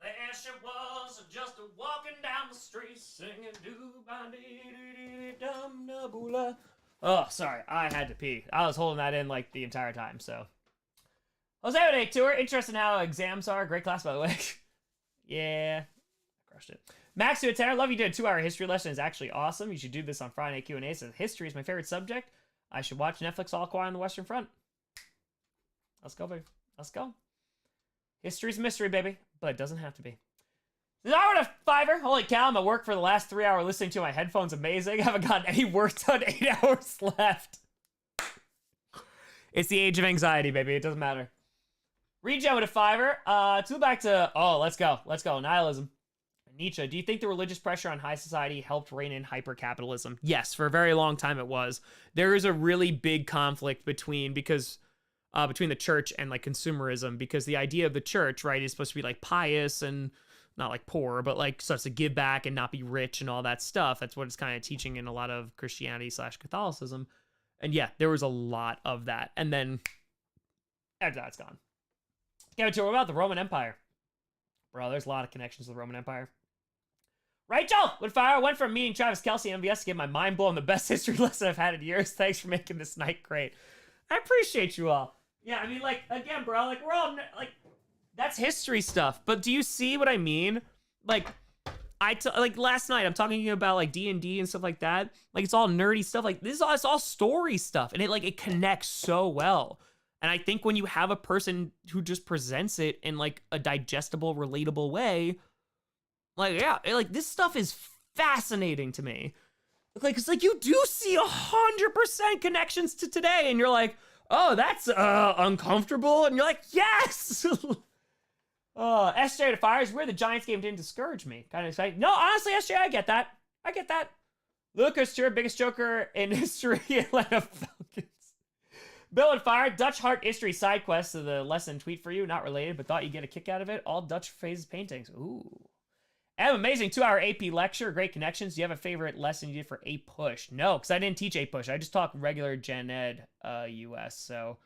There she was, just walking down the street, singing doo-ba-dee-dee-dee-dum-da-boo-la. Oh, sorry, I had to pee. I was holding that in like the entire time, so. Jose Day Tour, interested in how exams are. Great class, by the way. Yeah, I crushed it. Max Duatera, love you did a 2-hour history lesson. It's actually awesome. You should do this on Friday Q&A. Says history is my favorite subject. I should watch Netflix All Quiet on the Western Front. Let's go, baby. Let's go. History's a mystery, baby, but it doesn't have to be. An hour and a fiver. Holy cow, I'm at work for the last 3 hours listening to my headphones. Amazing. I haven't gotten any work done. 8 hours left. It's the age of anxiety, baby. It doesn't matter. Regen with a fiver. To back to, let's go. Nihilism. Nietzsche, do you think the religious pressure on high society helped rein in hyper-capitalism? Yes, for a very long time it was. There is a really big conflict between the church and like consumerism, because the idea of the church, right, is supposed to be like pious and not like poor, but like supposed to give back and not be rich and all that stuff. That's what it's kind of teaching in a lot of Christianity/Catholicism. And yeah, there was a lot of that. And then after that's gone. What about the Roman Empire? Bro, there's a lot of connections to the Roman Empire. Rachel with fire. I went from meeting Travis Kelce and MVS to get my mind blown. The best history lesson I've had in years. Thanks for making this night great. I appreciate you all. Yeah, I mean, like, again, bro, like, we're all, like, that's history stuff. But do you see what I mean? Like, like, last night, I'm talking about, like, D&D and stuff like that. Like, it's all nerdy stuff. Like, it's all story stuff. And it connects so well. And I think when you have a person who just presents it in, like, a digestible, relatable way, like, yeah, this stuff is fascinating to me. Like, it's like, you do see 100% connections to today. And you're like, oh, that's uncomfortable. And you're like, yes! SJ to Fires, where the Giants game didn't discourage me. Kind of exciting. No, honestly, SJ, I get that. Lucas, your biggest joker in history, Atlanta Falcons. Bill and Fire, Dutch Heart History side quest to the lesson tweet for you. Not related, but thought you'd get a kick out of it. All Dutch phases paintings. Ooh. And amazing 2-hour AP lecture. Great connections. Do you have a favorite lesson you did for A Push? No, because I didn't teach A Push. I just taught regular Gen Ed US, so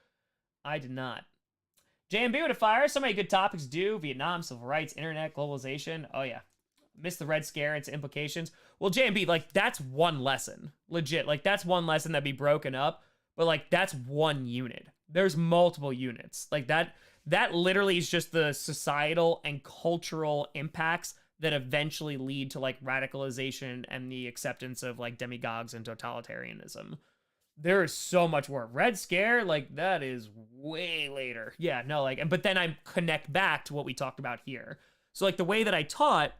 I did not. JMB with a fire. So many good topics do. Vietnam, civil rights, internet, globalization. Oh, yeah. Missed the Red Scare and its implications. Well, JMB, like, that's one lesson. Legit. Like, that's one lesson that'd be broken up. But, like, that's one unit. There's multiple units. Like, that literally is just the societal and cultural impacts that eventually lead to, like, radicalization and the acceptance of, like, demagogues and totalitarianism. there is so much more. Red Scare, like, that is way later. Yeah, no, like, but then I connect back to what we talked about here. So, like, the way that I taught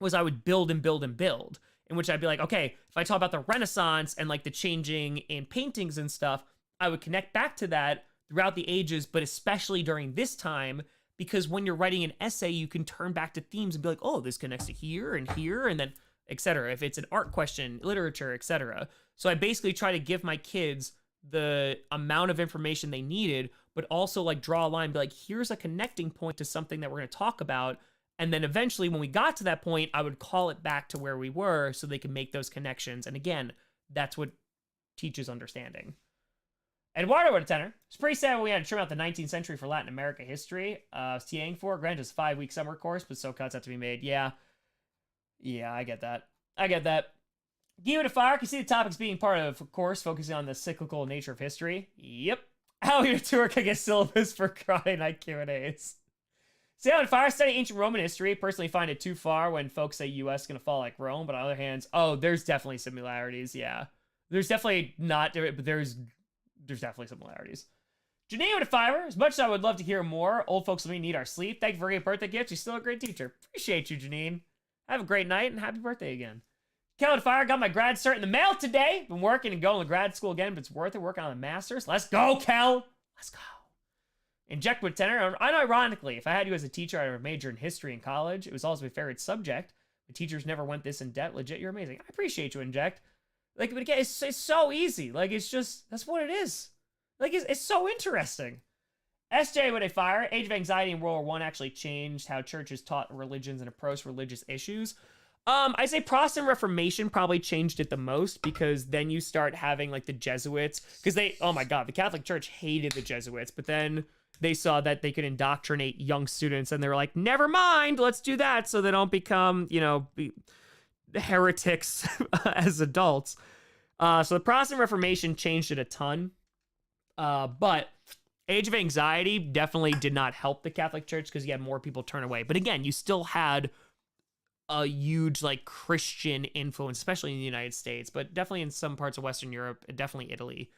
was I would build and build and build, in which I'd be like, okay, if I talk about the Renaissance and, like, the changing in paintings and stuff, I would connect back to that throughout the ages, but especially during this time, because when you're writing an essay, you can turn back to themes and be like, oh, this connects to here, and then etc. If it's an art question, literature, etc. So I basically try to give my kids the amount of information they needed, but also like draw a line and be like, here's a connecting point to something that we're going to talk about. And then eventually when we got to that point, I would call it back to where we were so they can make those connections. And again, that's what teaches understanding. Eduardo with a tenor. It's pretty sad when we had to trim out the 19th century for Latin America history. Was TAing for. Granted, it's a 5-week summer course, but so cuts have to be made. Yeah, I get that. Guy with a fire. Can see the topics being part of course, focusing on the cyclical nature of history. Yep. How you to work against syllabus for Friday night Q&As. See how in fire study ancient Roman history. Personally find it too far when folks say U.S. is going to fall like Rome, but on the other hand, there's definitely similarities. Yeah. There's definitely not, but there's definitely similarities. Janine with a fiver. As much as I would love to hear more, old folks like me need our sleep. Thank you for a great birthday gift. You're still a great teacher. Appreciate you, Janine. Have a great night and happy birthday again. Cal with a fire. Got my grad cert in the mail today. Been working and going to grad school again, but it's worth it. Working on the master's. Let's go, Cal. Let's go. Inject with tenor. Unironically, if I had you as a teacher, I'd have majored in history in college. It was also my favorite subject. The teachers never went this in depth. Legit, you're amazing. I appreciate you, Inject. Like, but again, it's so easy. Like, it's just, that's what it is. Like, it's so interesting. SJ with a fire. Age of Anxiety in World War I actually changed how churches taught religions and approached religious issues. I say Protestant Reformation probably changed it the most, because then you start having, like, the Jesuits. Because oh my God, the Catholic Church hated the Jesuits, but then they saw that they could indoctrinate young students, and they were like, never mind, let's do that so they don't become, heretics as adults. So the Protestant Reformation changed it a ton. But Age of Anxiety definitely did not help the Catholic Church, because you had more people turn away. But again, you still had a huge, like, Christian influence, especially in the United States, but definitely in some parts of Western Europe, and definitely Italy.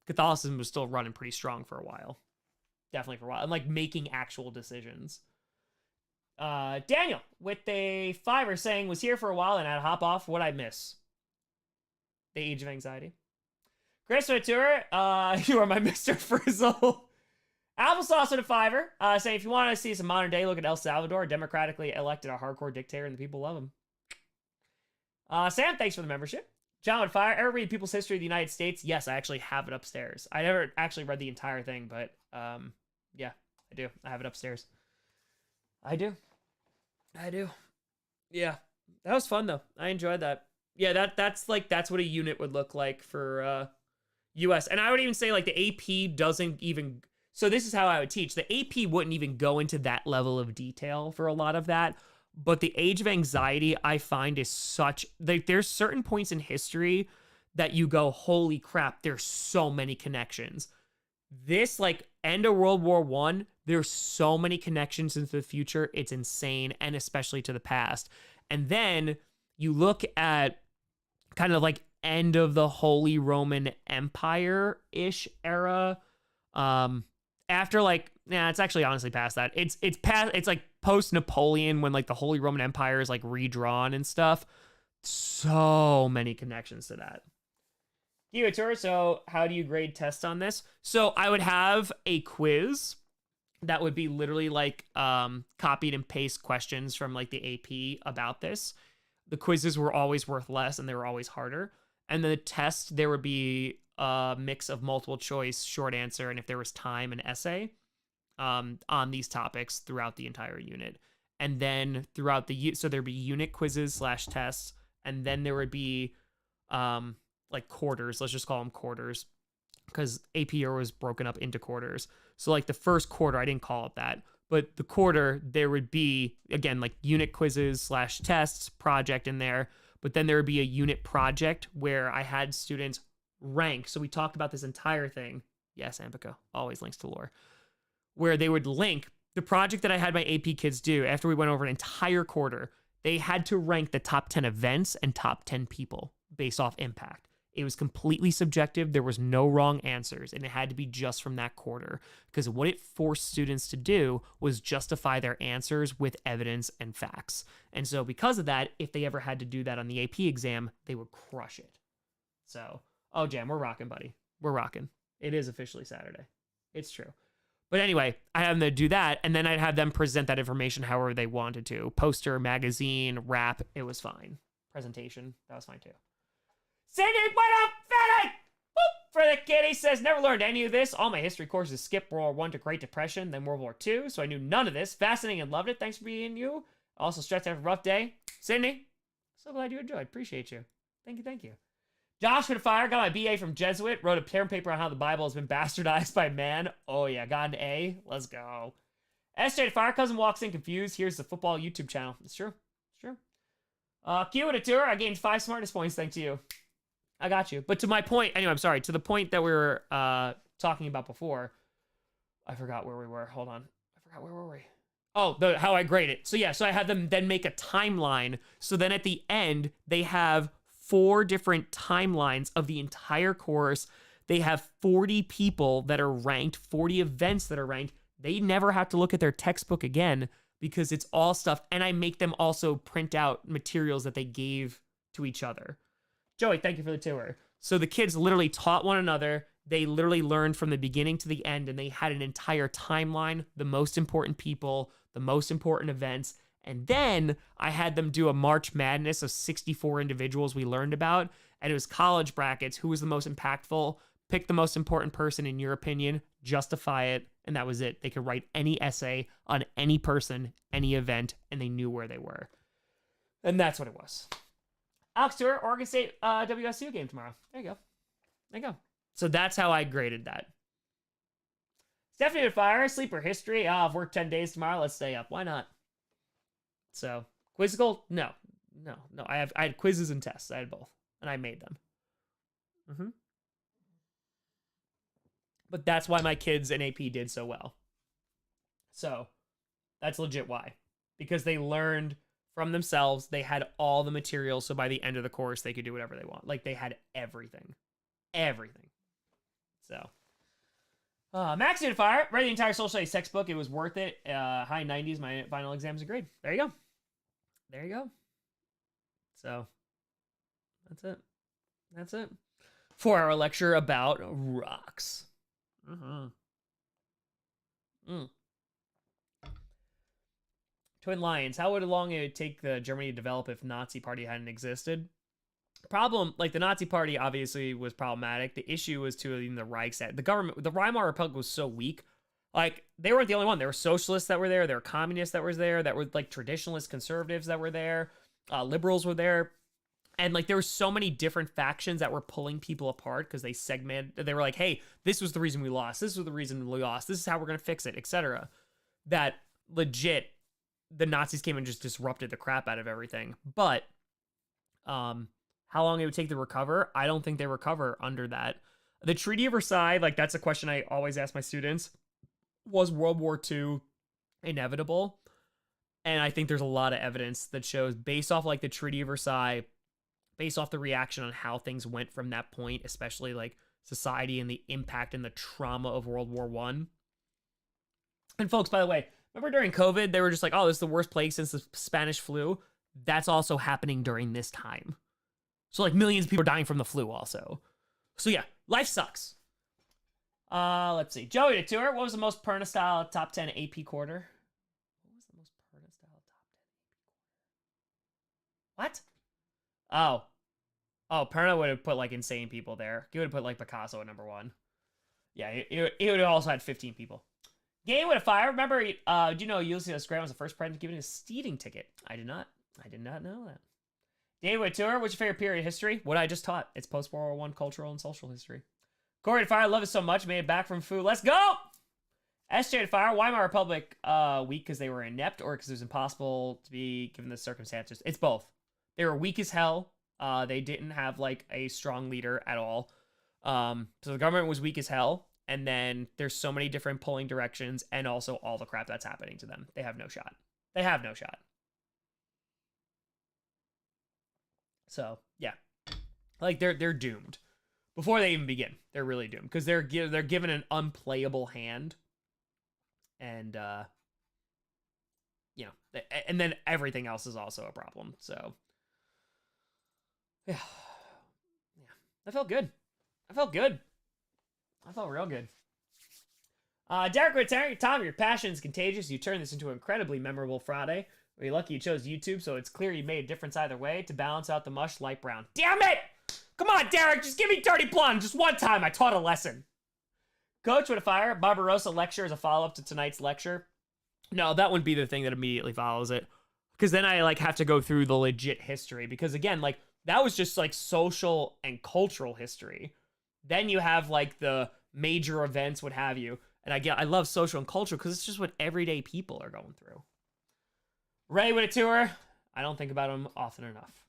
Catholicism was still running pretty strong for a while. Definitely for a while. And, like, making actual decisions. Daniel with a fiver saying, was here for a while and had to hop off. What'd I miss? The Age of Anxiety. Chris Ventura, you are my Mr. Frizzle. Applesauce with a fiver, saying, if you want to see some modern day, look at El Salvador. Democratically elected a hardcore dictator, and the people love him. Sam, thanks for the membership. John with fire. Ever read People's History of the United States? Yes, I actually have it upstairs. I never actually read the entire thing, but yeah, I do. I have it upstairs. I do. Yeah, that was fun though. I enjoyed that. Yeah, that's what a unit would look like for US. And I would even say, like, the AP doesn't even, so this is how I would teach. The AP wouldn't even go into that level of detail for a lot of that. But the Age of Anxiety, I find, is such, like, there's certain points in history that you go, holy crap, there's so many connections. This, like, end of World War I, there's so many connections into the future. It's insane, and especially to the past. And then you look at kind of like end of the Holy Roman Empire-ish era. After, like, it's actually honestly past that. It's past, it's like post-Napoleon, when, like, the Holy Roman Empire is, like, redrawn and stuff. So many connections to that. So how do you grade tests on this? So I would have a quiz that would be literally like copied and paste questions from, like, the AP about this. The quizzes were always worth less, and they were always harder. And then the test, there would be a mix of multiple choice, short answer, and if there was time, an essay on these topics throughout the entire unit. And then throughout so there'd be unit quizzes / tests, and then there would be like quarters. Let's just call them quarters, because APR was broken up into quarters. So, like, the first quarter, I didn't call it that, but the quarter, there would be, again, like, unit quizzes / tests, project in there. But then there would be a unit project where I had students rank. So we talked about this entire thing. Yes, Ampika, always links to lore. Where they would link the project that I had my AP kids do after we went over an entire quarter. They had to rank the top 10 events and top 10 people based off impact. It was completely subjective. There was no wrong answers, and it had to be just from that quarter, because what it forced students to do was justify their answers with evidence and facts. And so because of that, if they ever had to do that on the AP exam, they would crush it. So, oh, Jam, we're rocking, buddy. We're rocking. It is officially Saturday. It's true. But anyway, I had them to do that, and then I'd have them present that information however they wanted to. Poster, magazine, rap, it was fine. Presentation, that was fine too. Cindy, what up, Fennec? Whoop, for the kid, he says, never learned any of this. All my history courses skipped World War I to Great Depression, then World War II, so I knew none of this. Fascinating and loved it. Thanks for being you. Also stressed after a rough day. Cindy, so glad you enjoyed. Appreciate you. Thank you, thank you. Josh with a fire, got my BA from Jesuit, wrote a term paper on how the Bible has been bastardized by man. Oh yeah, got an A. Let's go. SJ to fire, cousin walks in confused. Here's the football YouTube channel. It's true. It's true. Q with a tour, I gained 5 smartness points thanks to you. I got you. But to my point, anyway, I'm sorry, to the point that we were talking about before, I forgot where we were. Hold on. Where were we? Oh, how I grade it. So yeah, so I had them then make a timeline. So then at the end, they have 4 different timelines of the entire course. They have 40 people that are ranked, 40 events that are ranked. They never have to look at their textbook again because it's all stuff. And I make them also print out materials that they gave to each other. Joey, thank you for the tour. So the kids literally taught one another. They literally learned from the beginning to the end, and they had an entire timeline, the most important people, the most important events. And then I had them do a March Madness of 64 individuals we learned about. And it was college brackets. Who was the most impactful? Pick the most important person in your opinion, justify it, and that was it. They could write any essay on any person, any event, and they knew where they were. And that's what it was. Alex Stewart, Oregon State WSU game tomorrow. There you go. There you go. So that's how I graded that. Stephanie with fire, sleeper history. I've worked 10 days tomorrow. Let's stay up. Why not? So, quizzical? No. I had quizzes and tests. I had both, and I made them. But that's why my kids in AP did so well. So, that's legit why. Because they learned from themselves. They had all the materials, so by the end of the course, they could do whatever they want. Like, they had everything. Everything. So, Max did fire. Read the entire social studies textbook. It was worth it. High 90s. My final exam's a grade. There you go. There you go. So, that's it. That's it. 4-hour lecture about rocks. Twin Lions. How long it would take Germany to develop if Nazi Party hadn't existed? Problem, like the Nazi Party obviously was problematic. The issue was to the Reichstag. The government, the Weimar Republic was so weak. Like, they weren't the only one. There were socialists that were there. There were communists that were there. That were like traditionalist conservatives that were there. Liberals were there. And like, there were so many different factions that were pulling people apart because they segmented. They were like, hey, this was the reason we lost. This was the reason we lost. This is how we're going to fix it, etc. That legit, the Nazis came and just disrupted the crap out of everything. But how long it would take to recover? I don't think they recover under that. The Treaty of Versailles, like, that's a question I always ask my students. Was World War II inevitable? And I think there's a lot of evidence that shows, based off like the Treaty of Versailles, based off the reaction on how things went from that point, especially like society and the impact and the trauma of World War I. And folks, by the way, remember during COVID, they were just like, oh, this is the worst plague since the Spanish flu. That's also happening during this time. So like millions of people are dying from the flu also. So yeah, life sucks. Let's see. Joey to tour. What was the most Perna-style top 10 AP quarter? What was the most Perna-style top 10 AP quarter? What? Oh, Perna would have put like insane people there. He would have put like Picasso at number 1. Yeah, he would have also had 15 people. Game with a fire. Remember, do you know Ulysses Grant was the first president given a speeding ticket? I did not know that. Dave with tour. What's your favorite period of history? What I just taught. It's post-World War I cultural and social history. Corey to fire. I love it so much. Made it back from food. Let's go! SJ to fire. Weimar Republic weak because they were inept or because it was impossible to be given the circumstances? It's both. They were weak as hell. They didn't have like a strong leader at all. So the government was weak as hell. And then there's so many different pulling directions and also all the crap that's happening to them. They have no shot. They have no shot. So, yeah. Like, they're doomed. before they even begin. They're really doomed because they're given an unplayable hand, and and then everything else is also a problem. So yeah, that felt good. I felt good. I felt real good. Derek Whittaker, Tom, your passion is contagious. You turned this into an incredibly memorable Friday. We're lucky you chose YouTube, so it's clear you made a difference either way. To balance out the mush, light brown. Damn it! Come on, Derek, just give me dirty blonde. Just one time, I taught a lesson. Coach with a fire. Barbarossa lecture is a follow-up to tonight's lecture. No, that wouldn't be the thing that immediately follows it. Because then I, like, have to go through the legit history. Because, again, like, that was just, like, social and cultural history. Then you have, like, the major events, what have you. And I love social and culture because it's just what everyday people are going through. Ray with a tour. I don't think about him often enough.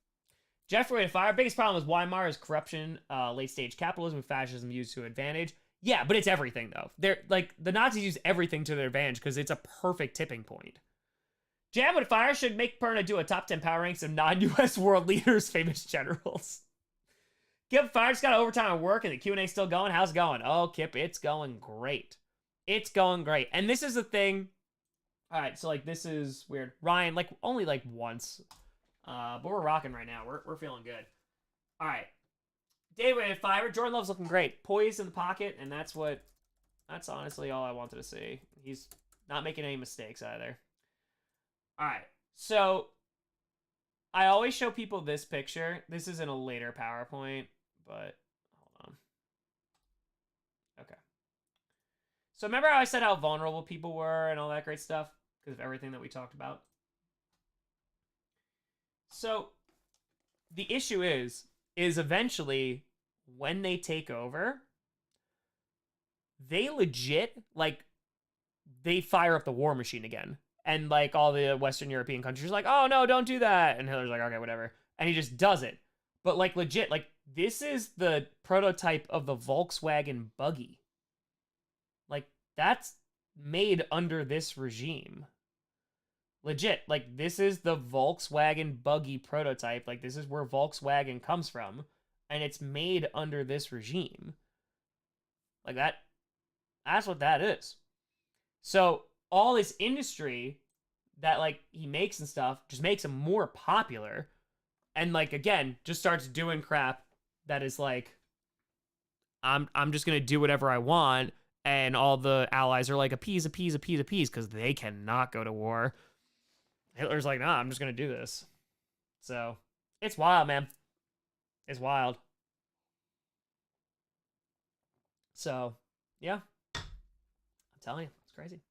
Jeffrey with a fire. Biggest problem with Weimar is corruption, late stage capitalism, and fascism used to advantage. Yeah, but it's everything though. They're like the Nazis use everything to their advantage because it's a perfect tipping point. Jam with a fire should make Perna do a top 10 power ranks of non-US world leaders, famous generals. Kip Fire just got overtime at work and the Q&A still going. How's it going? Oh, Kip, it's going great. It's going great. And this is the thing. All right, so like this is weird. Ryan, like only like once. But we're rocking right now. We're feeling good. All right. David at Fiverr. Jordan Love's looking great. Poised in the pocket, and that's honestly all I wanted to see. He's not making any mistakes either. All right. So I always show people this picture. This is in a later PowerPoint, but hold on. Okay. So remember how I said how vulnerable people were and all that great stuff because of everything that we talked about? So the issue is eventually when they take over, they legit, like, they fire up the war machine again. And, like, all the Western European countries are like, oh, no, don't do that. And Hitler's like, okay, whatever. And he just does it. But, like, legit, like, this is the prototype of the Volkswagen buggy. Like, that's made under this regime. Legit, like, this is the Volkswagen buggy prototype. Like, this is where Volkswagen comes from. And it's made under this regime. Like, that's what that is. So, all this industry that, like, he makes and stuff just makes him more popular. And, like, again, just starts doing crap that is, like, I'm just gonna do whatever I want. And all the allies are like, appease, because they cannot go to war. Hitler's like, nah, I'm just going to do this. So, it's wild, man. It's wild. So, yeah. I'm telling you, it's crazy.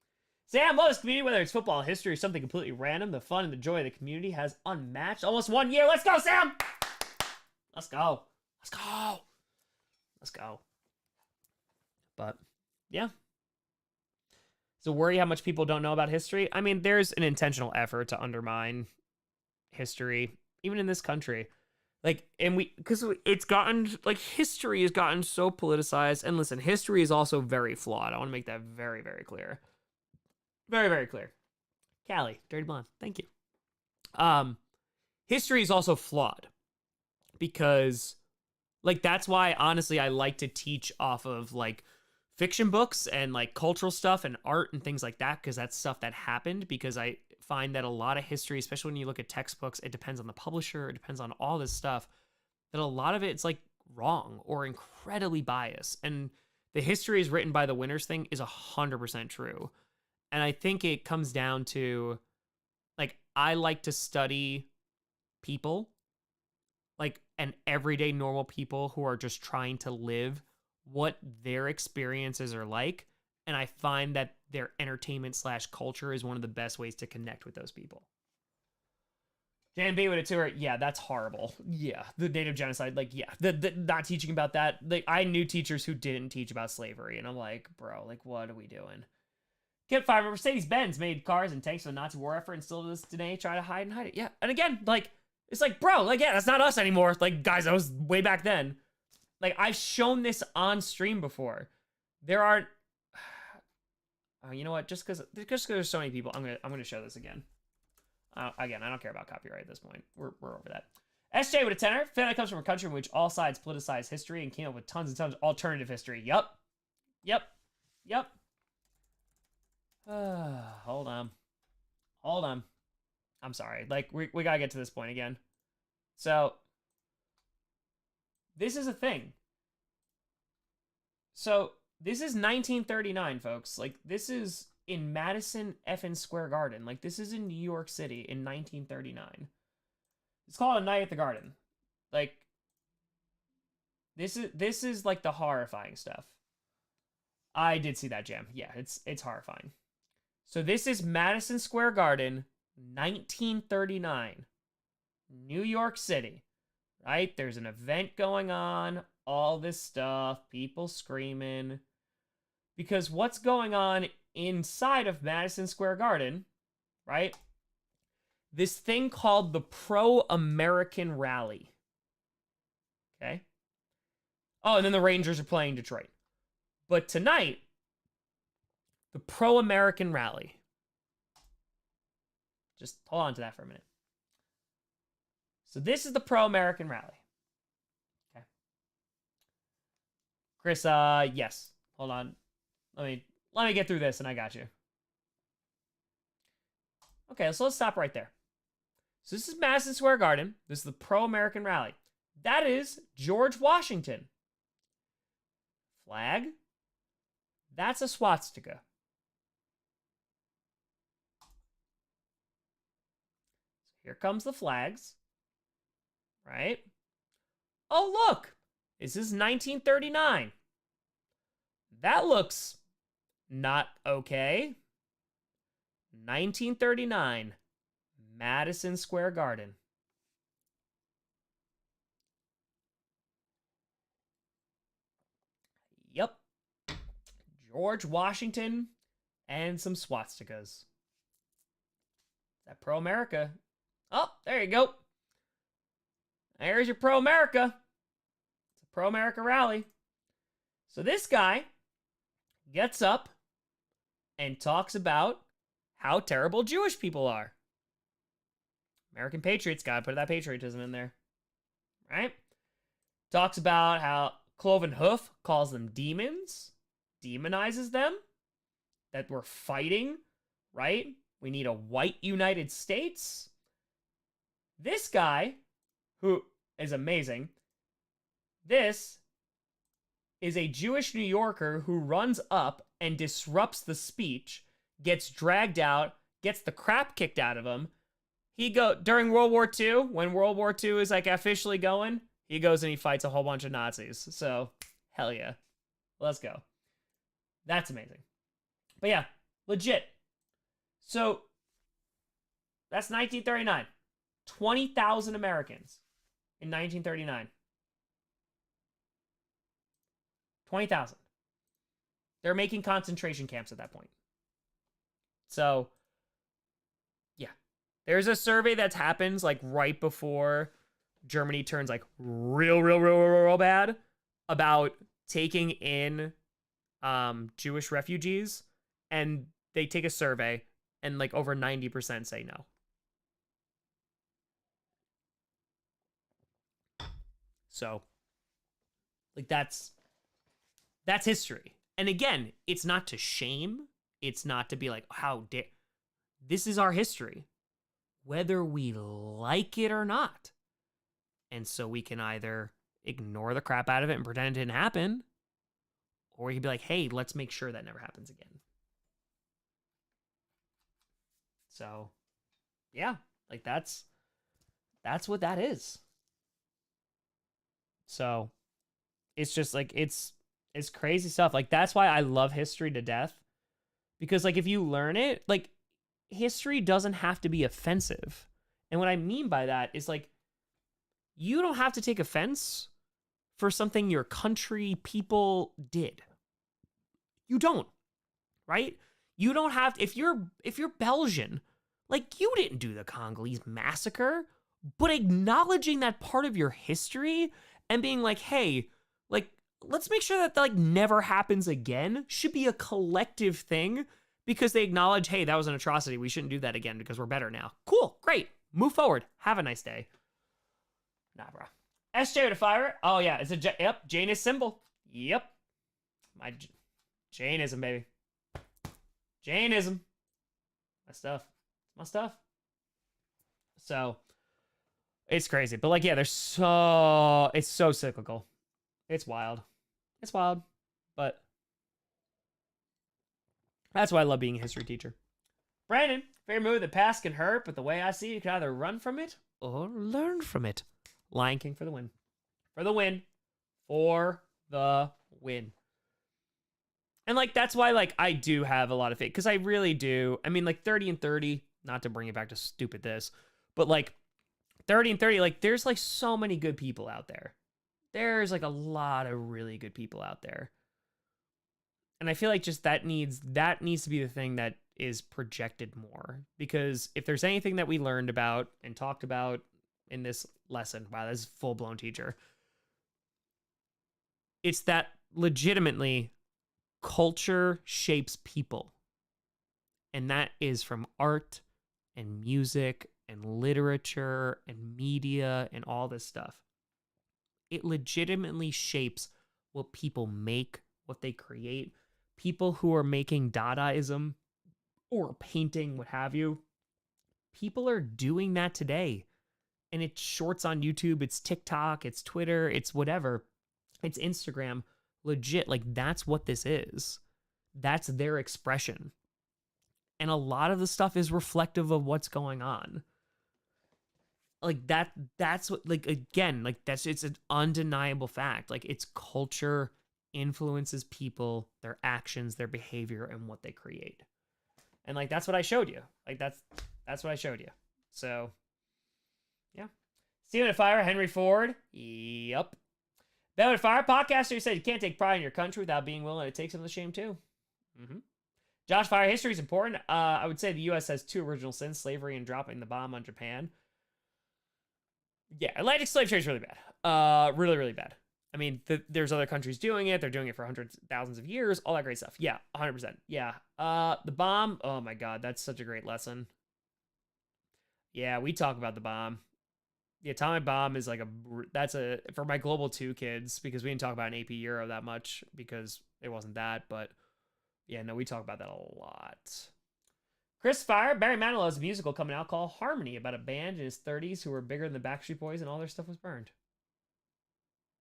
Sam loves community, whether it's football, history, or something completely random. The fun and the joy of the community has unmatched. Almost 1 year. Let's go, Sam! Let's go. Let's go. Let's go. But, yeah. So worry how much people don't know about history. I mean, there's an intentional effort to undermine history, even in this country. Like, and because it's gotten, like, history has gotten so politicized. And listen, history is also very flawed. I want to make that very, very clear. Very, very clear. Callie, Dirty Blonde, thank you. History is also flawed because, like, that's why, honestly, I like to teach off of, like, fiction books and, like, cultural stuff and art and things like that, because that's stuff that happened. Because I find that a lot of history, especially when you look at textbooks, it depends on the publisher, it depends on all this stuff, that a lot of it's, like, wrong or incredibly biased. And the history is written by the winners thing is 100% true. And I think it comes down to, like, I like to study people, like, and everyday normal people who are just trying to live what their experiences are like. And I find that their entertainment / culture is one of the best ways to connect with those people. JNB with a tour. Yeah, that's horrible. Yeah. The native genocide. Like, yeah, the not teaching about that. Like, I knew teachers who didn't teach about slavery. And I'm like, bro, like, what are we doing? Kip Fiverr, Mercedes-Benz made cars and tanks for the Nazi war effort and still to this day try to hide it. Yeah. And again, like, it's like, bro, like, yeah, that's not us anymore. Like, guys, that was way back then. Like, I've shown this on stream before. There aren't... you know what? Just because there's so many people, I'm gonna show this again. Again, I don't care about copyright at this point. We're over that. SJ with a tenor. Family comes from a country in which all sides politicize history and came up with tons and tons of alternative history. Yup. Hold on. I'm sorry. Like, we gotta get to this point again. So, this is a thing. So, this is 1939, folks. Like, this is in Madison effing Square Garden. Like, this is in New York City in 1939. It's called A Night at the Garden. Like, this is like the horrifying stuff. I did see that, Jam. Yeah, it's horrifying. So this is Madison Square Garden, 1939, New York City, right? There's an event going on, all this stuff, people screaming. Because what's going on inside of Madison Square Garden, right? This thing called the Pro-American Rally. Okay? Oh, and then the Rangers are playing Detroit. But tonight, the Pro-American Rally. Just hold on to that for a minute. So this is the Pro-American Rally. Okay. Chris, yes. Hold on. Let me get through this and I got you. Okay, so let's stop right there. So this is Madison Square Garden. This is the Pro-American Rally. That is George Washington. Flag. That's a swastika. Here comes the flags. Right? Oh, look. This is 1939. That looks not okay. 1939. Madison Square Garden. Yep. George Washington and some swastikas. Is that Pro-America? Oh, there you go. There's your Pro-America. It's a Pro-America rally. So this guy gets up and talks about how terrible Jewish people are. American patriots, gotta put that patriotism in there. Right? Talks about how Cloven Hoof calls them demons, demonizes them, that we're fighting, right? We need a white United States. This guy, who is amazing, this is a Jewish New Yorker who runs up and disrupts the speech, gets dragged out, gets the crap kicked out of him. During World War II, when World War II is like officially going, he goes and he fights a whole bunch of Nazis. So, hell yeah. Let's go. That's amazing. But yeah, legit. So, that's 1939. 20,000 Americans in 1939. 20,000. They're making concentration camps at that point. So, yeah. There's a survey that happens like right before Germany turns like real bad about taking in Jewish refugees, and they take a survey and like over 90% say no. So, like that's history. And again, it's not to shame. It's not to be like, how dare. This is our history, whether we like it or not. And so we can either ignore the crap out of it and pretend it didn't happen, or we can be like, hey, let's make sure that never happens again. So, yeah, like that's what that is. So, it's just like, it's crazy stuff. Like, that's why I love history to death. Because, like, if you learn it, like, history doesn't have to be offensive. And what I mean by that is, like, you don't have to take offense for something your country people did. You don't, right? You don't have to, if you're Belgian, like, you didn't do the Congolese massacre, but acknowledging that part of your history and being like, hey, like, let's make sure that like never happens again should be a collective thing, because they acknowledge, hey, that was an atrocity. We shouldn't do that again because we're better now. Cool, great. Move forward. Have a nice day. Nah, bro. SJ with a fire. Oh, yeah. It's a yep. Janus symbol. Yep. My Jainism, baby. Jainism. My stuff. My stuff. So, it's crazy. But, like, yeah, it's so cyclical. It's wild. It's wild. But that's why I love being a history teacher. Brandon, favorite movie, the past can hurt, but the way I see it, you can either run from it or learn from it. Lion King for the win. For the win. For the win. And, like, that's why, like, I do have a lot of faith. Because I really do. I mean, like, 30 and 30, not to bring it back to stupid this, but, like, 30 and 30, like, there's, like, so many good people out there. There's, like, a lot of really good people out there. And I feel like just that needs to be the thing that is projected more. Because if there's anything that we learned about and talked about in this lesson, wow, this is full-blown teacher, it's that legitimately culture shapes people. And that is from art and music and literature and media and all this stuff. It legitimately shapes what people make, what they create. People who are making Dadaism or painting, what have you, people are doing that today. And it's shorts on YouTube, it's TikTok, it's Twitter, it's whatever. It's Instagram. Legit, like, that's what this is. That's their expression. And a lot of the stuff is reflective of what's going on. Like, that's what, like, again, like, it's an undeniable fact. Like, it's culture influences people, their actions, their behavior, and what they create. And, like, that's what I showed you. Like, that's what I showed you. So, yeah. Steven at Fire, Henry Ford. Yep. Ben at Fire, podcaster who said you can't take pride in your country without being willing to take some of the shame, too. Mm-hmm. Josh Fire, history is important. I would say the U.S. has two original sins, slavery and dropping the bomb on Japan. Yeah, Atlantic slave trade is really bad. Really, really bad. I mean, there's other countries doing it. They're doing it for hundreds, thousands of years. All that great stuff. Yeah, 100%. Yeah. The bomb. Oh, my God. That's such a great lesson. Yeah, we talk about the bomb. The atomic bomb is like for my Global 2 kids, because we didn't talk about an AP Euro that much because it wasn't that. But, yeah, no, we talk about that a lot. Chris Fire, Barry Manilow has a musical coming out called Harmony about a band in his 30s who were bigger than the Backstreet Boys and all their stuff was burned.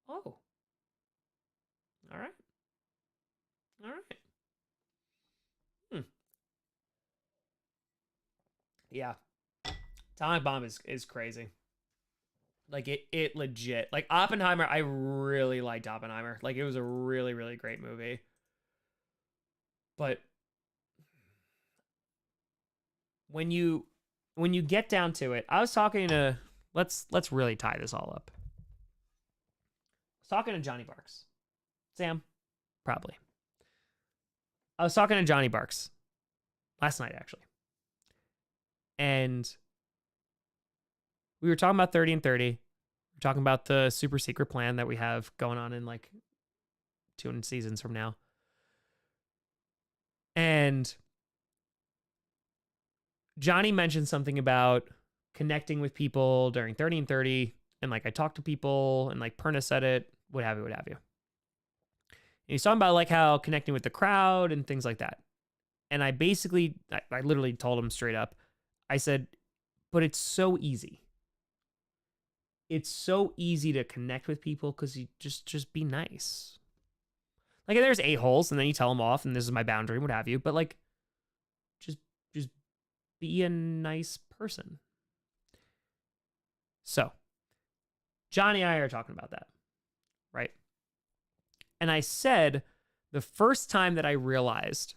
Oh. All right. All right. Yeah. Atomic Bomb is crazy. Like, it legit. Like, Oppenheimer, I really liked Oppenheimer. Like, it was a really, really great movie. But when you get down to it, I was talking to, let's really tie this all up. I was talking to Johnny Barks. Sam, probably. I was talking to Johnny Barks last night, actually. And we were talking about 30 and 30. We were talking about the super secret plan that we have going on in like 200 seasons from now. And Johnny mentioned something about connecting with people during 30 and 30. And like, I talked to people and like Perna said it, what have you, what have you. And he's talking about like how connecting with the crowd and things like that. And I literally told him straight up, I said, but it's so easy. It's so easy to connect with people because you just be nice. Like, there's a-holes and then you tell them off and this is my boundary, what have you. But like, just be a nice person. So, Johnny and I are talking about that, right? And I said the first time that I realized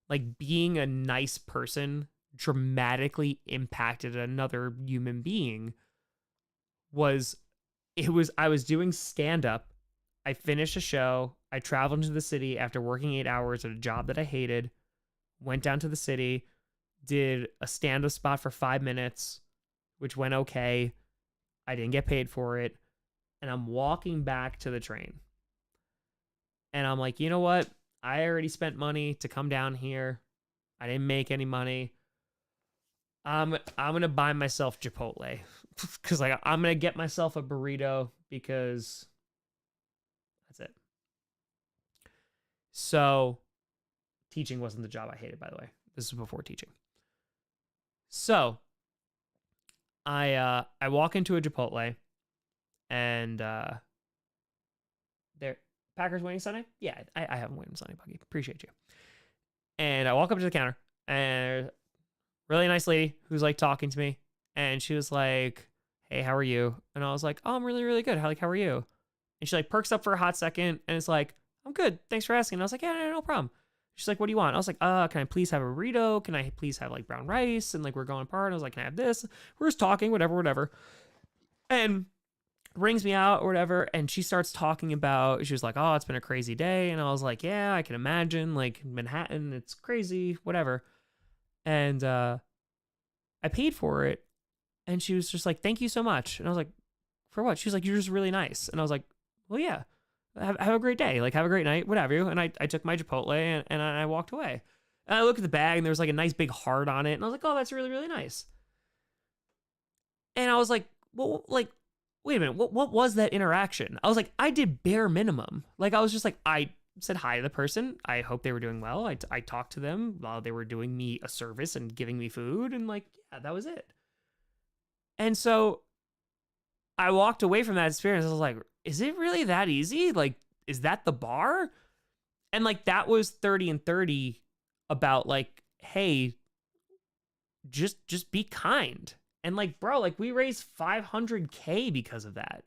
like being a nice person dramatically impacted another human being I was doing stand-up. I finished a show. I traveled into the city after working 8 hours at a job that I hated, went down to the city, did a stand-up spot for 5 minutes, which went okay. I didn't get paid for it. And I'm walking back to the train. And I'm like, you know what? I already spent money to come down here. I didn't make any money. I'm going to buy myself Chipotle. because like I'm gonna get myself a burrito because that's it. So teaching wasn't the job I hated, by the way. This is before teaching. So I walk into a Chipotle and there Packers winning Sunday? Yeah, I haven't won Sunday, Buggy. Appreciate you. And I walk up to the counter and really nice lady who's like talking to me, and she was like, "Hey, how are you?" And I was like, "Oh, I'm really, really good. How are you?" And she like perks up for a hot second and it's like, "I'm good. Thanks for asking." And I was like, "Yeah, no problem." She's like, "What do you want?" I was like, can I please have a burrito? Can I please have like brown rice?" And like, we're going apart. And I was like, "Can I have this?" We're just talking, whatever. And rings me out or whatever. And she starts talking about, she was like, "Oh, it's been a crazy day." And I was like, "Yeah, I can imagine. Like Manhattan, it's crazy, whatever." And I paid for it. And she was just like, "Thank you so much." And I was like, "For what?" She was like, "You're just really nice." And I was like, "Well, yeah. Have a great day. Like, have a great night, whatever." And I took my Chipotle and I walked away. And I looked at the bag and there was like a nice big heart on it. And I was like, "Oh, that's really, really nice." And I was like, "Well, like, wait a minute. What was that interaction?" I was like, I did bare minimum. Like, I was just like, I said hi to the person. I hope they were doing well. I talked to them while they were doing me a service and giving me food. And like, yeah, that was it. And so I walked away from that experience. I was like, is it really that easy? Like, is that the bar? And like, that was 30 and 30 about like, hey, just be kind. And like, bro, like we raised $500K because of that.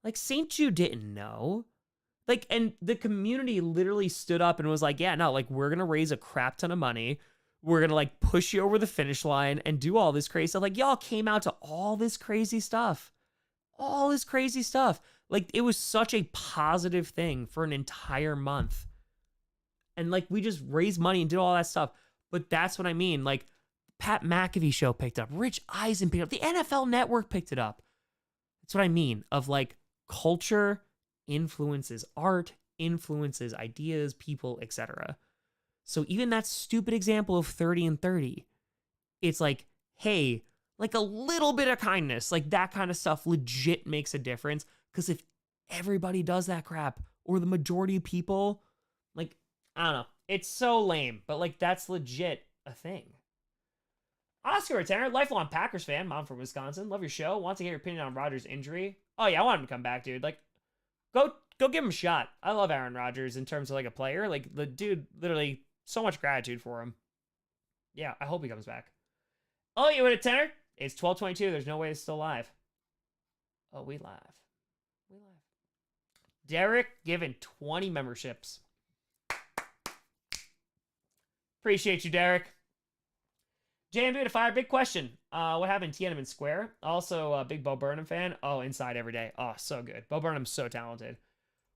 Like St. Jude didn't know. Like, and the community literally stood up and was like, "Yeah, no, like we're going to raise a crap ton of money. We're going to like push you over the finish line and do all this crazy stuff." Like y'all came out to all this crazy stuff. All this crazy stuff. Like it was such a positive thing for an entire month. And like we just raised money and did all that stuff. But that's what I mean. Like Pat McAfee show picked up. Rich Eisen picked up. The NFL Network picked it up. That's what I mean. Of like culture influences art, influences ideas, people, etc. So even that stupid example of 30 and 30, it's like, hey, like a little bit of kindness, like that kind of stuff legit makes a difference. Because if everybody does that crap, or the majority of people, like, I don't know, it's so lame, but like that's legit a thing. Oscar Tanner, lifelong Packers fan, mom from Wisconsin. Love your show. Want to get your opinion on Rodgers' injury? Oh yeah, I want him to come back, dude. Like, go give him a shot. I love Aaron Rodgers in terms of like a player. Like the dude, literally so much gratitude for him. Yeah, I hope he comes back. Oh, you in a tenor? It's 12:22. There's no way it's still live. Oh, we live. We live. Derek giving 20 memberships. Appreciate you, Derek. JMB to fire. Big question. What happened in Tiananmen Square? Also, a big Bo Burnham fan. Oh, inside every day. Oh, so good. Bo Burnham's so talented.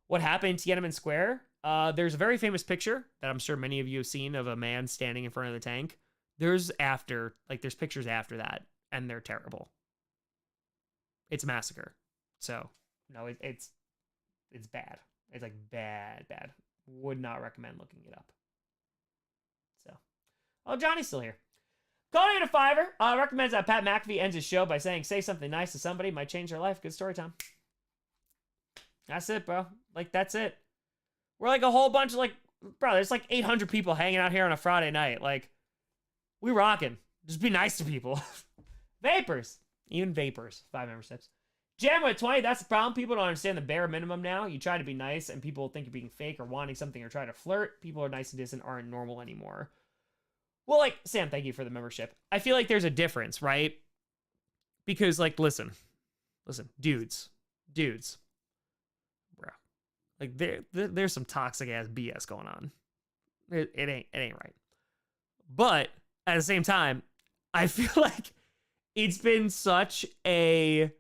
What happened in Tiananmen Square? There's a very famous picture that I'm sure many of you have seen of a man standing in front of the tank. There's pictures after that, and they're terrible. It's a massacre. So, no, it's bad. It's like bad. Would not recommend looking it up. So, oh, Johnny's still here. Cody to Fiverr recommends that Pat McAfee ends his show by saying, "Say something nice to somebody, might change their life." Good story time. That's it, bro. Like, that's it. We're like a whole bunch of like, bro, there's like 800 people hanging out here on a Friday night. Like, we rocking. Just be nice to people. Vapors. Even vapors. 5 memberships. Jam with 20. That's the problem. People don't understand the bare minimum now. You try to be nice and people think you're being fake or wanting something or try to flirt. People are nice and distant aren't normal anymore. Well, like, Sam, thank you for the membership. I feel like there's a difference, right? Because, like, listen, dudes, bro, like, there's some toxic ass BS going on. It ain't right. But at the same time, I feel like it's been such a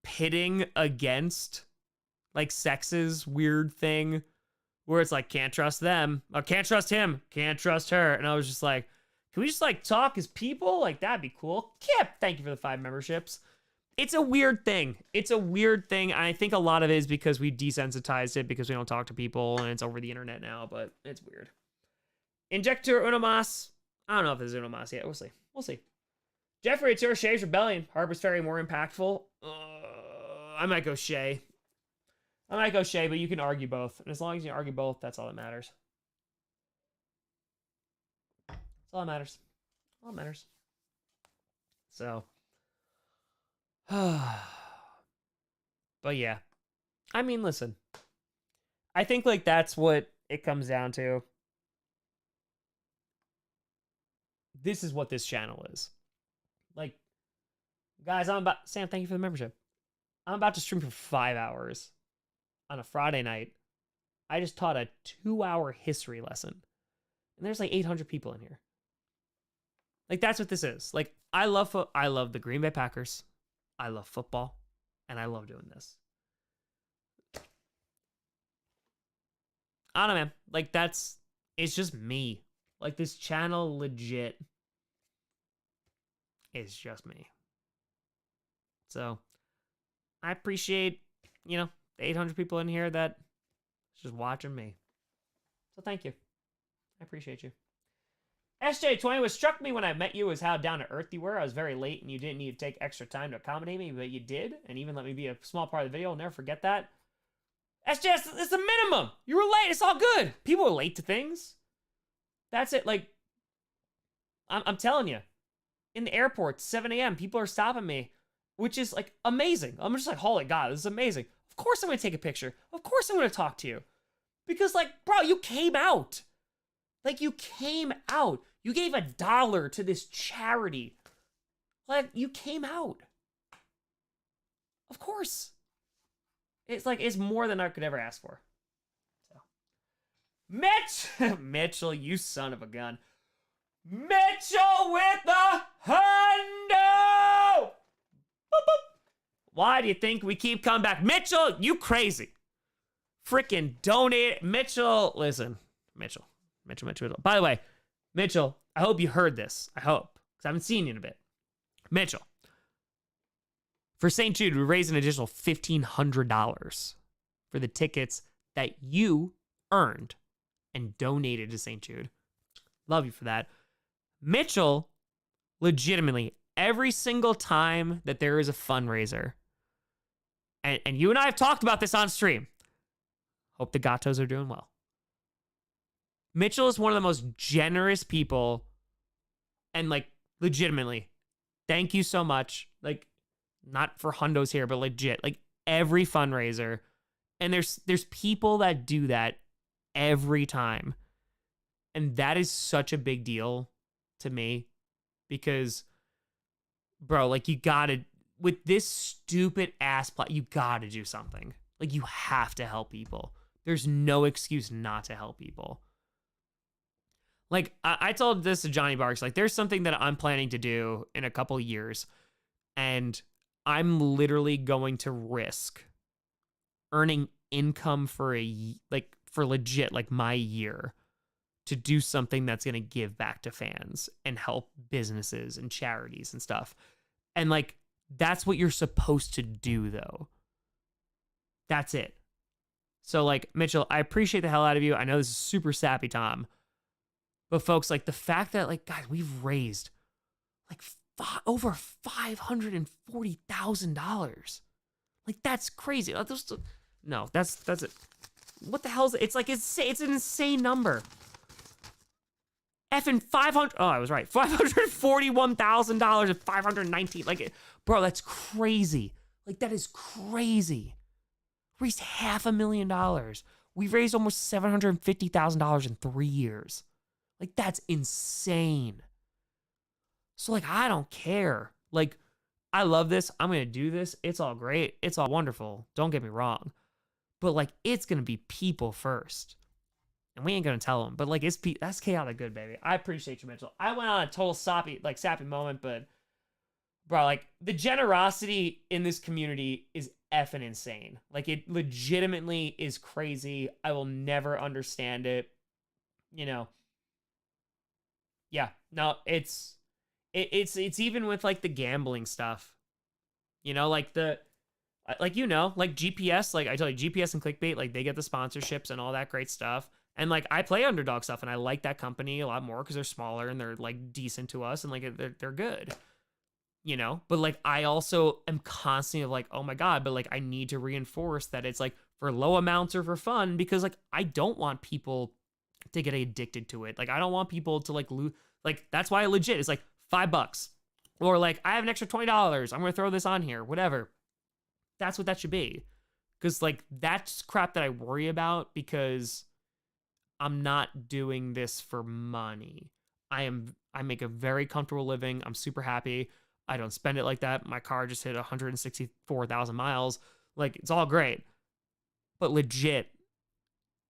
pitting against, like, sex's weird thing. Where it's like, can't trust them. Or can't trust him. Can't trust her. And I was just like, can we just like talk as people? Like, that'd be cool. Kip, thank you for the 5 memberships. It's a weird thing. And I think a lot of it is because we desensitized it because we don't talk to people and it's over the internet now, but it's weird. Injector Unomas. I don't know if there's Unomas yet. We'll see. Jeffrey, it's your Shay's Rebellion. Harper's Ferry more impactful. I might go Shay. I might go Shay, but you can argue both. And as long as you argue both, that's all that matters. That's all that matters. All that matters. So. But yeah. I mean, listen. I think, like, that's what it comes down to. This is what this channel is. Like, guys, Sam, thank you for the membership. I'm about to stream for 5 hours on a Friday night. I just taught a 2-hour history lesson. And there's like 800 people in here. Like, that's what this is. Like, I love the Green Bay Packers. I love football. And I love doing this. I don't know, man. Like, it's just me. Like, this channel legit is just me. So, I appreciate, the 800 people in here that's just watching me. So, thank you. I appreciate you. SJ20, what struck me when I met you was how down to earth you were. I was very late and you didn't need to take extra time to accommodate me, but you did, and even let me be a small part of the video. I'll never forget that. SJ, it's the minimum. You were late. It's all good. People are late to things. That's it. Like, I'm telling you, in the airport, 7 a.m., people are stopping me, which is, like, amazing. I'm just like, holy God, this is amazing. Of course I'm going to take a picture. Of course I'm going to talk to you. Because, like, bro, you came out. Like, you came out. You gave $1 to this charity. Like, you came out. Of course. It's like, it's more than I could ever ask for. So. Mitch! Mitchell, you son of a gun. Mitchell with the hundo! Boop, boop. Why do you think we keep coming back? Mitchell, you crazy. Freaking donate. Mitchell, listen. Mitchell. By the way, Mitchell, I hope you heard this. I hope. Because I haven't seen you in a bit. Mitchell. For St. Jude, we raised an additional $1,500 for the tickets that you earned and donated to St. Jude. Love you for that. Mitchell, legitimately, every single time that there is a fundraiser, and you and I have talked about this on stream, hope the Gatos are doing well. Mitchell is one of the most generous people, and, like, legitimately, thank you so much. Like, not for hundos here, but legit, like, every fundraiser, and there's people that do that every time, and that is such a big deal to me, because, bro, like, you gotta, with this stupid ass plot, you gotta do something. Like, you have to help people. There's no excuse not to help people. Like, I told this to Johnny Barks, like, there's something that I'm planning to do in a couple years, and I'm literally going to risk earning income for for legit, like, my year to do something that's going to give back to fans and help businesses and charities and stuff. And, like, that's what you're supposed to do, though. That's it. So, like, Mitchell, I appreciate the hell out of you. I know this is super sappy, Tom. But, folks, like, the fact that, like, guys, we've raised, like, over $540,000. Like, that's crazy. No, that's it. What the hell is it? It's like, it's an insane number. Effing 500. Oh, I was right. $541,000 and 519. Like, bro, that's crazy. Like, that is crazy. Raised $500,000. We raised almost $750,000 in 3 years. Like, that's insane. So, like, I don't care. Like, I love this. I'm going to do this. It's all great. It's all wonderful. Don't get me wrong. But, like, it's going to be people first. And we ain't going to tell them. But, like, that's chaotic good, baby. I appreciate you, Mitchell. I went on a total sappy moment, but, bro, like, the generosity in this community is effing insane. Like, it legitimately is crazy. I will never understand it. Yeah, no, it's even with, like, the gambling stuff, like like GPS, like I told you, GPS and Clickbait, like, they get the sponsorships and all that great stuff. And, like, I play Underdog stuff and I like that company a lot more because they're smaller and they're, like, decent to us and, like, they're good. you know, but like I also am constantly like, oh my God, but like I need to reinforce that it's like for low amounts or for fun, because like I don't want people to get addicted to it. Like I don't want people to like lose, like that's why I legit it's like $5 or like I have an extra $20. I'm gonna throw this on here, whatever. That's what that should be. Cause like that's crap that I worry about because I'm not doing this for money. I make a very comfortable living. I'm super happy. I don't spend it like that. My car just hit 164,000 miles. Like it's all great. But legit,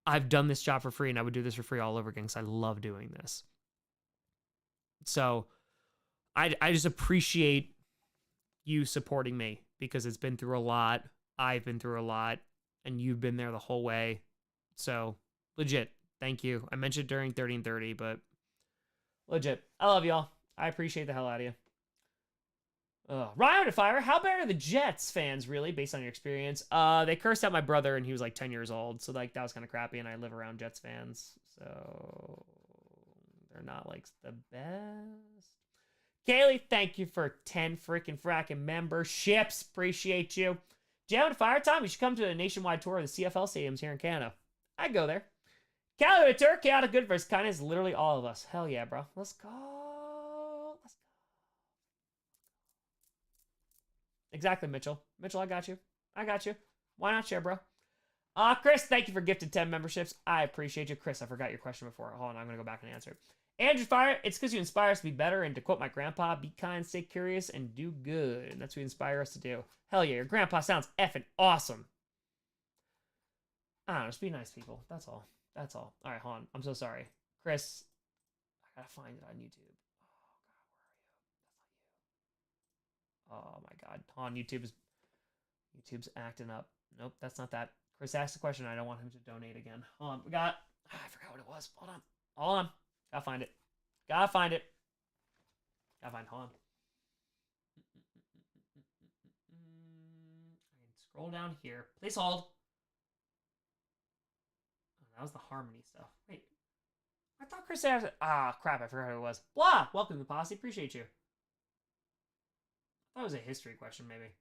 I've done this job for free and I would do this for free all over again because I love doing this. So I just appreciate you supporting me because it's been through a lot. I've been through a lot and you've been there the whole way. So legit, thank you. I mentioned during 30 and 30, but legit, I love y'all. I appreciate the hell out of you. Ryan Fire, how bad are the Jets fans really, based on your experience? They cursed out my brother and he was like 10 years old, so like that was kind of crappy, and I live around Jets fans, so they're not like the best. Kaylee, thank you for 10 freaking fracking memberships. Appreciate you. Jam and Fire Time, you should come to a nationwide tour of the CFL stadiums here in Canada. I'd go there. Cali Turk, chaotic good versus kindness, literally all of us. Hell yeah, bro. Let's go. Let's go. Exactly, Mitchell. Mitchell, I got you. I got you. Why not share, bro? Chris, thank you for gifted 10 memberships. I appreciate you. Chris, I forgot your question before. Hold on, I'm going to go back and answer it. Andrew Fire, it's because you inspire us to be better, and to quote my grandpa, be kind, stay curious, and do good. And that's what you inspire us to do. Hell yeah, your grandpa sounds effing awesome. I don't know, just be nice people. That's all. That's all. All right, hold on. I'm so sorry. Chris, I gotta find it on YouTube. Oh, God, where are you? That's not you. Oh, my God. Hold on, YouTube's acting up. Nope, that's not that. Chris asked a question. I don't want him to donate again. Hold on. I forgot what it was. Hold on. Hold on. Gotta find it. Gotta find it. Hold on. I can scroll down here. Please hold. Oh, that was the Harmony stuff. Wait. I thought Chris asked. Crap. I forgot who it was. Blah. Welcome to the posse. Appreciate you. I thought it was a history question, maybe.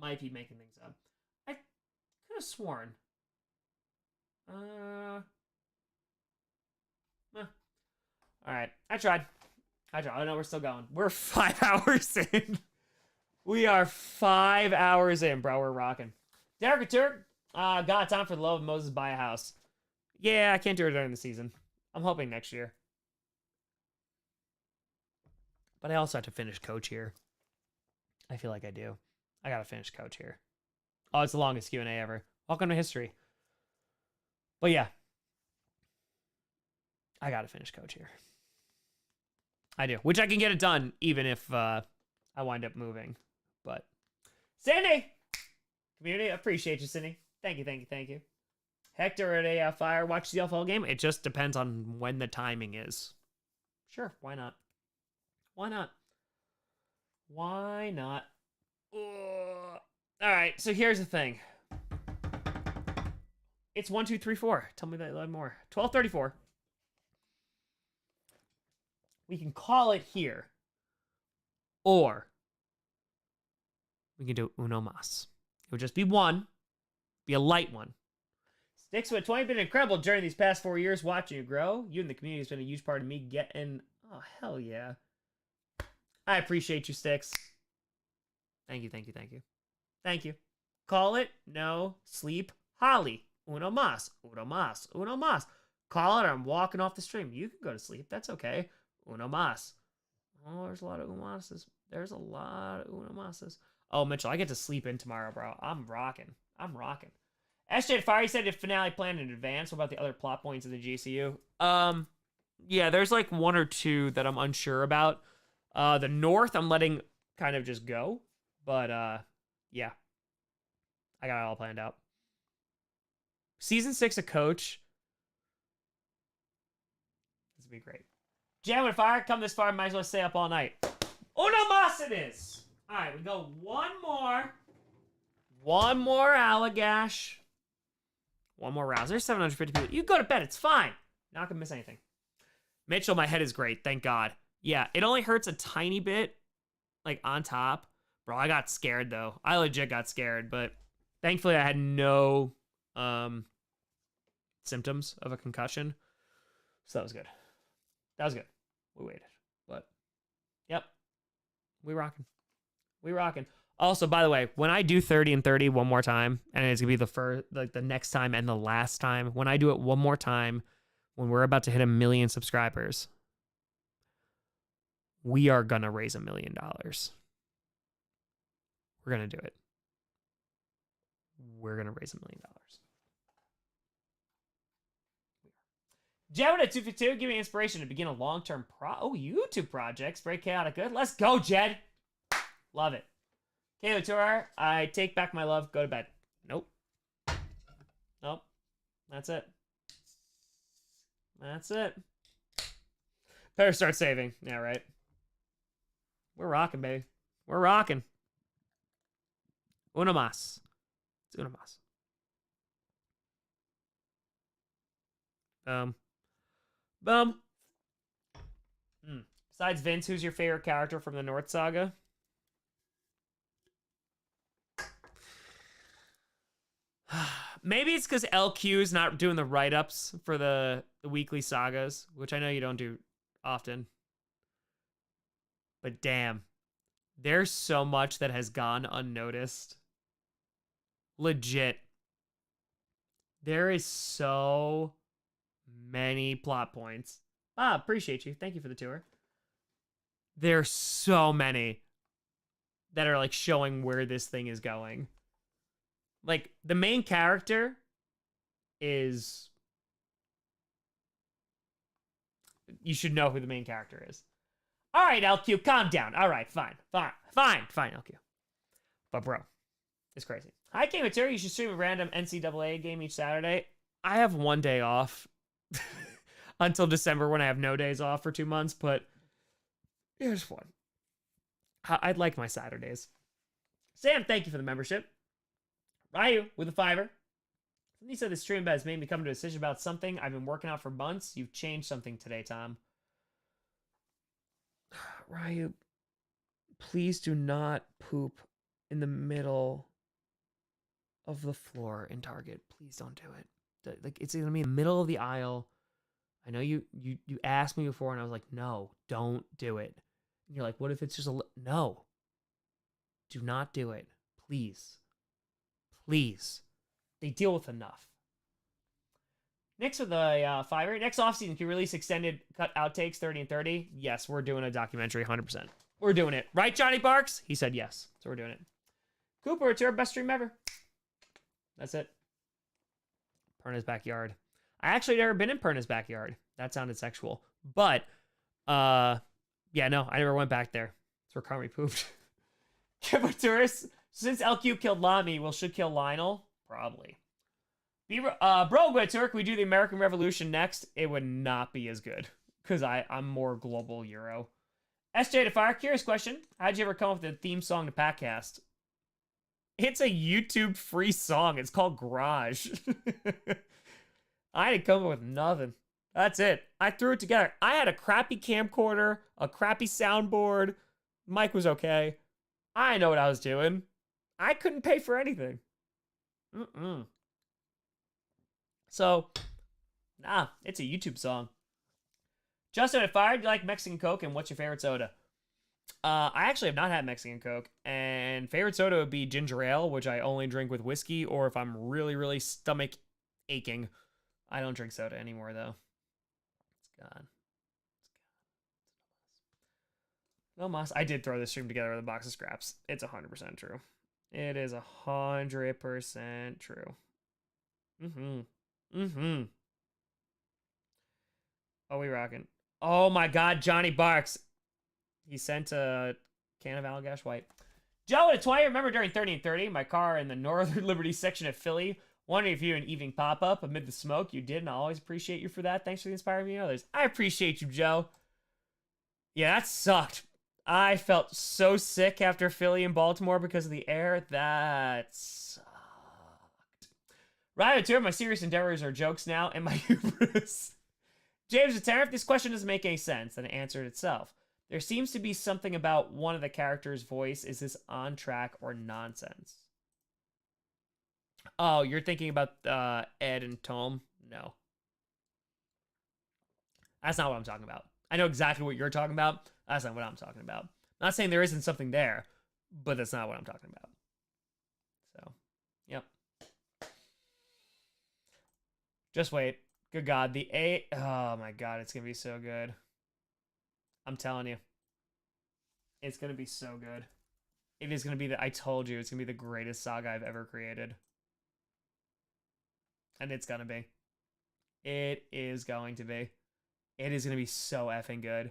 Might be making things up. I could have sworn. Alright. I tried. I know we're still going. We're 5 hours in. We are 5 hours in, bro. We're rocking. Derek Turk, got time for the love of Moses buy a house. Yeah, I can't do it during the season. I'm hoping next year. But I also have to finish coach here. I feel like I do. I gotta finish coach here. Oh, it's the longest Q&A ever. Welcome to history. But yeah. I gotta finish coach here. I do. Which I can get it done even if I wind up moving. But Cindy! Community, I appreciate you, Cindy. Thank you. Hector at a Fire watch the CFL game? It just depends on when the timing is. Sure, why not? Why not? Alright, so here's the thing. It's 1, 2, 3, 4. Tell me that more. 12:34. We can call it here. Or we can do uno mas. It would just be one. Be a light one. Sticks with 20 been incredible during these past 4 years watching you grow. You and the community has been a huge part of me getting... Oh, hell yeah. I appreciate you, Sticks. Thank you. Call it, no, sleep, Holly. Uno mas. Call it or I'm walking off the stream. You can go to sleep. That's okay. Uno mas. Oh, there's a lot of uno masses. Oh, Mitchell, I get to sleep in tomorrow, bro. I'm rocking. SJ Fire said if finale planned in advance. What about the other plot points of the GCU? Yeah, there's like 1 or 2 that I'm unsure about. The North, I'm letting kind of just go. But, yeah. I got it all planned out. Season 6 of Coach. This will be great. Jam with Fire, come this far, might as well stay up all night. Uno mas it is! Alright, we go one more. One more Allagash. One more rouse. There's 750 people. You go to bed, it's fine. Not gonna miss anything. Mitchell, my head is great. Thank God. Yeah, it only hurts a tiny bit, like on top. Bro, I got scared though. I legit got scared, but thankfully I had no symptoms of a concussion. So that was good. That was good. We waited. But yep. We rocking. We rocking. Also, by the way, when I do 30 and 30 one more time, and it's gonna be the first, like the next time and the last time, when I do it one more time, when we're about to hit 1 million subscribers, we are gonna raise $1 million. We're gonna do it. We're gonna raise $1 million. Jed at 252, give me inspiration to begin a long-term YouTube projects. Very chaotic good. Let's go, Jed. Love it. Kayla Tour, I take back my love. Go to bed. Nope. Nope. That's it. That's it. Better start saving. Yeah, right. We're rocking, baby. We're rocking. Una más. It's una más. Boom. Besides Vince, who's your favorite character from the North Saga? Maybe it's because LQ's not doing the write-ups for the weekly sagas, which I know you don't do often. But damn, there's so much that has gone unnoticed. Legit. There is so many plot points. Appreciate you. Thank you for the tour. There's so many that are like showing where this thing is going. Like, the main character is... You should know who the main character is. All right, LQ, calm down. All right, fine, LQ. But, bro, it's crazy. Hi, Game Material. You should stream a random NCAA game each Saturday. I have one day off until December when I have no days off for 2 months, but it's fun. I'd like my Saturdays. Sam, thank you for the membership. Ryu with a $5. He said the stream has made me come to a decision about something I've been working out for months. You've changed something today, Tom. Ryu, please do not poop in the middle of the floor in Target. Please don't do it. Like, it's gonna be in the middle of the aisle. I know you asked me before, and I was like, no, don't do it. And you're like, what if it's just no. Do not do it, please. Please. They deal with enough. Next with the $5. Next offseason, can you release extended cut outtakes 30 and 30? Yes, we're doing a documentary 100%. We're doing it. Right, Johnny Barks? He said yes. So we're doing it. Cooper, it's your best stream ever. That's it. Perna's backyard. I actually never been in Perna's backyard. That sounded sexual. But, yeah, no, I never went back there. That's where Carmi pooped. Kipper Tourist. Since LQ killed Lamy, will should kill Lionel? Probably. Bro, Turk, we do the American Revolution next. It would not be as good. Because I'm more global Euro. SJ to Fire, curious question. How'd you ever come up with the theme song to Packcast? It's a YouTube free song. It's called Garage. I didn't come up with nothing. That's it. I threw it together. I had a crappy camcorder, a crappy soundboard. Mic was okay. I know what I was doing. I couldn't pay for anything. So, it's a YouTube song. Justin at Fire, do you like Mexican Coke, and what's your favorite soda? I actually have not had Mexican Coke, and favorite soda would be ginger ale, which I only drink with whiskey, or if I'm really, really stomach aching. I don't drink soda anymore, though. It's gone. No mas. I did throw this stream together with a box of scraps. It's 100% true. It is 100% true. Oh, we rocking. Oh my God, Johnny Barks. He sent a can of Allagash White. Joe at 20. Remember during 30 and 30, my car in the Northern Liberty section of Philly. Wondering if you an evening pop up amid the smoke. You did, and I always appreciate you for that. Thanks for inspiring me and others. I appreciate you, Joe. Yeah, that sucked. I felt so sick after Philly and Baltimore because of the air. That sucked. Right, two of my serious endeavors are jokes now, and my hubris. James the Tariff, this question doesn't make any sense, then it answered itself. There seems to be something about one of the characters' voice. Is this on track or nonsense? Oh, you're thinking about Ed and Tom? No. That's not what I'm talking about. I know exactly what you're talking about. That's not what I'm talking about. I'm not saying there isn't something there, but that's not what I'm talking about. So, yep. Just wait. Good God. Oh my God, it's going to be so good. I'm telling you. It's going to be so good. It is going to be I told you, it's going to be the greatest saga I've ever created. And it's going to be. It is going to be. It is going to be so effing good.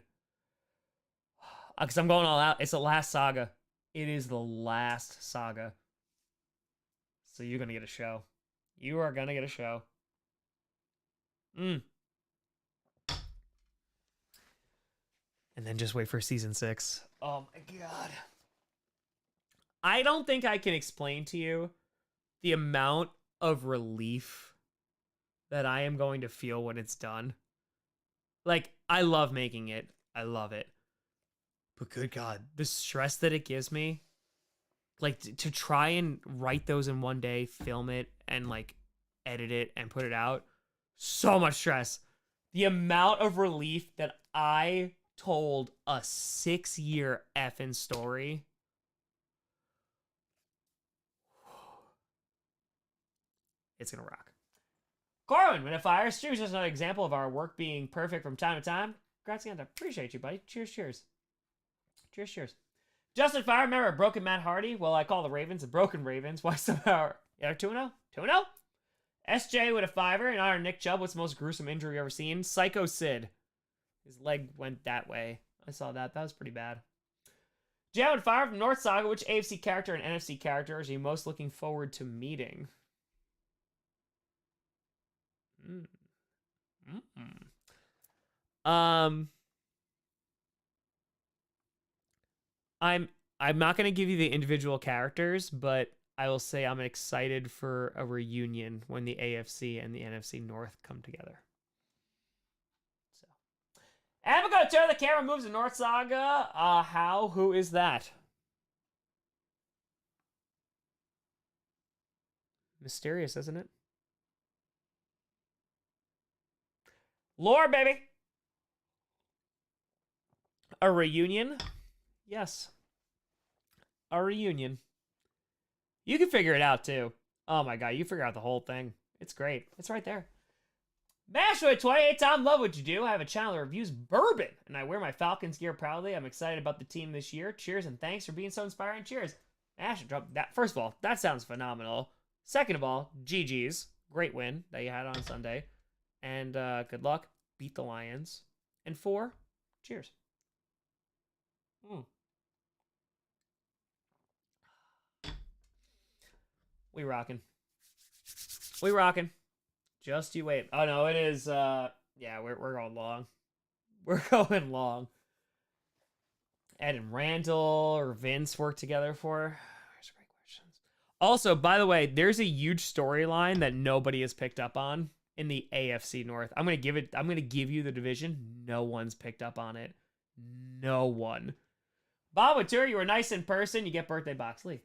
Because I'm going all out. It's the last saga. It is the last saga. So you're going to get a show. You are going to get a show. And then just wait for season 6. Oh my God. I don't think I can explain to you the amount of relief that I am going to feel when it's done. Like, I love making it. I love it. But good God, the stress that it gives me, like to try and write those in one day, film it, and like edit it and put it out. So much stress. The amount of relief that I told a 6-year effing story. It's gonna rock. Corwin, when a fire stream is just another example of our work being perfect from time to time. Congrats again. I appreciate you, buddy. Cheers, cheers. Cheers, cheers. Justin Fire, remember Broken Matt Hardy? Well, I call the Ravens the Broken Ravens. Why somehow? Yeah, 2-0? 2-0? SJ with a 5er. In honor of Nick Chubb, what's the most gruesome injury you've ever seen? Psycho Sid. His leg went that way. I saw that. That was pretty bad. Jay with Fire from North Saga. Which AFC character and NFC character are you most looking forward to meeting? I'm not going to give you the individual characters, but I will say I'm excited for a reunion when the AFC and the NFC North come together. So, and we're going to turn the camera moves to North Saga. How? Who is that? Mysterious, isn't it? Lore, baby. A reunion? Yes. A reunion. You can figure it out, too. Oh, my God. You figure out the whole thing. It's great. It's right there. Mashwood 28, Tom, love what you do. I have a channel that reviews bourbon, and I wear my Falcons gear proudly. I'm excited about the team this year. Cheers, and thanks for being so inspiring. Cheers. Ash, drop that. First of all, that sounds phenomenal. Second of all, GG's. Great win that you had on Sunday. And good luck. Beat the Lions. And 4, cheers. We rocking. We rocking. Just you wait. Oh no, it is yeah, we're going long. We're going long. Ed and Randall or Vince work together for. There's great questions. Also, by the way, there's a huge storyline that nobody has picked up on in the AFC North. I'm gonna give you the division. No one's picked up on it. No one. Bob Watur, you were nice in person. You get birthday box. Leave.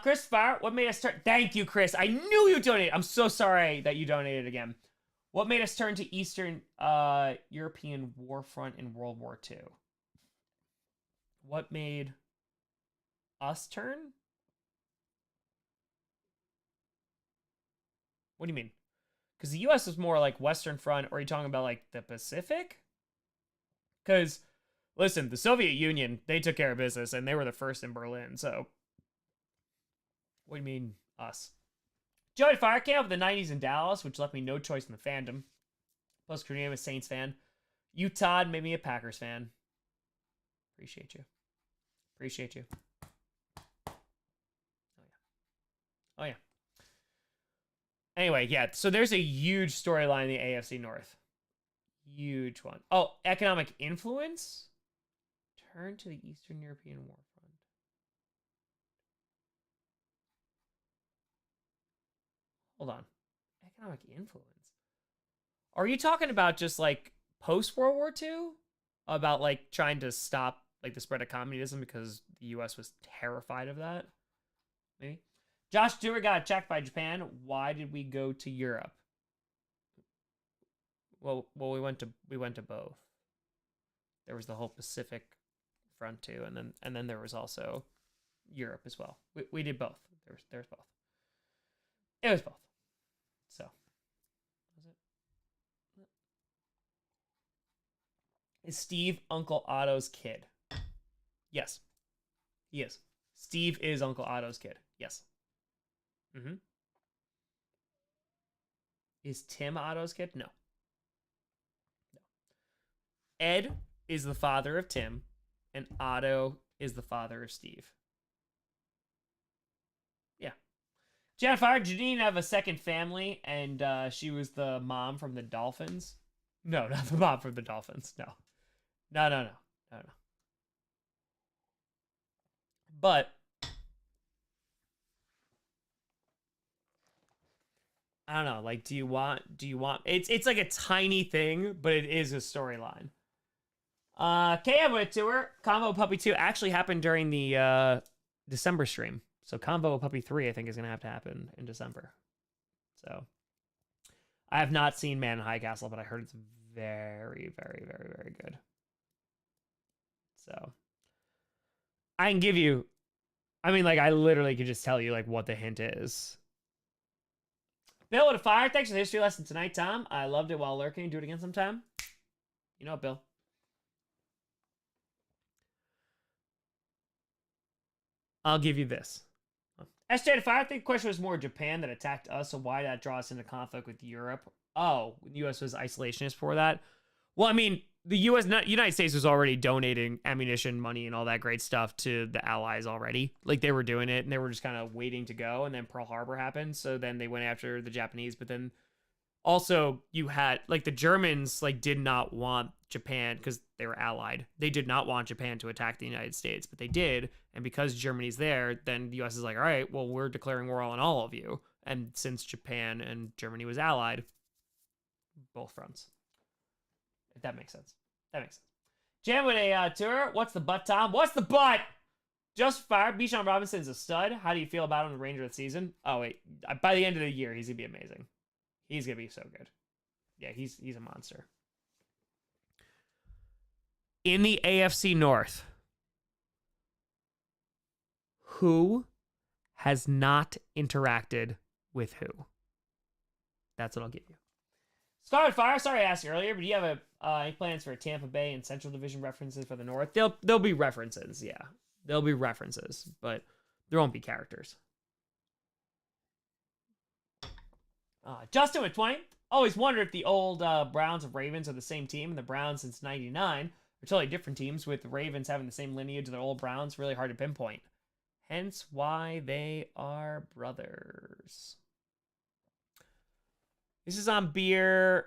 Chris Fire, what made us turn... Thank you, Chris. I knew you donated. I'm so sorry that you donated again. What made us turn to Eastern European war front in World War II? What made us turn? What do you mean? Because the U.S. was more like Western Front, or are you talking about like the Pacific? Because, listen, the Soviet Union, they took care of business, and they were the first in Berlin, so... What do you mean, us? Joey Fire came up with the 90s in Dallas, which left me no choice in the fandom. Plus, Korean was Saints fan. You, Todd, made me a Packers fan. Appreciate you. Appreciate you. Oh, yeah. Oh, yeah. Anyway, yeah, so there's a huge storyline in the AFC North. Huge one. Oh, economic influence? Turn to the Eastern European war front. Hold on. Economic influence? Are you talking about just like post World War II? About like trying to stop like the spread of communism because the US was terrified of that? Maybe. Josh Stewart got attacked by Japan. Why did we go to Europe? Well, we went to both. There was the whole Pacific front too, and then there was also Europe as well. We did both. There's both. It was both. So was it? Is Steve Uncle Otto's kid? Yes, he is. Steve is Uncle Otto's kid. Yes. Mm-hmm. Is Tim Otto's kid? No. Ed is the father of Tim, and Otto is the father of Steve. Yeah. Jennifer, Janine have a second family, and she was the mom from the Dolphins. No, not the mom from the Dolphins. No. No. But I don't know. Like, do you want? It's like a tiny thing, but it is a storyline. KM went to her. Convo Puppy 2 actually happened during the December stream. So Convo Puppy 3, I think, is going to have to happen in December. So I have not seen Man in High Castle, but I heard it's very, very, very, very good. So I can give you, I mean, like, I literally could just tell you, like, what the hint is. Bill with a fire. Thanks for the history lesson tonight, Tom. I loved it while lurking. Do it again sometime. You know it, Bill. I'll give you this. SJ to fire. I think the question was more Japan that attacked us, so why did that draw us into conflict with Europe? Oh, the U.S. was isolationist for that? Well, I mean, the United States was already donating ammunition, money, and all that great stuff to the Allies already. Like, they were doing it, and they were just kind of waiting to go, and then Pearl Harbor happened, so then they went after the Japanese, but then also you had, like, the Germans, like, did not want Japan, because they were allied. They did not want Japan to attack the United States, but they did, and because Germany's there, then the U.S. is like, all right, well, we're declaring war on all of you. And since Japan and Germany was allied, both fronts. If that makes sense. That makes sense. Jam with a tour. What's the butt, Tom? What's the butt? Just fired. Bijan Robinson's a stud. How do you feel about him in the Ranger of the season? Oh, wait. By the end of the year, he's going to be amazing. He's going to be so good. Yeah, he's a monster. In the AFC North, who has not interacted with who? That's what I'll give you. Scarlet Fire, sorry I asked you earlier, but do you have any plans for Tampa Bay and Central Division references for the North? There'll be references, yeah. There'll be references, but there won't be characters. Justin with 20. Always wondered if the old Browns and Ravens are the same team, and the Browns since 99 are totally different teams, with the Ravens having the same lineage of the old Browns. Really hard to pinpoint. Hence why they are brothers. This is on beer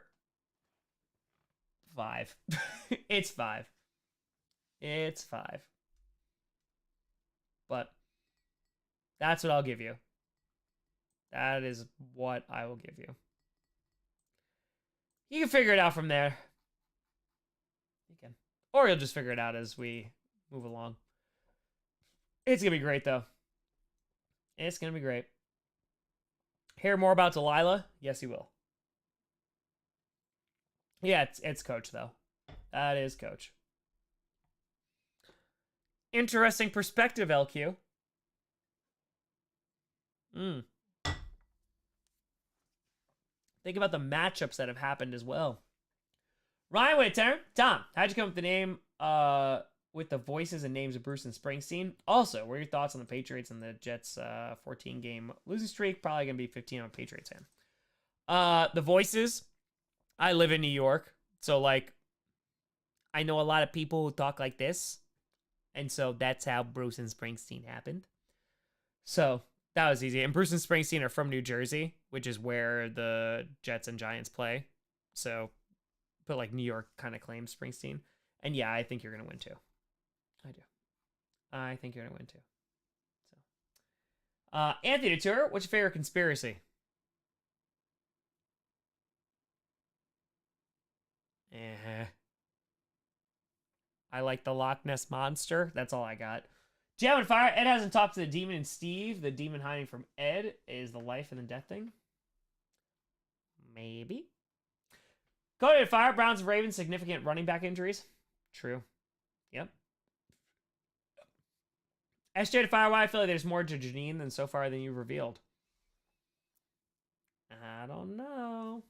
5. It's 5. It's 5. But that's what I'll give you. That is what I will give you. You can figure it out from there. You can. Or you'll just figure it out as we move along. It's going to be great, though. It's going to be great. Hear more about Delilah? Yes, you will. Yeah, it's Coach, though. That is Coach. Interesting perspective, LQ. Think about the matchups that have happened as well. Ryan Whittaker. Tom, how'd you come up with the name with the voices and names of Bruce and Springsteen? Also, what are your thoughts on the Patriots and the Jets 14-game losing streak? Probably going to be 15 on a Patriots fan. The voices. I live in New York, so, like, I know a lot of people who talk like this, and so that's how Bruce and Springsteen happened. So that was easy. And Bruce and Springsteen are from New Jersey, which is where the Jets and Giants play. So, but like New York kind of claims Springsteen. And yeah, I think you're going to win too. I do. I think you're going to win too. So, Anthony Tour, what's your favorite conspiracy? I like the Loch Ness Monster. That's all I got. Jam and Fire. Ed hasn't talked to the demon and Steve. The demon hiding from Ed is the life and the death thing. Maybe. Cody and Fire. Browns and Ravens. Significant running back injuries. True. Yep. SJ to Fire. Why I feel like there's more to Janine than so far than you revealed. I don't know.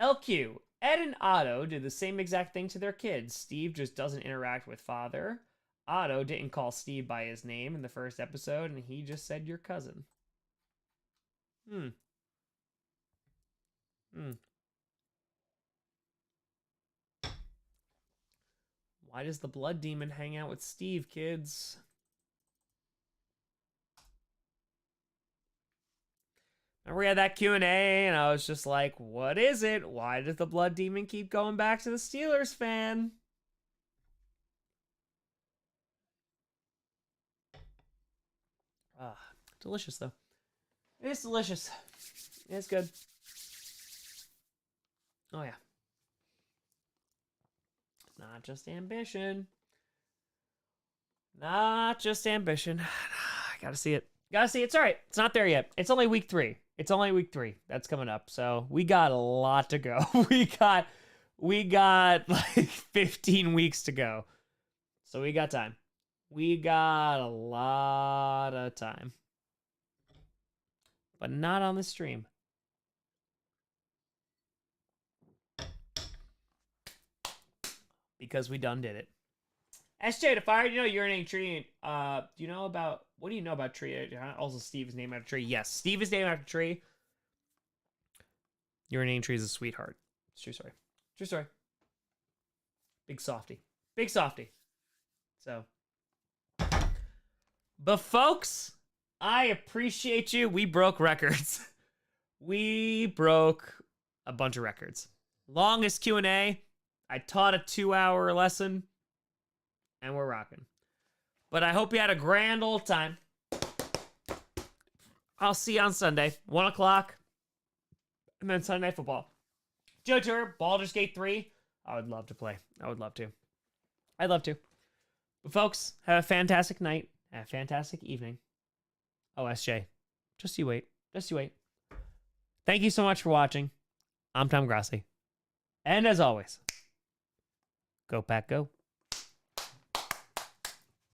LQ. Ed and Otto did the same exact thing to their kids. Steve just doesn't interact with father. Otto didn't call Steve by his name in the first episode, and he just said your cousin. Why does the blood demon hang out with Steve, kids? Remember we had that Q&A, and I was just like, what is it? Why does the blood demon keep going back to the Steelers fan? Delicious, though. It is delicious. It's good. Oh, yeah. Not just ambition. Not just ambition. I gotta see it. Gotta see it. It's all right. It's not there yet. It's only week 3. It's only week 3. That's coming up. So we got a lot to go. we got like 15 weeks to go. So we got time. We got a lot of time. But not on the stream. Because we done did it. SJ to Fire, you know urinating tree. Do you know about, what do you know about tree? Also, Steve is named after tree. Yes, Steve is named after tree. Urinating tree is a sweetheart. It's true story. True story. Big softy. Big softy. So. But folks, I appreciate you. We broke records. We broke a bunch of records. Longest Q&A. I taught a 2-hour lesson. And we're rocking. But I hope you had a grand old time. I'll see you on Sunday, 1 o'clock. And then Sunday Night Football. Joe Tour, Baldur's Gate 3. I would love to play. I would love to. I'd love to. But folks, have a fantastic night. Have a fantastic evening. Oh, SJ. Just you wait. Just you wait. Thank you so much for watching. I'm Tom Grossi. And as always, go Pack Go.